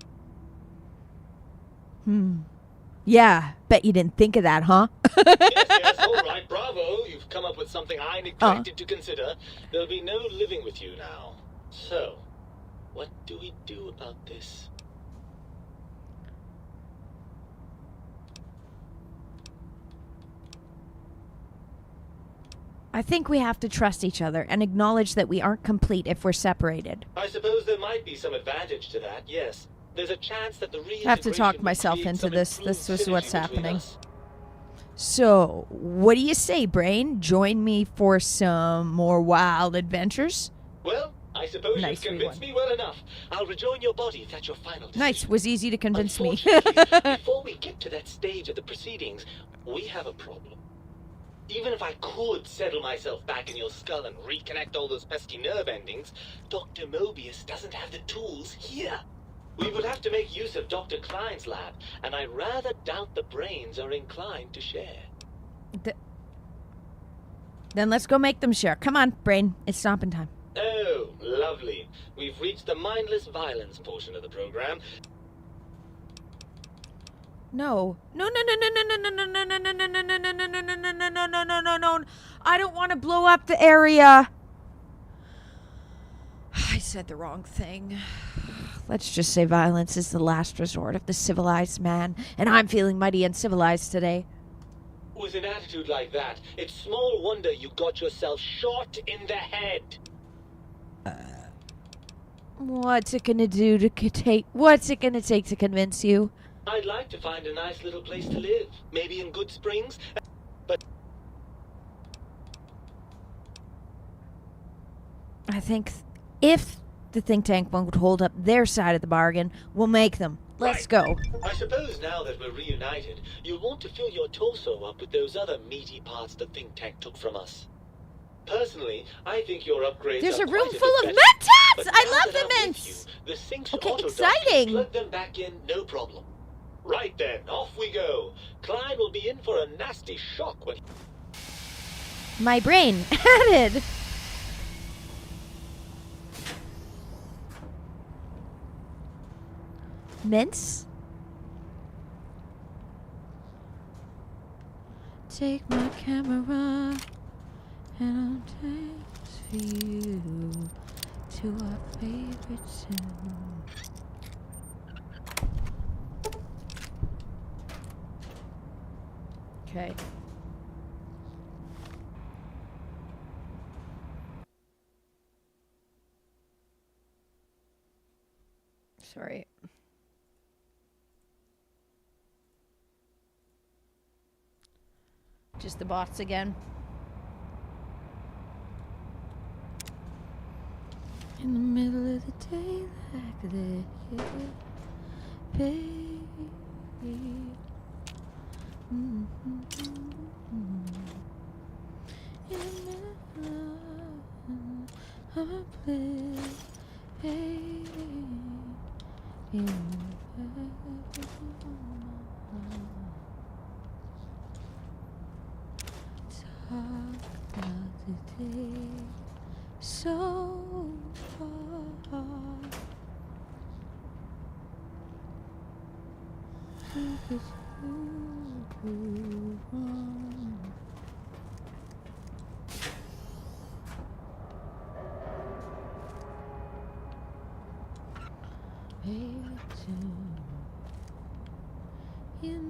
Yeah, bet you didn't think of that, huh? Yes, all right, bravo. You've come up with something I neglected to consider. There'll be no living with you now. So, what do we do about this? I think we have to trust each other and acknowledge that we aren't complete if we're separated. I suppose there might be some advantage to that, yes. There's a chance that the reintegration I have to talk myself into this. This is what's happening. So, what do you say, Brain? Join me for some more wild adventures? Well, I suppose you've convinced me well enough. I'll rejoin your body if that's your final decision. Nice. Was easy to convince me. Before we get to that stage of the proceedings, we have a problem. Even if I could settle myself back in your skull and reconnect all those pesky nerve endings, Dr. Mobius doesn't have the tools here. We would have to make use of Dr. Klein's lab, and I rather doubt the brains are inclined to share. Then let's go make them share. Come on, Brain. It's stomping time. Oh, lovely. We've reached the mindless violence portion of the program. No. No. I don't want to blow up the area. I said the wrong thing. Let's just say violence is the last resort of the civilized man, and I'm feeling mighty uncivilized today. With an attitude like that, it's small wonder you got yourself shot in the head. What's it gonna do to What's it gonna take to convince you? I'd like to find a nice little place to live, maybe in Good Springs, but... I think if the think tank won't hold up their side of the bargain, we'll make them. Let's go. I suppose now that we're reunited, you'll want to fill your torso up with those other meaty parts the think tank took from us. Personally, I think your upgrades There's are a room quite full of bit mentats! better. I love the mints! The sinks Okay, auto exciting! Plug them back in, no problem. Right then, off we go. Klein will be in for a nasty shock when... My brain added. Mints? take my camera and I'll dance for you to our favorite tune. Okay. Sorry. Just the bots again. In the middle of the day like this, baby. In the middle of a place, in talk about the day so far. Because you want in the middle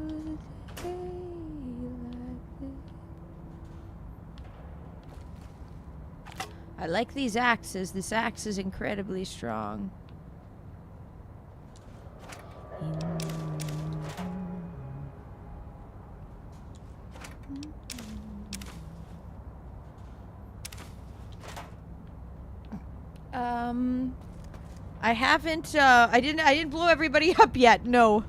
of the day like this. I like these axes. This axe is incredibly strong. I haven't, I didn't blow everybody up yet, no.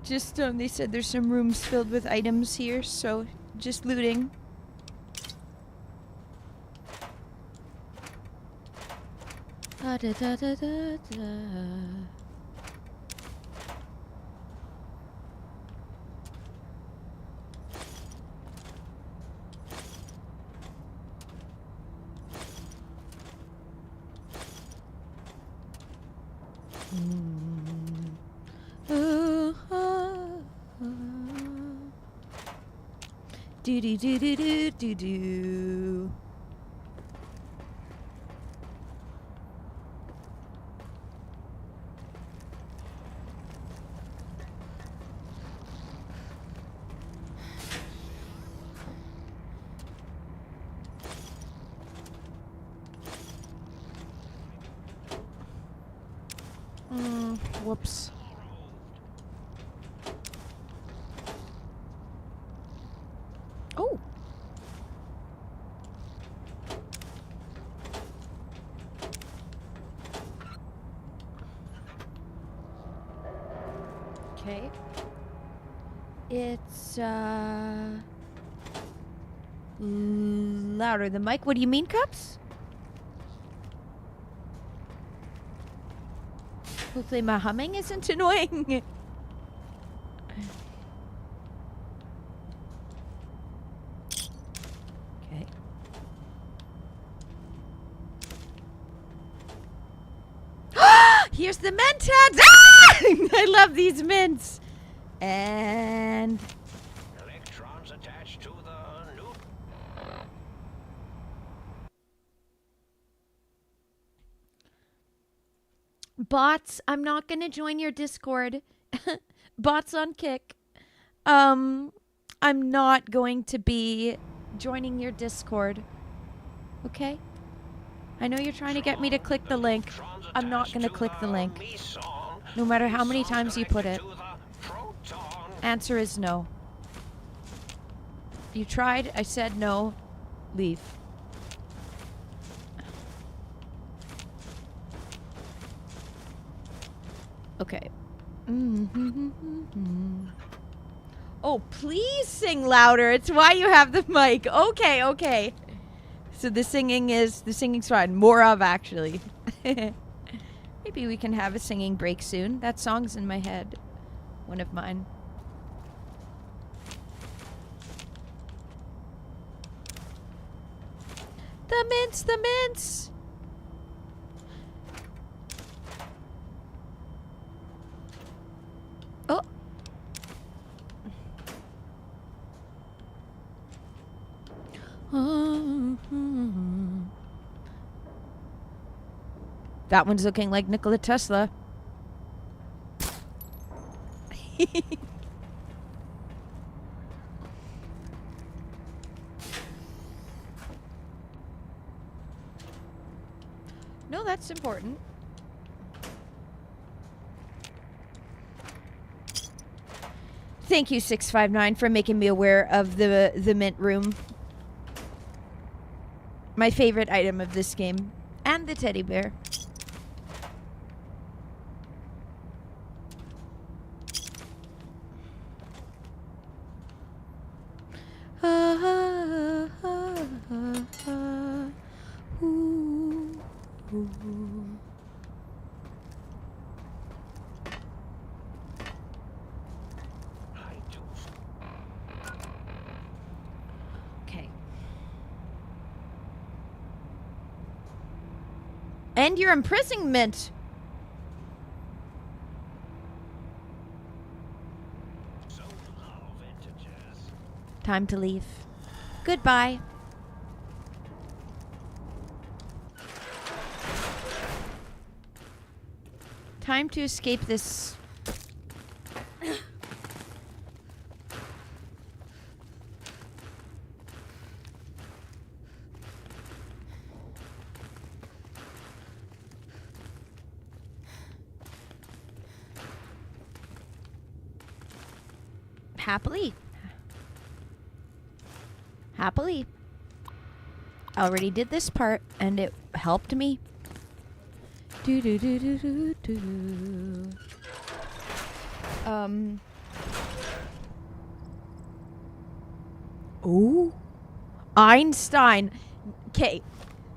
Just, they said there's some rooms filled with items here, so just looting. Da da da da da da. Do do do do do do do. Whoops. Oh. Okay. It's louder. The mic. What do you mean, Cups? Hopefully my humming isn't annoying. Okay. Here's the mint heads! Ah! I love these mints. And Electrons attached to the new. bots, I'm not gonna join your Discord. Bots on Kick. I'm not going to be joining your Discord. Okay? I know you're trying to get me to click the link. I'm not gonna click the link. No matter how many times you put it. Answer is no. You tried, I said no. Leave. Okay. Oh, please sing louder. It's why you have the mic. Okay, okay. So the singing's fine. More of, actually. Maybe we can have a singing break soon. That song's in my head. One of mine. The mints, the mints! Oh. That one's looking like Nikola Tesla. No, that's important. Thank you, 659, for making me aware of the mint room. My favorite item of this game. And the teddy bear. Okay. End your imprisonment. Time to leave. Goodbye. Time to escape this. Happily. Happily. I already did this part and it helped me. Do do do do do do. Ooh. Einstein. Okay.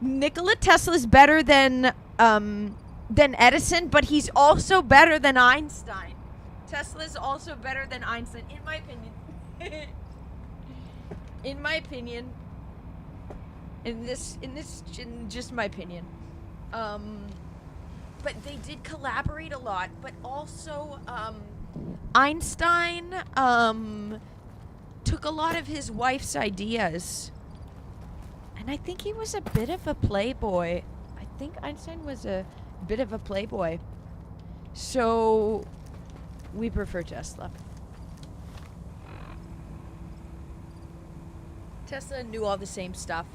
Nikola Tesla's better than Edison, but he's also better than Einstein. Tesla's also better than Einstein, in my opinion. In my opinion. In just my opinion. But they did collaborate a lot, but also Einstein took a lot of his wife's ideas. And I think he was a bit of a playboy. I think Einstein was a bit of a playboy. So we prefer Tesla. Tesla knew all the same stuff.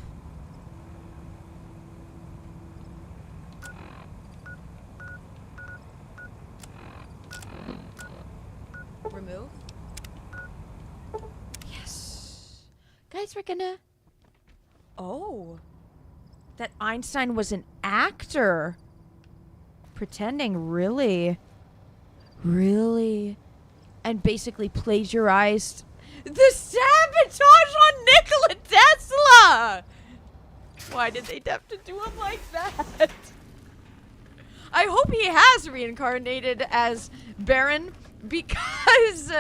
Remove. Yes. Guys, we're gonna... Oh. That Einstein was an actor. Pretending, really. Really. And basically plagiarized the sabotage on Nikola Tesla! Why did they have to do him like that? I hope he has reincarnated as Baron, because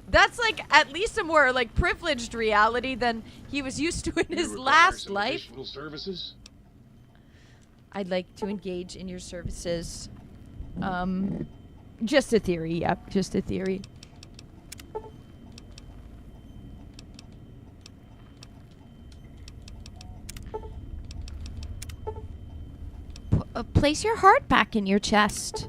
that's like at least a more like privileged reality than he was used to in his last life. Additional services? I'd like to engage in your services. Just a theory, yep, just a theory. Place your heart back in your chest.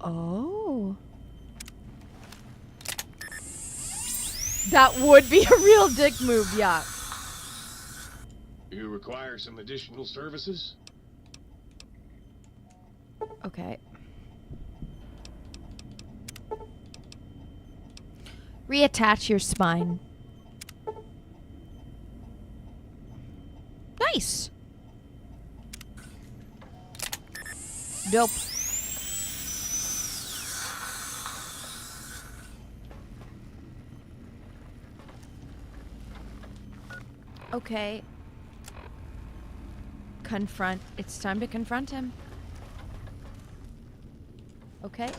Oh. That would be a real dick move, yeah. You require some additional services? Okay. Reattach your spine. Nice. Nope. Okay. Confront. It's time to confront him. Okay.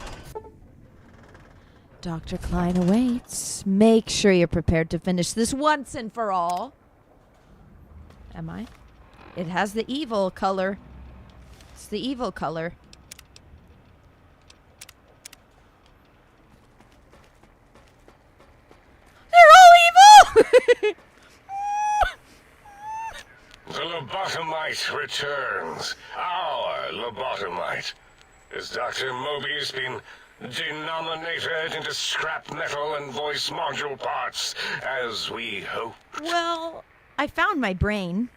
Dr. Klein awaits. Make sure you're prepared to finish this once and for all. Am I? It has the evil color. It's the evil color. The lobotomite returns. Our lobotomite. Has Dr. Mobius been denominated into scrap metal and voice module parts, as we hoped? Well, I found my brain.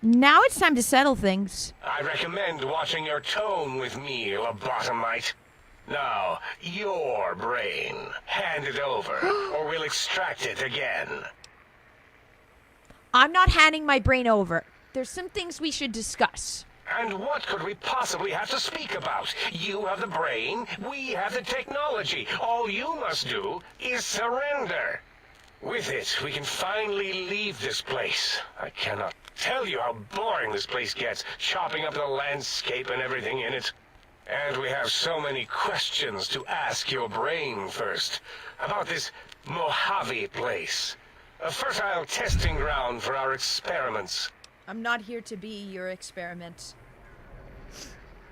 Now it's time to settle things. I recommend watching your tone with me, lobotomite. Now, your brain. Hand it over, or we'll extract it again. I'm not handing my brain over. There's some things we should discuss. And what could we possibly have to speak about? You have the brain, we have the technology. All you must do is surrender. With it, we can finally leave this place. I cannot tell you how boring this place gets, chopping up the landscape and everything in it. And we have so many questions to ask your brain first. About this Mojave place. A fertile testing ground for our experiments. I'm not here to be your experiment.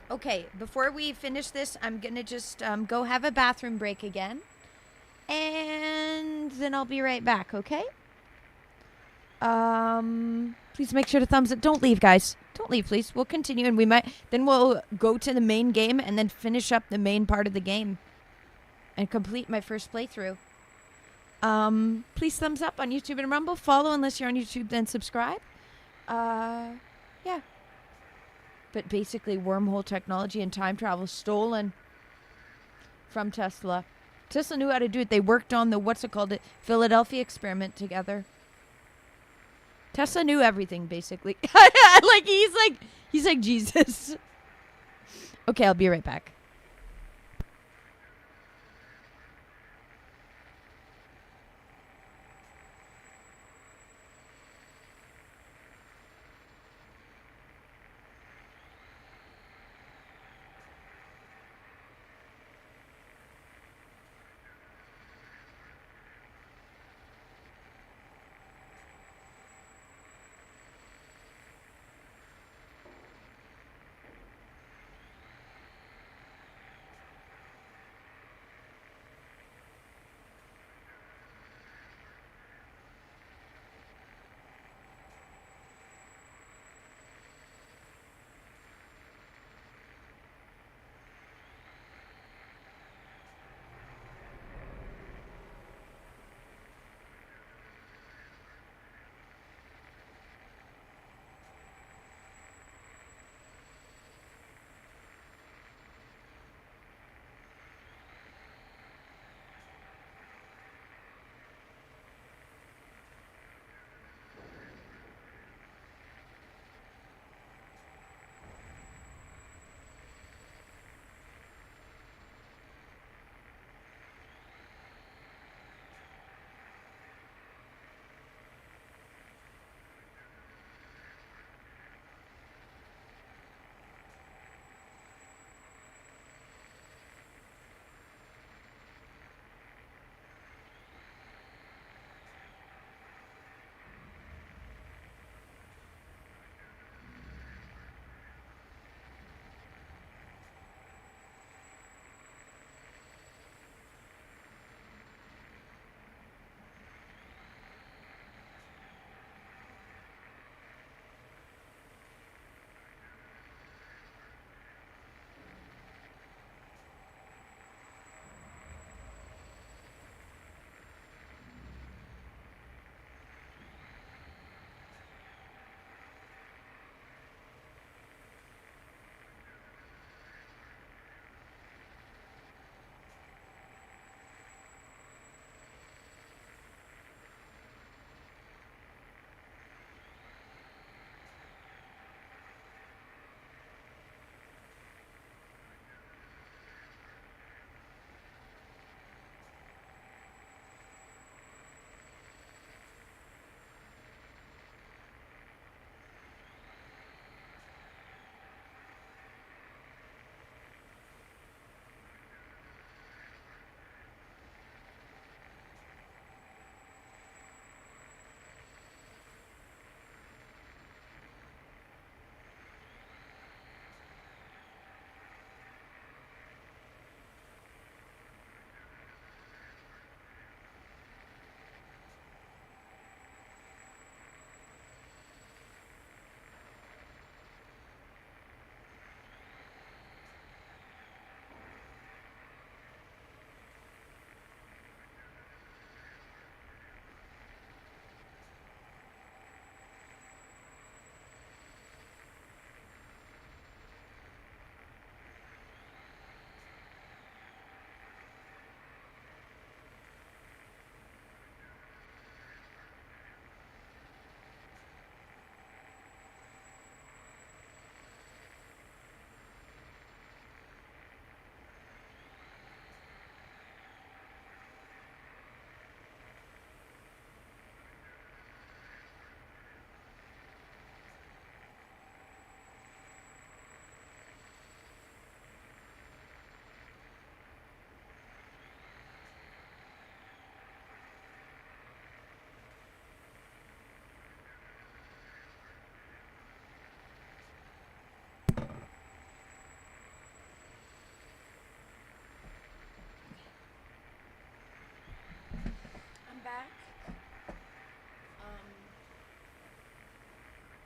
Okay, before we finish this, I'm gonna just go have a bathroom break again. And then I'll be right back, okay? Please make sure to thumbs up. Don't leave, guys. Don't leave, please. We'll continue, and then we'll go to the main game and then finish up the main part of the game and complete my first playthrough. Please thumbs up on YouTube and Rumble. Follow unless you're on YouTube, then subscribe. Yeah. But basically, wormhole technology and time travel stolen from Tesla. Tesla knew how to do it. They worked on the, Philadelphia experiment together. Tesla knew everything, basically. He's like Jesus. Okay, I'll be right back.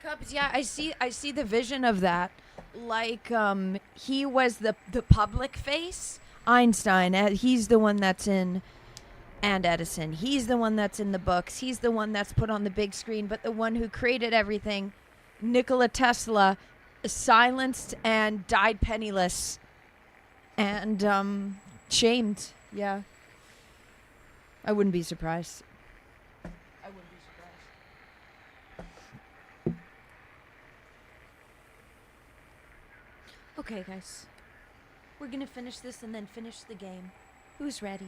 Cubs, yeah, I see the vision of that. Like, he was the public face. Einstein, he's the one that's in, and Edison. He's the one that's in the books. He's the one that's put on the big screen. But the one who created everything, Nikola Tesla, silenced and died penniless. And, shamed. Yeah. I wouldn't be surprised. Okay, guys. We're gonna finish this and then finish the game. Who's ready?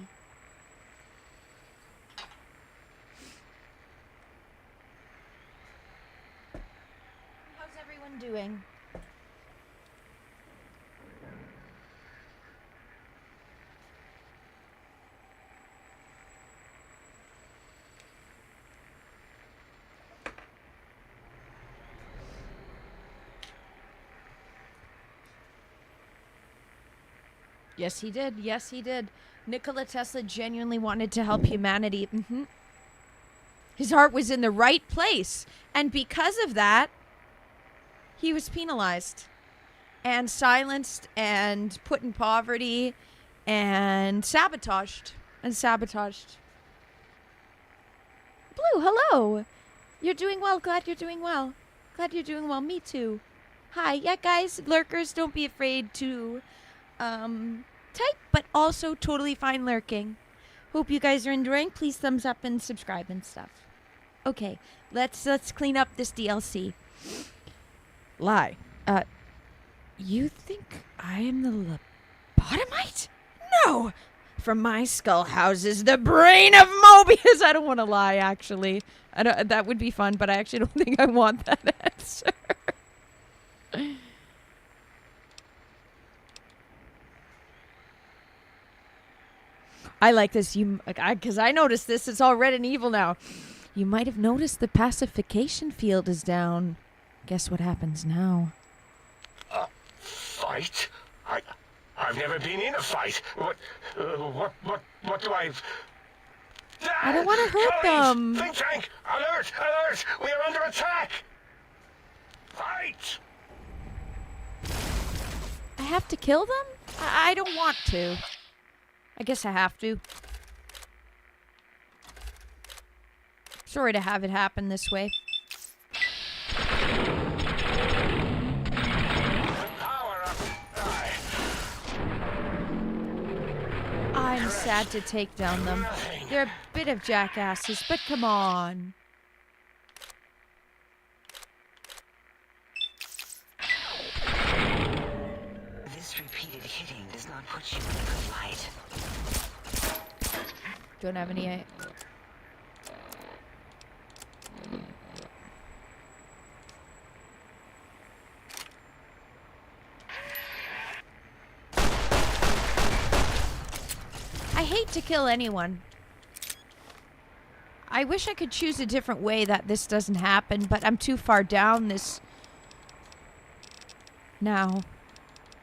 How's everyone doing? Yes, he did. Yes, he did. Nikola Tesla genuinely wanted to help humanity. His heart was in the right place. And because of that, he was penalized and silenced and put in poverty and sabotaged. Blue, hello. You're doing well. Glad you're doing well. Glad you're doing well. Me too. Hi. Yeah, guys, lurkers, don't be afraid to type, but also totally fine lurking. Hope you guys are enjoying. Please thumbs up and subscribe and stuff. Okay, let's clean up this DLC. Lie. You think I am the lobotomite? No! From my skull houses the brain of Mobius. I don't want to lie, actually. That would be fun, but I actually don't think I want that answer. I like this. Because I noticed this. It's all red and evil now. You might have noticed the pacification field is down. Guess what happens now? Fight? I've never been in a fight. What do I... I don't want to hurt them. Think tank! Alert! Alert! We are under attack! Fight! I have to kill them? I don't want to. I guess I have to. Sorry to have it happen this way. I'm sad to take down them. They're a bit of jackasses, but come on. This repeated hitting does not put you in a good light. Don't have any... I hate to kill anyone. I wish I could choose a different way that this doesn't happen, but I'm too far down this... Now,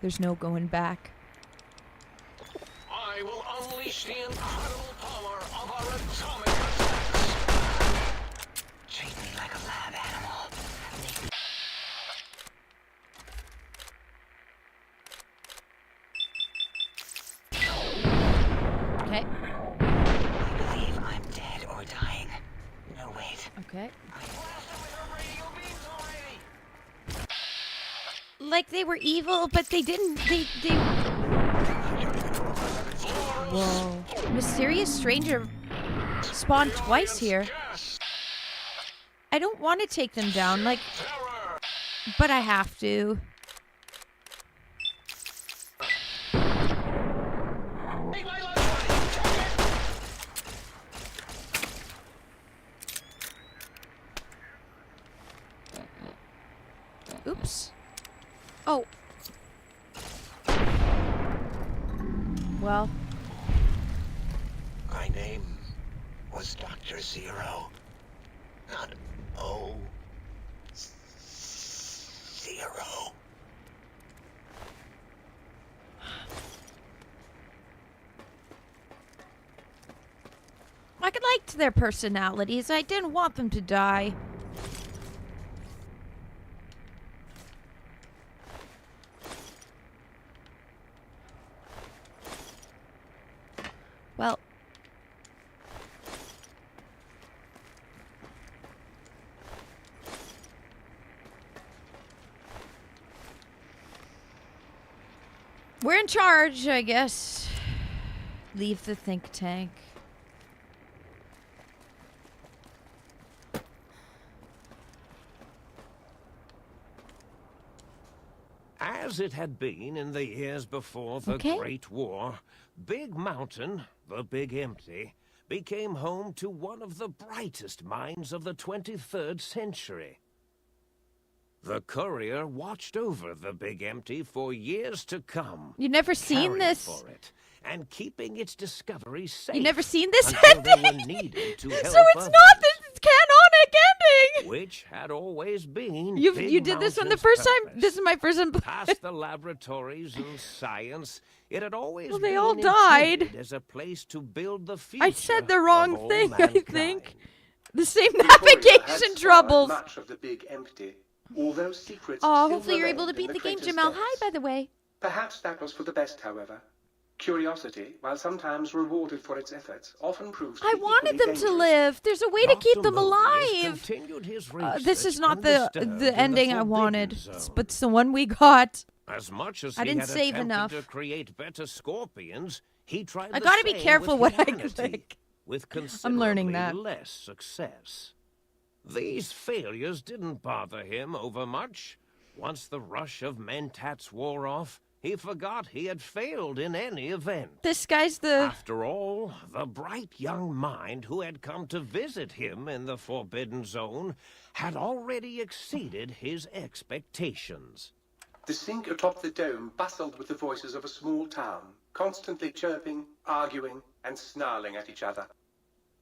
there's no going back. I will unleash the incredible power of our atomic attacks. Treat me like a lab animal. Okay. I believe I'm dead or dying. No, wait. Okay. Like they were evil, but they didn't... They... Whoa. Mysterious stranger spawned twice here. I don't want to take them down, like... But I have to. Oops. Oh. Well. My name was Dr. Zero. Not O. Zero. I liked their personalities. I didn't want them to die. We're in charge, I guess. Leave the think tank. As it had been in the years before the Great War, Big Mountain, the Big Empty, became home to one of the brightest minds of the 23rd century. The Courier watched over the Big Empty for years to come. You've never seen this? For it, and keeping its discovery safe. You've never seen this until they ending? were needed to help So it's not the canonic ending! Which had always been You did this one the first time? This is my first time. Past the laboratories and science, it had always Well, they been all died. intended as a place to build the future. I said the wrong of all thing, I mankind. think. The same The Courier navigation had troubles. scoured much of the Big Empty, although secrets Oh, still hopefully you're able to remained in beat the game, crater's Jamal. depths. Hi, by the way. Perhaps that was for the best, however. Curiosity, while sometimes rewarded for its efforts, often proves to I be wanted equally them to dangerous. live. There's a way to keep them alive. Continued his This is research not the undisturbed in ending I Forbidden wanted, Zone. but it's the one we got. As much as I he didn't had save attempted enough. to create better scorpions, he tried I the gotta be same careful with what I humanity, click. with I'm learning considerably that. less success. These failures didn't bother him over much. Once the rush of mentats wore off, he forgot he had failed in any event. This guy's the... After all, the bright young mind who had come to visit him in the Forbidden Zone had already exceeded his expectations. The sink atop the dome bustled with the voices of a small town, constantly chirping, arguing, and snarling at each other.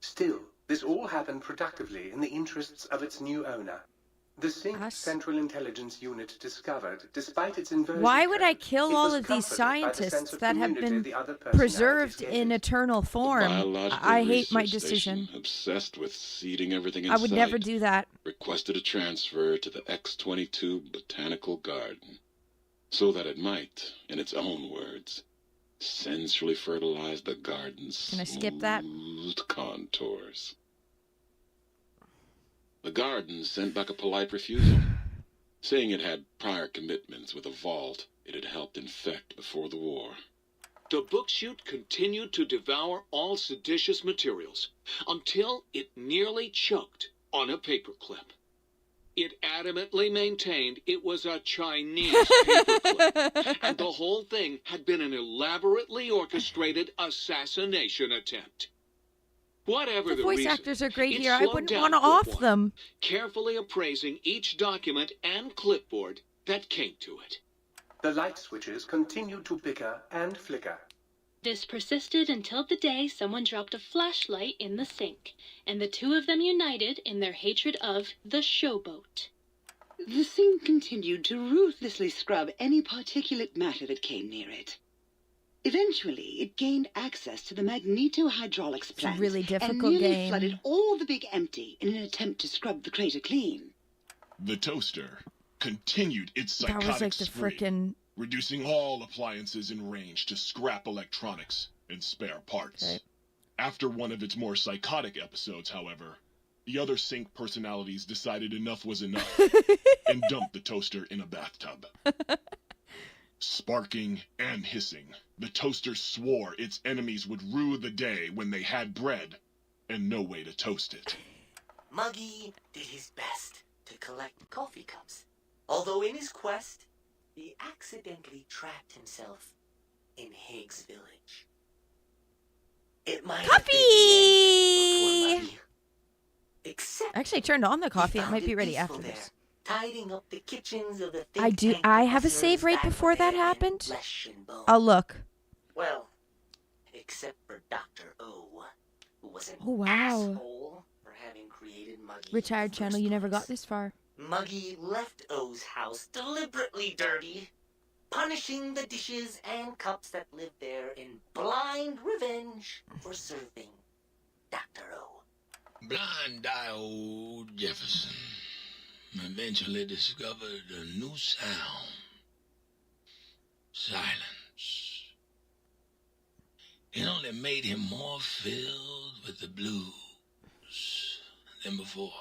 Still, this all happened productively in the interests of its new owner. The Sync Central Intelligence Unit discovered, despite its inversion Why would I code, kill it all was of these comforted by the sense scientists of that have community been the other personalities preserved gave in it. eternal form? Biological I hate my research decision. station, obsessed with seeding everything in I would sight, never do that. requested a transfer to the X-22 Botanical Garden, so that it might, in its own words, sensually fertilize the garden's Can I skip that? smooth contours. The garden sent back a polite refusal, saying it had prior commitments with a vault it had helped infect before the war. The book chute continued to devour all seditious materials until it nearly choked on a paperclip. It adamantly maintained it was a Chinese paperclip, and the whole thing had been an elaborately orchestrated assassination attempt. Whatever The the voice reason, actors are great it here. I slugged wouldn't out want to for off one, them. carefully appraising each document and clipboard that came to it. The light switches continued to bicker and flicker. This persisted until the day someone dropped a flashlight in the sink, and the two of them united in their hatred of the showboat. The sink continued to ruthlessly scrub any particulate matter that came near it. Eventually, it gained access to the magneto-hydraulics It's a plant really and difficult nearly game. flooded all the Big Empty in an attempt to scrub the crater clean. The toaster continued its That psychotic was like the spree, frickin'... reducing all appliances in range to scrap electronics and spare parts. Okay. After one of its more psychotic episodes, however, the other Sync personalities decided enough was enough and dumped the toaster in a bathtub. Sparking and hissing, the toaster swore its enemies would rue the day when they had bread and no way to toast it. Muggy did his best to collect coffee cups, although in his quest, he accidentally trapped himself in Higgs Village. It might have been the end for poor Muggy. Except I actually turned on the coffee. he It found might be ready peaceful after there, this. tidying up the kitchens of the I do. think I tank have a save professors right that before were that there in happened. flesh and bone. I'll look. Well, except for Dr. O, who was an Oh, wow. asshole for having created Muggy. Retired channel. You never got this far. Muggy left O's house deliberately dirty, punishing the dishes and cups that lived there in blind revenge for serving Dr. O. Blind-eye old Jefferson eventually discovered a new sound. Silence. It only made him more filled with the blues than before.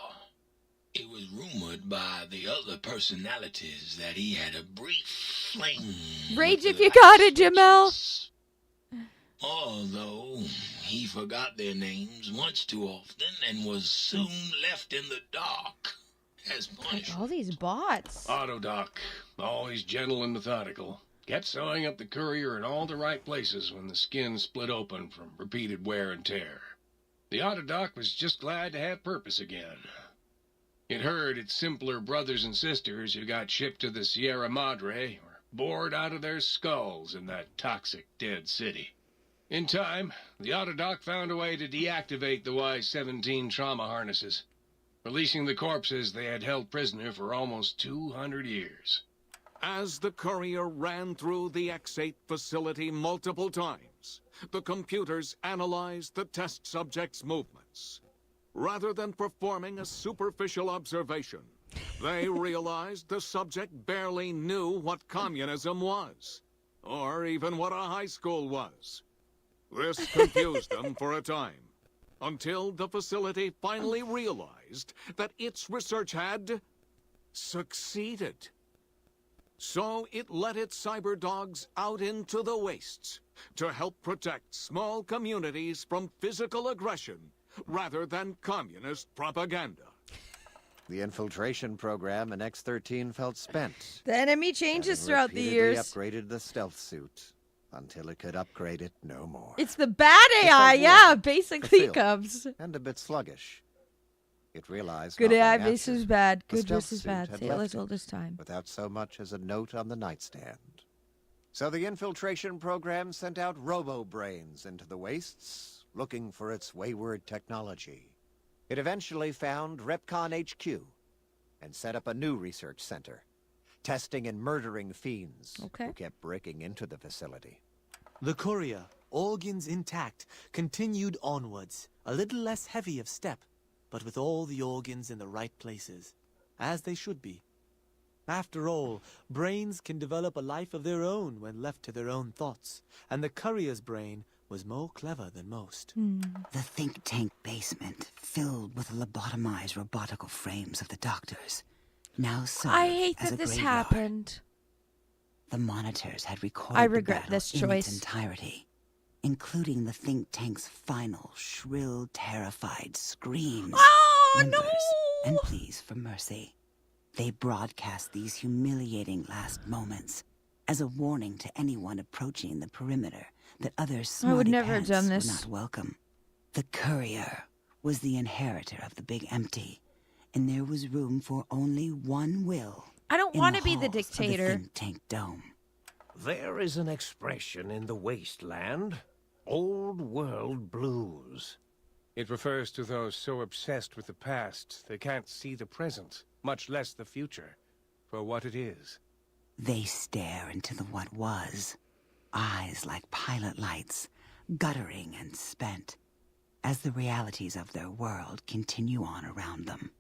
It was rumored by the other personalities that he had a brief flame. Rage if you got it, Jamel. Although he forgot their names much too often and was soon left in the dark as punishment. All these bots. Autodoc, always gentle and methodical, kept sewing up the courier in all the right places when the skin split open from repeated wear and tear. The Autodoc was just glad to have purpose again. It heard its simpler brothers and sisters who got shipped to the Sierra Madre were bored out of their skulls in that toxic dead city. In time, the Autodoc found a way to deactivate the Y-17 trauma harnesses, releasing the corpses they had held prisoner for almost 200 years. As the courier ran through the X-8 facility multiple times, the computers analyzed the test subject's movements. Rather than performing a superficial observation, they realized the subject barely knew what communism was, or even what a high school was. This confused them for a time, until the facility finally realized that its research had succeeded. So it let its cyber dogs out into the wastes to help protect small communities from physical aggression rather than communist propaganda. The infiltration program in X-13 felt spent. The enemy changes throughout the years. Upgraded the stealth suit until it could upgrade it no more. It's the bad AI, yeah, basically comes. And a bit sluggish. It realized good not AI long versus after, bad, the good stealth versus suit bad. had Say it left like it all this time. without so much as a note on the nightstand. So the infiltration program sent out robo-brains into the wastes, looking for its wayward technology. It eventually found Repcon HQ and set up a new research center, testing and murdering fiends who kept breaking into the facility. The courier, organs intact, continued onwards, a little less heavy of step, but with all the organs in the right places, as they should be. After all, brains can develop a life of their own when left to their own thoughts, and the courier's brain was more clever than most. The think tank basement, filled with the lobotomized robotical frames of the doctors, now served I hate as that a this graveyard. happened. The monitors had recorded I the regret battle this in choice. its entirety, including the think tank's final, shrill, terrified screams, whimpers, and pleas for mercy. They broadcast these humiliating last moments as a warning to anyone approaching the perimeter that other I would smarty never have pants done were this. not welcome. The courier was the inheritor of the Big Empty, and there was room for only one will. I don't want to be the dictator. Think tank dome. There is an expression in the wasteland, old world blues. It refers to those so obsessed with the past they can't see the present, much less the future, for what it is. They stare into the what was, eyes like pilot lights, guttering and spent, as the realities of their world continue on around them.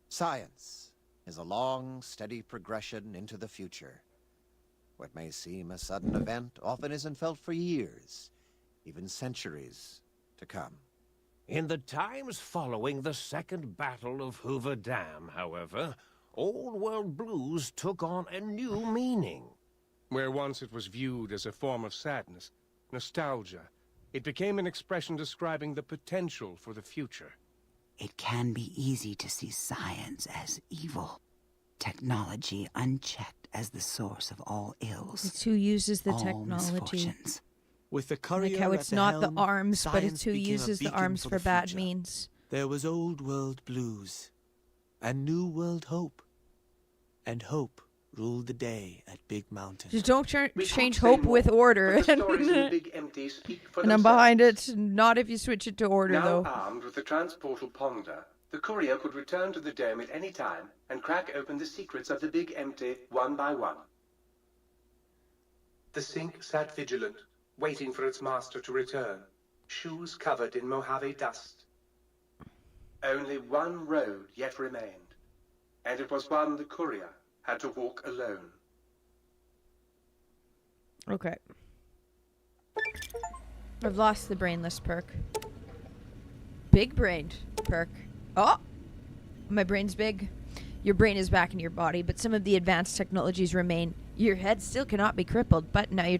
Science is a long, steady progression into the future. What may seem a sudden event often isn't felt for years, even centuries to come. In the times following the Second Battle of Hoover Dam, however, Old World Blues took on a new meaning. Where once it was viewed as a form of sadness, nostalgia, it became an expression describing the potential for the future. It can be easy to see science as evil, technology unchecked as the source of all ills. It's who uses the all technology. misfortunes. With the courier Like how at it's the not the helm, arms, but science it's who became a uses the beacon arms for the bad future. means. There was old world blues, and new world hope. And hope ruled the day at Big Mountain. Just don't change hope with order. But the stories in the Big Empty speak for And I'm themselves. behind it. Not if you switch it to order, Now though. armed with the transportal Ponder, the courier could return to the dome at any time and crack open the secrets of the Big Empty one by one. The sink sat vigilant, waiting for its master to return, shoes covered in Mojave dust. Only one road yet remained, and it was one the courier had to walk alone. Okay. I've lost the brainless perk. Big brained perk. Oh! My brain's big. Your brain is back in your body, but some of the advanced technologies remain. Your head still cannot be crippled, but now you're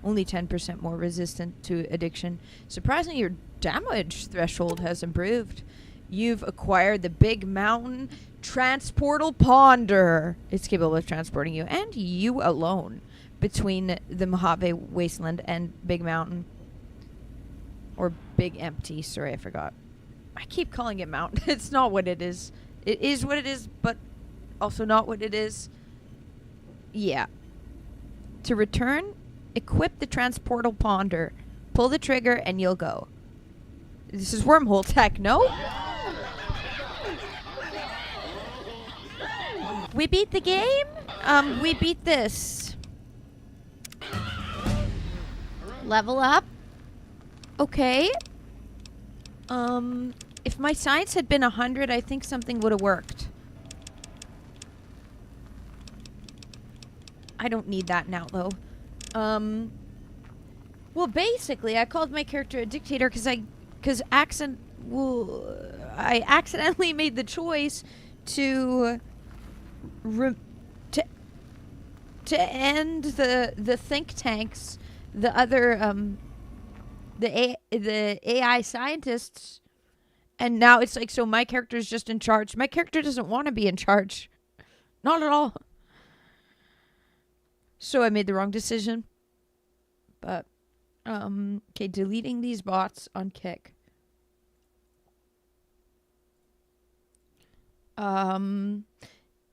only 10% more resistant to addiction. Surprisingly, your damage threshold has improved. You've acquired the Big Mountain Transportal Ponder. It's capable of transporting you and you alone between the Mojave Wasteland and Big Mountain. Or Big Empty. Sorry, I forgot. I keep calling it Mountain. It's not what it is. It is what it is, but also not what it is. Yeah. To return, equip the Transportal Ponder. Pull the trigger and you'll go. This is wormhole tech, no? We beat the game? We beat this. Level up. Okay. If my science had been 100, I think something would have worked. I don't need that now, though. Well, basically, I called my character a dictator because I accidentally made the choice to end the think tanks, the other the AI scientists, and now it's like, so my character is just in charge. My character doesn't want to be in charge, not at all. So I made the wrong decision. But okay, deleting these bots on Kick.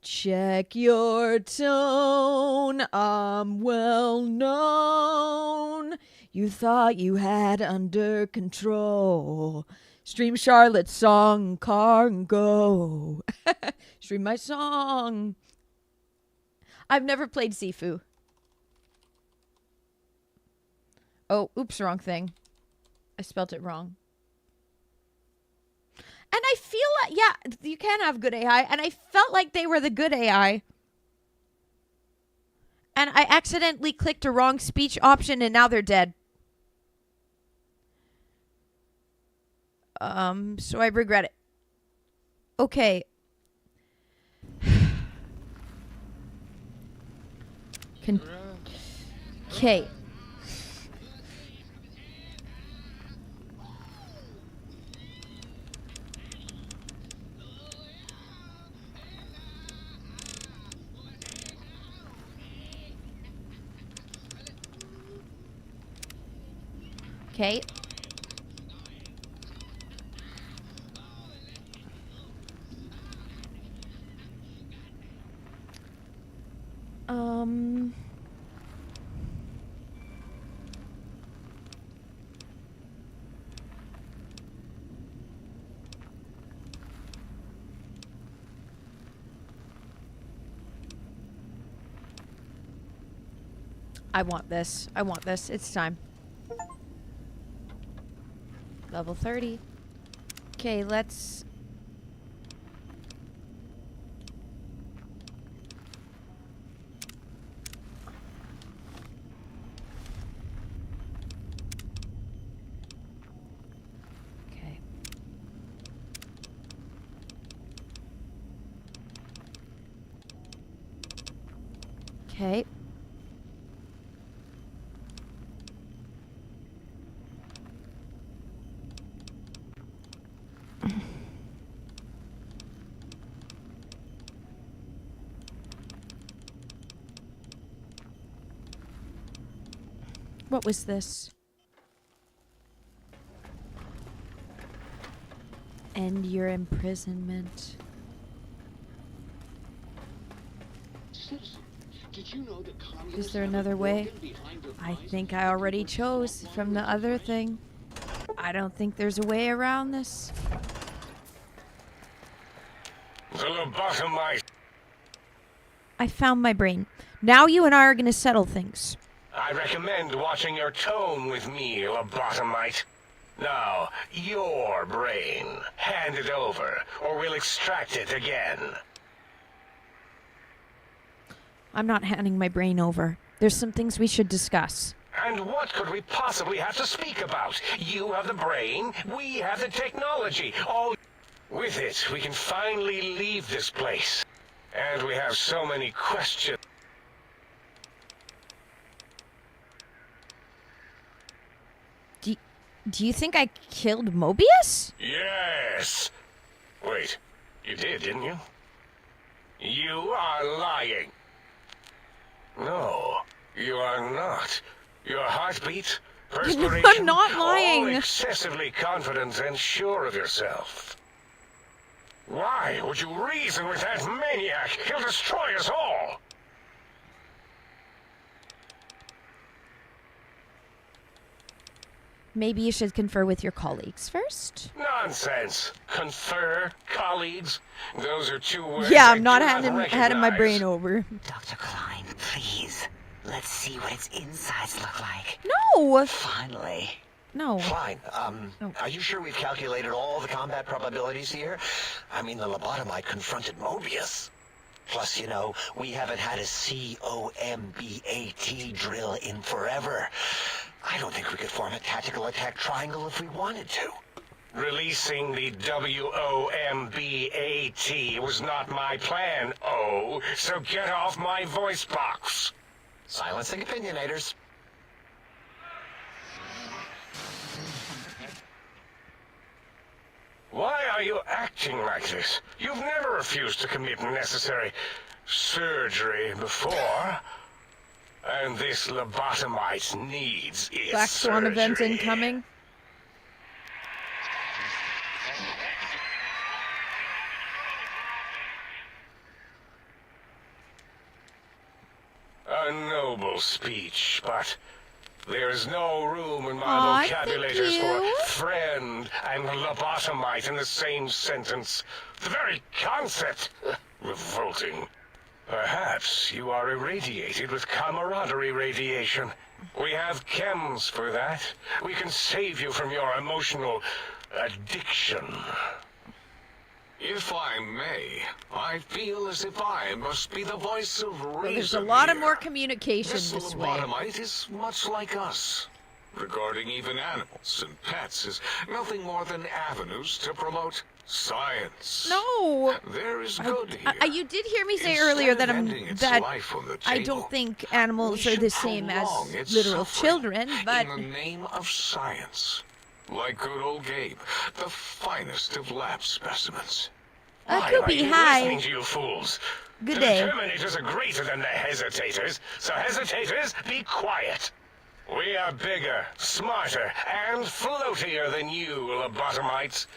Check your tone. I'm well known. You thought you had under control. Stream Charlotte's song, Cargo. Stream my song. I've never played Sifu. Oh, oops, wrong thing. I spelt it wrong. And I feel like, yeah, you can have good AI, and I felt like they were the good AI. And I accidentally clicked a wrong speech option, and now they're dead. So I regret it. Okay. Okay. Okay. I want this. I want this. It's time. Level 30. Okay, let's... Okay. Okay. What was this? End your imprisonment. Did you know that Is there another way? I think I already chose from the other thing. I don't think there's a way around this. The lobotomized. I found my brain. Now you and I are going to settle things. I recommend watching your tone with me, lobotomite. Now, your brain. Hand it over, or we'll extract it again. I'm not handing my brain over. There's some things we should discuss. And what could we possibly have to speak about? You have the brain, we have the technology. All with it, we can finally leave this place. And we have so many questions. Do you think I killed Mobius? Yes. Wait, you did, didn't you? You are lying. No, you are not. Your heartbeat, perspiration, I'm not lying. all excessively confident and sure of yourself. Why would you reason with that maniac? He'll destroy us all. Maybe you should confer with your colleagues first. Nonsense. Confer, colleagues. Those are two words. Yeah, I I'm not do handing my recognize. brain over. Dr. Klein, please. Let's see what its insides look like. No! Finally. No. Fine. Are you sure we've calculated all the combat probabilities here? I mean, the lobotomite confronted Mobius. Plus, you know, we haven't had a COMBAT drill in forever. I don't think we could form a tactical attack triangle if we wanted to. Releasing the WOMBAT was not my plan, oh, so get off my voice box. Silencing opinionators. Why are you acting like this? You've never refused to commit necessary surgery before. And this lobotomite needs its Black Swan event surgery. incoming. A noble speech, but there's no room in my vocabulators for friend and lobotomite in the same sentence. The very concept, revolting. Perhaps you are irradiated with camaraderie radiation. We have chems for that. We can save you from your emotional addiction. If I may, I feel as if I must be the voice of reason. Well, there's a lot of here. more communication This this way. lobotomite is much like us. Regarding even animals and pets is nothing more than avenues to promote science. No. There is good here. You did hear me say Instead earlier of that ending its that life on the I table, don't think animals we are the should same as prolong its literal suffering children, but in the name of science. Like good old Gabe, the finest of lab specimens. Why could are be you high. listening to you fools? Good the day. Terminators are greater than the hesitators, so hesitators, be quiet. We are bigger, smarter, and floatier than you, lobotomites.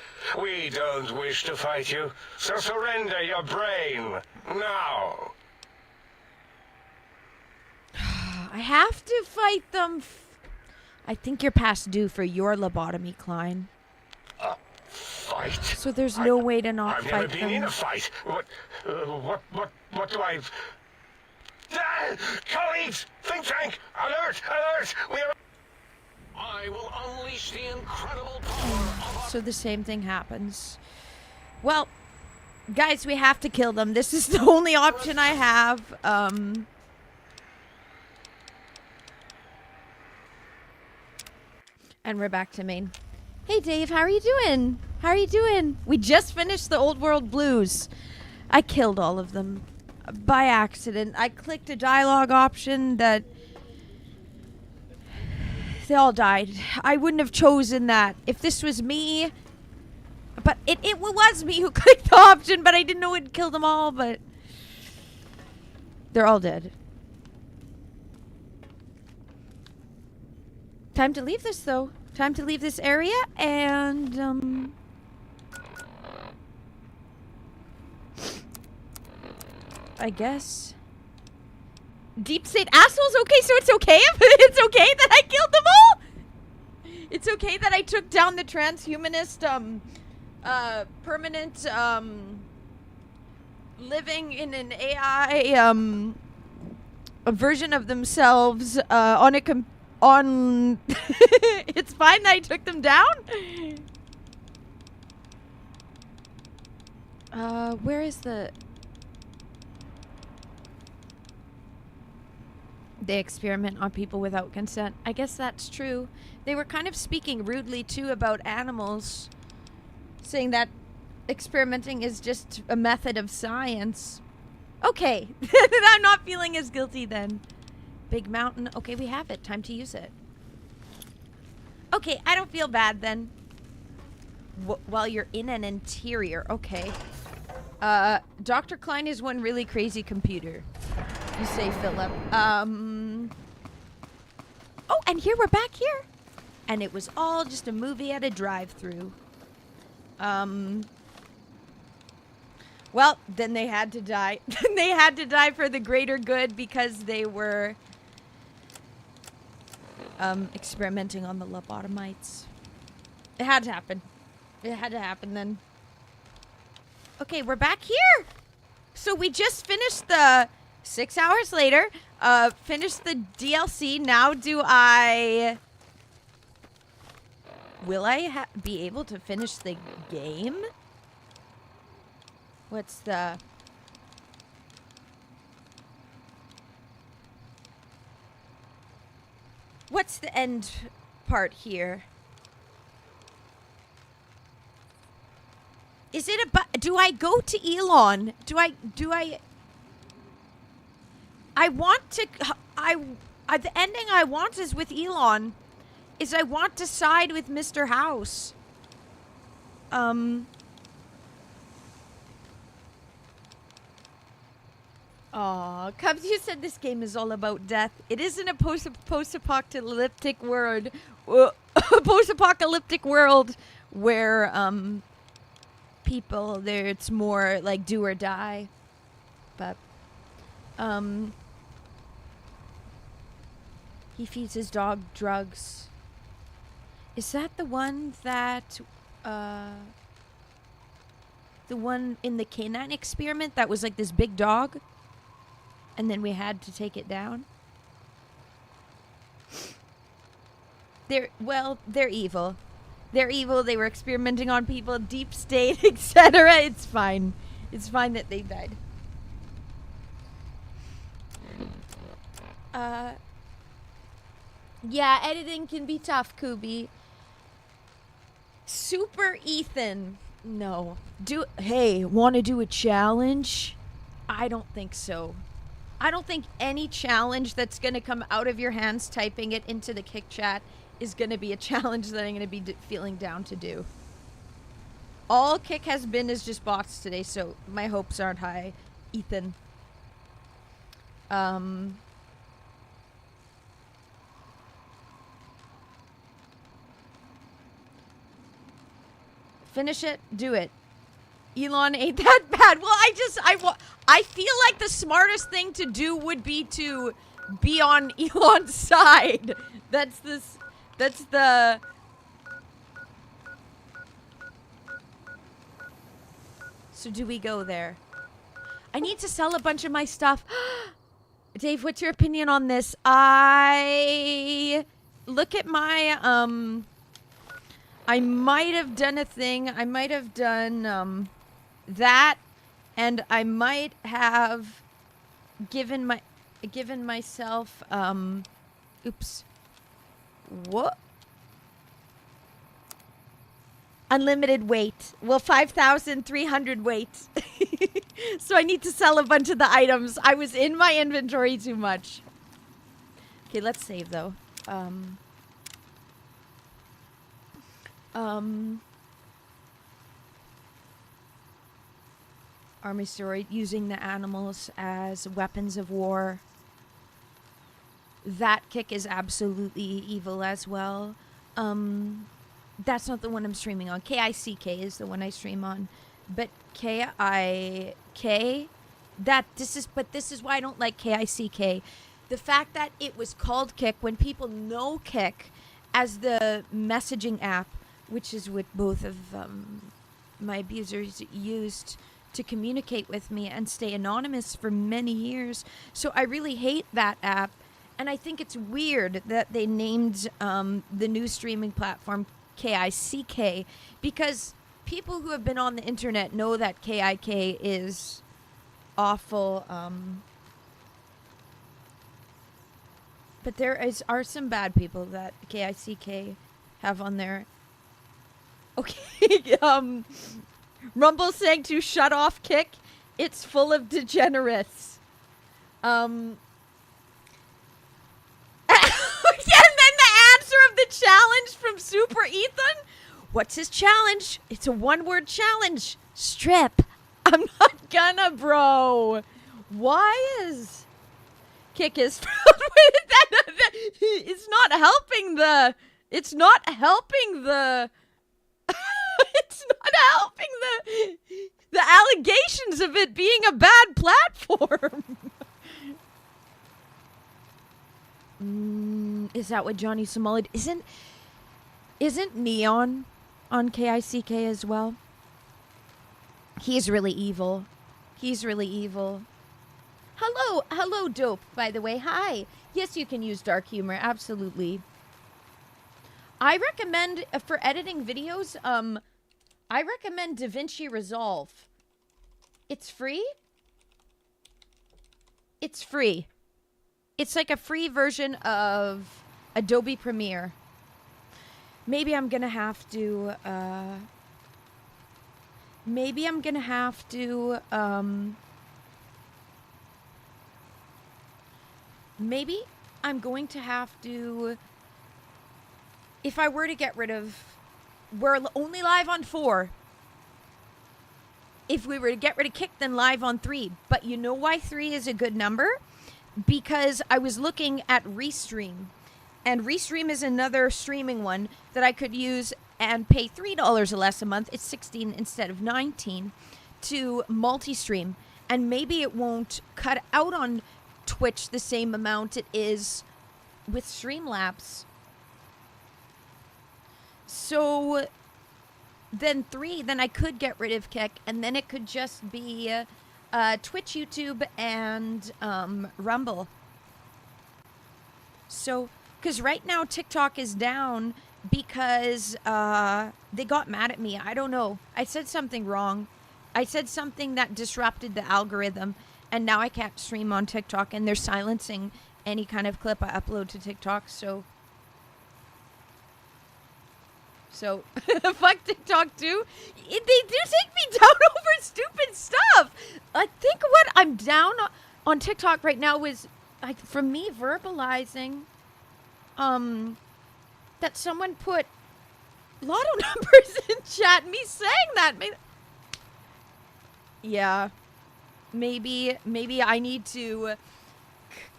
We don't wish to fight you, so surrender your brain, now. I have to fight them. I think you're past due for your lobotomy, Klein. Fight? So there's no way to not I've fight never been in them. a fight. What do I... Ah, colleagues! Think tank! Alert! Alert! We are... I will unleash the incredible power of... So the same thing happens. Well, guys, we have to kill them. This is the only option I have. And we're back to main. Hey, Dave, how are you doing? How are you doing? We just finished the Old World Blues. I killed all of them by accident. I clicked a dialogue option that... They all died. I wouldn't have chosen that if this was me. But it was me who clicked the option, but I didn't know it'd kill them all, but... They're all dead. Time to leave this, though. Time to leave this area, and, I guess... Deep state assholes? Okay, so it's okay if it's okay that I killed them all? It's okay that I took down the transhumanist, permanent, living in an AI, a version of themselves, on a it's fine that I took them down? Where is the... They experiment on people without consent. I guess that's true. They were kind of speaking rudely, too, about animals. Saying that experimenting is just a method of science. Okay. I'm not feeling as guilty then. Big mountain. Okay, we have it. Time to use it. Okay, I don't feel bad then. While you're in an interior, okay. Dr. Klein is one really crazy computer. You say, Philip. Oh, and here we're back here. And it was all just a movie at a drive-thru. Well, then they had to die. They had to die for the greater good because they were experimenting on the lobotomites. It had to happen. It had to happen then. Okay, we're back here. So we just finished the 6 hours later. Finished the DLC. Now will I be able to finish the game? What's the end part here? Is it do I go to Elon? The ending I want is with Elon. Is I want to side with Mr. House. Aw, Cubs, you said this game is all about death. It isn't a post-apocalyptic world. Post-apocalyptic world where people it's more like do or die. But he feeds his dog drugs. Is that the one that the one in the canine experiment that was like this big dog? And then we had to take it down. They're evil. They're evil. They were experimenting on people, deep state, etc. It's fine. It's fine that they died. Yeah, editing can be tough, Kubi. Super Ethan. No. Hey, want to do a challenge? I don't think so. I don't think any challenge that's going to come out of your hands typing it into the Kick chat is going to be a challenge that I'm going to be feeling down to do. All Kick has been is just bots today, so my hopes aren't high, Ethan. Finish it, do it. Elon ain't that bad. Well, I feel like the smartest thing to do would be to be on Elon's side. That's the... So do we go there? I need to sell a bunch of my stuff. Dave, what's your opinion on this? I look at my, I might have done a thing. I might have done, that, and I might have given myself, oops. What? Unlimited weight. Well, 5,300 weight. So I need to sell a bunch of the items. I was in my inventory too much. Okay, let's save though. Army story, using the animals as weapons of war. That Kick is absolutely evil as well. That's not the one I'm streaming on. KICK is the one I stream on. But this is why I don't like KICK. The fact that it was called Kick when people know Kick as the messaging app, which is what both of my abusers used to communicate with me and stay anonymous for many years. So I really hate that app. And I think it's weird that they named the new streaming platform KICK, because people who have been on the internet know that KIK is awful. But there are some bad people that KICK have on there. Okay, Rumble saying to shut off Kick. It's full of degenerates. Yeah, and then the answer of the challenge from Super Ethan? What's his challenge? It's a one-word challenge. Strip. I'm not gonna, bro. Why is Kick is filled with that? It's not helping the. It's not helping the. It's not helping the allegations of it being a bad platform. Is that what Johnny Somali isn't Neon on KICK as well? He's really evil. He's really evil. Hello, Dope, by the way. Hi. Yes, you can use dark humor, absolutely. I recommend, for editing videos, I recommend DaVinci Resolve. It's free? It's free. It's like a free version of Adobe Premiere. Maybe I'm gonna have to, maybe I'm going to have to if I were to get rid of, we're only live on 4. If we were to get rid of Kick, then live on 3. But you know why 3 is a good number? Because I was looking at Restream. And Restream is another streaming one that I could use and pay $3 less a month. It's $16 instead of $19 to multi-stream. And maybe it won't cut out on Twitch the same amount it is with Streamlabs. So then 3, then I could get rid of Kick, and then it could just be Twitch, YouTube, and Rumble. So, because right now TikTok is down because they got mad at me. I don't know. I said something wrong. I said something that disrupted the algorithm, and now I can't stream on TikTok, and they're silencing any kind of clip I upload to TikTok, so fuck TikTok too. They do take me down over stupid stuff. I think what I'm down on TikTok right now is, like, from me verbalizing that someone put lotto numbers in chat. Me saying that yeah, maybe I need to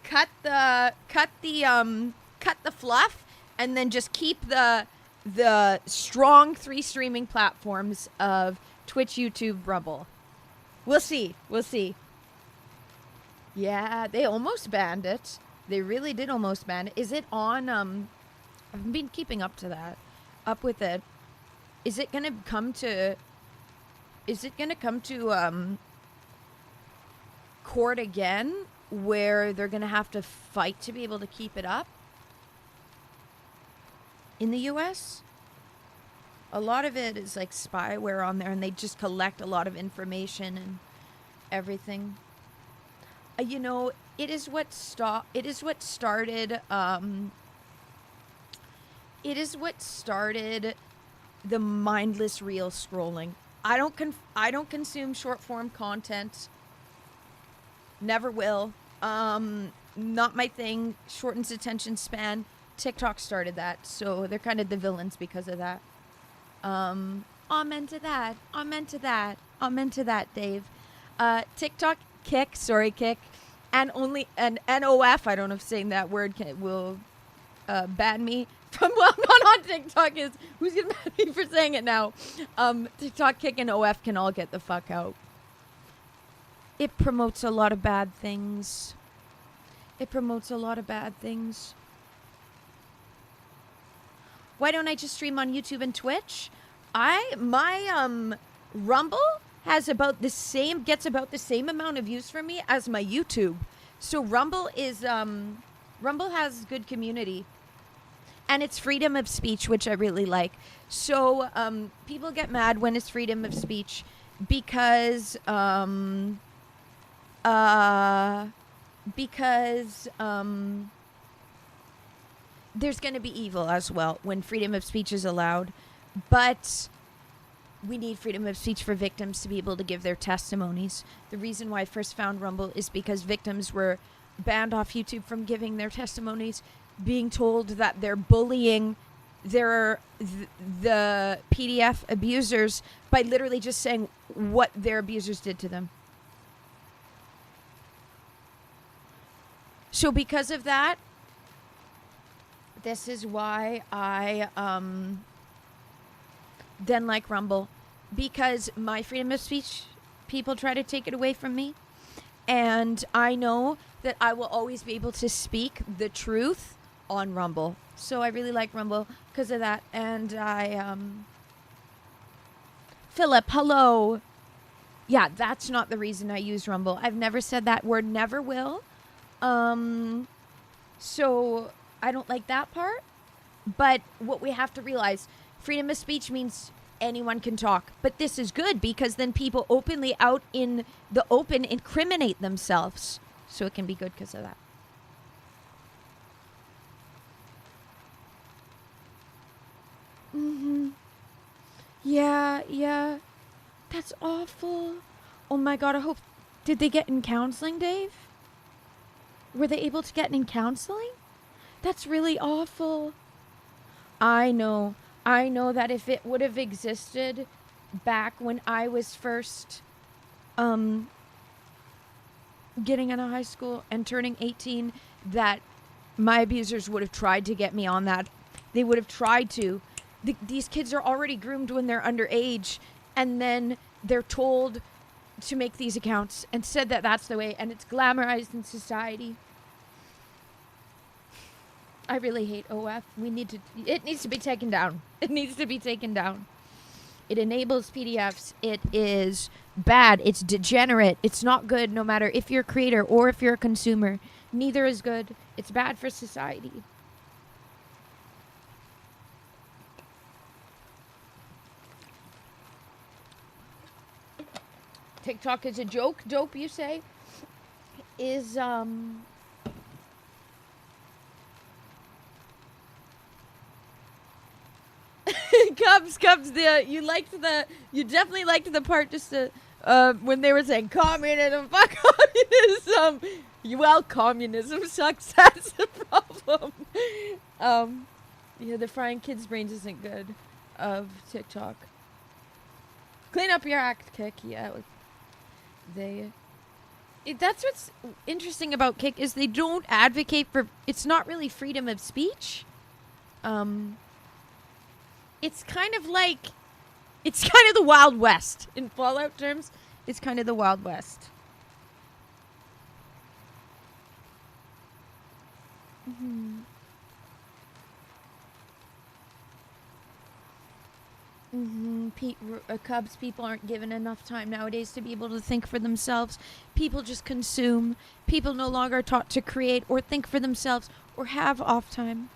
cut the fluff and then just keep the strong 3 streaming platforms of Twitch, YouTube, Rumble. We'll see. Yeah, they almost banned it. They really did almost ban it. Is it on, I've been keeping up with it. Is it gonna come to court again, where they're gonna have to fight to be able to keep it up? In the US, a lot of it is like spyware on there, and they just collect a lot of information and everything. You know, it is what started the mindless reel scrolling. I don't consume short form content. Never will. Not my thing. Shortens attention span. TikTok started that, so they're kind of the villains because of that. Amen to that, Dave. TikTok, Kick, and NOF, I don't know if saying that word will ban me from, well, not on TikTok, is who's gonna ban me for saying it now. TikTok, Kick, and OF can all get the fuck out. It promotes a lot of bad things. Why don't I just stream on YouTube and Twitch? My Rumble gets about the same amount of views for me as my YouTube. So Rumble has good community. And it's freedom of speech, which I really like. So people get mad when it's freedom of speech because there's going to be evil as well when freedom of speech is allowed. But we need freedom of speech for victims to be able to give their testimonies. The reason why I first found Rumble is because victims were banned off YouTube from giving their testimonies. being told that they're bullying the PDF abusers by literally just saying what their abusers did to them. So because of that, this is why I then like Rumble, because my freedom of speech, people try to take it away from me, and I know that I will always be able to speak the truth on Rumble. So I really like Rumble because of that. And I Philip, hello. Yeah, that's not the reason I use Rumble. I've never said that word, never will. So I don't like that part. But what we have to realize, freedom of speech means anyone can talk. But this is good because then people openly out in the open incriminate themselves. So it can be good because of that. Yeah. That's awful. Oh my God, I hope... Did they get in counseling, Dave? Were they able to get in counseling? That's really awful. I know that if it would have existed back when I was first getting out of high school and turning 18, that my abusers would have tried to get me on that. They would have tried to. These kids are already groomed when they're underage, and then they're told to make these accounts and said that that's the way, and it's glamorized in society. I really hate OF. It needs to be taken down. It needs to be taken down. It enables PDFs. It is bad. It's degenerate. It's not good no matter if you're a creator or if you're a consumer. Neither is good. It's bad for society. TikTok is a joke. Dope, you say? Is, Cubs, you definitely liked the part just when they were saying communism, fuck communism. Well, communism sucks, that's the problem. Yeah, the frying kids' brains isn't good of TikTok. Clean up your act, Kick. Yeah, that's what's interesting about Kick is they don't advocate for. It's not really freedom of speech. It's kind of the Wild West in Fallout terms. It's kind of the Wild West. Cubs, people aren't given enough time nowadays to be able to think for themselves. People just consume. People no longer are taught to create or think for themselves or have off time.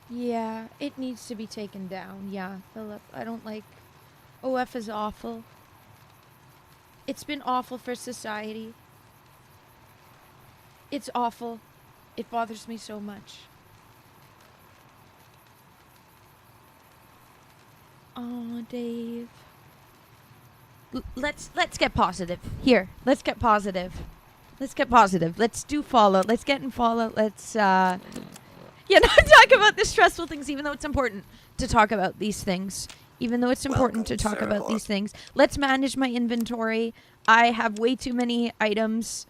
Yeah, it needs to be taken down. Yeah, Philip, I don't like... OF is awful. It's been awful for society. It's awful. It bothers me so much. Oh, Dave. Let's get positive. Here, let's get positive. Let's get positive. Let's do Fallout. Let's get in Fallout. Let's, not talk about the stressful things, even though it's important to talk about these things. These things. Let's manage my inventory. I have way too many items.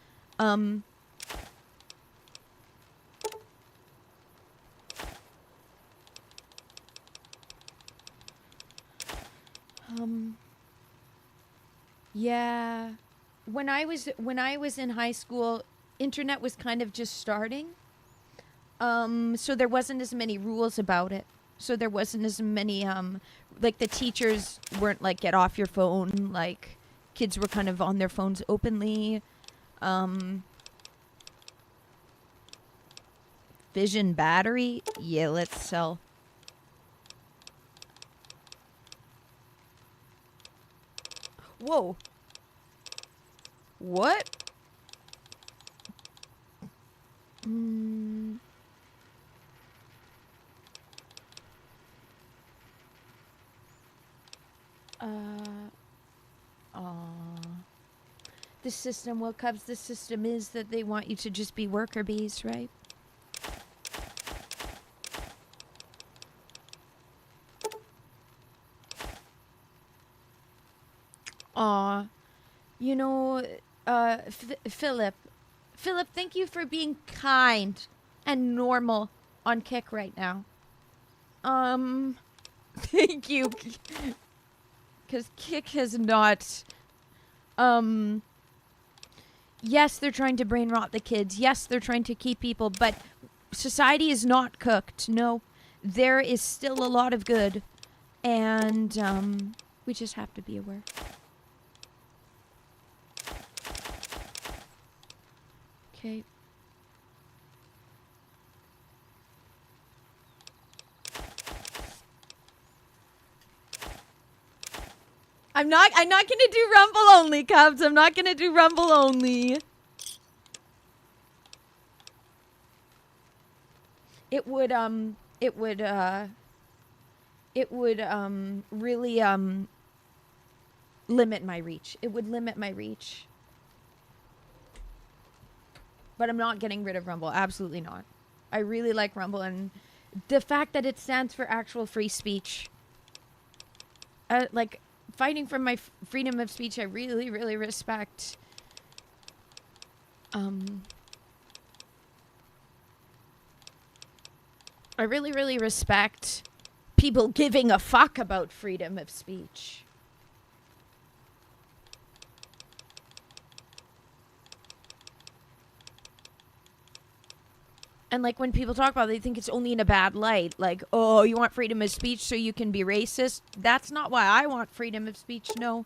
Yeah. When I was in high school, internet was kind of just starting. So there wasn't as many rules about it. So there wasn't as many like the teachers weren't like get off your phone, like kids were kind of on their phones openly. Fission battery? Yeah, let's sell. Whoa. What? the system. Well, Cubs, the system is that they want you to just be worker bees, right? Aw. You know, Philip, thank you for being kind and normal on Kick right now. Thank you. Because Kick has not, yes, they're trying to brain rot the kids. Yes, they're trying to keep people, but society is not cooked. No, there is still a lot of good, and, we just have to be aware. Okay. I'm not gonna do Rumble only, Cubs. I'm not gonna do Rumble only. It would really, limit my reach. It would limit my reach. But I'm not getting rid of Rumble. Absolutely not. I really like Rumble, and the fact that it stands for actual free speech. Like, fighting for my freedom of speech, I really, really respect. I really, really respect people giving a fuck about freedom of speech. And, like, when people talk about it, they think it's only in a bad light. Like, oh, you want freedom of speech so you can be racist? That's not why I want freedom of speech, no.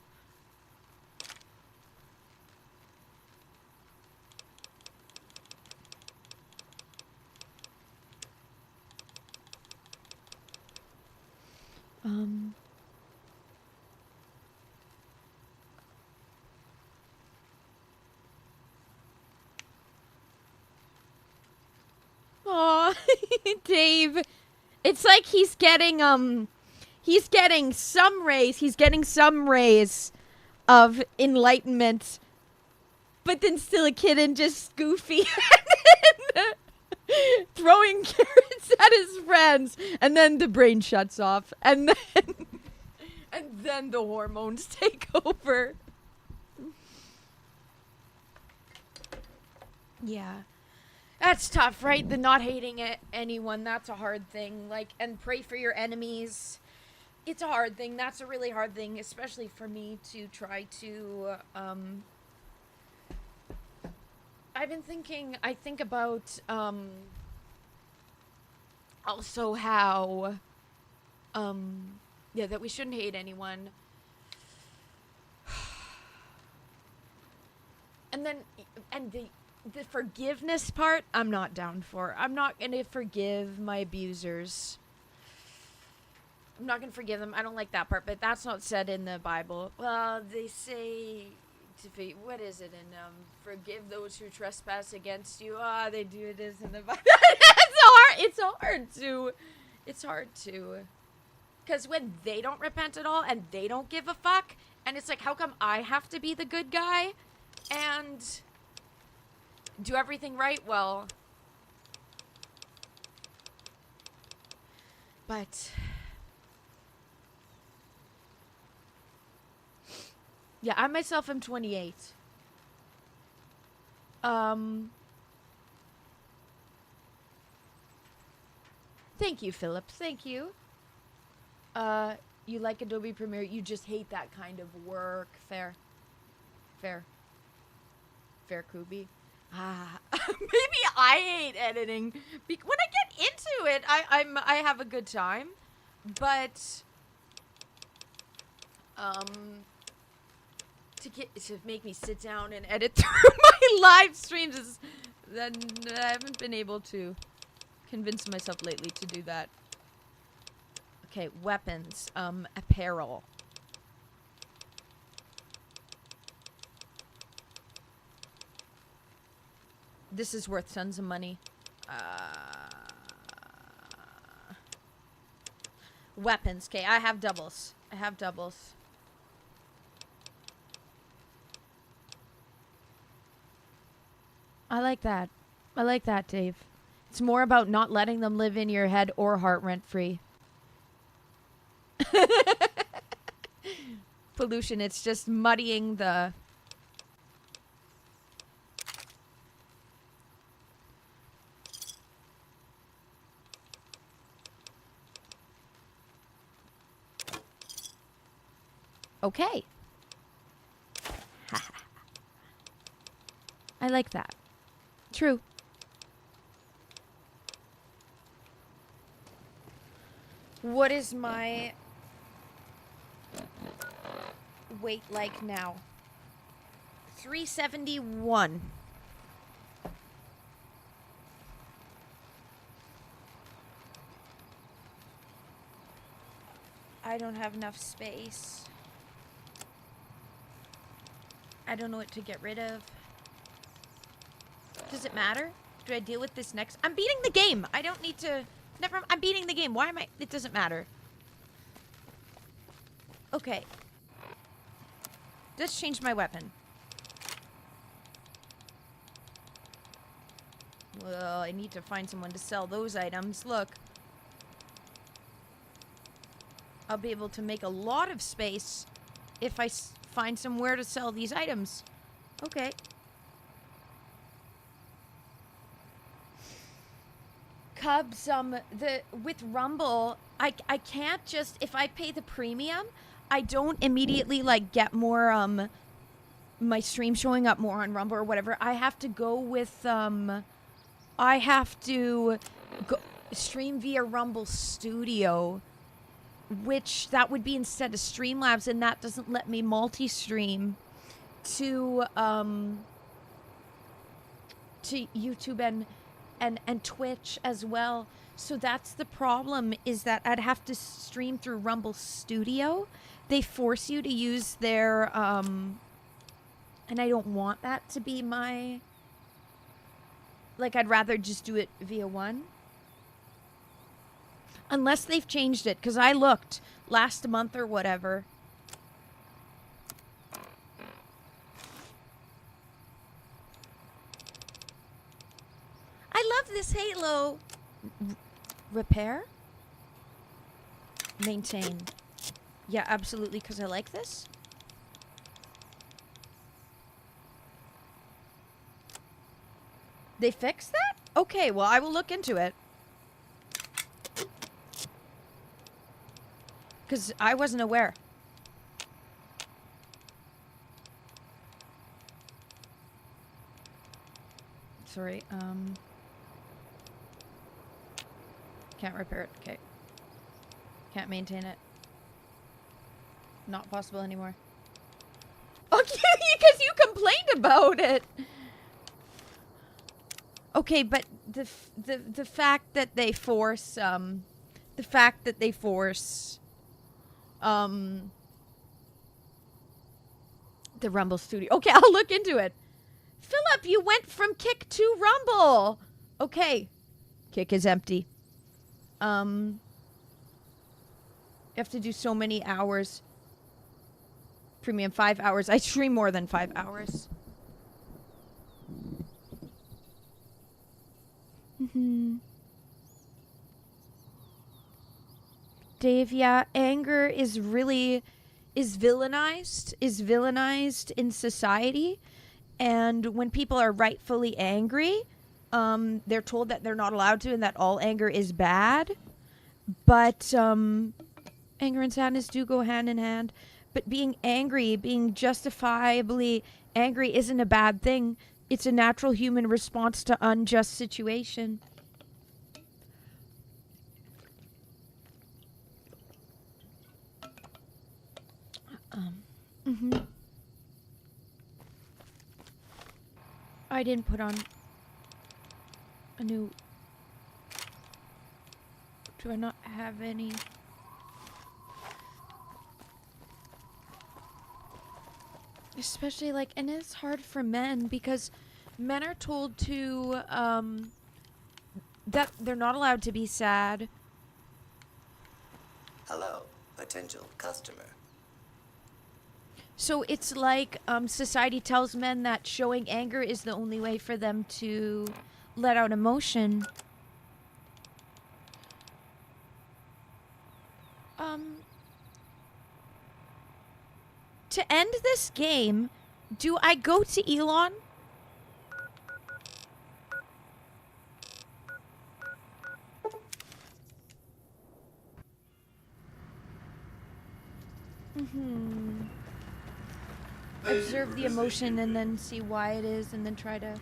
Aw, Dave. It's like he's getting some rays of enlightenment, but then still a kid and just goofy and throwing carrots at his friends, and then the brain shuts off, and then the hormones take over. Yeah. That's tough, right? The not hating anyone, that's a hard thing. Like, and pray for your enemies. It's a hard thing. That's a really hard thing, especially for me to try to, I've been thinking, I think about, also how, yeah, that we shouldn't hate anyone. And then, and the forgiveness part, I'm not down for. I'm not going to forgive my abusers. I'm not going to forgive them. I don't like that part, but that's not said in the Bible. Well, they say, what is it in, forgive those who trespass against you. They do this in the Bible. It's hard to, because when they don't repent at all, and they don't give a fuck, and it's like, how come I have to be the good guy, and do everything right? Well, but yeah, I myself am 28. Thank you, Philip. Thank you. You like Adobe Premiere, you just hate that kind of work. Fair, Kubi. Maybe I hate editing. When I get into it, I have a good time, but to make me sit down and edit through my live streams is, then I haven't been able to convince myself lately to do that. Okay, weapons, apparel. This is worth tons of money. Weapons. Okay, I have doubles. I like that. I like that, Dave. It's more about not letting them live in your head or heart rent-free. Pollution, it's just muddying the... Okay. I like that. True. What is my weight like now? 371. I don't have enough space. I don't know what to get rid of. Does it matter? Do I deal with this next? I'm beating the game. I don't need to... Never. I'm beating the game. Why am I... It doesn't matter. Okay. Let's change my weapon. Well, I need to find someone to sell those items. Look. I'll be able to make a lot of space if I find somewhere to sell these items. Okay. Cubs, with Rumble, I can't just, if I pay the premium, I don't immediately, like, get more, my stream showing up more on Rumble or whatever. I have to go with, I have to go stream via Rumble Studio, which that would be instead of Streamlabs, and that doesn't let me multi-stream to YouTube and Twitch as well. So that's the problem, is that I'd have to stream through Rumble Studio. They force you to use their, and I don't want that to be my, like, I'd rather just do it via one. Unless they've changed it, because I looked last month or whatever. I love this Halo. Repair? Maintain. Yeah, absolutely, because I like this. They fixed that? Okay, well, I will look into it. Because I wasn't aware. Sorry, can't repair it. Okay. Can't maintain it. Not possible anymore. Okay, because you complained about it. Okay, but the fact that they force the Rumble Studio. Okay, I'll look into it. Philip, you went from Kick to Rumble. Okay. Kick is empty. You have to do so many hours. Premium 5 hours. I stream more than 5 hours. Dave, yeah, anger is villainized in society, and when people are rightfully angry, they're told that they're not allowed to and that all anger is bad. But anger and sadness do go hand in hand. But being angry, being justifiably angry isn't a bad thing. It's a natural human response to unjust situation. I didn't put on a new... Do I not have any? Especially, like, and it's hard for men because men are told to, that they're not allowed to be sad. Hello, potential customer. So it's like society tells men that showing anger is the only way for them to let out emotion. To end this game, do I go to Elon? Observe the emotion and then see why it is and then try to...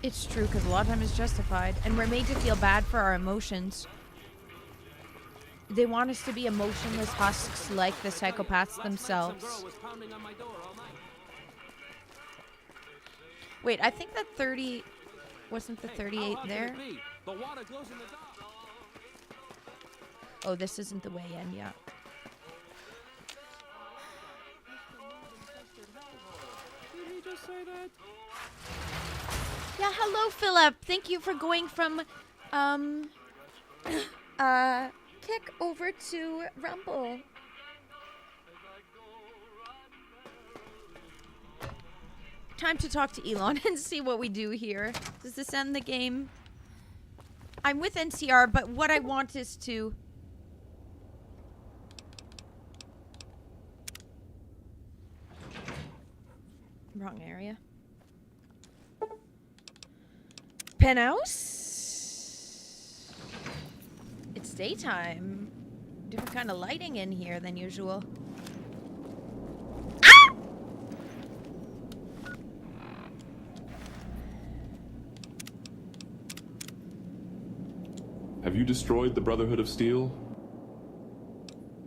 It's true, because a lot of time it's justified. And we're made to feel bad for our emotions. They want us to be emotionless husks like the psychopaths themselves. Wait, I think that 30... Wasn't the 38 there? Oh, this isn't the way in yet. Did he just say that? Yeah, hello, Philip. Thank you for going from, Kick over to Rumble. Time to talk to Elon and see what we do here. Does this end the game? I'm with NCR, but what I want is to... Wrong area. Penthouse? It's daytime. Different kind of lighting in here than usual. Ah! Have you destroyed the Brotherhood of Steel?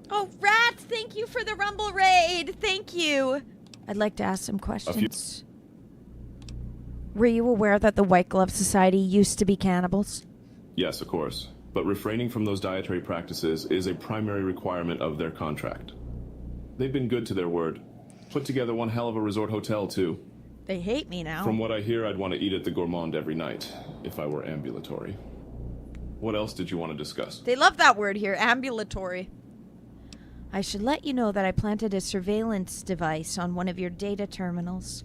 Oh, Rat! Thank you for the Rumble raid! Thank you! I'd like to ask some questions. Were you aware that the White Glove Society used to be cannibals? Yes, of course. But refraining from those dietary practices is a primary requirement of their contract. They've been good to their word. Put together one hell of a resort hotel, too. They hate me now. From what I hear, I'd want to eat at the Gourmand every night, if I were ambulatory. What else did you want to discuss? They love that word here, ambulatory. I should let you know that I planted a surveillance device on one of your data terminals.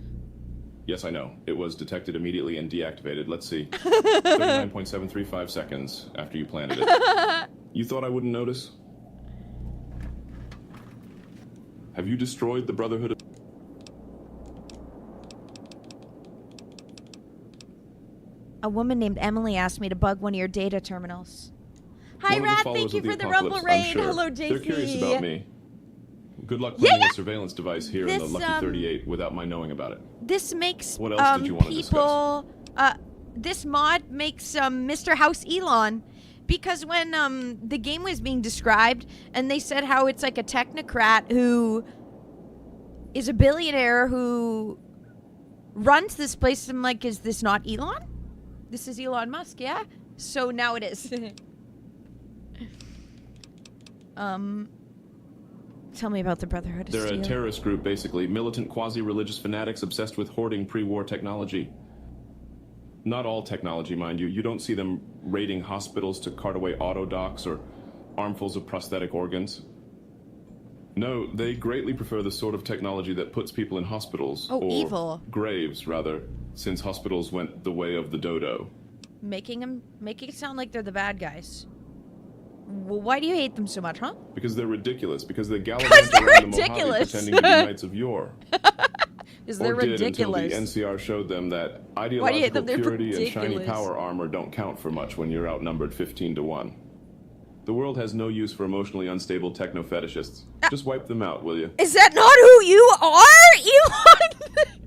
Yes, I know. It was detected immediately and deactivated. Let's see. 39.735 seconds after you planted it. You thought I wouldn't notice? Have you destroyed the Brotherhood of... A woman named Emily asked me to bug one of your data terminals. Hi, Rat. Thank you for the Rumble raid. Sure. Hello, JC. They're curious about me. Good luck planting a surveillance device here in the Lucky 38 without my knowing about it. This makes what else did you want to discuss? This mod makes Mr. House Elon, because when the game was being described and they said how it's like a technocrat who is a billionaire who runs this place, I'm like, is this not Elon? This is Elon Musk, yeah? So now it is. Tell me about the Brotherhood of Steel. They're a terrorist group, basically. Militant, quasi-religious fanatics obsessed with hoarding pre-war technology. Not all technology, mind you. You don't see them raiding hospitals to cart away auto docks or armfuls of prosthetic organs. No, they greatly prefer the sort of technology that puts people in hospitals. Oh, or evil. Graves, rather, since hospitals went the way of the dodo. Making it sound like they're the bad guys. Well, why do you hate them so much, huh? Because they're ridiculous. Because they gallivant around the Mojave pretending to be knights of yore. Because they're Or ridiculous. did until the NCR showed them that ideological purity and shiny ridiculous. power armor don't count for much when you're outnumbered 15-1. The world has no use for emotionally unstable techno-fetishists. Just wipe them out, will you? Is that not who you are, Elon?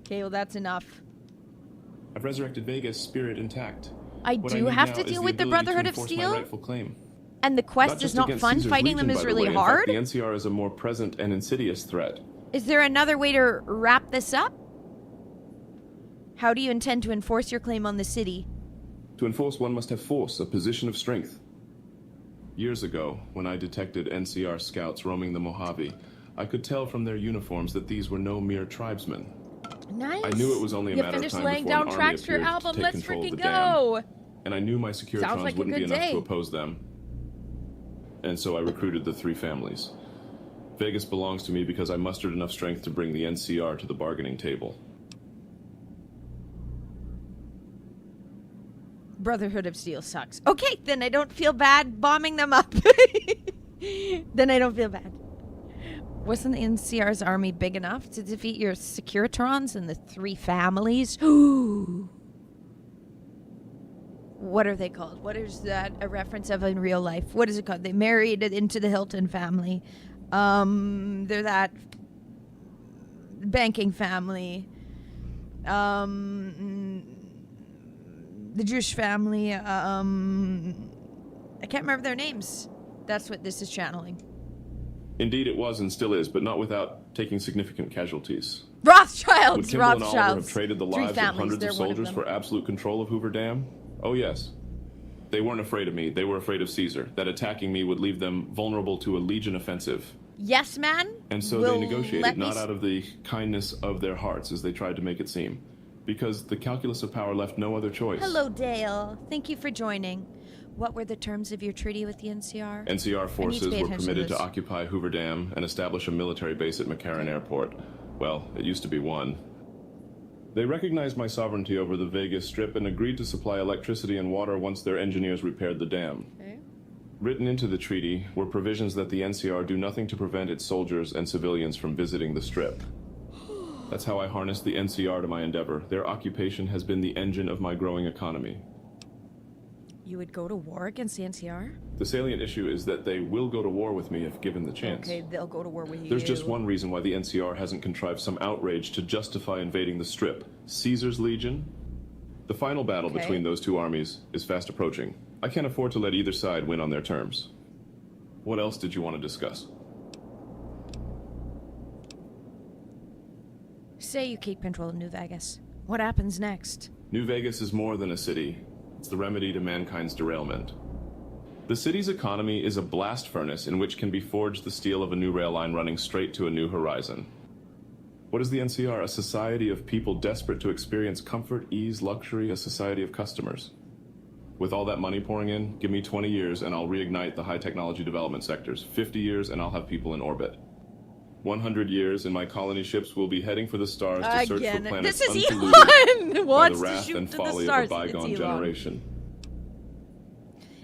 Okay, well, that's enough. I've resurrected Vega's spirit intact. I do have to deal with the Brotherhood of Steel? And the quest is not fun? Fighting them is really hard? The NCR is a more present and insidious threat. Is there another way to wrap this up? How do you intend to enforce your claim on the city? To enforce, one must have force, a position of strength. Years ago, when I detected NCR scouts roaming the Mojave, I could tell from their uniforms that these were no mere tribesmen. Nice. I knew it was only a matter of time laying before down an army tracks for your appeared album. to take Let's control of freaking the go. dam. And I knew my Securitrons like a wouldn't be good enough day. to oppose them. And so I recruited the three families. Vegas belongs to me because I mustered enough strength to bring the NCR to the bargaining table. Brotherhood of Steel sucks. Okay, then I don't feel bad bombing them up. Then I don't feel bad. Wasn't the NCR's army big enough to defeat your Securitrons and the 3 families? What are they called? What is that a reference of in real life? What is it called? They married into the Hilton family. They're that banking family. The Jewish family. I can't remember their names. That's what this is channeling. Indeed, it was and still is, but not without taking significant casualties. Rothschilds! Would Kimball and Oliver Rothschilds. have traded the 3 lives of families, hundreds they're of one of soldiers them. for absolute control of Hoover Dam? Oh, yes. They weren't afraid of me. They were afraid of Caesar, that attacking me would leave them vulnerable to a Legion offensive. Yes, man. And so will they negotiated, let me not out of the kindness of their hearts, as they tried to make it seem. Because the calculus of power left no other choice. Hello, Dale. Thank you for joining. What were the terms of your treaty with the NCR? NCR forces were permitted to this. occupy Hoover Dam and establish a military base at McCarran Airport. Well, it used to be one. They recognized my sovereignty over the Vegas Strip and agreed to supply electricity and water once their engineers repaired the dam. Okay. Written into the treaty were provisions that the NCR do nothing to prevent its soldiers and civilians from visiting the Strip. That's how I harnessed the NCR to my endeavor. Their occupation has been the engine of my growing economy. You would go to war against the NCR? The salient issue is that they will go to war with me if given the chance. Okay, they'll go to war with you. There's just one reason why the NCR hasn't contrived some outrage to justify invading the Strip. Caesar's Legion? The final battle between those 2 armies is fast approaching. I can't afford to let either side win on their terms. What else did you want to discuss? Say you keep control of New Vegas. What happens next? New Vegas is more than a city. It's the remedy to mankind's derailment. The city's economy is a blast furnace in which can be forged the steel of a new rail line running straight to a new horizon. What is the NCR? A society of people desperate to experience comfort, ease, luxury, a society of customers. With all that money pouring in, give me 20 years and I'll reignite the high technology development sectors. 50 years and I'll have people in orbit. 100 years and my colony ships will be heading for the stars to search for planets unpolluted by the wrath and folly of a bygone generation.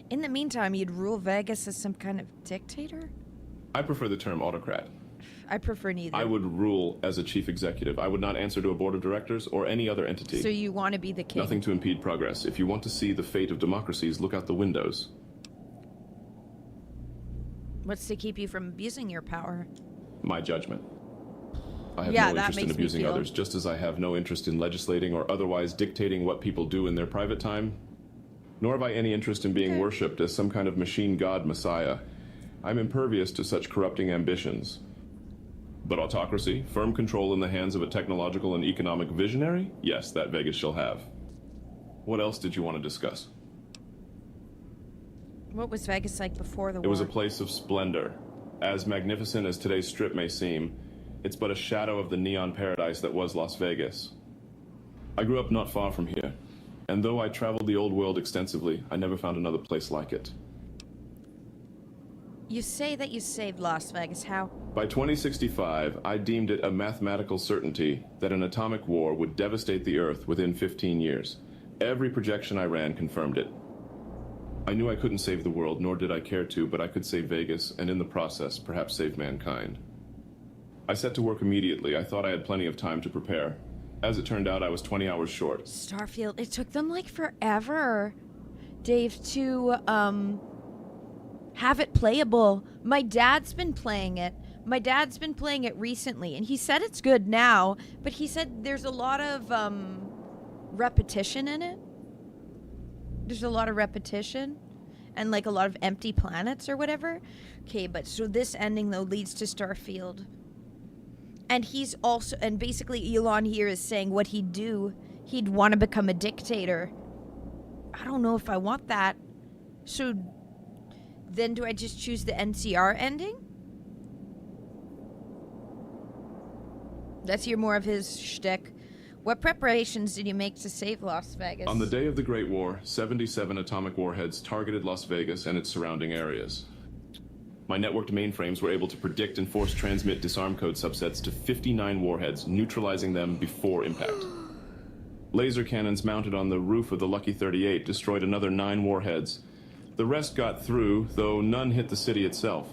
In the meantime, you'd rule Vegas as some kind of dictator? I prefer the term autocrat. I prefer neither. I would rule as a chief executive. I would not answer to a board of directors or any other entity. So you want to be the king? Nothing to impede progress. If you want to see the fate of democracies, look out the windows. What's to keep you from abusing your power? My judgment. I have Yeah, no that interest in makes me abusing feel- others, just as I have no interest in legislating or otherwise dictating what people do in their private time. Nor have I any interest in being worshipped as some kind of machine god messiah. I'm impervious to such corrupting ambitions. But autocracy, firm control in the hands of a technological and economic visionary? Yes, that Vegas shall have. What else did you want to discuss? What was Vegas like before the war? It was a place of splendor. As magnificent as today's Strip may seem, it's but a shadow of the neon paradise that was Las Vegas. I grew up not far from here, and though I traveled the old world extensively, I never found another place like it. You say that you saved Las Vegas. How? By 2065, I deemed it a mathematical certainty that an atomic war would devastate the Earth within 15 years. Every projection I ran confirmed it. I knew I couldn't save the world, nor did I care to, but I could save Vegas, and in the process, perhaps save mankind. I set to work immediately. I thought I had plenty of time to prepare. As it turned out, I was 20 hours short. Starfield. It took them like forever, Dave, to have it playable. My dad's been playing it. My dad's been playing it recently, and he said it's good now, but he said there's a lot of repetition in it. There's a lot of repetition and like a lot of empty planets or whatever. Okay, but so this ending though leads to Starfield. And he's also, and basically Elon here is saying what he'd do, he'd want to become a dictator. I don't know if I want that. So then do I just choose the NCR ending? Let's hear more of his shtick. What preparations did you make to save Las Vegas? On the day of the Great War, 77 atomic warheads targeted Las Vegas and its surrounding areas. My networked mainframes were able to predict and force transmit disarm code subsets to 59 warheads, neutralizing them before impact. Laser cannons mounted on the roof of the Lucky 38 destroyed another 9 warheads. The rest got through, though none hit the city itself.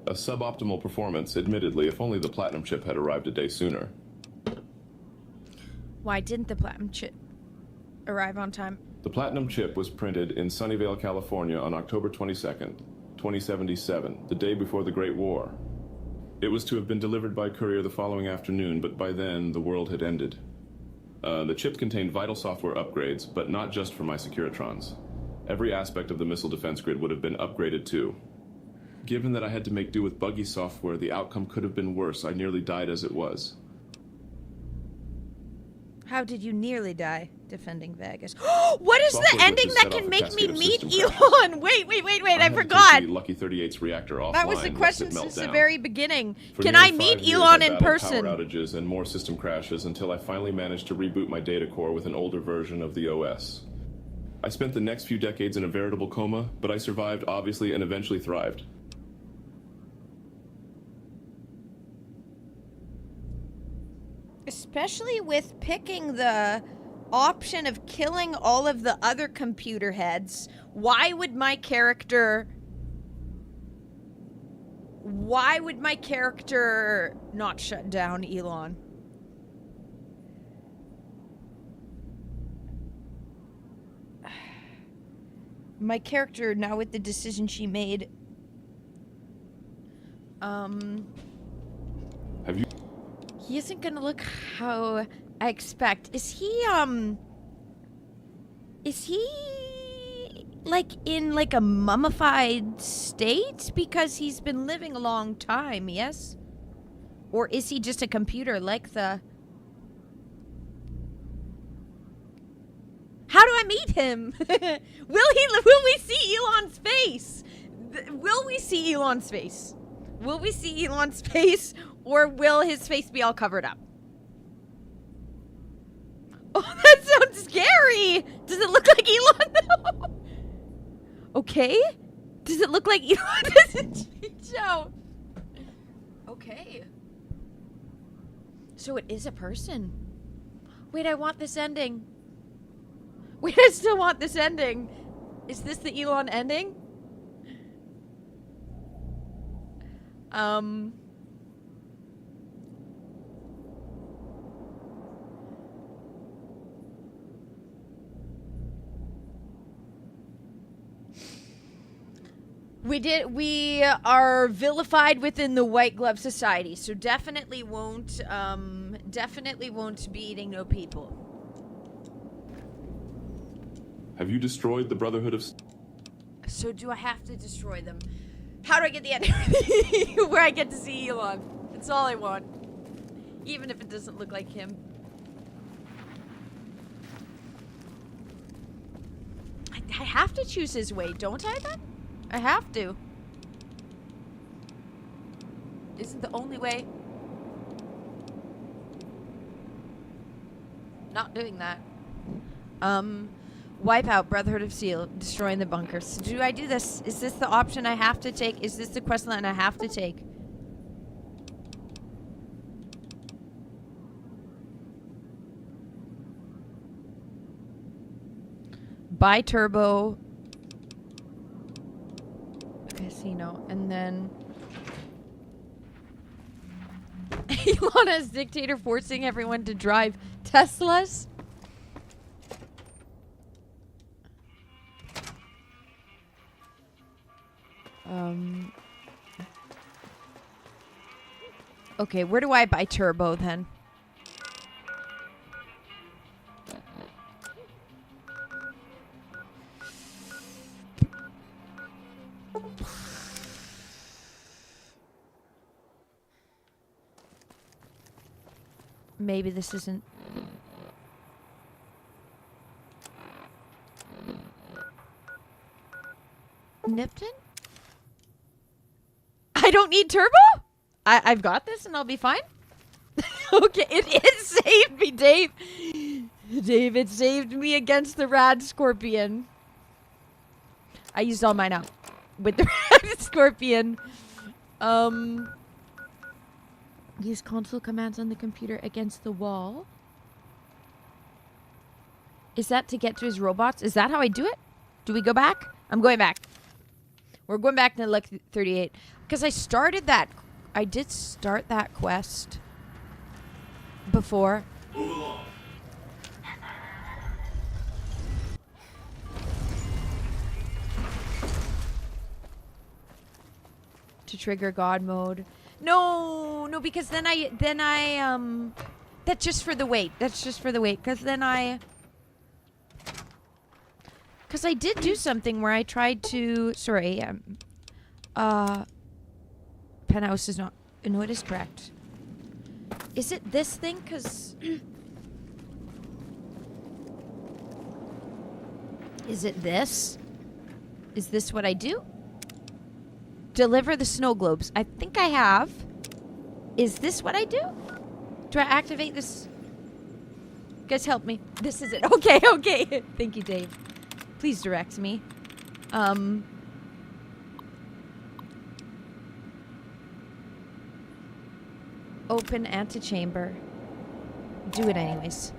A suboptimal performance, admittedly, if only the Platinum chip had arrived a day sooner. Why didn't the Platinum chip arrive on time? The Platinum chip was printed in Sunnyvale, California on October 22nd, 2077, the day before the Great War. It was to have been delivered by courier the following afternoon, but by then the world had ended. The chip contained vital software upgrades, but not just for my Securitrons. Every aspect of the missile defense grid would have been upgraded too. Given that I had to make do with buggy software, the outcome could have been worse. I nearly died as it was. How did you nearly die defending Vegas? What is the ending that can make me meet Elon? Wait, I forgot. The Lucky 38's reactor offline. That was the question since the very beginning. For Can nearly I meet 5 years, Elon I in battled person? Power outages and more system crashes until I finally managed to reboot my data core with an older version of the OS. I spent the next few decades in a veritable coma, but I survived, obviously, and eventually thrived. Especially with picking the option of killing all of the other computer heads. Why would my character not shut down Elon? My character, now with the decision she made, Have you? he isn't gonna look how I expect. Is he like in like a mummified state because he's been living a long time, yes? Or is he just a computer like the... How do I meet him? Will we see Elon's face? Will we see Elon's face? Will we see Elon's face, or will his face be all covered up? Oh, that sounds scary! Does it look like Elon, though? Okay. Does it look like Elon doesn't show? Okay. So it is a person. Wait, I want this ending. Wait, I still want this ending. Is this the Elon ending? We are vilified within the White Glove Society, so definitely won't be eating no people. Have you destroyed the Brotherhood of... So do I have to destroy them? How do I get the ending where I get to see Elon? That's all I want. Even if it doesn't look like him. I have to choose his way, don't I then? I have to. Isn't the only way? Not doing that. Wipe out Brotherhood of Steel, destroying the bunkers. So do I do this? Is this the option I have to take? Is this the quest line I have to take? Buy Turbo. Casino. And then... Elon as dictator forcing everyone to drive Teslas? Okay, where do I buy Turbo then? Maybe this isn't... Nipton? I don't need Turbo? I've got this and I'll be fine? Okay, it saved me, Dave. Dave, it saved me against the Rad Scorpion. I used all mine out. with the red scorpion. Use console commands on the computer against the wall. Is that to get to his robots? Is that how I do it? Do we go back? I'm going back. We're going back to Lucky 38. Because I started that. I did start that quest before. Move along. To trigger God mode. No, because then I that's just for the wait. That's just for the wait. Because I did do something where I tried to, sorry, penthouse is not, no, it is correct. Is it this thing? Because is it this? Is this what I do? Deliver the snow globes. I think I have. Is this what I do? Do I activate this? Guys, help me. This is it. Okay, okay. Thank you, Dave. Please direct me. Open antechamber. Do it anyways.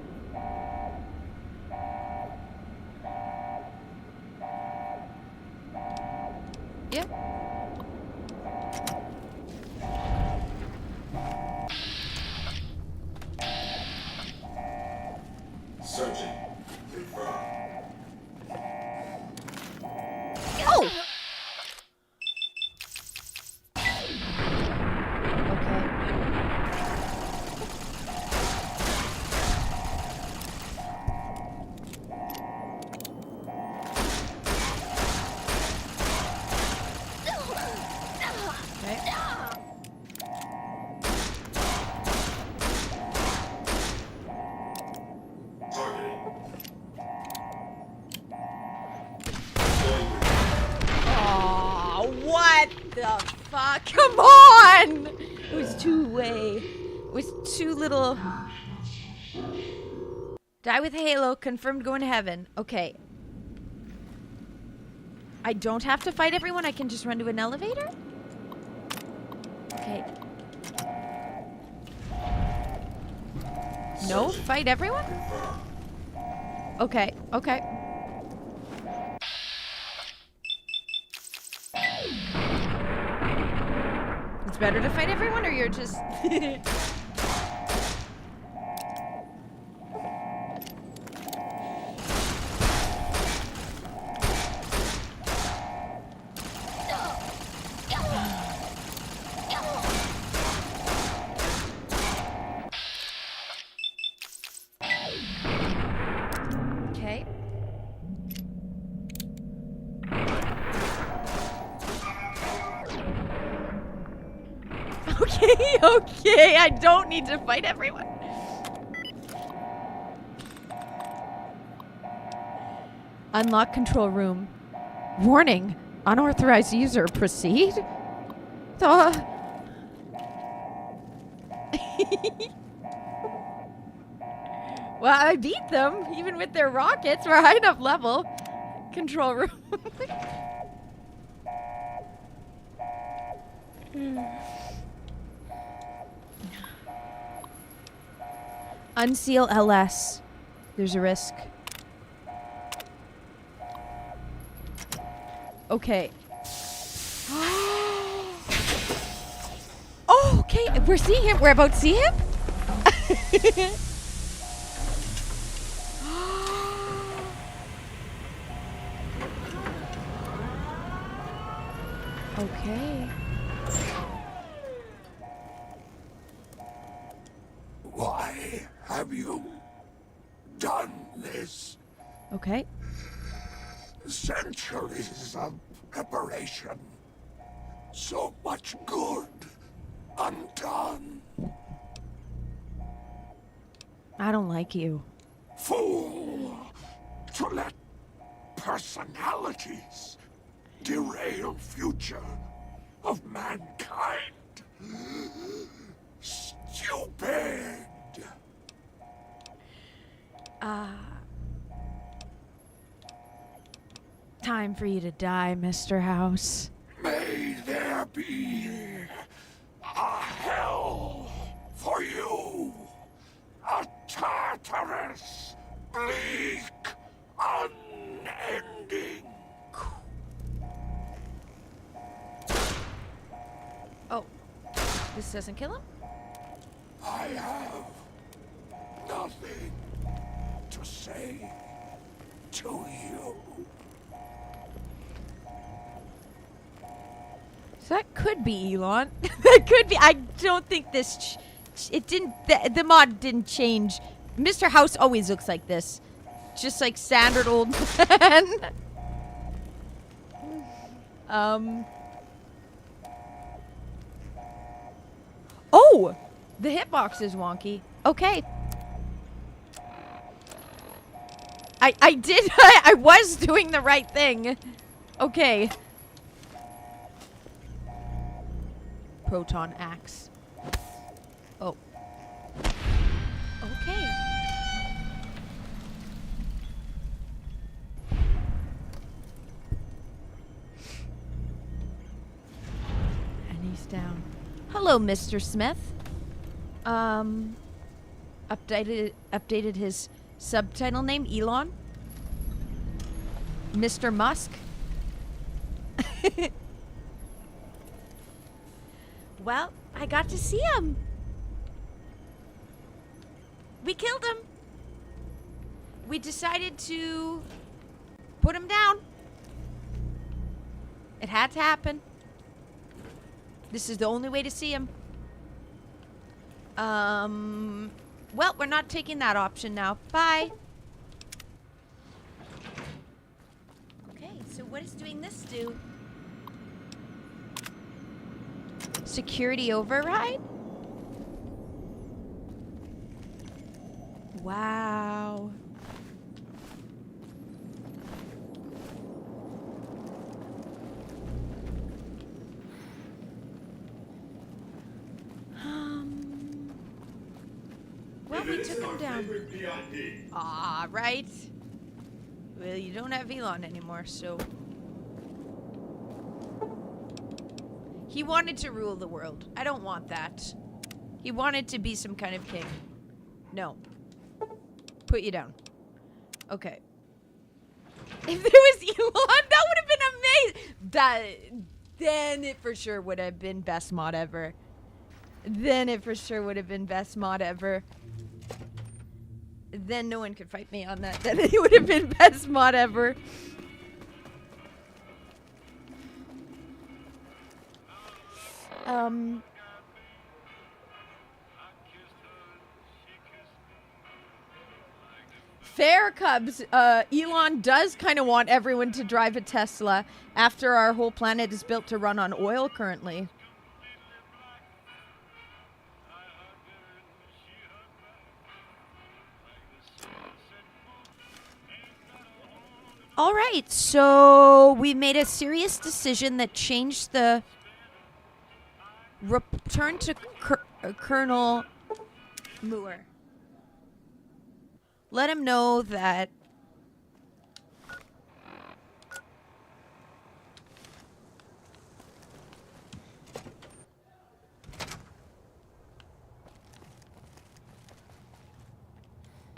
Yep. Searching. Oh! What the fuck? Come on! It was It was too little. Die with Halo. Confirmed going to heaven. Okay. I don't have to fight everyone. I can just run to an elevator? Okay. No? Fight everyone? Okay. Okay. It's better to fight everyone, or you're just... Okay. Okay, okay, I don't need to fight everyone. Unlock control room. Warning, unauthorized user, proceed? The... Well, I beat them, even with their rockets. We're high enough level. Control room. Unseal LS. There's a risk. Okay. Oh, okay. We're seeing him. We're about to see him? Okay. Why have you done this? Okay. Centuries of preparation. So much good undone. I don't like you. Fool! To let personalities derail future of mankind. Stupid! time for you to die, Mr. House. May there be a hell for you. A Tartarus, bleak, unending. Oh, this doesn't kill him? I have nothing to say to you. So that could be Elon. That could be. I don't think this. It didn't. The mod didn't change. Mr. House always looks like this, just like standard old man. Oh, the hitbox is wonky. Okay. I did. I was doing the right thing. Okay. Proton axe. Oh. Okay. And he's down. Hello, Mr. Smith. Updated his subtitle name, Elon. Mr. Musk. Well, I got to see him. We killed him. We decided to put him down. It had to happen. This is the only way to see him. Well, we're not taking that option now. Bye. Okay, so what does doing this do? Security override? Wow. Well, we took him down. Ah, right. Well, you don't have Elon anymore, so... He wanted to rule the world. I don't want that. He wanted to be some kind of king. No. Put you down. Okay. If there was Elon, that would have been amazing. Then it for sure would have been best mod ever. Then it for sure would have been best mod ever. Then no one could fight me on that. Then it would have been best mod ever. Fair, Cubs. Elon does kind of want everyone to drive a Tesla after our whole planet is built to run on oil currently. All right, so we made a serious decision that changed the return to Colonel Moore. Let him know that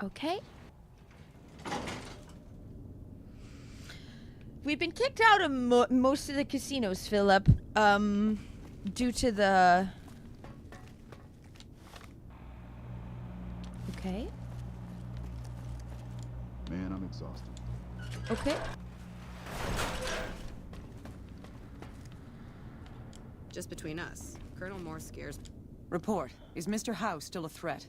okay. We've been kicked out of most of the casinos, Philip, due to the... Okay. Man, I'm exhausted. Okay. Just between us, Colonel Moore scares me. Report. Is Mr. House still a threat?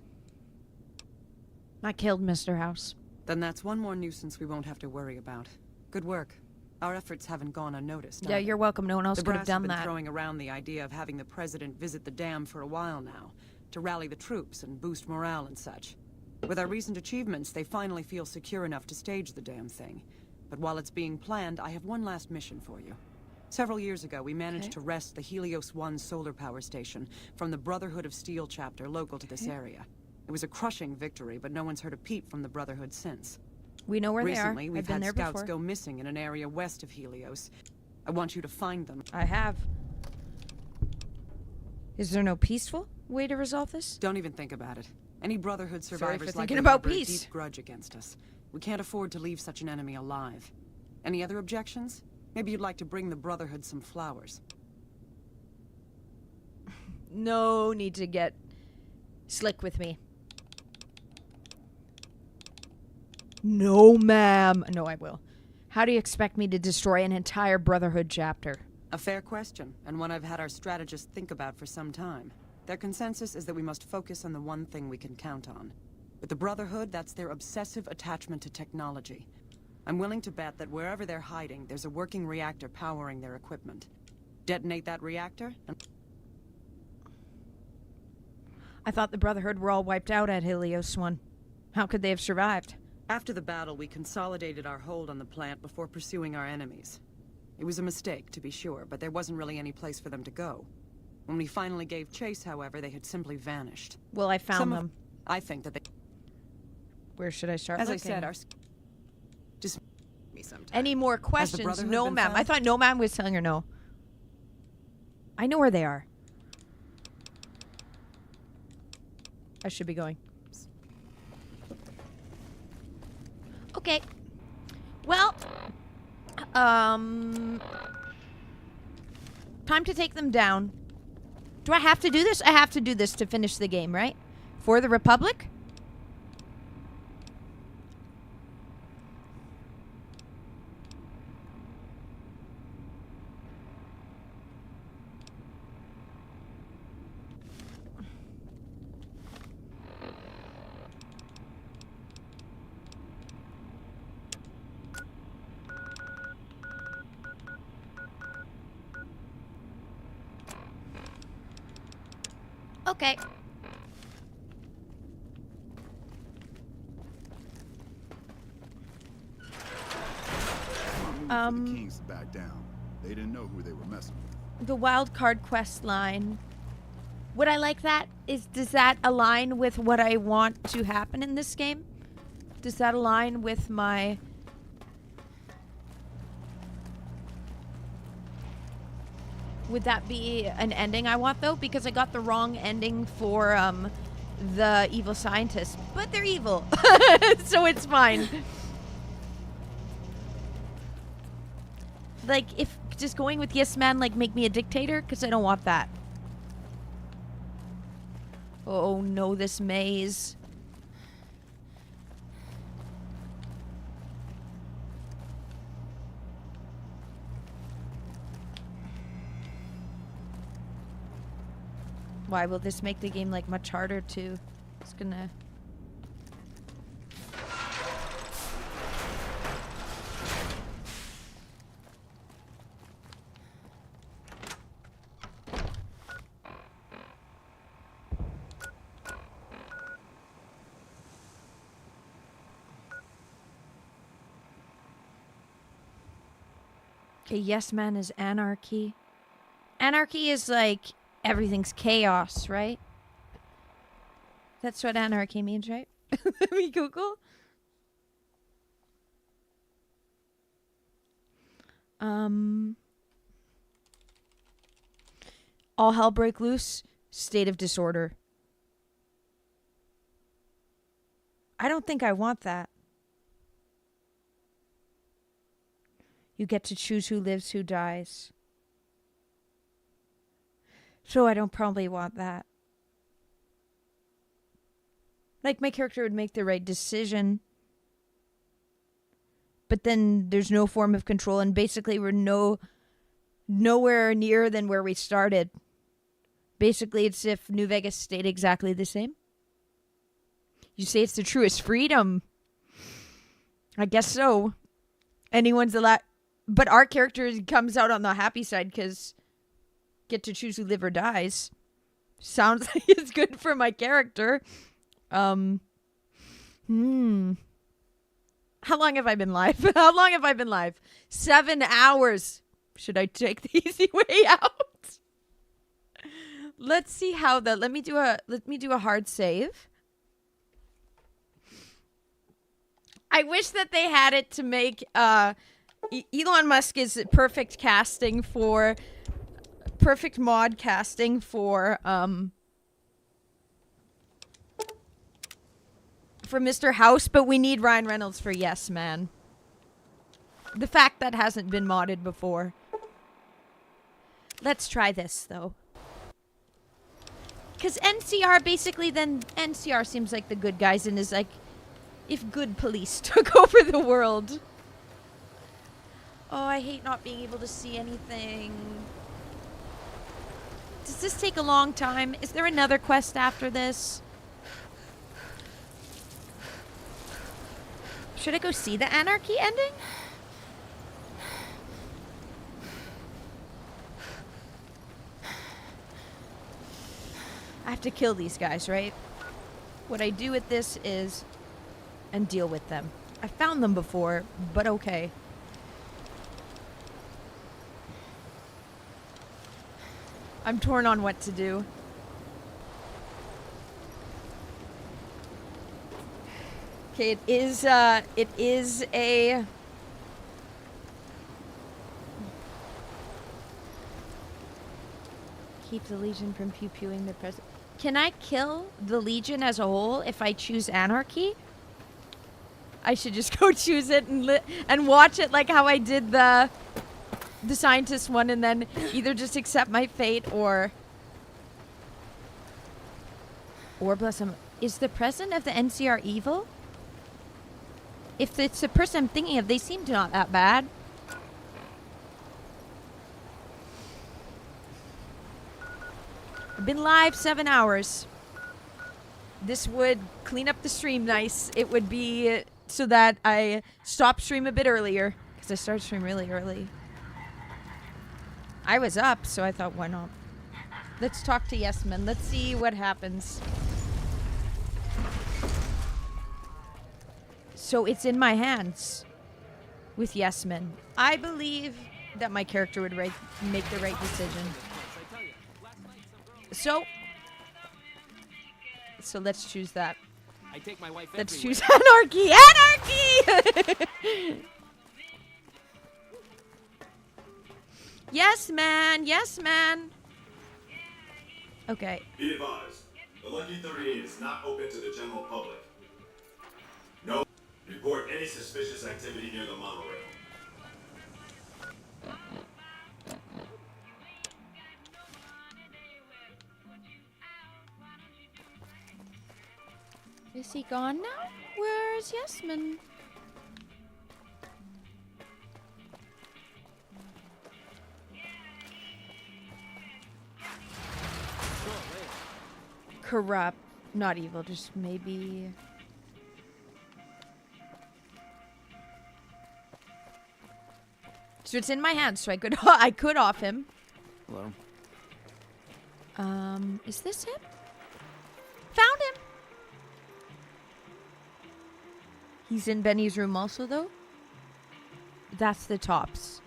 I killed Mr. House. Then that's one more nuisance we won't have to worry about. Good work. Our efforts haven't gone unnoticed. Yeah, you're welcome. No one else could have done The brass have that. been throwing around the idea of having the president visit the dam for a while now, to rally the troops and boost morale and such. With our recent achievements, they finally feel secure enough to stage the damn thing. But while it's being planned, I have one last mission for you. Several years ago, we managed to wrest the Helios 1 solar power station from the Brotherhood of Steel chapter local to this area. It was a crushing victory, but no one's heard a peep from the Brotherhood since. We know where Recently, they are. we've I've been had there scouts before. go missing in an area west of Helios. I want you to find them. I have. Is there no peaceful way to resolve this? Don't even think about it. Any Brotherhood Sorry survivors for like thinking about harbor a peace. deep grudge against us. We can't afford to leave such an enemy alive. Any other objections? Maybe you'd like to bring the Brotherhood some flowers. No need to get slick with me. No, ma'am. No, I will. How do you expect me to destroy an entire Brotherhood chapter? A fair question, and one I've had our strategists think about for some time. Their consensus is that we must focus on the one thing we can count on. With the Brotherhood, that's their obsessive attachment to technology. I'm willing to bet that wherever they're hiding, there's a working reactor powering their equipment. Detonate that reactor, and... I thought the Brotherhood were all wiped out at Helios 1. How could they have survived? After the battle, we consolidated our hold on the plant before pursuing our enemies. It was a mistake, to be sure, but there wasn't really any place for them to go. When we finally gave chase, however, they had simply vanished. Well, I found them. I think that they... Where should I start As looking? I said, our... Just... me sometime. Any more questions? Brotherhood No, been ma'am. found? I thought no, ma'am was telling her no. I know where they are. I should be going. Okay. Well, time to take them down. Do I have to do this? I have to do this to finish the game, right? For the Republic? Okay. The Kings to back down. They didn't know who they were messing with. The wild card quest line. Would I like that? Does that align with what I want to happen in this game? Does that align with my... Would that be an ending I want, though? Because I got the wrong ending for the evil scientists. But they're evil. So it's fine. Like, if just going with yes man, like, make me a dictator? Because I don't want that. Oh, no, this maze. Why will this make the game, like, much harder to... It's gonna... Okay, yes man is anarchy. Anarchy is like everything's chaos, right? That's what anarchy means, right? Let me Google. All hell break loose, state of disorder. I don't think I want that. You get to choose who lives, who dies. So I don't probably want that. Like, my character would make the right decision. But then there's no form of control, and basically we're nowhere nearer than where we started. Basically, it's if New Vegas stayed exactly the same. You say it's the truest freedom. I guess so. Anyone's allowed... But our character comes out on the happy side because get to choose who live or dies. Sounds like it's good for my character. How long have I been live? How long have I been live? 7 hours. Should I take the easy way out? Let's see how the... Let me do a hard save. I wish that they had it to make Elon Musk is perfect mod casting for Mr. House, but we need Ryan Reynolds for Yes Man. The fact that hasn't been modded before. Let's try this though. Because NCR basically NCR seems like the good guys and is like if good police took over the world. Oh, I hate not being able to see anything. Does this take a long time? Is there another quest after this? Should I go see the Anarchy ending? I have to kill these guys, right? What I do with this is... and deal with them. I found them before, but okay. I'm torn on what to do. Okay, it is a... Keep the Legion from pew-pewing the president. Can I kill the Legion as a whole if I choose Anarchy? I should just go choose it and watch it like how I did the scientist one and then either just accept my fate or bless him. Is the president of the NCR evil? If it's the person I'm thinking of, they seem not that bad. I've been live 7 hours. This would clean up the stream nice. It would be so that I stop stream a bit earlier because I started stream really early. I was up, so I thought, why not? Let's talk to Yesman. Let's see what happens. So it's in my hands with Yesman. I believe that my character would make the right decision. So let's choose that. I take my wife Let's everywhere. choose Anarchy! Anarchy! Yes, man! Yes, man! Okay. Be advised, the Lucky 38 is not open to the general public. No. Report any suspicious activity near the monorail. Is he gone now? Where's Yesman? Corrupt. Not evil, just maybe... So it's in my hands, so I could off him. Hello. Is this him? Found him! He's in Benny's room also, though. That's the tops.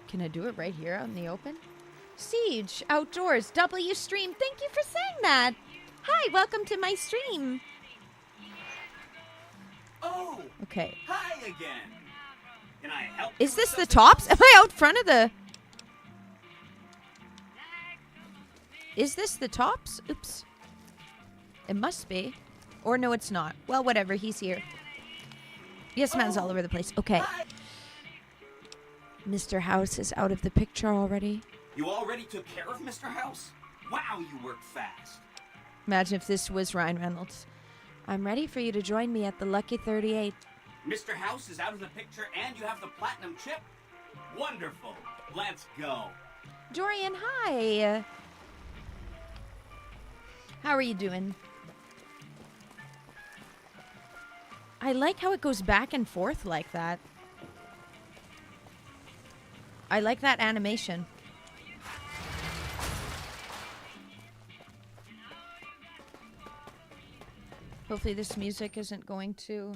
Can I do it right here out in the open? Siege, outdoors, W stream. Thank you for saying that. Hi, welcome to my stream. Oh. Okay. Hi again. Can I help? Is this the tops? Am I out front of the... Is this the tops? Oops. It must be. Or no, it's not. Well, whatever. He's here. Yes, man's all over the place. Okay. Mr. House is out of the picture already. You already took care of Mr. House? Wow, you worked fast. Imagine if this was Ryan Reynolds. I'm ready for you to join me at the Lucky 38. Mr. House is out of the picture and you have the platinum chip? Wonderful. Let's go. Dorian, hi. How are you doing? I like how it goes back and forth like that. I like that animation. Hopefully this music isn't going to...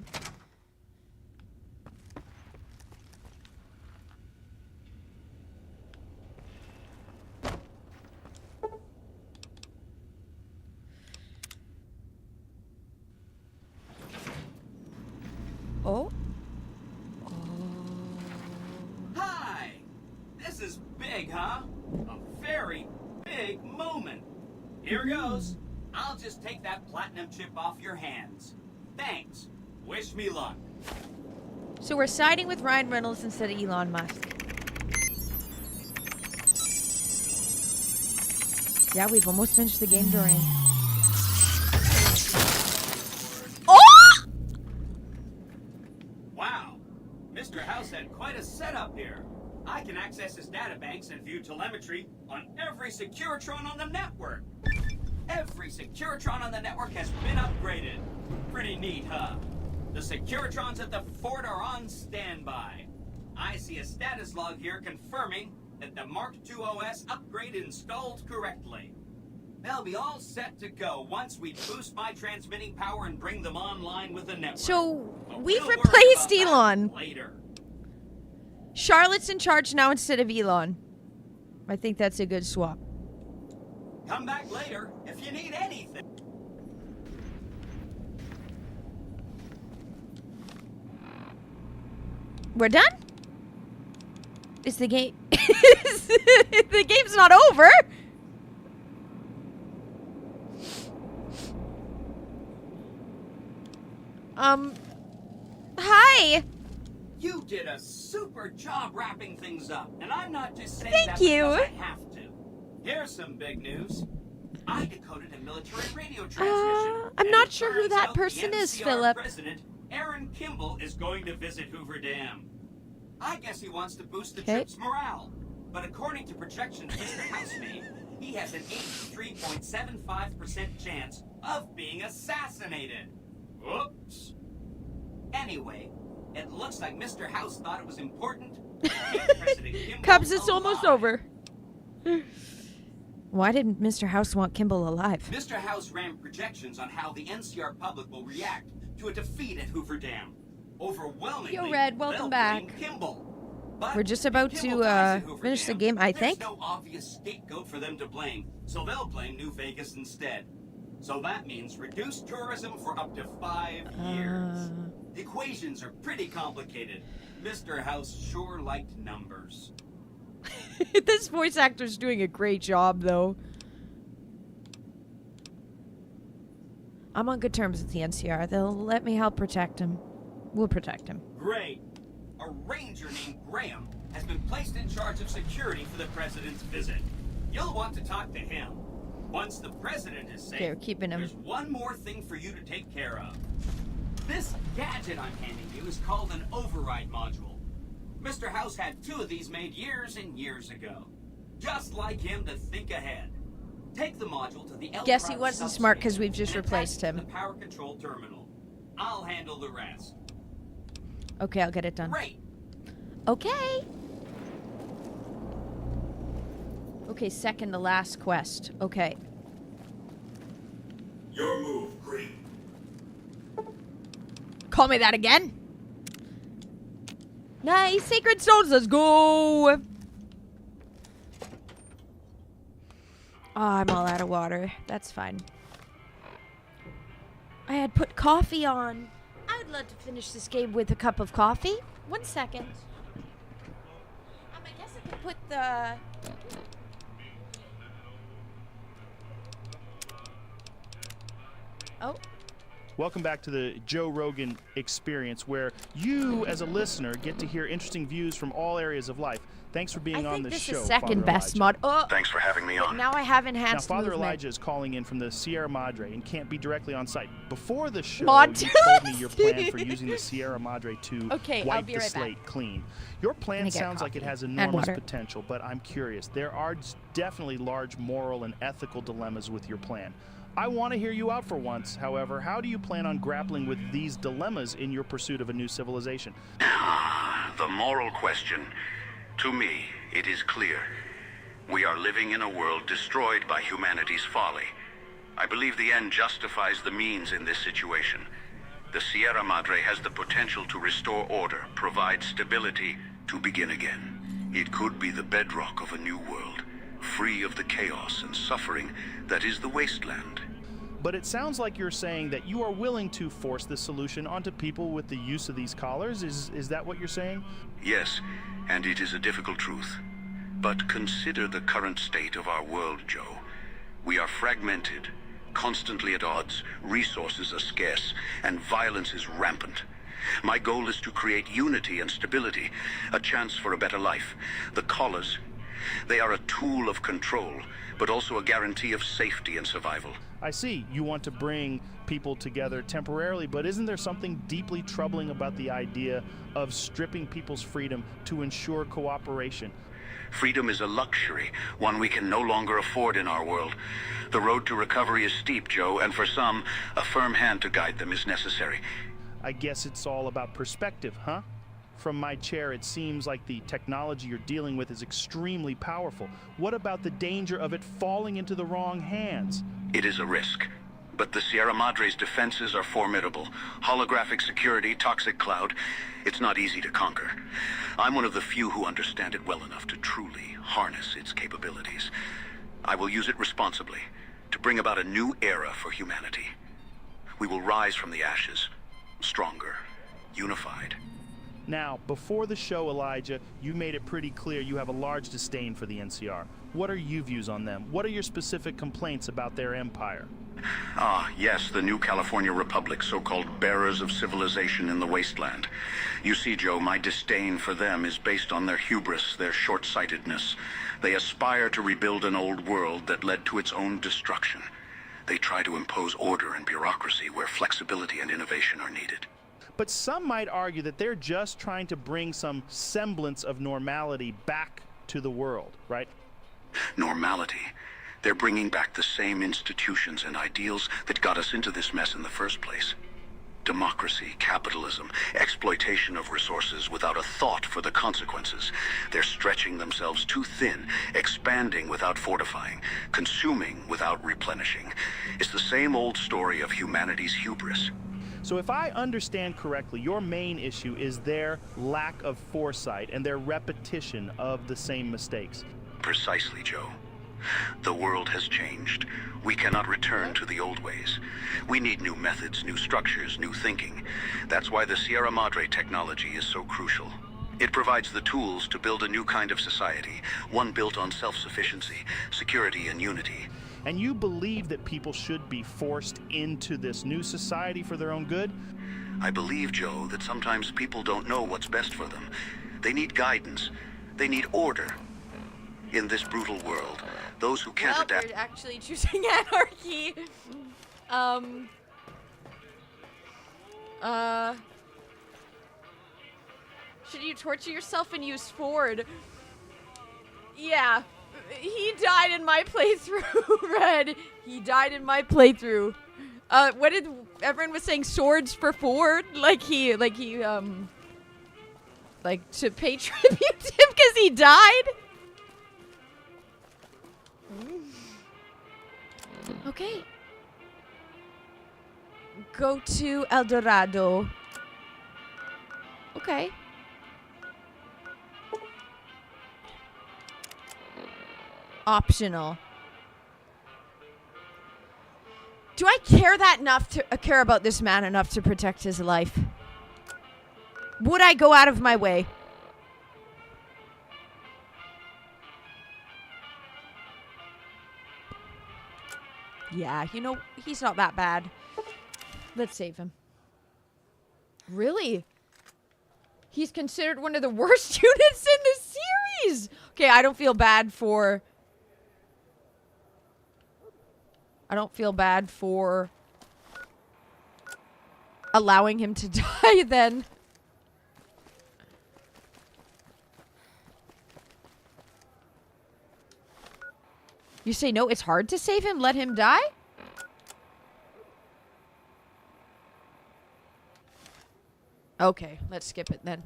is big, huh? A very big moment. Here goes. I'll just take that platinum chip off your hands. Thanks. Wish me luck. So we're siding with Ryan Reynolds instead of Elon Musk. Yeah, we've almost finished the game, Dorian. Oh! Wow. Mr. House had quite a setup here. I can access his databanks and view telemetry on every Securitron on the network. Every Securitron on the network has been upgraded. Pretty neat, huh? The Securitrons at the fort are on standby. I see a status log here confirming that the Mark II OS upgrade installed correctly. They'll be all set to go once we boost my transmitting power and bring them online with the network. So we've replaced Elon. Later. Charlotte's in charge now instead of Elon. I think that's a good swap. Come back later if you need anything. We're done? Is the game... the game's not over? Hi! You did a super job wrapping things up, and I'm not just saying Thank that you. because I have to. Here's some big news. I decoded a military radio transmission. I'm and not it sure who turns that out person the is, NCR Philip. President Aaron Kimball is going to visit Hoover Dam. I guess he wants to boost the Okay. troops' morale. But according to projections Mr. House made, he has an 83.75% chance of being assassinated. Whoops. Anyway, it looks like Mr. House thought it was important to keep President Kimball Cubs, it's almost alive. over. Why didn't Mr. House want Kimball alive? Mr. House ran projections on how the NCR public will react to a defeat at Hoover Dam. Overwhelmingly, Yo, Red, welcome they'll back. blame Kimball. But We're just about if to Kimball dies at Hoover finish the Dam, game, I think. There's no obvious scapegoat for them to blame, so they'll blame New Vegas instead. So that means reduced tourism for up to 5 years. The equations are pretty complicated. Mr. House sure liked numbers. This voice actor's doing a great job, though. I'm on good terms with the NCR. They'll let me help protect him. We'll protect him. Great. A ranger named Graham has been placed in charge of security for the president's visit. You'll want to talk to him. Once the president is safe, Okay, we're keeping him. there's one more thing for you to take care of. This gadget I'm handing you is called an override module. Mr. House had 2 of these made years and years ago. Just like him to think ahead. Take the module to the El Guess he Dorado wasn't substation smart because we've just and attach replaced it to him. the power control terminal. I'll handle the rest. Okay, I'll get it done. Great. Okay. Okay, second to last quest. Okay. Your move, Green. Call me that again. Nice. Sacred stones. Let's go. Oh, I'm all out of water. That's fine. I had put coffee on. I would love to finish this game with a cup of coffee. 1 second. I guess I could put the... Oh. Welcome back to the Joe Rogan Experience, where you, as a listener, get to hear interesting views from all areas of life. Thanks for being on this show, This is second Father best Elijah. mod. Oh, Thanks for having me on. now I have Now, enhanced Father movement. Elijah is calling in from the Sierra Madre and can't be directly on site. Before the show, Mod you told me your plan for toast. using the Sierra Madre to Okay, I'll wipe be the right slate back. clean. Your Gonna plan get sounds like it coffee has and enormous water. potential, but I'm curious. There are definitely large moral and ethical dilemmas with your plan. I want to hear you out for once. However, how do you plan on grappling with these dilemmas in your pursuit of a new civilization? The moral question. To me, it is clear. We are living in a world destroyed by humanity's folly. I believe the end justifies the means in this situation. The Sierra Madre has the potential to restore order, provide stability, to begin again. It could be the bedrock of a new world, free of the chaos and suffering that is the wasteland. But it sounds like you're saying that you are willing to force this solution onto people with the use of these collars. Is that what you're saying? Yes, and it is a difficult truth. But consider the current state of our world, Joe. We are fragmented, constantly at odds, resources are scarce, and violence is rampant. My goal is to create unity and stability, a chance for a better life. The collars, they are a tool of control, but also a guarantee of safety and survival. I see. You want to bring people together temporarily, but isn't there something deeply troubling about the idea of stripping people's freedom to ensure cooperation? Freedom is a luxury, one we can no longer afford in our world. The road to recovery is steep, Joe, and for some, a firm hand to guide them is necessary. I guess it's all about perspective, huh? From my chair, it seems like the technology you're dealing with is extremely powerful. What about the danger of it falling into the wrong hands? It is a risk. But the Sierra Madre's defenses are formidable. Holographic security, toxic cloud. It's not easy to conquer. I'm one of the few who understand it well enough to truly harness its capabilities. I will use it responsibly to bring about a new era for humanity. We will rise from the ashes, stronger, unified. Now, before the show, Elijah, you made it pretty clear you have a large disdain for the NCR. What are your views on them? What are your specific complaints about their empire? Ah, yes, the new California Republic, so-called bearers of civilization in the wasteland. You see, Joe, my disdain for them is based on their hubris, their short-sightedness. They aspire to rebuild an old world that led to its own destruction. They try to impose order and bureaucracy where flexibility and innovation are needed. But some might argue that they're just trying to bring some semblance of normality back to the world, right? Normality. They're bringing back the same institutions and ideals that got us into this mess in the first place. Democracy, capitalism, exploitation of resources without a thought for the consequences. They're stretching themselves too thin, expanding without fortifying, consuming without replenishing. It's the same old story of humanity's hubris. So if I understand correctly, your main issue is their lack of foresight and their repetition of the same mistakes. Precisely, Joe. The world has changed. We cannot return to the old ways. We need new methods, new structures, new thinking. That's why the Sierra Madre technology is so crucial. It provides the tools to build a new kind of society, one built on self-sufficiency, security, and unity. And you believe that people should be forced into this new society for their own good? I believe, Joe, that sometimes people don't know what's best for them. They need guidance. They need order. In this brutal world, those who can't adapt... We're actually choosing anarchy. Should you torture yourself and use Ford? Yeah. He died in my playthrough, Red. He died in my playthrough. What did... Everyone was saying swords for Ford? Like to pay tribute to him because he died? Okay. Go to El Dorado. Okay. Optional. Do I care care about this man enough to protect his life? Would I go out of my way? Yeah, you know, he's not that bad. Let's save him. Really? He's considered one of the worst units in the series! Okay, I don't feel bad for allowing him to die then. You say no, it's hard to save him? Let him die? Okay, let's skip it then.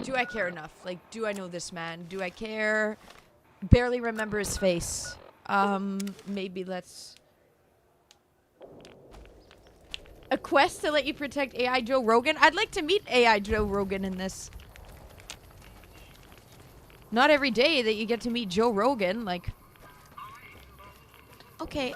Do I care enough? Like, do I know this man? Do I care? Barely remember his face. Maybe let's... A quest to let you protect AI Joe Rogan? I'd like to meet AI Joe Rogan in this. Not every day that you get to meet Joe Rogan, like... Okay,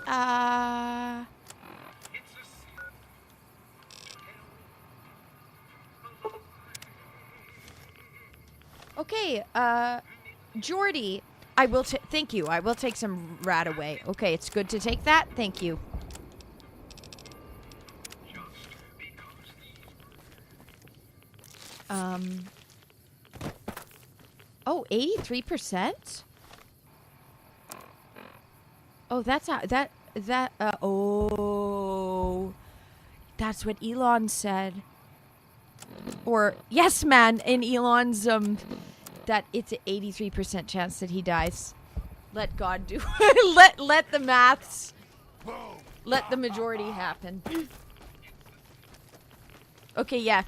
Okay, Jordy, thank you. I will take some rat away. Okay, it's good to take that. Thank you. Oh, 83%? Oh, that's that's what Elon said. Or, yes, man, in Elon's, that it's an 83% chance that he dies. Let God do let the maths, let the majority happen. Okay, yeah.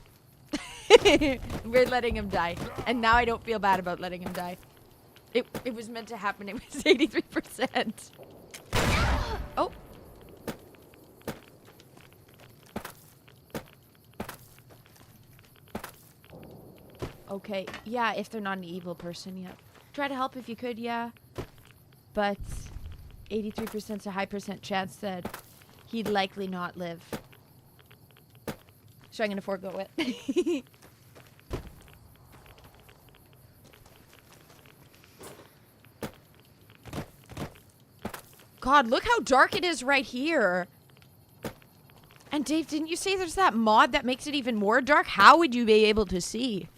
We're letting him die. And now I don't feel bad about letting him die. It was meant to happen. It was 83%. Oh. Okay, yeah, if they're not an evil person, yeah. Try to help if you could, yeah. But 83% is a high percent chance that he'd likely not live. So I'm going to forego it. God, look how dark it is right here. And Dave, didn't you say there's that mod that makes it even more dark? How would you be able to see?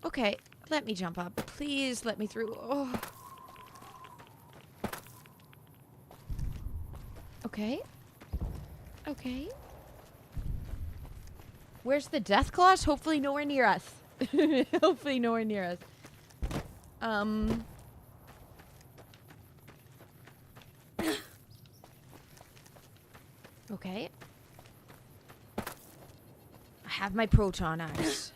Okay, let me jump up. Please let me through. Oh. Okay. Okay. Where's the death claws? Hopefully nowhere near us. Hopefully nowhere near us. Okay. I have my proton axe.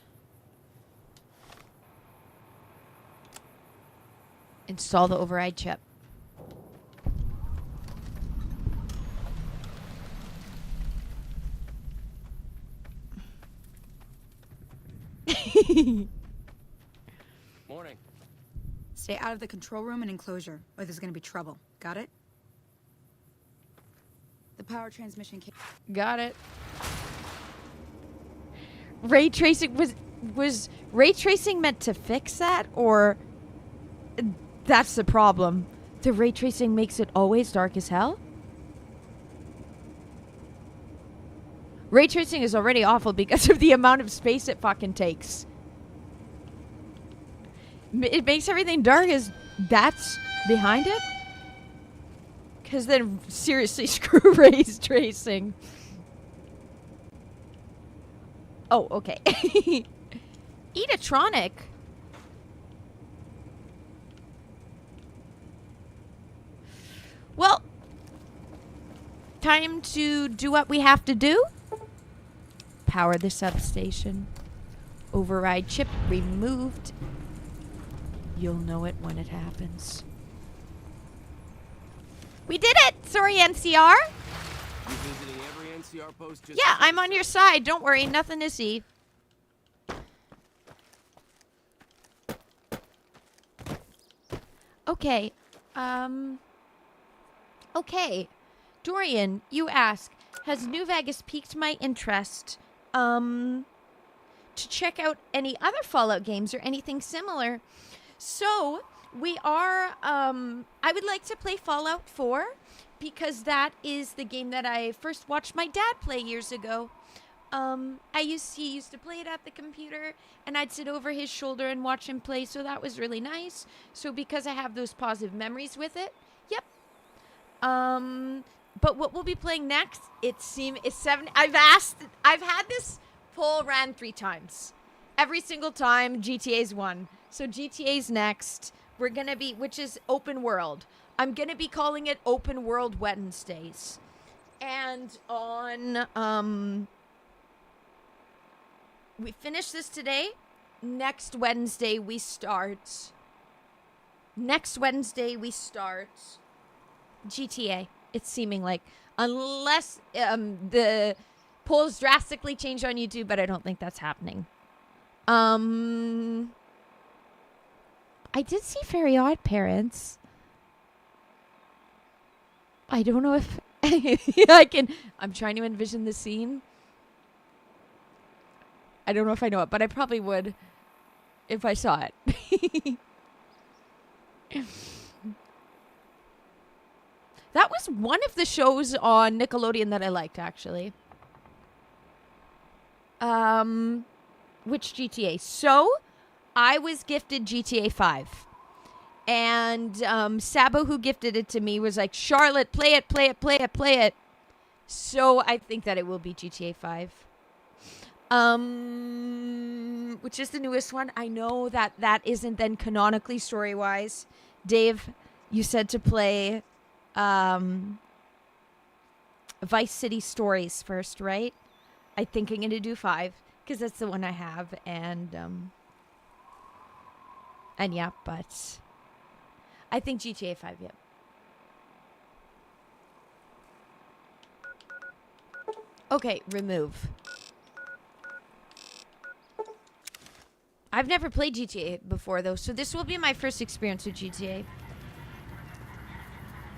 Install the override chip. Morning. Stay out of the control room and enclosure, or there's gonna be trouble. Got it? The power transmission Got it. Ray tracing was ray tracing meant to fix that, or that's the problem? The ray tracing makes it always dark as hell? Ray tracing is already awful because of the amount of space it fucking takes. It makes everything dark as that's behind it? Because then, seriously, screw ray tracing. Oh, okay. Eatatronic. Well, time to do what we have to do. Power the substation. Override chip removed. You'll know it when it happens. We did it! Sorry, NCR. You visiting every NCR post just Yeah, I'm on your side. Don't worry, nothing to see. Okay. Okay. Dorian, you ask, has New Vegas piqued my interest to check out any other Fallout games or anything similar? So, we are I would like to play Fallout 4 because that is the game that I first watched my dad play years ago. He used to play it at the computer, and I'd sit over his shoulder and watch him play, so that was really nice. So because I have those positive memories with it, yep. But what we'll be playing next, it's 7. I've had this poll ran 3 times. Every single time, GTA's won. So GTA's next. We're gonna be, which is open world. I'm gonna be calling it Open World Wednesdays. And on, we finish this today. Next Wednesday we start GTA. It's seeming like, unless the polls drastically change on YouTube, but I don't think that's happening. I did see Very Odd Parents. I don't know if I can. I'm trying to envision the scene. I don't know if I know it, but I probably would if I saw it. That was one of the shows on Nickelodeon that I liked, actually. Which GTA? So, I was gifted GTA 5. And Sabo, who gifted it to me, was like, Charlotte, play it, play it, play it, play it. So, I think that it will be GTA 5. Which is the newest one. I know that that isn't then canonically story-wise. Dave, you said to play Vice City Stories first, right? I think I'm going to do 5 because that's the one I have. And yeah, but I think GTA 5, yeah. Okay, remove. I've never played GTA before, though, so this will be my first experience with GTA.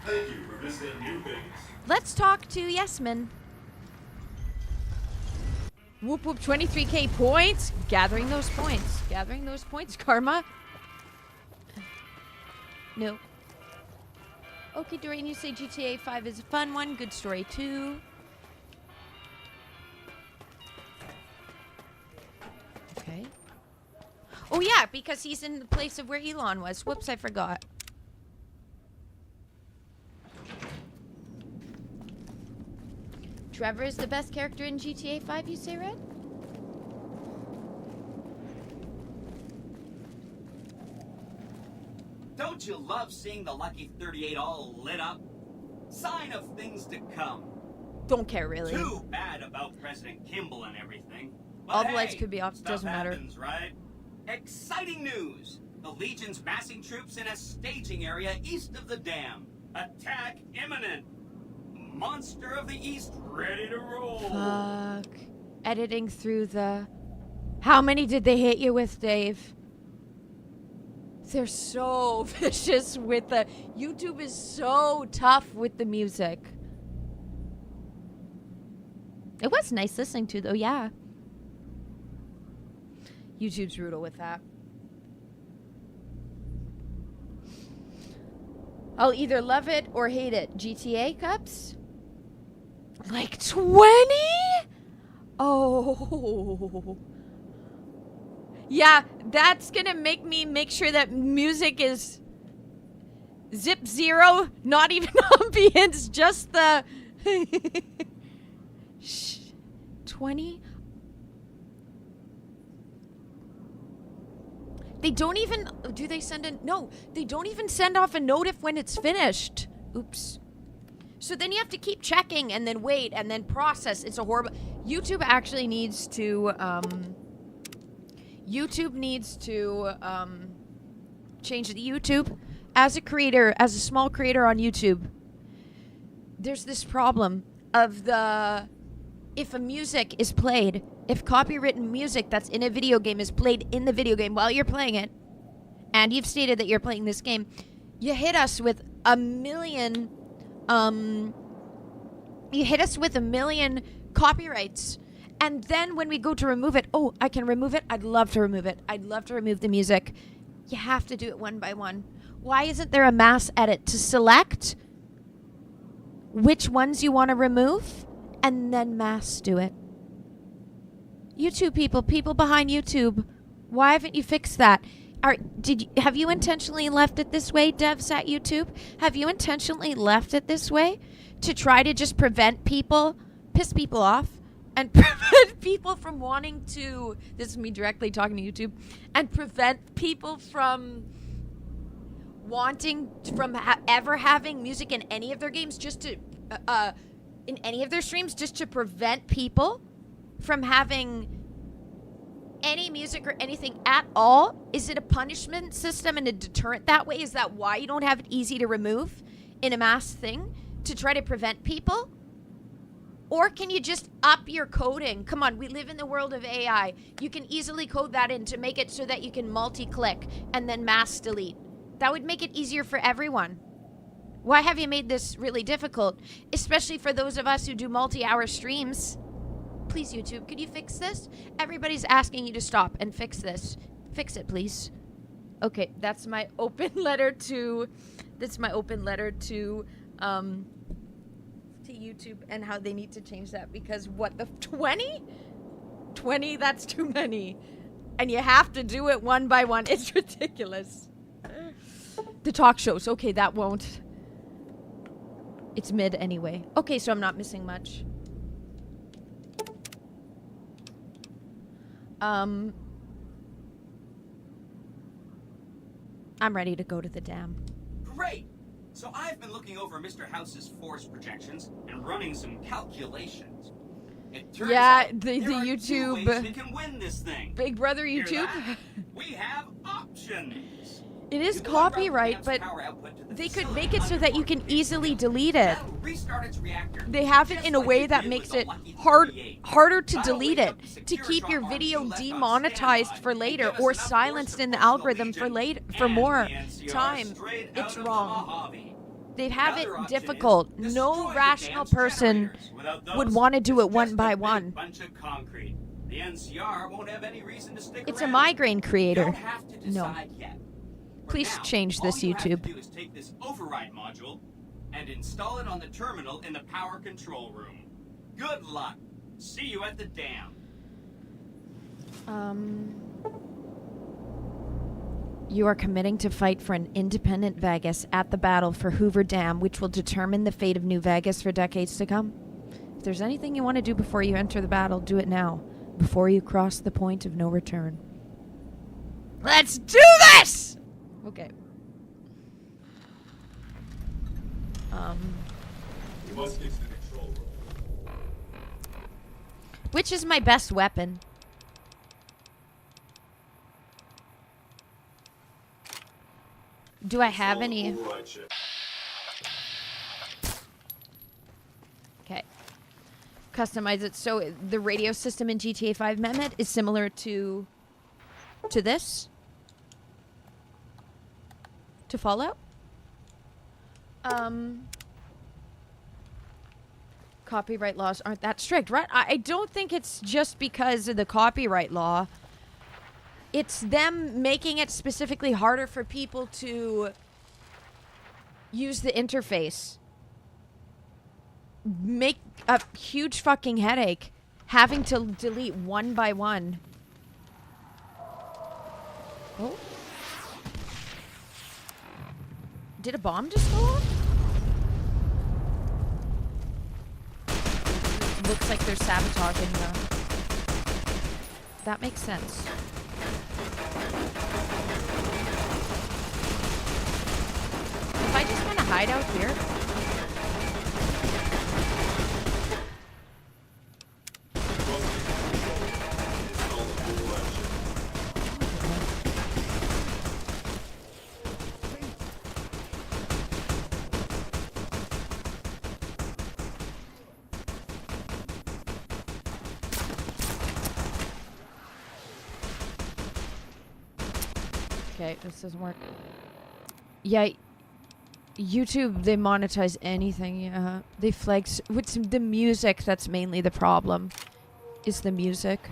Thank you for visiting New Vegas. Let's talk to Yesman. Whoop whoop, 23k points. Gathering those points. Gathering those points, Karma. No. Okay, Doreen, you say GTA 5 is a fun one. Good story, too. Okay. Oh, yeah, because he's in the place of where Elon was. Whoops, I forgot. Trevor is the best character in GTA 5, you say, Red? Don't you love seeing the Lucky 38 all lit up? Sign of things to come. Don't care, really. Too bad about President Kimball and everything. But All the hey, lights could be off. stuff Doesn't matter. happens, right? Exciting news! The Legion's massing troops in a staging area east of the dam. Attack imminent. Monster of the East ready to roll. Fuck. Editing through the... How many did they hit you with, Dave? They're so vicious with the... YouTube is so tough with the music. It was nice listening to, though, yeah. YouTube's brutal with that. I'll either love it or hate it. GTA cups? Like 20? Oh. Yeah, that's gonna make me make sure that music is zip zero, not even ambience, just the 20? They don't even, do they send a, no, they don't even send off a note if when it's finished. Oops. So then you have to keep checking and then wait and then process. It's a horrible, YouTube actually needs to, change the YouTube. As a creator, as a small creator on YouTube, there's this problem of if a music is played, if copywritten music that's in a video game is played in the video game while you're playing it, and you've stated that you're playing this game, you hit us with a million, copyrights. And then when we go to remove it, oh, I can remove it? I'd love to remove it. I'd love to remove the music. You have to do it one by one. Why isn't there a mass edit to select which ones you want to remove and then mass do it? YouTube people behind YouTube, why haven't you fixed that? Have you intentionally left it this way, devs at YouTube? Have you intentionally left it this way to try to just prevent people, piss people off, and prevent people from wanting to, this is me directly talking to YouTube, and prevent people from wanting, ever having music in any of their games, just to, in any of their streams, just to prevent people from having any music or anything at all? Is it a punishment system and a deterrent that way? Is that why you don't have it easy to remove in a mass thing to try to prevent people? Or can you just up your coding? Come on, we live in the world of AI. You can easily code that in to make it so that you can multi-click and then mass delete. That would make it easier for everyone. Why have you made this really difficult? Especially for those of us who do multi-hour streams. Please, YouTube, could you fix this? Everybody's asking you to stop and fix this. Fix it, please. Okay, that's my open letter to... That's my open letter to YouTube and how they need to change that. Because what the... 20? 20? That's too many. And you have to do it one by one. It's ridiculous. The talk shows. Okay, that won't... It's mid anyway. Okay, so I'm not missing much. I'm ready to go to the dam. Great! So I've been looking over Mr. House's force projections and running some calculations. It turns out the there are YouTube... 2 ways we can win this thing. Big Brother Hear YouTube. that? We have options. It is copyright, but they could make it so that you can easily delete it. They have it in a way that makes it harder to delete it, to keep your video demonetized for later or silenced in the algorithm for more time. It's wrong. They have it difficult. No rational person would want to do it one by one. It's a migraine creator. No. Please change this, YouTube. All you have to do is take this override module and install it on the terminal in the power control room. Good luck. See you at the dam. You are committing to fight for an independent Vegas at the battle for Hoover Dam, which will determine the fate of New Vegas for decades to come. If there's anything you want to do before you enter the battle, do it now, before you cross the point of no return. Let's do this! Okay. We must get to the control room. Which is my best weapon? Do I have any? Okay. Customize it so the radio system in GTA 5 Mehmet is similar to this. To Fallout? Copyright laws aren't that strict, right? I don't think it's just because of the copyright law. It's them making it specifically harder for people to use the interface. Make a huge fucking headache having to delete one by one. Oh. Did a bomb just go off? Looks like they're sabotaging the... That makes sense. If I just want to hide out here... Okay, this doesn't work. Yeah, YouTube, they monetize anything, yeah. They flex. What's the music that's mainly the problem? Is the music.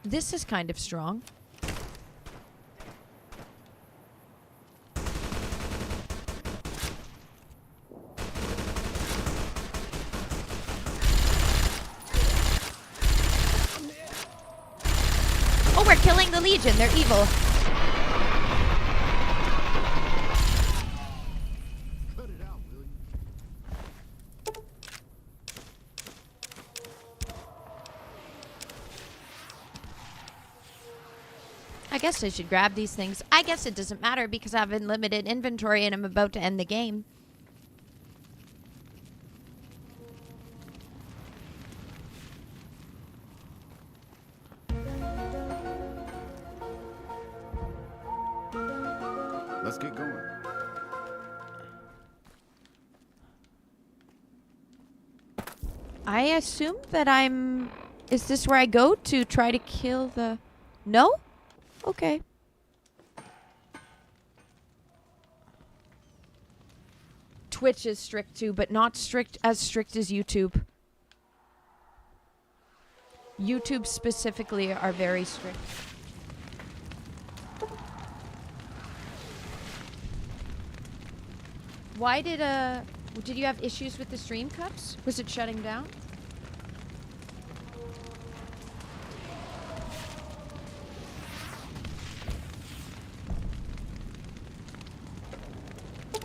This is kind of strong. We're killing the Legion. They're evil. Cut it out, will you? I guess I should grab these things. I guess it doesn't matter because I have unlimited inventory and I'm about to end the game. Let's get going. I assume that I'm... Is this where I go to try to kill the... No? Okay. Twitch is strict too, but not as strict as YouTube. YouTube specifically are very strict. Why did you have issues with the stream cups? Was it shutting down?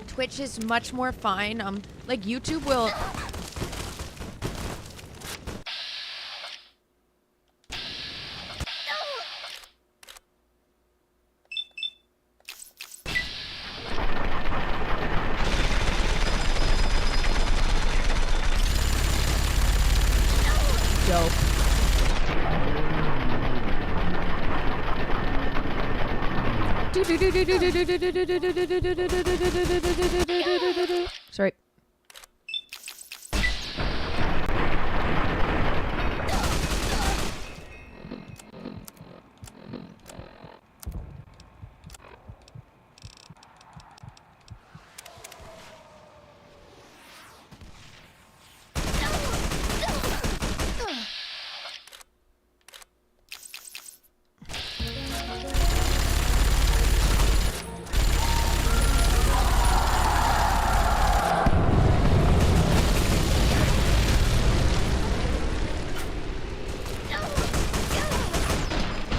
Twitch is much more fine. Like YouTube will. Dope. Sorry.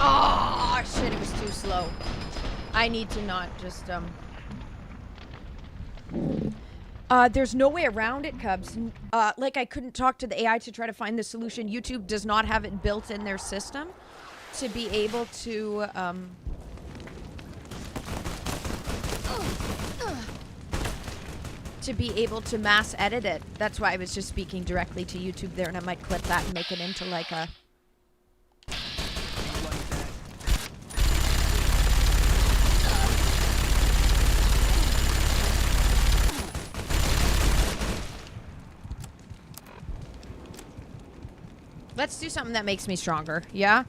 Oh shit, it was too slow. I need to not just there's no way around it, Cubs. Like I couldn't talk to the AI to try to find the solution. YouTube does not have it built in their system to be able to mass edit it. That's why I was just speaking directly to YouTube there, and I might clip that and make it into like a Let's do something that makes me stronger, yeah?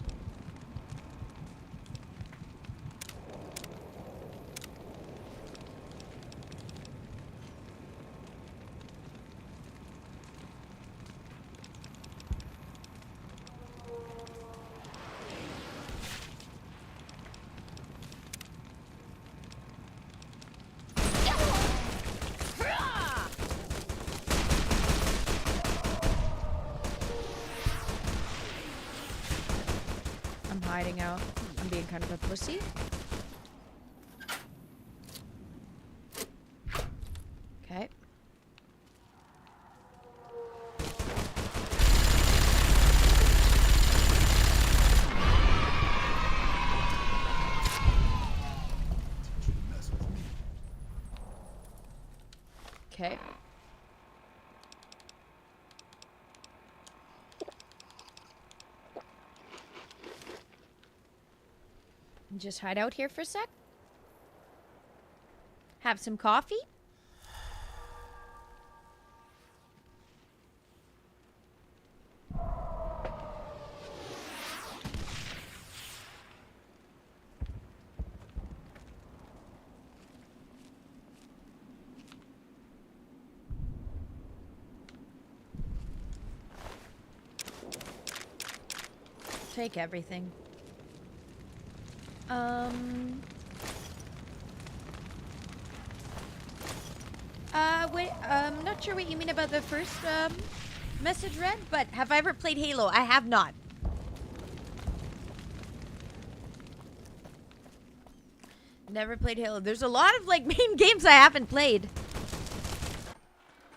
Hiding out. I'm being kind of a pussy. Okay. Okay. Just hide out here for a sec. Have some coffee. Take everything. Wait, I'm not sure what you mean about the first, message read, but have I ever played Halo? I have not. Never played Halo. There's a lot of, like, main games I haven't played.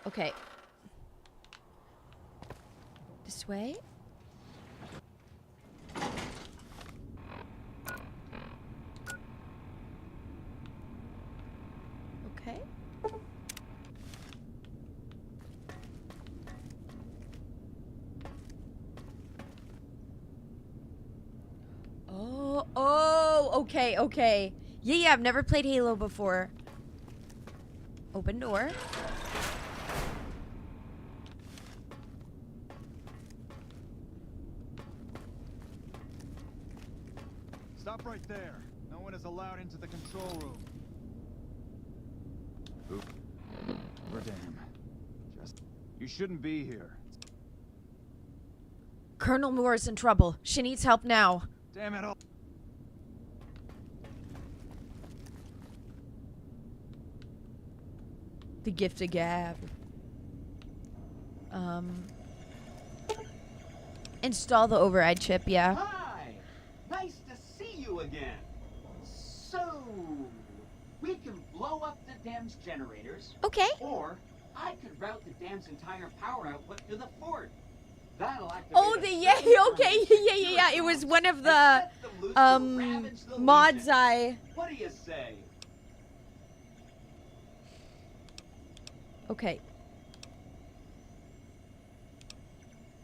Okay. This way? Okay. Oh, okay, okay. Yeah, I've never played Halo before. Open door. Stop right there. allowed into the control room. Oop. Damn. You shouldn't be here. Colonel Moore's in trouble. She needs help now. Damn it all. The gift of gab. Install the override chip, yeah. Hi! Nice to see you again. So, we can blow up the dam's generators. Okay. Or I could route the dam's entire power output to the fort. That'll activate. Oh, the yay! Okay, yeah. It was one of the mods I. What do you say? Okay.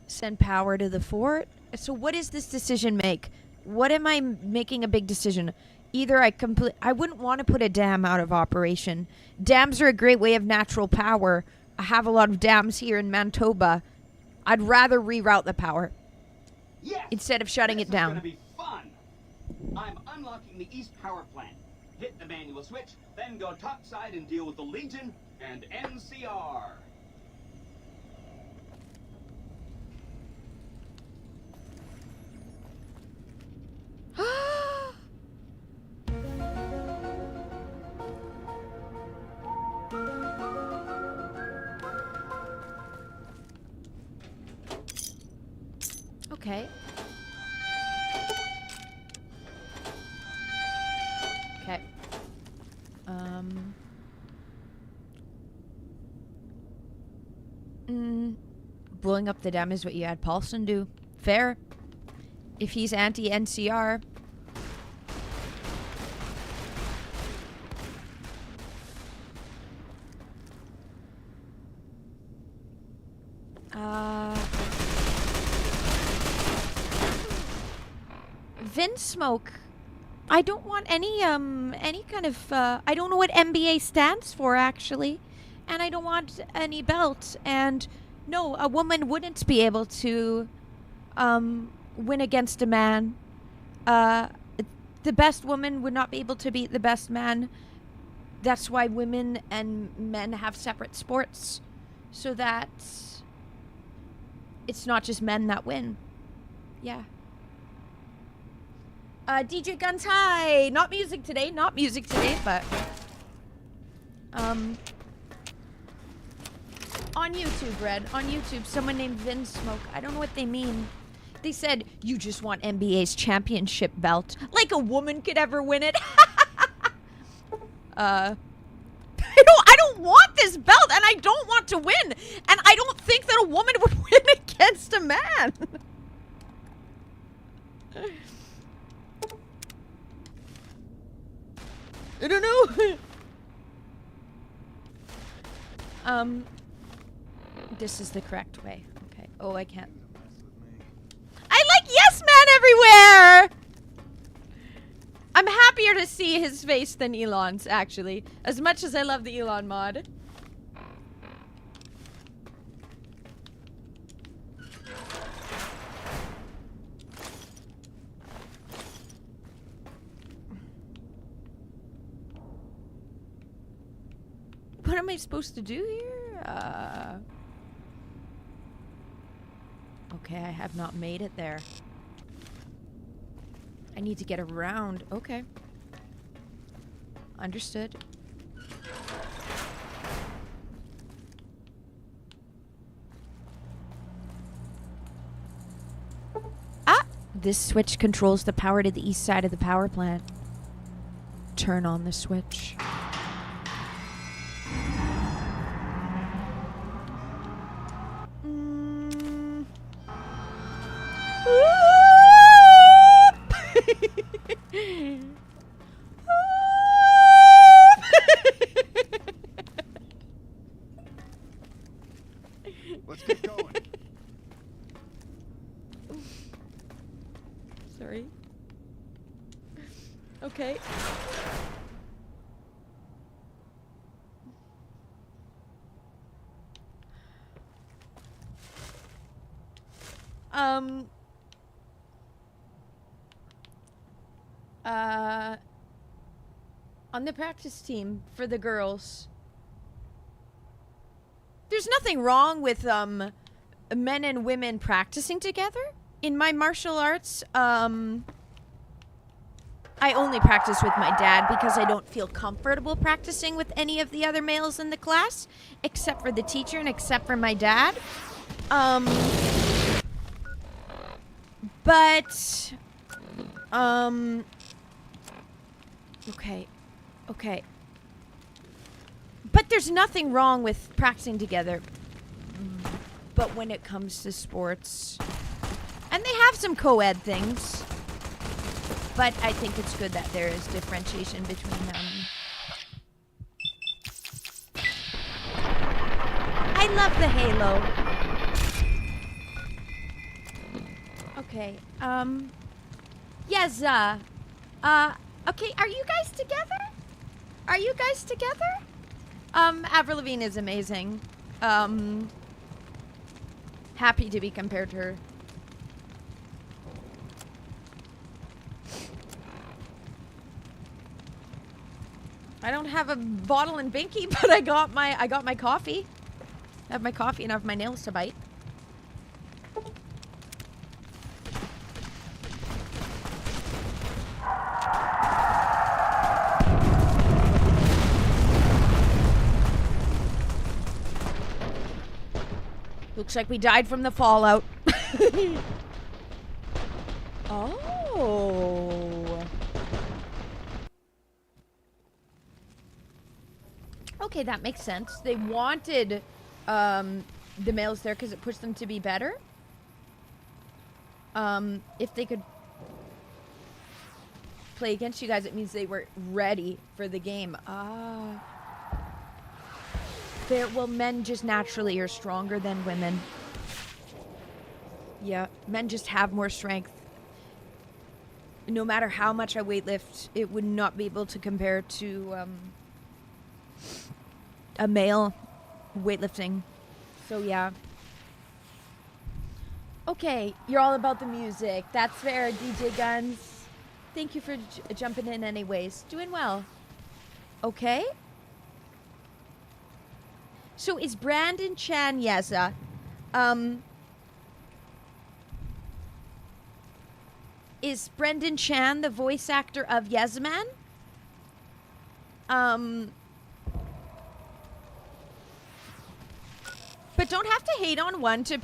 Send power to the fort. So what does this decision make? What am I making a big decision? Either I wouldn't want to put a dam out of operation. Dams are a great way of natural power. I have a lot of dams here in Manitoba. I'd rather reroute the power. Yes, instead of shutting it down. This is gonna be fun. I'm unlocking the east power plant. Hit the manual switch, then go topside and deal with the Legion and NCR. Okay. Okay. Blowing up the dam is what you had Paulson do. Fair. If he's anti-NCR. Vin Smoke. I don't want any kind of, I don't know what MBA stands for, actually. And I don't want any belt. And no, a woman wouldn't be able to, win against a man. The best woman would not be able to beat the best man. That's why women and men have separate sports. So that it's not just men that win. Yeah. DJ Guns, hi! Not music today, but on YouTube, Red, on YouTube, someone named Vin Smoke. I don't know what they mean. They said, you just want NBA's championship belt. Like a woman could ever win it. I don't want this belt, and I don't want to win. And I don't think that a woman would win against a man. I don't know. This is the correct way. Okay. Oh, I can't. I like Yes Man everywhere! I'm happier to see his face than Elon's, actually. As much as I love the Elon mod. What am I supposed to do here? Okay, I have not made it there. I need to get around. Okay. Understood. Ah! This switch controls the power to the east side of the power plant. Turn on the switch. Let's get going. Sorry. Okay. On the practice team for the girls. There's nothing wrong with men and women practicing together. In my martial arts, I only practice with my dad because I don't feel comfortable practicing with any of the other males in the class, except for the teacher and except for my dad. But okay. But there's nothing wrong with practicing together. But when it comes to sports, and they have some co-ed things, but I think it's good that there is differentiation between them. I love the halo. Okay, yes, okay, are you guys together? Are you guys together? Avril Lavigne is amazing. Happy to be compared to her. I don't have a bottle and binky, but I got my coffee. I have my coffee and I have my nails to bite. Looks like we died from the fallout. Oh. Okay, that makes sense. They wanted the males there because it pushed them to be better. If they could play against you guys, it means they were ready for the game. Well, men just naturally are stronger than women. Yeah, men just have more strength. No matter how much I weightlift, it would not be able to compare to a male weightlifting. So yeah. Okay, you're all about the music. That's fair, DJ Guns. Thank you for jumping in anyways. Doing well. Okay. So is Brandon Chan Yeza, is Brendan Chan the voice actor of Yesman? But don't have to hate on one to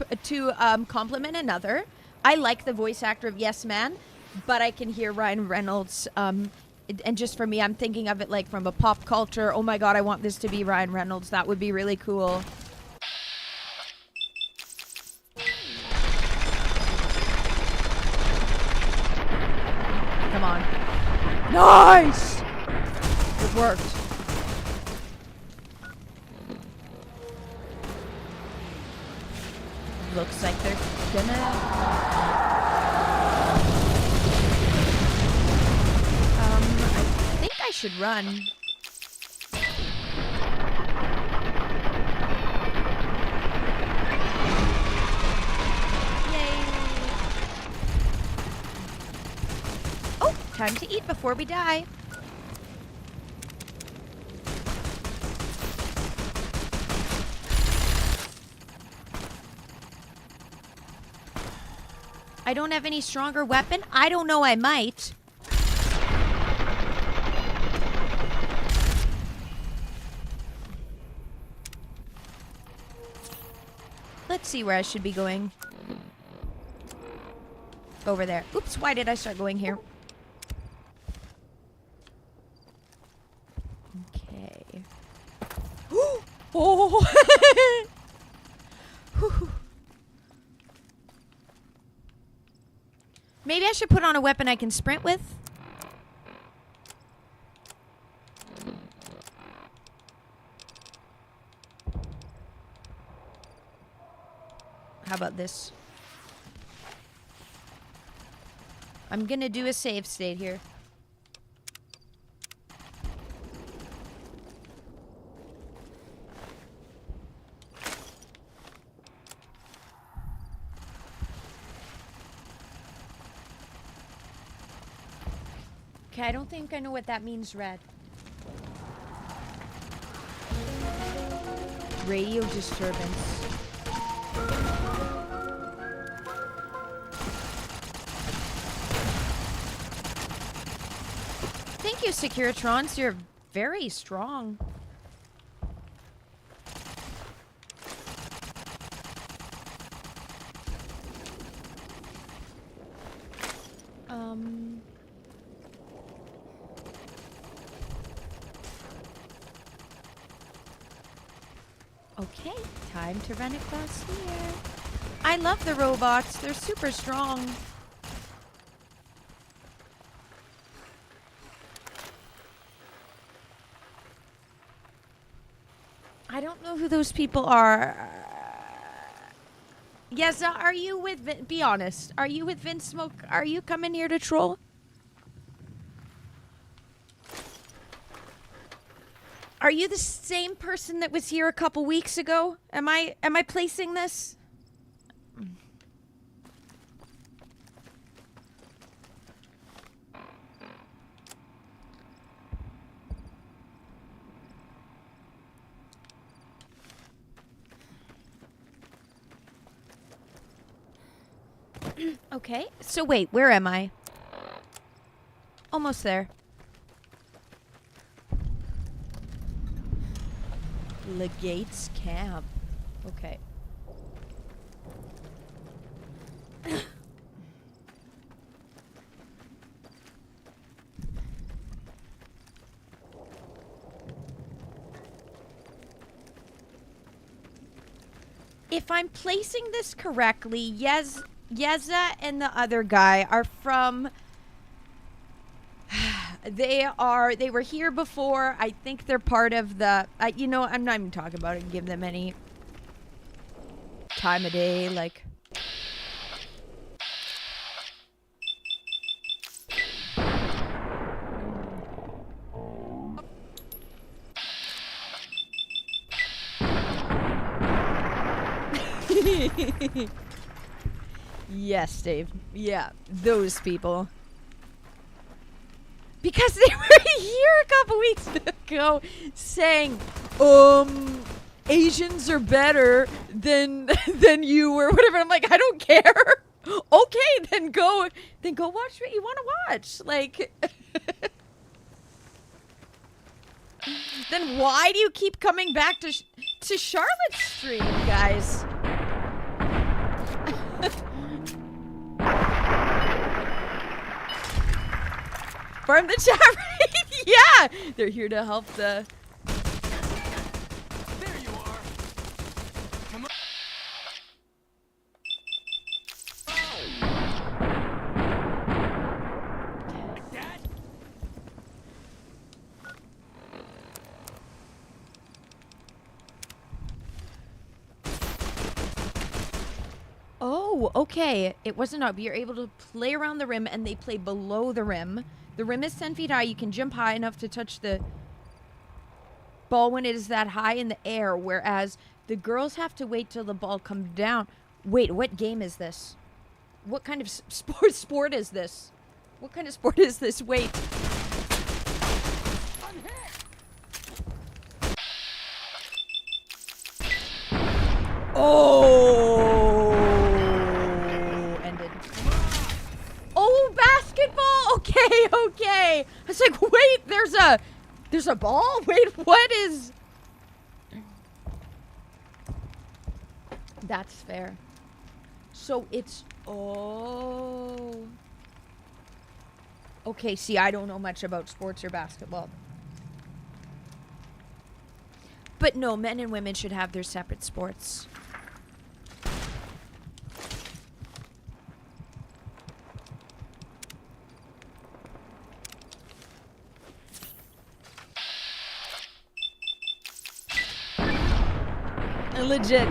compliment another. I like the voice actor of Yes Man, but I can hear Ryan Reynolds. And just for me, I'm thinking of it like from a pop culture. Oh my god, I want this to be Ryan Reynolds. That would be really cool. Come on. Nice! It worked. Looks like they're gonna... I should run. Yay. Oh, time to eat before we die. I don't have any stronger weapon. I don't know, I might. Let's see where I should be going. Over there. Oops, why did I start going here? Okay. Oh! Maybe I should put on a weapon I can sprint with. How about this? I'm gonna do a save state here. Okay, I don't think I know what that means, Red. Radio disturbance. Thank you, Securitrons. You're very strong. Okay, time to run across here. I love the robots. They're super strong. I don't know who those people are. Yeza, are you with be honest. Are you with Vince Smoke? Are you coming here to troll? Are you the same person that was here a couple weeks ago? Am I placing this? Okay, so wait, where am I? Almost there. Legate's camp. Okay. If I'm placing this correctly, Yeza and the other guy are from... They were here before. I think they're part of the... you know, I'm not even talking about it and give them any time of day, like... Yes, Dave. Yeah, those people. Because they were here a couple weeks ago saying, Asians are better than you or whatever. I'm like, I don't care. Okay, then go watch what you want to watch. Like, then why do you keep coming back to Charlotte's stream, guys? Farm the chat right? Yeah! They're here to help the... There you are. Come on. Like that? Oh, okay. It wasn't up. You're able to play around the rim, and they play below the rim. The rim is 10 feet high. You can jump high enough to touch the ball when it is that high in the air, whereas the girls have to wait till the ball comes down. Wait, what game is this? What kind of sport is this? What kind of sport is this? Wait. Oh! Ended. Oh, basketball! Okay. I was like, wait, there's a ball? Wait, what is... That's fair. So it's... Oh. Okay, see, I don't know much about sports or basketball. But no, men and women should have their separate sports. Legit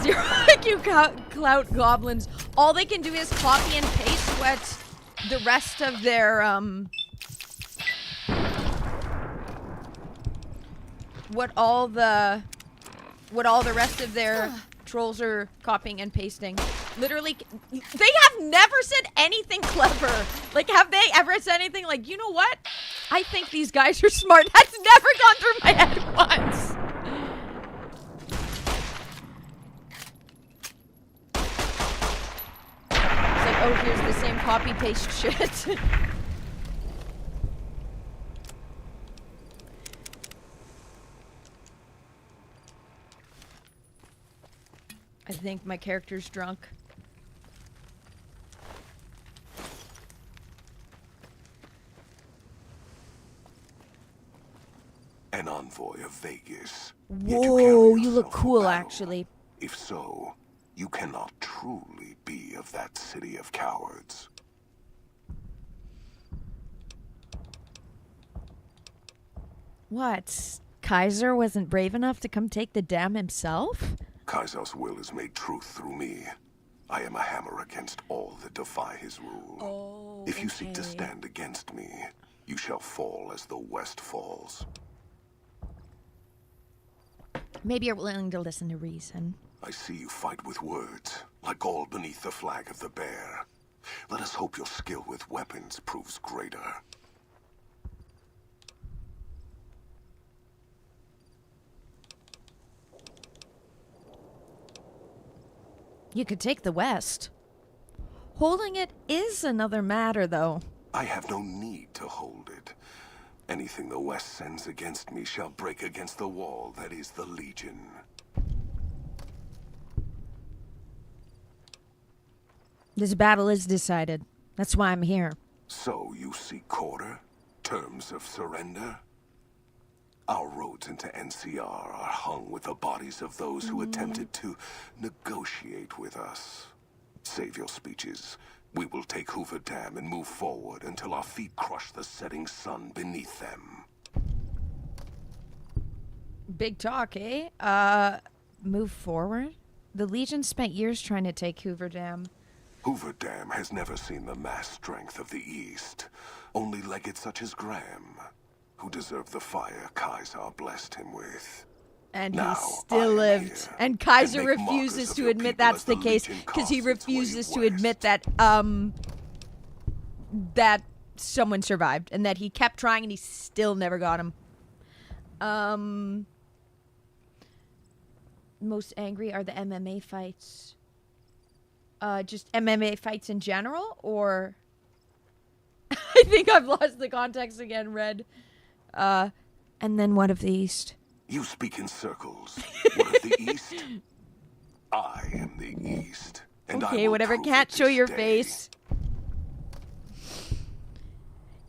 zero IQ clout goblins. All they can do is copy and paste what the rest of their what all the rest of their trolls are copying and pasting. Literally, they have never said anything clever. Like, have they ever said anything like, you know what? I think these guys are smart. That's never gone through my head once. copy paste shit. I think my character's drunk. An envoy of Vegas. Whoa, you look cool, actually. If so, you cannot truly be of that city of cowards. What? Kaiser wasn't brave enough to come take the dam himself? Kaiser's will is made truth through me. I am a hammer against all that defy his rule. Oh, if you seek to stand against me, you shall fall as the West falls. Maybe you're willing to listen to reason. I see you fight with words, like all beneath the flag of the bear. Let us hope your skill with weapons proves greater. You could take the West. Holding it is another matter, though. I have no need to hold it. Anything the West sends against me shall break against the wall that is the Legion. This battle is decided. That's why I'm here. So you seek quarter? Terms of surrender? Our roads into NCR are hung with the bodies of those who attempted to negotiate with us. Save your speeches. We will take Hoover Dam and move forward until our feet crush the setting sun beneath them. Big talk, eh? Move forward? The Legion spent years trying to take Hoover Dam. Hoover Dam has never seen the mass strength of the East. Only legates such as Graham, who deserved the fire Kaiser blessed him with. And now, he still lived. And Kaiser refuses to admit that's the case because he refuses to admit that that someone survived and that he kept trying and he still never got him. Most angry are the MMA fights. Just MMA fights in general, or I think I've lost the context again, Red. And then what of the East? You speak in circles. What of the East? I am the East. And okay, I will whatever. prove Can't it show this your day. face.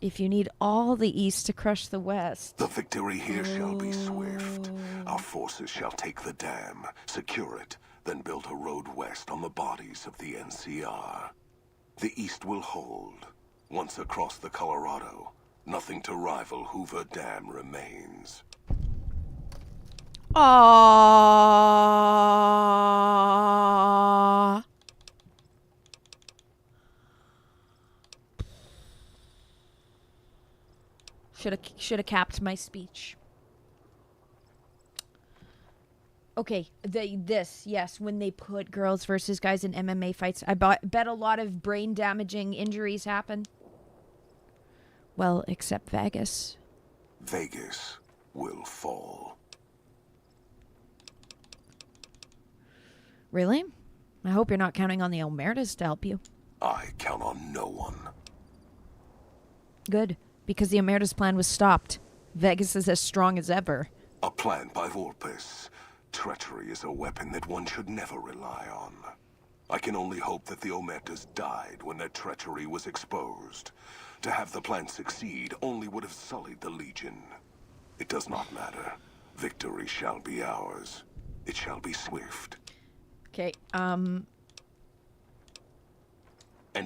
If you need all the East to crush the West. The victory here shall be swift. Our forces shall take the dam, secure it, then build a road west on the bodies of the NCR. The East will hold. Once across the Colorado, nothing to rival Hoover Dam remains. Aww. Should have capped my speech. Okay, yes, when they put girls versus guys in MMA fights, I bet a lot of brain damaging injuries happen. Well, except Vegas. Vegas will fall. Really? I hope you're not counting on the Omertas to help you. I count on no one. Good, because the Omertas plan was stopped. Vegas is as strong as ever. A plan by Volpes. Treachery is a weapon that one should never rely on. I can only hope that the Omertas died when their treachery was exposed. To have the plan succeed only would have sullied the Legion. It does not matter. Victory shall be ours. It shall be swift. Okay, And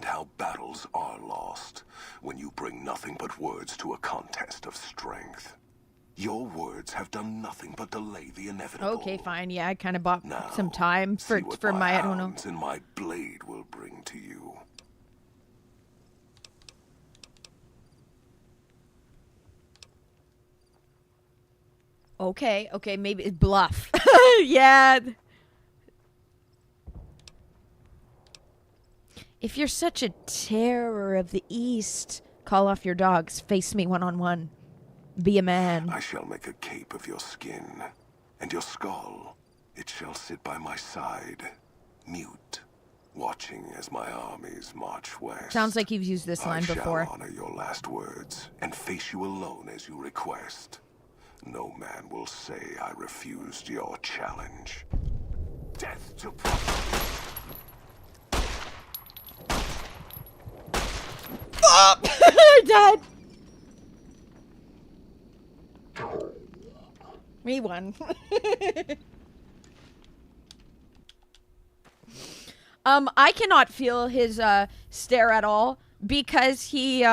how battles are lost when you bring nothing but words to a contest of strength. Your words have done nothing but delay the inevitable. Okay, fine. Yeah, I kind of bought now, some time for my I don't know. And my blade will bring to you. Okay, maybe bluff. Yeah. If you're such a terror of the East, call off your dogs. Face me one-on-one. Be a man. I shall make a cape of your skin, and your skull, it shall sit by my side, mute, watching as my armies march west. Sounds like you've used this line before. I shall honor your last words and face you alone as you request. No man will say I refused your challenge. Death to Oh! I died. Me won. I cannot feel his stare at all because he's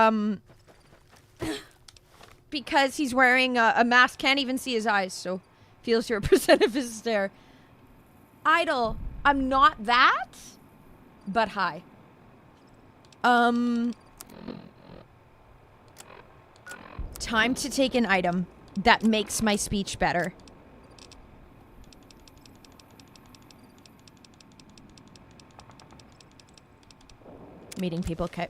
wearing a mask. Can't even see his eyes, so feels 0% of his stare. Idle. I'm not that, but hi. Time to take an item that makes my speech better. Meeting people, okay.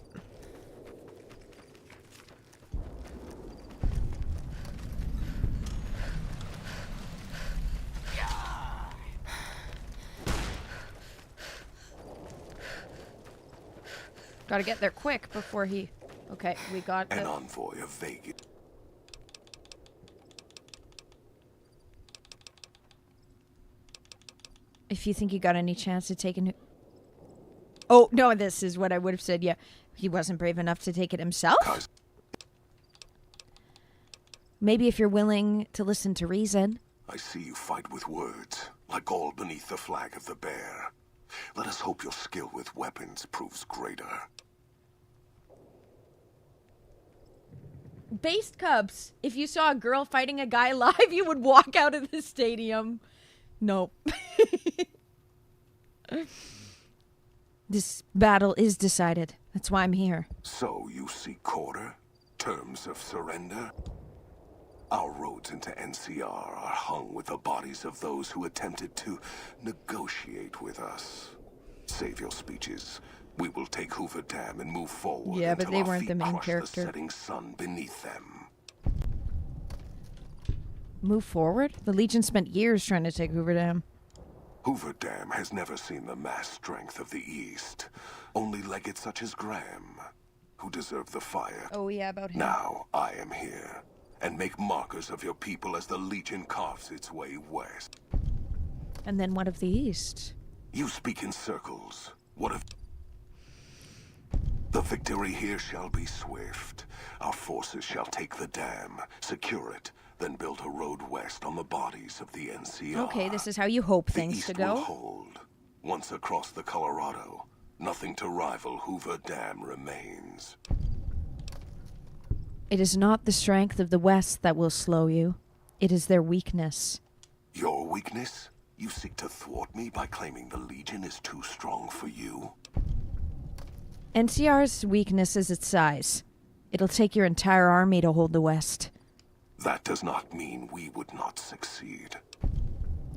Gotta get there quick before he... Okay, we got an envoy of Vegas. If you think you got any chance to take a... Oh, no, this is what I would have said, yeah. He wasn't brave enough to take it himself? Maybe if you're willing to listen to reason. I see you fight with words, like all beneath the flag of the bear. Let us hope your skill with weapons proves greater. Based Cubs, if you saw a girl fighting a guy live, you would walk out of the stadium. Nope. This battle is decided. That's why I'm here. So you seek quarter? Terms of surrender? Our roads into NCR are hung with the bodies of those who attempted to negotiate with us. Save your speeches. We will take Hoover Dam and move forward. Yeah, but until they our weren't feet the main crush character. The setting sun beneath them. Move forward? The Legion spent years trying to take Hoover Dam. Hoover Dam has never seen the mass strength of the East. Only legates such as Graham, who deserve the fire. Oh yeah, about him. Now I am here, and make markers of your people as the Legion carves its way west. And then what of the East? You speak in circles. What of... The victory here shall be swift. Our forces shall take the dam, secure it, then build a road west on the bodies of the NCR. Okay, this is how you hope things to go. Will hold. Once across the Colorado, nothing to rival Hoover Dam remains. It is not the strength of the West that will slow you. It is their weakness. Your weakness? You seek to thwart me by claiming the Legion is too strong for you? NCR's weakness is its size. It'll take your entire army to hold the West. That does not mean we would not succeed.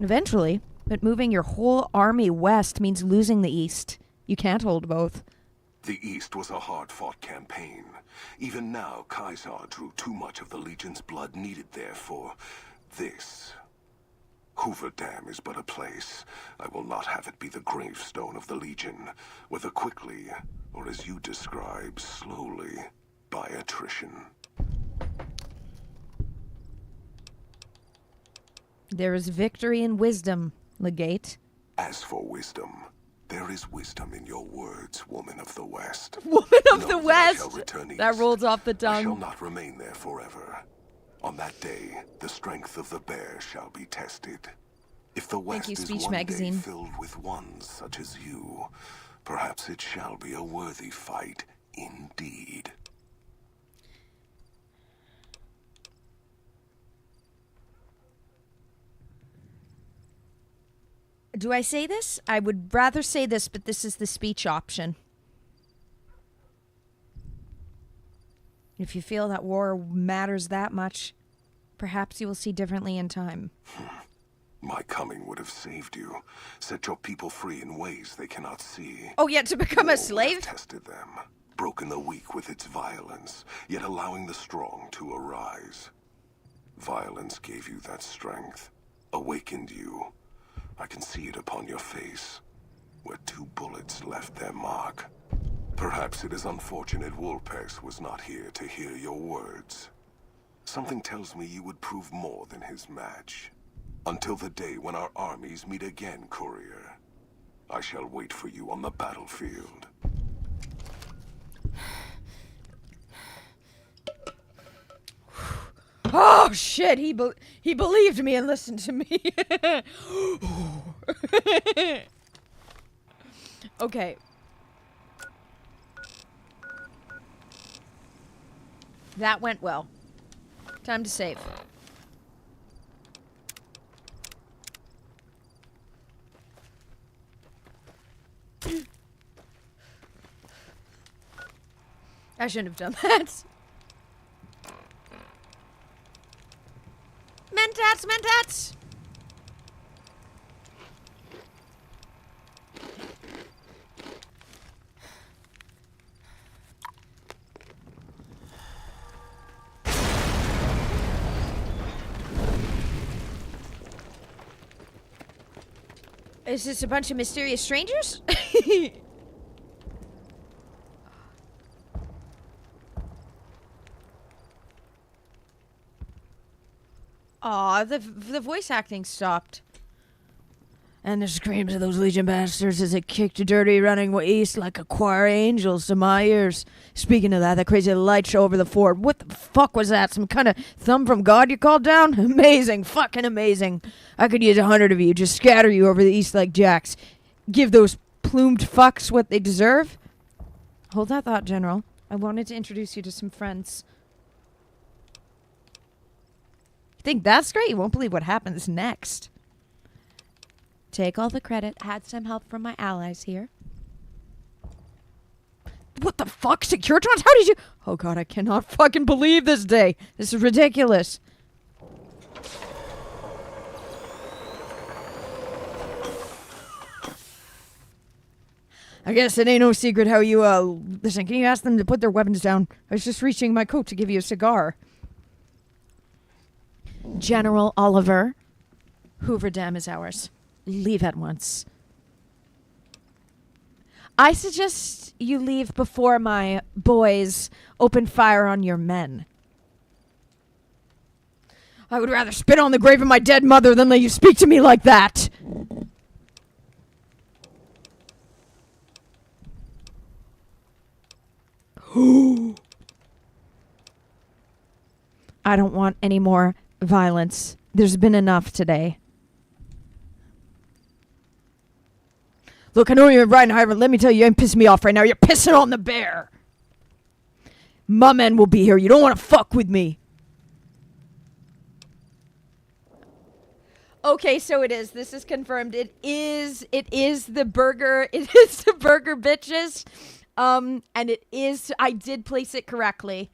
Eventually, but moving your whole army west means losing the East. You can't hold both. The East was a hard-fought campaign. Even now, Kaisar drew too much of the Legion's blood needed there for this. Hoover Dam is but a place. I will not have it be the gravestone of the Legion, whether quickly, or as you describe, slowly, by attrition. There is victory in wisdom, Legate. As for wisdom, there is wisdom in your words, woman of the West. Woman of the Know that West! I shall return That east. rolls off the I shall tongue. not remain there forever. On that day, the strength of the bear shall be tested. If the West you, is Speech one Magazine. day filled with ones such as you, perhaps it shall be a worthy fight indeed. Do I say this? I would rather say this, but this is the speech option. If you feel that war matters that much, perhaps you will see differently in time. My coming would have saved you, set your people free in ways they cannot see. Oh, yeah, to become a slave? Tested them, broken the weak with its violence, yet allowing the strong to arise. Violence gave you that strength, awakened you. I can see it upon your face. where 2 bullets left their mark. Perhaps it is unfortunate Wolpers was not here to hear your words. Something tells me you would prove more than his match. Until the day when our armies meet again, Courier, I shall wait for you on the battlefield. Oh shit, he believed me and listened to me. Okay. That went well. Time to save. I shouldn't have done that. Mentats, mentats! Is this a bunch of mysterious strangers? Aw, the voice acting stopped. And the screams of those Legion bastards as it kicked a dirty running east like a choir of angels to my ears. Speaking of that, that crazy light show over the fort. What the fuck was that? Some kind of thumb from God you called down? Amazing. Fucking amazing. I could use 100 of you. Just scatter you over the east like jacks. Give those plumed fucks what they deserve. Hold that thought, General. I wanted to introduce you to some friends. Think that's great? You won't believe what happens next. Take all the credit. Had some help from my allies here. What the fuck? Securitrons? How did you... Oh god, I cannot fucking believe this day. This is ridiculous. I guess it ain't no secret how you, listen, can you ask them to put their weapons down? I was just reaching my coat to give you a cigar. General Oliver, Hoover Dam is ours. Leave at once. I suggest you leave before my boys open fire on your men. I would rather spit on the grave of my dead mother than let you speak to me like that. I don't want any more violence. There's been enough today. Look, I know you're riding high, but let me tell you, you ain't pissing me off right now. You're pissing on the bear. My men will be here. You don't want to fuck with me. Okay, so it is. This is confirmed. It is the burger. It is the burger bitches. And it is, I did place it correctly.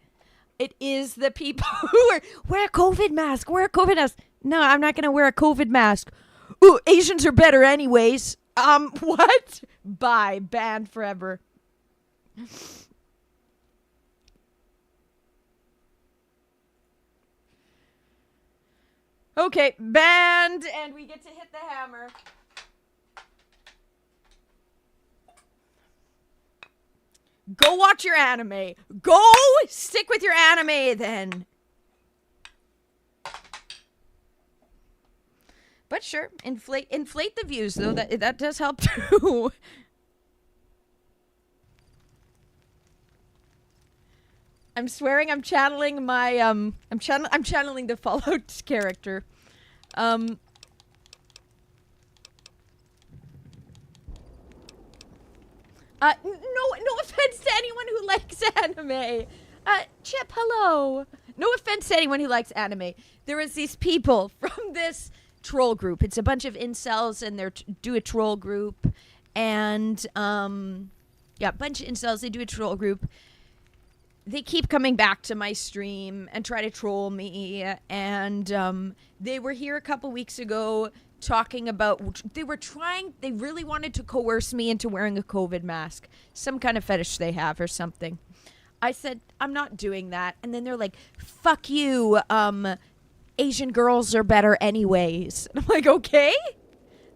It is the people who wear a COVID mask. Wear a COVID mask. No, I'm not going to wear a COVID mask. Ooh, Asians are better anyways. What? Bye. Banned forever. Okay, banned, and we get to hit the hammer. Go watch your anime. Go stick with your anime then. But sure, inflate the views though. That does help too. I'm swearing I'm channeling my I'm channeling the Fallout character. No offense to anyone who likes anime. Chip, hello. No offense to anyone who likes anime. There is these people from this troll group. It's a bunch of incels, and they're do a troll group, and yeah, a bunch of incels. They do a troll group. They keep coming back to my stream and try to troll me, and they were here a couple weeks ago talking about they really wanted to coerce me into wearing a COVID mask, some kind of fetish they have or something. I said, I'm not doing that. And then they're like, fuck you, Asian girls are better anyways. And I'm like, okay,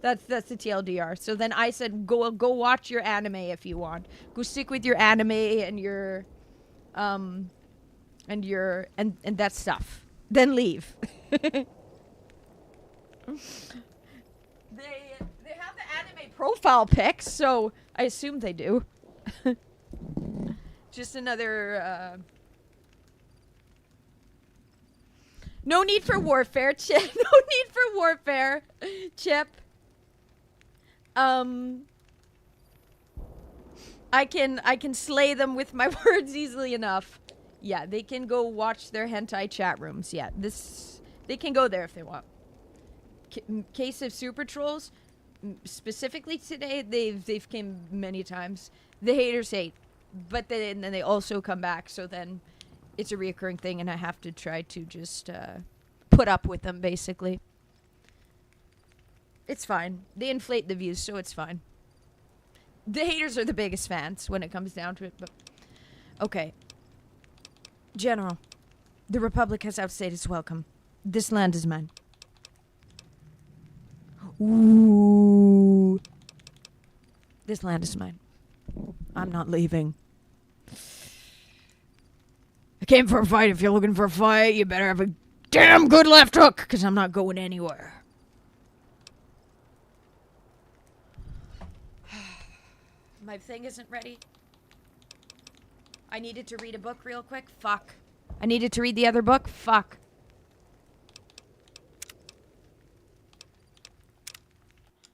That's the TLDR. So then I said, go watch your anime if you want. Go stick with your anime and your and that stuff. Then leave. They have the anime profile pics, so I assume they do. Just another no need for warfare, Chip. No need for warfare, Chip. I can slay them with my words easily enough. Yeah, they can go watch their hentai chat rooms. Yeah, they can go there if they want. Case of super trolls, specifically today, they've came many times. The haters hate, but then they also come back. So then it's a reoccurring thing, and I have to try to just put up with them, basically. It's fine. They inflate the views, so it's fine. The haters are the biggest fans when it comes down to it, but... Okay. General, the Republic has outstayed its welcome. This land is mine. Ooh. This land is mine. I'm not leaving. I came for a fight. If you're looking for a fight, you better have a damn good left hook, because I'm not going anywhere. My thing isn't ready. I needed to read a book real quick. Fuck. I needed to read the other book. Fuck.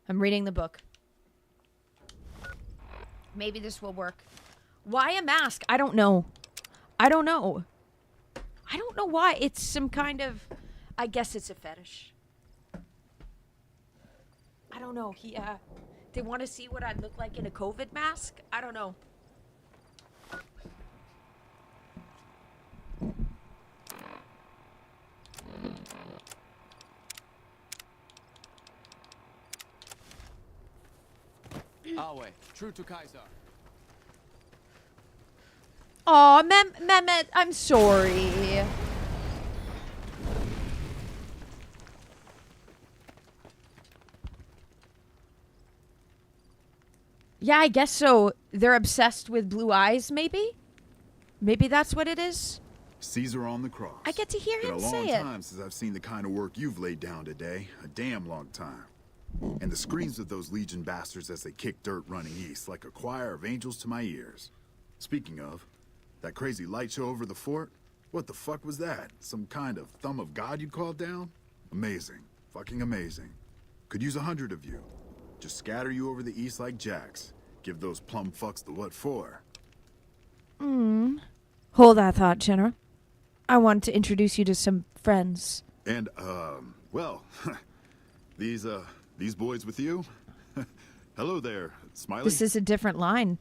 I'm reading the book. Maybe this will work. Why a mask? I don't know. I don't know. I don't know why. It's some kind of... I guess it's a fetish. I don't know. They want to see what I'd look like in a COVID mask? I don't know. Our way. True to Kaiser. Aw, Mehmet, I'm sorry. Yeah, I guess so. They're obsessed with blue eyes, maybe? Maybe that's what it is? Caesar on the cross. I get to hear him say it. Been a long time since I've seen the kind of work you've laid down today. A damn long time. And the screams of those Legion bastards as they kick dirt running east like a choir of angels to my ears. Speaking of, that crazy light show over the fort? What the fuck was that? Some kind of thumb of God you called down? Amazing. Fucking amazing. Could use 100 of you. Just scatter you over the east like jacks. Give those plum fucks the what for. Hold that thought, General. I want to introduce you to some friends. And, well, these boys with you? Hello there, Smiley. This is a different line.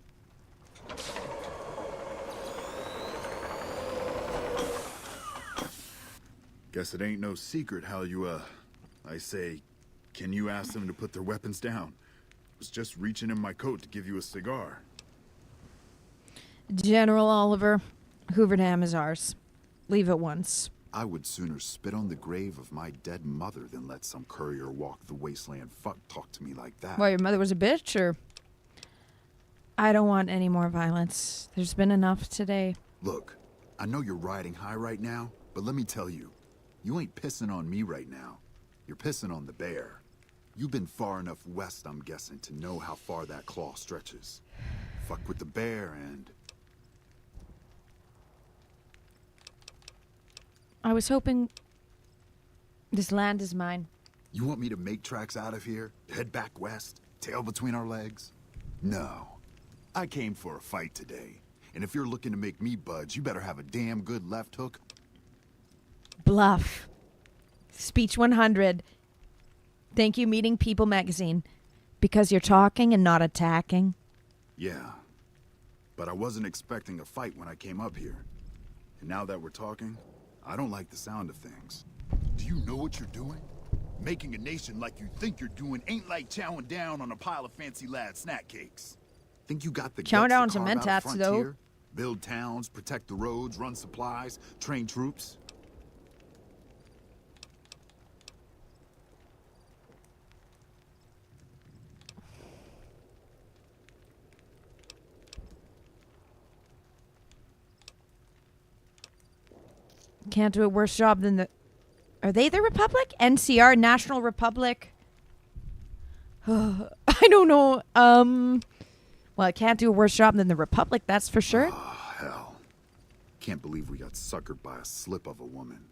Guess it ain't no secret how you, I say, can you ask them to put their weapons down? Was just reaching in my coat to give you a cigar. General Oliver, Hooverdam is ours. Leave at once. I would sooner spit on the grave of my dead mother than let some courier walk the wasteland fuck talk to me like that. Why, your mother was a bitch, or? I don't want any more violence. There's been enough today. Look, I know you're riding high right now, but let me tell you, you ain't pissing on me right now. You're pissing on the bear. You've been far enough west, I'm guessing, to know how far that claw stretches. Fuck with the bear and... I was hoping... This land is mine. You want me to make tracks out of here? Head back west? Tail between our legs? No. I came for a fight today. And if you're looking to make me budge, you better have a damn good left hook. Bluff. Speech 100. Thank you, Meeting People magazine. Because you're talking and not attacking. Yeah. But I wasn't expecting a fight when I came up here. And now that we're talking, I don't like the sound of things. Do you know what you're doing? Making a nation like you think you're doing ain't like chowing down on a pile of fancy lad snack cakes. Think you got the Chowing down guts to on carve out a mentats, though. frontier? Build towns, protect the roads, run supplies, train troops? Can't do a worse job than the... Are they the Republic? NCR, National Republic. I don't know. Well, I can't do a worse job than the Republic, that's for sure. Oh, hell. Can't believe we got suckered by a slip of a woman.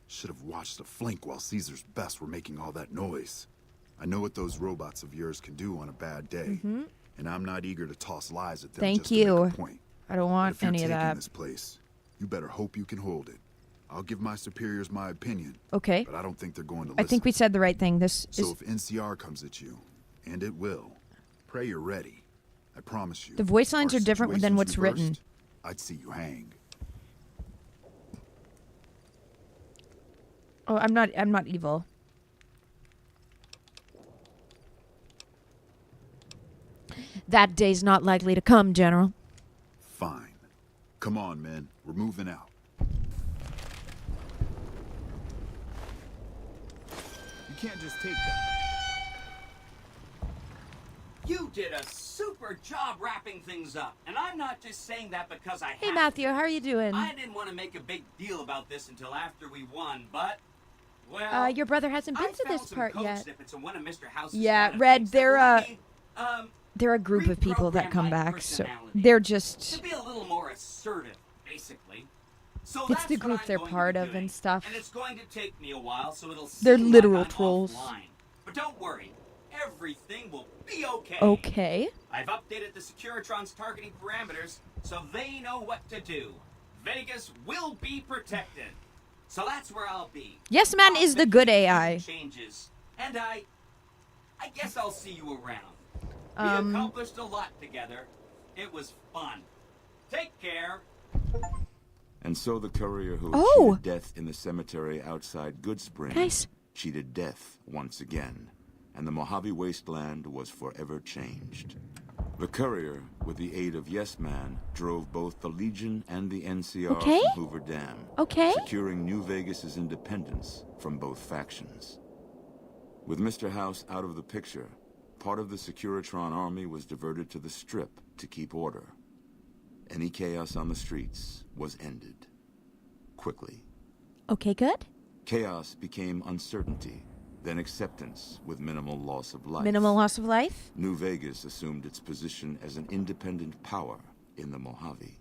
Should have watched the flank while Caesar's best were making all that noise. I know what those robots of yours can do on a bad day, and I'm not eager to toss lies at them. Thank just you. To make a point. I don't want But if you're any of taking that. this place, you better hope you can hold it. I'll give my superiors my opinion. Okay. But I don't think they're going to I listen. think we said the right thing. This So is... if NCR comes at you, and it will, pray you're ready. I promise you. The voice lines our are different than situations what's written. reversed, I'd see you hang. Oh, I'm not evil. That day's not likely to come, General. Fine. Come on, men. We're moving out. You can't just take that. You did a super job wrapping things up, and I'm not just saying that because I Hey, have Matthew, how are you doing? I didn't want to make a big deal about this until after we won, but well, Your brother hasn't been I to found this some part code yet. snippets in one of Mr. House's Yeah, data Red, banks that they're a group of people that come back, so they're just... to be a little more assertive, basically. So It's that's the what group I'm they're going part to be of doing, and stuff. And it's going to take me a while, so it'll They're seem literal like I'm trolls. offline. But don't worry, everything will be okay. Okay. I've updated the Securitron's targeting parameters so they know what to do. Vegas will be protected. So that's where I'll be. Yes Man is the good AI. Changes. And I guess I'll see you around. We accomplished a lot together. It was fun. Take care. And so the courier who cheated death in the cemetery outside Goodsprings Guys. cheated death once again, and the Mojave wasteland was forever changed. The courier, with the aid of Yes Man, drove both the Legion and the NCR from Hoover Dam, securing New Vegas's independence from both factions. With Mr. House out of the picture, part of the Securitron army was diverted to the Strip to keep order. Any chaos on the streets was ended. Quickly. Okay, good. Chaos became uncertainty, then acceptance with minimal loss of life. Minimal loss of life? New Vegas assumed its position as an independent power in the Mojave.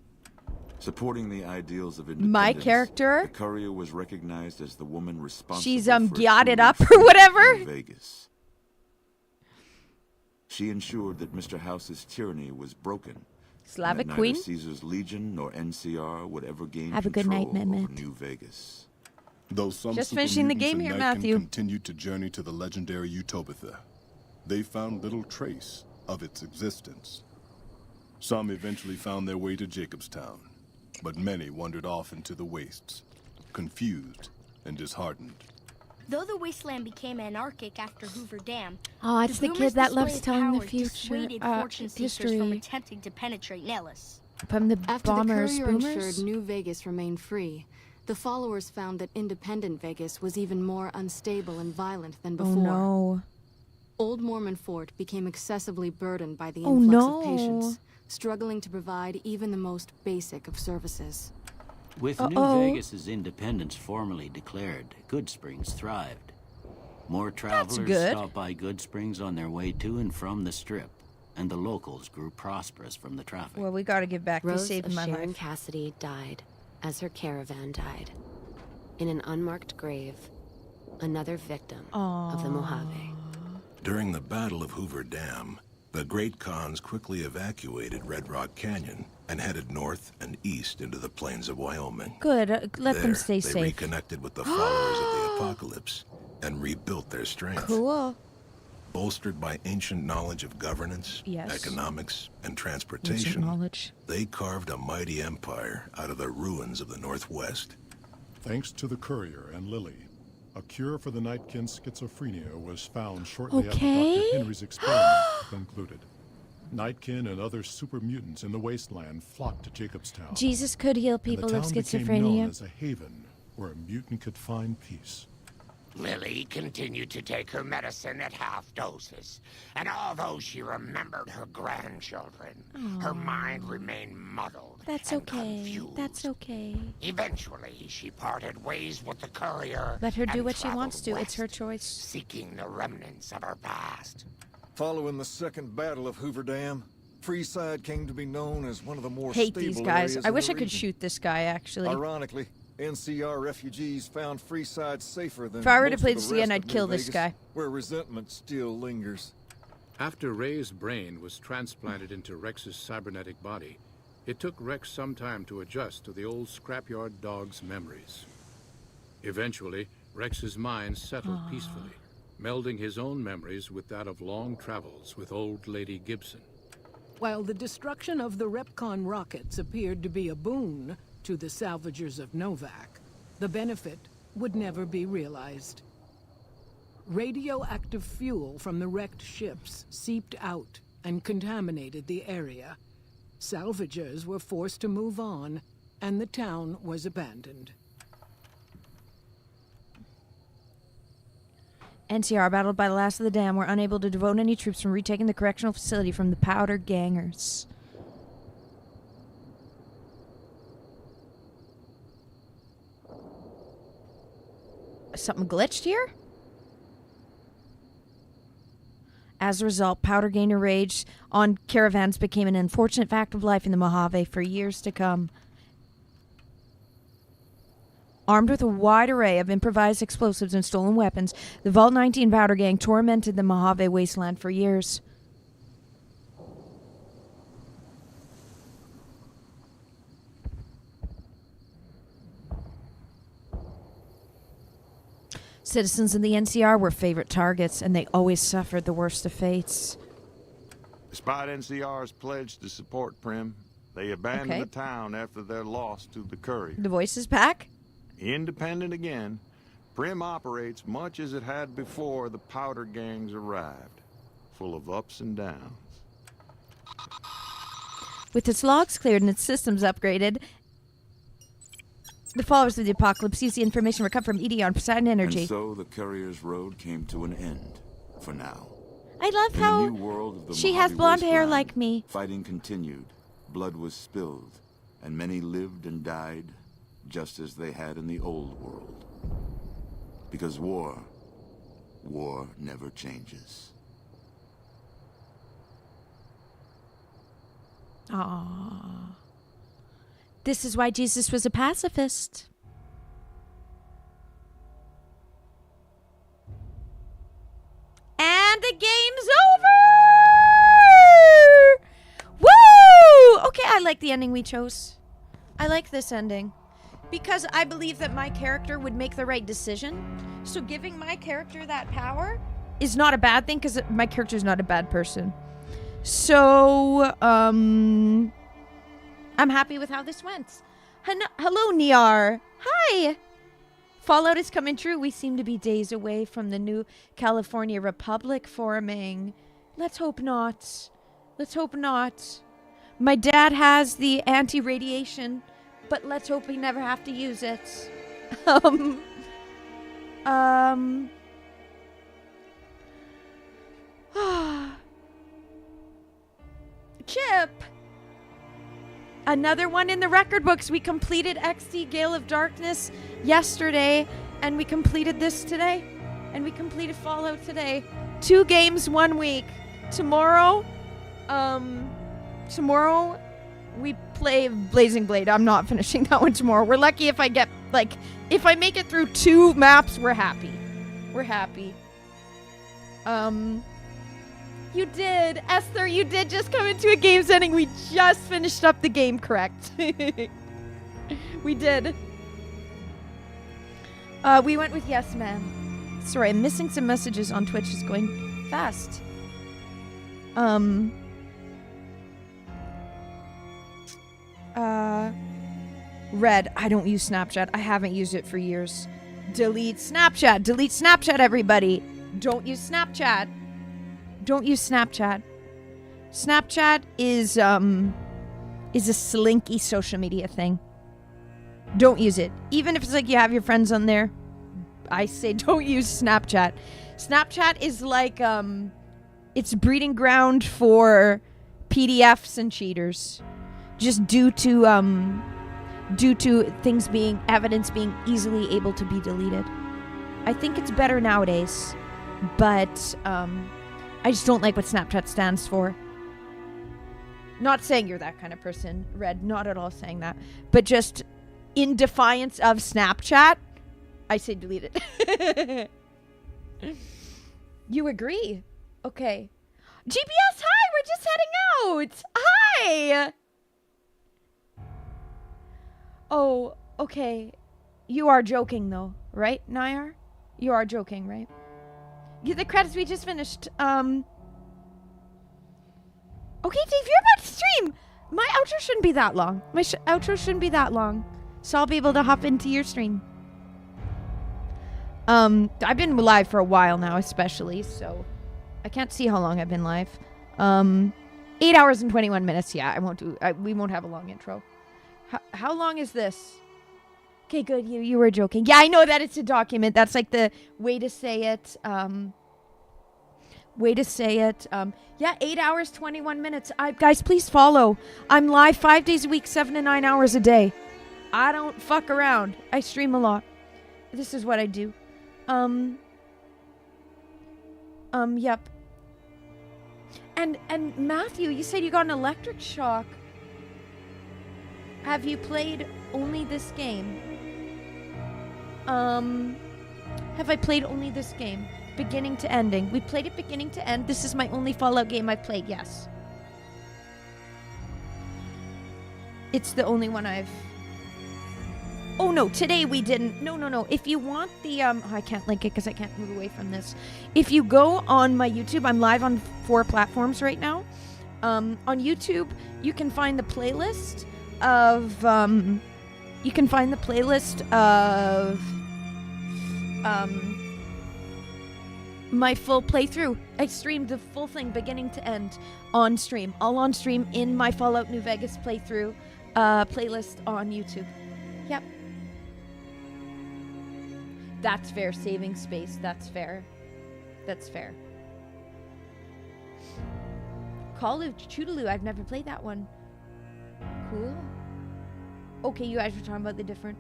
Supporting the ideals of independence, My character? the courier was recognized as the woman responsible She's for a yachted truly up or free whatever? New Vegas. She ensured that Mr. House's tyranny was broken. Slavic and that Queen? Neither Caesar's Legion nor NCR would ever gain Have a good night, control over Mehmet. New Vegas. Though some Just super finishing the mutants game in here, Nightkin Matthew. continued to journey to the legendary Utopia, they found little trace of its existence. Some eventually found their way to Jacobstown, but many wandered off into the wastes, confused and disheartened. Though the wasteland became anarchic after Hoover Dam, Oh, it's the rumors kid that display loves of telling the power future, dissuaded fortune seekers from history. attempting to penetrate Nellis. From the After bombers, the courier boomers? ensured New Vegas remained free, the followers found that independent Vegas was even more unstable and violent than before. Oh no. Old Mormon Fort became excessively burdened by the Oh, influx no. of patients, struggling to provide even the most basic of services. With New Vegas's independence formally declared, Goodsprings thrived. More travelers good. stopped by Goodsprings on their way to and from the Strip, and the locals grew prosperous from the traffic. Well, we gotta give back. Rose They saved of my Sharon life. Cassidy died as her caravan died. In an unmarked grave, another victim of the Mojave. During the Battle of Hoover Dam, the Great Khans quickly evacuated Red Rock Canyon and headed north and east into the plains of Wyoming. Good. Let them There, stay they safe. reconnected with the followers of the apocalypse and rebuilt their strength. Cool. Bolstered by ancient knowledge of governance, Yes. economics, and Ancient transportation, knowledge. they carved a mighty empire out of the ruins of the Northwest. Thanks to the courier and Lily, a cure for the Nightkin schizophrenia was found shortly after Dr. Henry's experiment concluded. Nightkin and other super mutants in the wasteland flocked to Jacobstown. Jesus could heal and people the of town became known schizophrenia. as a haven where a mutant could find peace. Lily continued to take her medicine at half doses, and although she remembered her grandchildren, her mind remained muddled That's and okay. confused. That's okay. Eventually, she parted ways with the courier. Let her do and what she wants to. traveled It's her west, choice. seeking the remnants of her past. Following the Second Battle of Hoover Dam, Freeside came to be known as one of the more Hate stable these guys. areas I in wish the I could region. shoot this guy, actually. Ironically, NCR refugees found Freeside safer than If I were to most play of this the again, rest I'd of kill New this Vegas, guy. where resentment still lingers. After Ray's brain was transplanted into Rex's cybernetic body, it took Rex some time to adjust to the old scrapyard dog's memories. Eventually, Rex's mind settled peacefully, melding his own memories with that of long travels with old Lady Gibson. While the destruction of the Repcon rockets appeared to be a boon to the salvagers of Novak, the benefit would never be realized. Radioactive fuel from the wrecked ships seeped out and contaminated the area. Salvagers were forced to move on, and the town was abandoned. NCR, battled by the last of the dam, were unable to devote any troops from retaking the correctional facility from the Powder Gangers. Something glitched here? As a result, Powder Ganger raids on caravans became an unfortunate fact of life in the Mojave for years to come. Armed with a wide array of improvised explosives and stolen weapons, the Vault 19 Powder Gang tormented the Mojave wasteland for years. Citizens of the NCR were favorite targets, and they always suffered the worst of fates. Despite NCR's pledge to support Prim, they abandoned Okay. the town after their loss to the Courier. The voice is back? Independent again, Prim operates much as it had before the Powder Gangs arrived, full of ups and downs. With its logs cleared and its systems upgraded, the followers of the apocalypse use the information recovered from EDR and Poseidon Energy. And so the Courier's road came to an end, for now. I love In how the new world of the she has Mojave blonde hair wasteland, like me. Fighting continued, blood was spilled, and many lived and died just as they had in the old world. Because war never changes. Aww. This is why Jesus was a pacifist. And the game's over! Woo! Okay, I like the ending we chose. I like this ending. Because I believe that my character would make the right decision. So giving my character that power is not a bad thing, because my character is not a bad person. So, I'm happy with how this went. Hello, Niar. Hi. Fallout is coming true. We seem to be days away from the new California Republic forming. Let's hope not. Let's hope not. My dad has the anti-radiation, but let's hope we never have to use it. Chip. Another one in the record books. We completed XD Gale of Darkness yesterday, and we completed this today, and we completed Fallout today. 2 games, 1 week. Tomorrow we play Blazing Blade. I'm not finishing that one tomorrow. We're lucky if I get, if I make it through 2 maps, we're happy. We're happy. You did. Esther, you did just come into a game's ending. We just finished up the game correct. We did. We went with Yes Man. Sorry, I'm missing some messages on Twitch. It's going fast. Red, I don't use Snapchat. I haven't used it for years. Delete Snapchat. Delete Snapchat, everybody. Don't use Snapchat. Don't use Snapchat. Snapchat is a slinky social media thing. Don't use it. Even if it's like you have your friends on there, I say don't use Snapchat. Snapchat is like it's breeding ground for PDFs and cheaters. just due to evidence being easily able to be deleted. I think it's better nowadays, but I just don't like what Snapchat stands for. Not saying you're that kind of person, Red, not at all saying that, but just in defiance of Snapchat, I say delete it. You agree? Okay. GPS, hi! We're just heading out! Hi! Oh, okay. You are joking, though, right, Nayar? You are joking, right? Get the credits, we just finished. Okay, Dave, you're about to stream! My outro shouldn't be that long. My outro shouldn't be that long. So I'll be able to hop into your stream. I've been live for a while now, especially, so I can't see how long I've been live. 8 hours and 21 minutes. Yeah, we won't have a long intro. How long is this? Okay, good. You were joking. Yeah, I know that it's a document. That's like the way to say it. Yeah, 8 hours, 21 minutes. Guys, please follow. I'm live 5 days a week, 7 to 9 hours a day. I don't fuck around. I stream a lot. This is what I do. Yep. And Matthew, you said you got an electric shock. Have you played only this game? Have I played only this game? Beginning to ending. We played it beginning to end. This is my only Fallout game I've played, yes. It's the only one I've... Oh no, today we didn't. No. If you want the, I can't link it because I can't move away from this. If you go on my YouTube, I'm live on 4 platforms right now. On YouTube, you can find the playlist of, my full playthrough. I streamed the full thing beginning to end on stream. All on stream in my Fallout New Vegas playthrough playlist on YouTube. Yep. That's fair. Saving space. That's fair. That's fair. Call of Chudaloo. I've never played that one. Cool. Okay, you guys were talking about the different...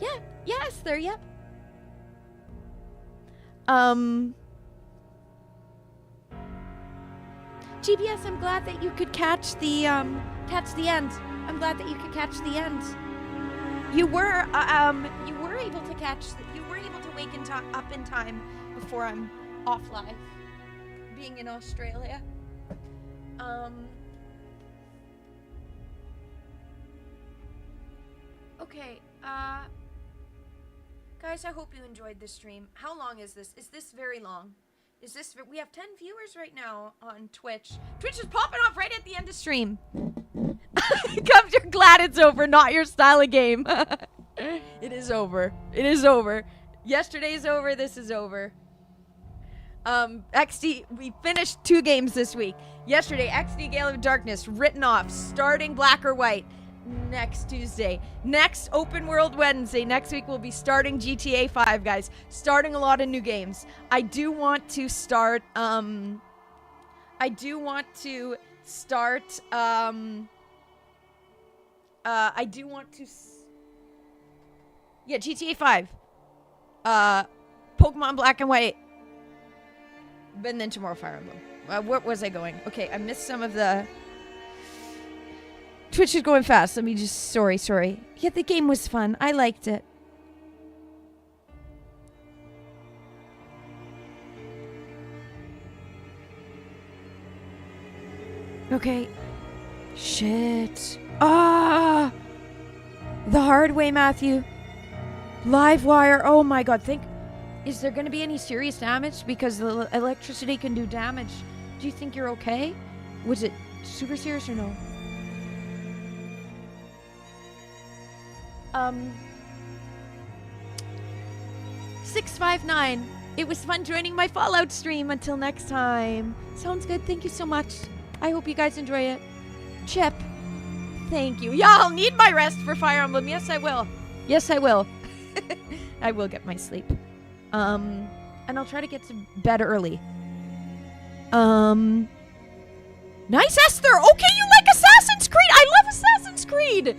Yeah. Yes, there. Yep. GPS, I'm glad that you could catch the end. I'm glad that you could catch the end. You were able to catch. You were able to wake up in time before I'm off live, being in Australia. Okay. Guys, I hope you enjoyed this stream. How long is this? Is this very long? Is this... We have 10 viewers right now on Twitch. Twitch is popping off right at the end of stream. Cubs, you're glad it's over, not your style of game. It is over. It is over. Yesterday's over. This is over. XD, we finished 2 games this week. Yesterday, XD Gale of Darkness, written off, starting Black or White. Next Tuesday. Next Open World Wednesday. Next week we'll be starting GTA 5, guys. Starting a lot of new games. I do want to start yeah, GTA 5. Pokemon Black and White. And then tomorrow Fire Emblem. What was I going? Okay, I missed some of the... Twitch is going fast. Let me just... Sorry. Yeah, the game was fun. I liked it. Okay. Shit. Ah! The hard way, Matthew. Livewire. Oh my god. Is there going to be any serious damage? Because the electricity can do damage. Do you think you're okay? Was it super serious or no? 659. It was fun joining my Fallout stream. Until next time. Sounds good. Thank you so much. I hope you guys enjoy it. Chip. Thank you. Yeah, I'll need my rest for Fire Emblem. Yes, I will. Yes, I will. I will get my sleep. And I'll try to get to bed early. Nice, Esther. Okay, you like a Creed. I love Assassin's Creed.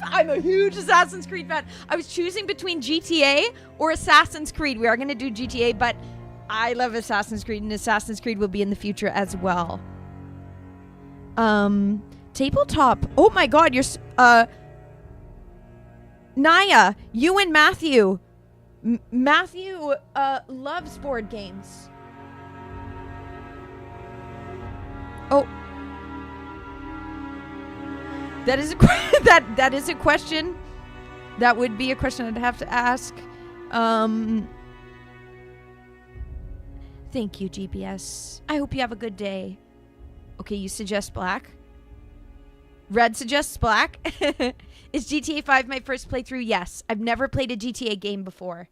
I'm a huge Assassin's Creed fan. I was choosing between GTA or Assassin's Creed. We are going to do GTA, but I love Assassin's Creed, and Assassin's Creed will be in the future as well. Tabletop. Oh my god, you're Naya, you and Matthew. Matthew loves board games. Oh. That is a that is a question. That would be a question I'd have to ask. Thank you, GPS. I hope you have a good day. Okay, you suggest black. Red suggests black. Is GTA 5 my first playthrough? Yes. I've never played a GTA game before.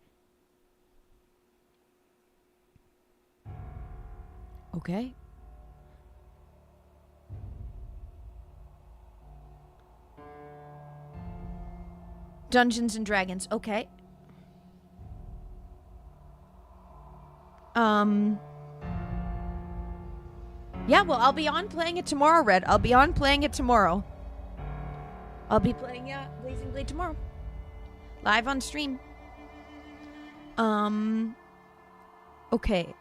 Okay. Dungeons and Dragons. Okay. Yeah, well, I'll be on playing it tomorrow, Red. I'll be on playing it tomorrow. I'll be playing Blazing Blade tomorrow. Live on stream. Okay.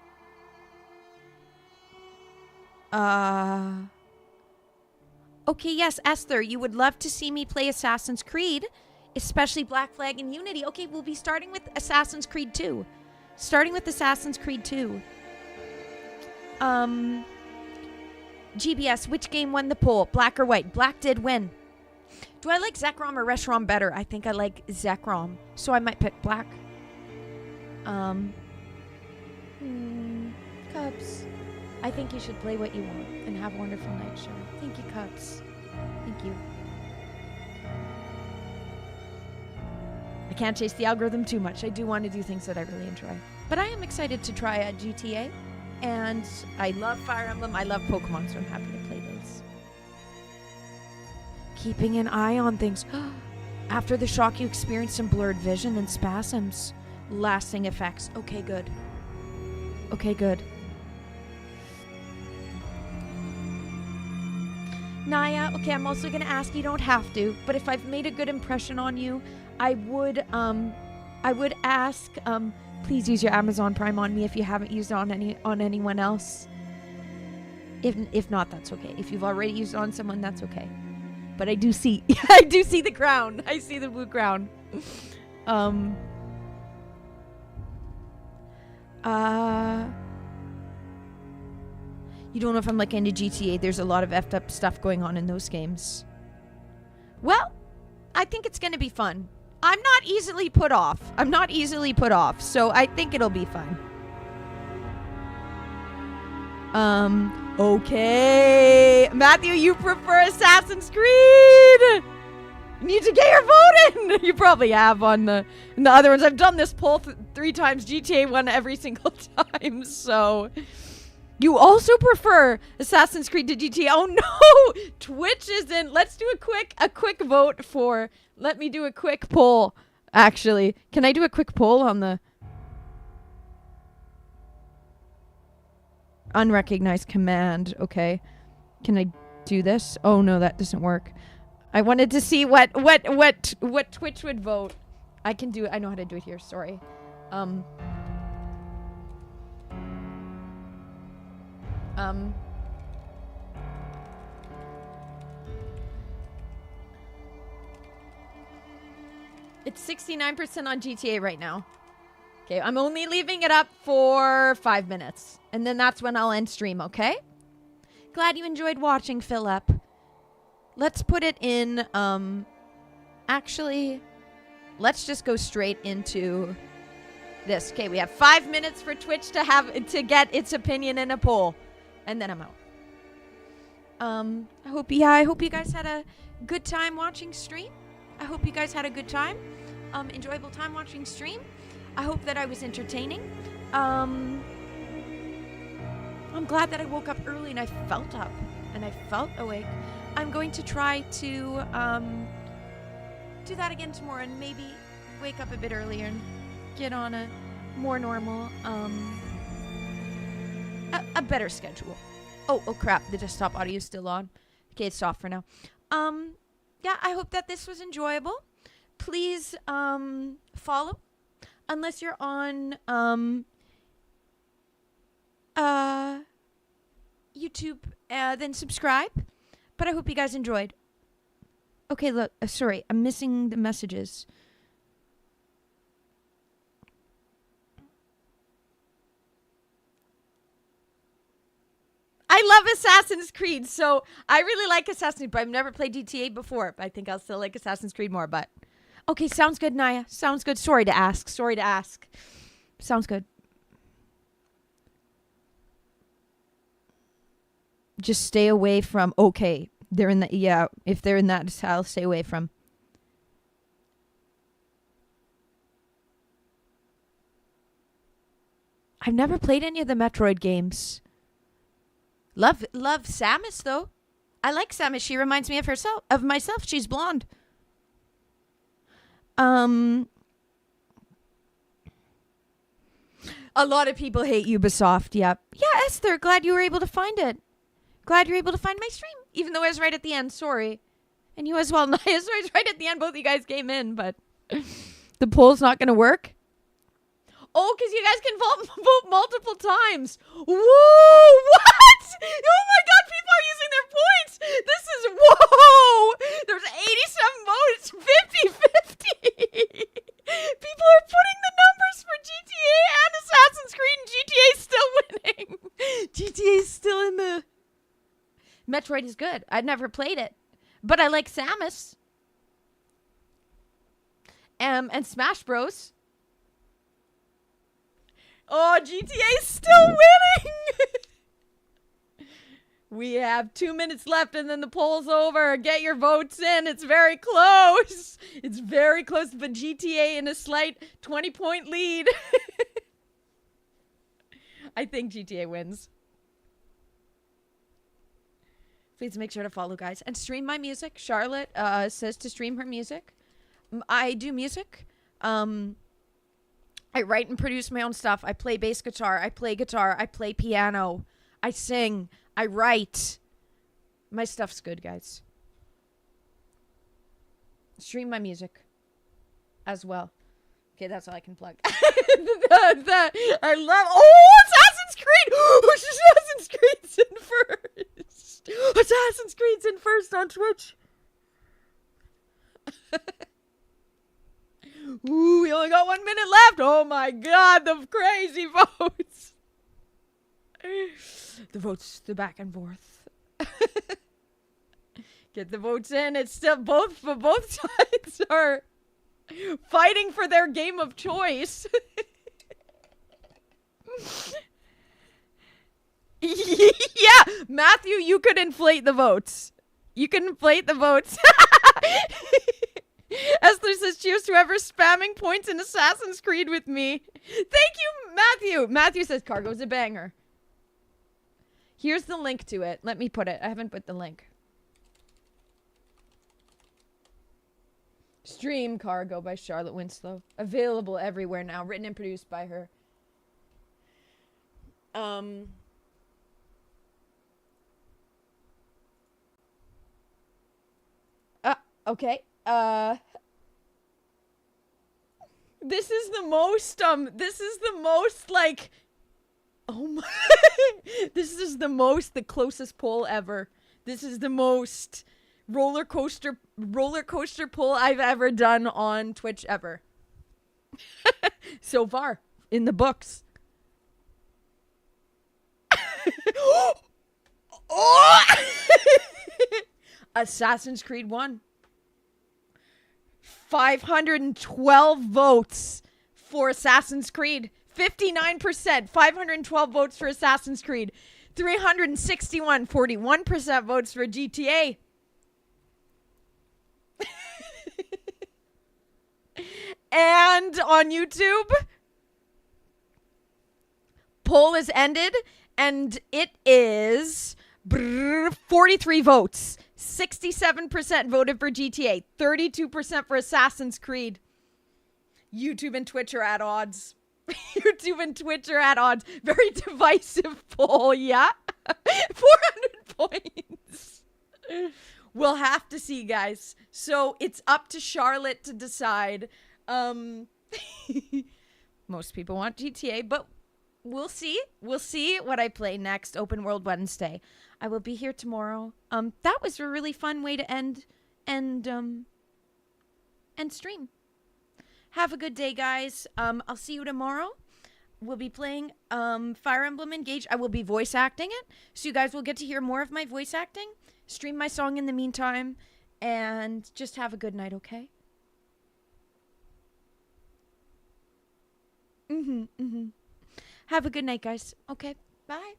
Okay, yes, Esther, you would love to see me play Assassin's Creed, especially Black Flag and Unity. Okay, we'll be starting with Assassin's Creed 2. Starting with Assassin's Creed 2. GBS, which game won the poll? Black or white? Black did win. Do I like Zekrom or Reshiram better? I think I like Zekrom, so I might pick black. Cubs. I think you should play what you want and have a wonderful night show. Thank you, Cubs. Thank you. I can't chase the algorithm too much. I do want to do things that I really enjoy. But I am excited to try a GTA. And I love Fire Emblem. I love Pokemon, so I'm happy to play those. Keeping an eye on things. After the shock, you experienced some blurred vision and spasms. Lasting effects. Okay, good. Okay, good. Naya, okay, I'm also going to ask, you don't have to, but if I've made a good impression on you, I would ask, please use your Amazon Prime on me if you haven't used it on anyone else. If not, that's okay. If you've already used it on someone, that's okay. But I do see I do see the crown. I see the blue crown. You don't know if I'm like into GTA. There's a lot of effed up stuff going on in those games. Well, I think it's going to be fun. I'm not easily put off. So I think it'll be fun. Okay. Matthew, you prefer Assassin's Creed. You need to get your vote in. You probably have on the other ones. I've done this poll 3 times. GTA won every single time. So you also prefer Assassin's Creed to GTA. Oh no, Twitch isn't. Let's do a quick vote for. Let me do a quick poll. Actually, can I do a quick poll on the unrecognized command? Okay, can I do this? Oh no, that doesn't work. I wanted to see what Twitch would vote. I can do it. I know how to do it here. Sorry. It's 69% on GTA right now. Okay, I'm only leaving it up for 5 minutes. And then that's when I'll end stream, okay? Glad you enjoyed watching, Philip. Let's put it in, actually, let's just go straight into this. Okay, we have 5 minutes for Twitch to get its opinion in a poll. And then I'm out. I hope you guys had a good time watching stream. I hope you guys had a good time. Enjoyable time watching stream. I hope that I was entertaining. I'm glad that I woke up early and I felt up and I felt awake. I'm going to try to do that again tomorrow and maybe wake up a bit earlier and get on a more normal, a better schedule. Oh crap, the desktop audio is still on. Okay, it's off for now. Yeah, I hope that this was enjoyable. Please follow, unless you're on YouTube, then subscribe. But I hope you guys enjoyed. Okay, look, sorry, I'm missing the messages. I love Assassin's Creed, so I really like Assassin's Creed, but I've never played GTA before. I think I'll still like Assassin's Creed more, but... Okay, sounds good, Naya. Sounds good. Sorry to ask. Sounds good. Just stay away from... Okay, they're in the... Yeah, if they're in that style, stay away from... I've never played any of the Metroid games. Love Samus though. I like Samus. She reminds me of myself. She's blonde. A lot of people hate Ubisoft. Yep. Yeah, Esther, glad you were able to find it. Glad you're able to find my stream, even though I was right at the end. Sorry. And you as well, Naya. So I was right at the end. Both of you guys came in, but the poll's not going to work. Oh, because you guys can vote multiple times. Whoa, what? Oh my god, people are using their points. This is, whoa. There's 87 votes, 50-50. People are putting the numbers for GTA and Assassin's Creed, and GTA's still winning. GTA's still in the... Metroid is good. I've never played it. But I like Samus. And Smash Bros. Oh, GTA's still winning! We have 2 minutes left and then the poll's over. Get your votes in. It's very close. It's very close, but GTA in a slight 20-point lead. I think GTA wins. Please make sure to follow, guys. And stream my music. Charlotte says to stream her music. I do music. I write and produce my own stuff. I play bass guitar. I play guitar. I play piano. I sing. I write. My stuff's good, guys. Stream my music as well. Okay, that's all I can plug. I love... Oh, Assassin's Creed! Assassin's Creed's in first. Assassin's Creed's in first on Twitch. Ooh, we only got 1 minute left. Oh my god, the crazy votes. The votes, the back and forth. Get the votes in. It's still both sides are fighting for their game of choice. Yeah, Matthew, you could inflate the votes. You can inflate the votes. Esther says, cheers to whoever's spamming points in Assassin's Creed with me. Thank you, Matthew. Matthew says, Cargo's a banger. Here's the link to it. Let me put it. I haven't put the link. Stream Cargo by Charlotte Winslow. Available everywhere now. Written and produced by her. Okay. This is the most, like, oh my, this is the closest poll ever. This is the most roller coaster poll I've ever done on Twitch ever. So far, in the books. Oh! Assassin's Creed 1. 512 votes for Assassin's Creed. 59%. 512 votes for Assassin's Creed. 361. 41% votes for GTA. And on YouTube, poll is ended, and it is 43 votes. 67% voted for GTA, 32% for Assassin's Creed. YouTube and Twitch are at odds. YouTube and Twitch are at odds. Very divisive poll, yeah? 400 points. We'll have to see, guys. So it's up to Charlotte to decide. Most people want GTA, but we'll see. We'll see what I play next. Open World Wednesday. I will be here tomorrow. That was a really fun way to end and stream. Have a good day, guys. I'll see you tomorrow. We'll be playing Fire Emblem Engage. I will be voice acting it, so you guys will get to hear more of my voice acting. Stream my song in the meantime, and just have a good night, okay? Have a good night, guys. Okay, bye.